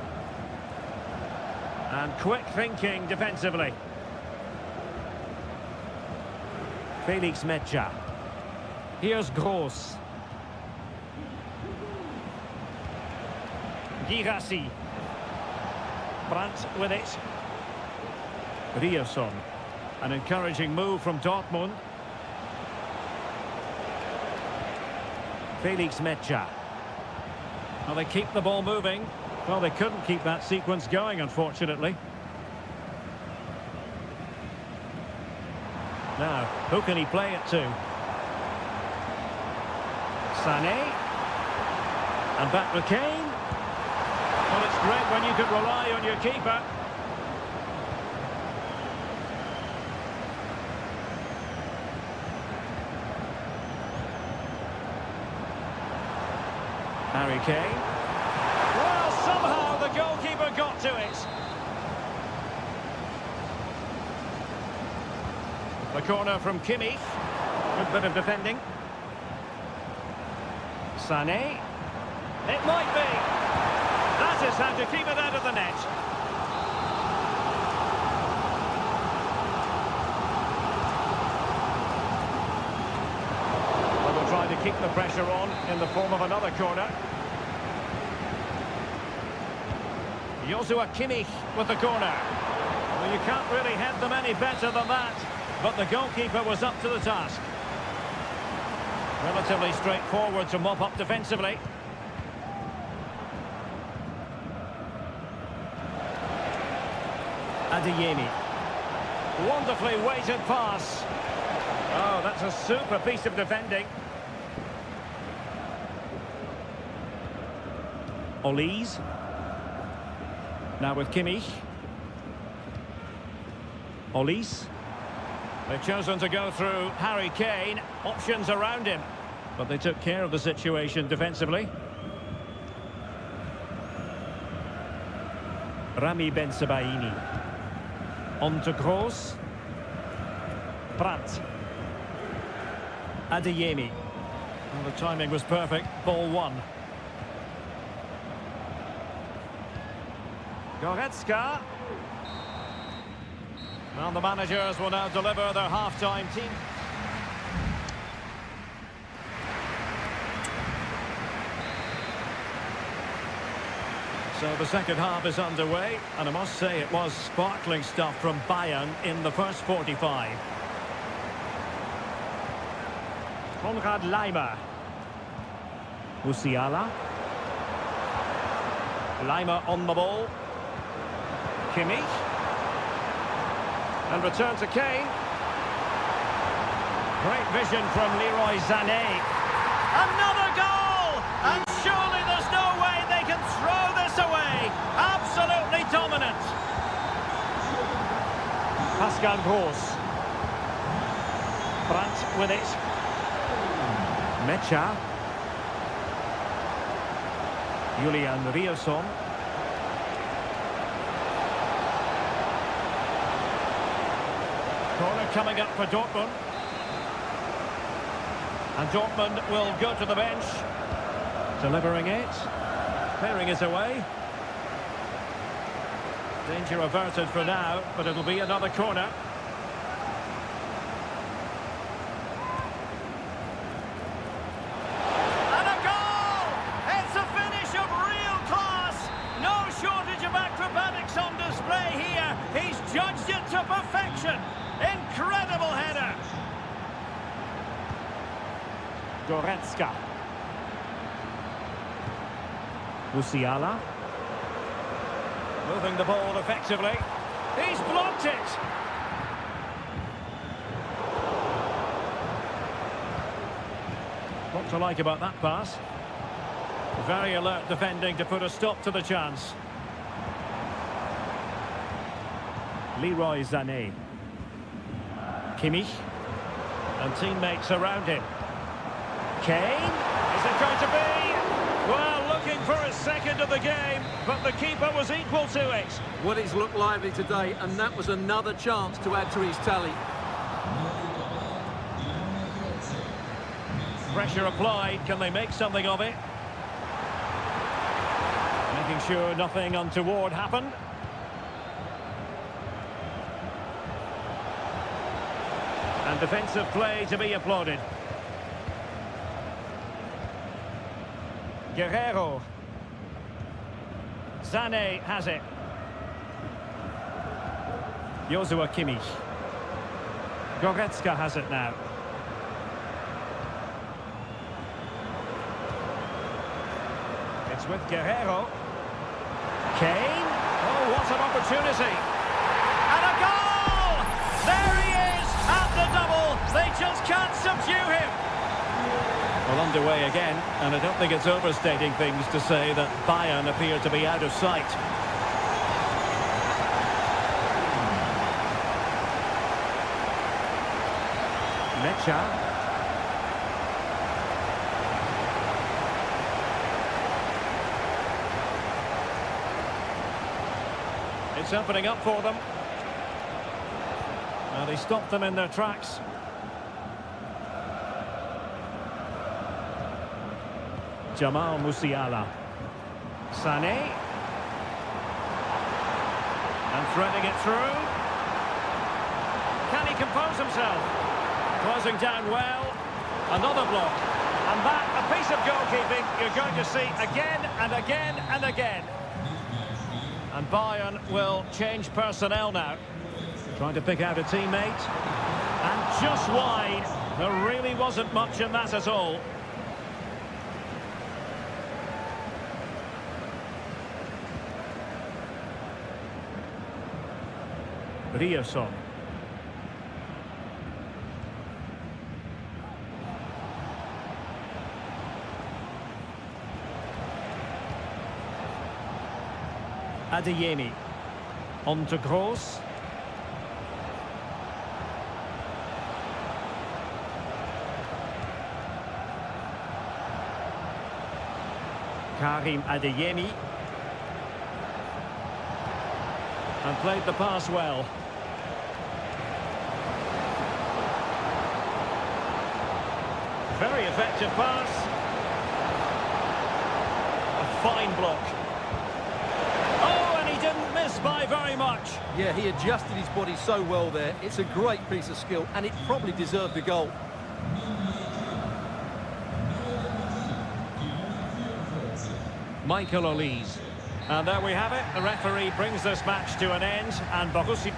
And quick thinking defensively. Felix Mecha. Here's Gross. Girassi. Brandt with it. Rierson. An encouraging move from Dortmund. Felix Mecha. Well, they keep the ball moving. Well, they couldn't keep that sequence going, unfortunately. Now, who can he play it to? Sané. And back with Kane. Well, it's great when you can rely on your keeper. Harry Kane. Well, somehow the goalkeeper got to it. The corner from Kimmich. Good bit of defending. Sané. It might be. That is how to keep it out of the net. Well, we'll try to keep the pressure on in the form of another corner. Joshua Kimmich with the corner. Well, you can't really head them any better than that, but the goalkeeper was up to the task. Relatively straightforward to mop up defensively. Adeyemi. Wonderfully weighted pass. Oh, that's a super piece of defending. Olise. Now with Kimmich. Olise. They've chosen to go through Harry Kane. Options around him. But they took care of the situation defensively. Rami Ben-Sebaini. On to Gross. Brandt. Adeyemi. Well, the timing was perfect. Ball one. Goretzka. Well, the managers will now deliver their half-time team. So the second half is underway, and I must say it was sparkling stuff from Bayern in the first 45. Konrad Laimer. Musiala. Laimer on the ball. Kimmich. And return to Kane. Great vision from Leroy Sané. Another goal! And surely there's no way they can throw this away. Absolutely dominant. Pascal Gross. Brandt with it. Mecha. Julian Rierson. Corner coming up for Dortmund. And Dortmund will go to the bench. Delivering it. Clearing it away. Danger averted for now, but it'll be another corner. And a goal! It's a finish of real class. No shortage of acrobatics on display here. He's judged it to perfection. Incredible header. Goretzka. Musiala. Moving the ball effectively. He's blocked it. What to like about that pass? Very alert defending to put a stop to the chance. Leroy Sané. Kimmich. And teammates around him. Kane. Is it going to be? Well, looking for his second of the game, but the keeper was equal to it. Well, he's looked lively today, and that was another chance to add to his tally. Pressure applied. Can they make something of it? Making sure nothing untoward happened. And defensive play to be applauded. Guerrero. Sané has it. Joshua Kimmich. Goretzka has it now. It's with Guerrero. Kane. Oh, what an opportunity. And a goal! There he is at the double. They just can't subdue him. Well, underway again, and I don't think it's overstating things to say that Bayern appear to be out of sight. Mecha. It's opening up for them. Well, they stopped them in their tracks. Jamal Musiala. Sané. And threading it through. Can he compose himself? Closing down well. Another block. And that, a piece of goalkeeping you're going to see again and again and again. And Bayern will change personnel now. Trying to pick out a teammate. And just wide. There really wasn't much in that at all. Rierson. Adeyemi. On to Gross. Karim Adeyemi. And played the pass well. Very effective pass. A fine block. Oh, and he didn't miss by very much. Yeah, he adjusted his body so well there. It's a great piece of skill, and it probably deserved the goal. Michael Olise. And there we have it. The referee brings this match to an end, and Borussia...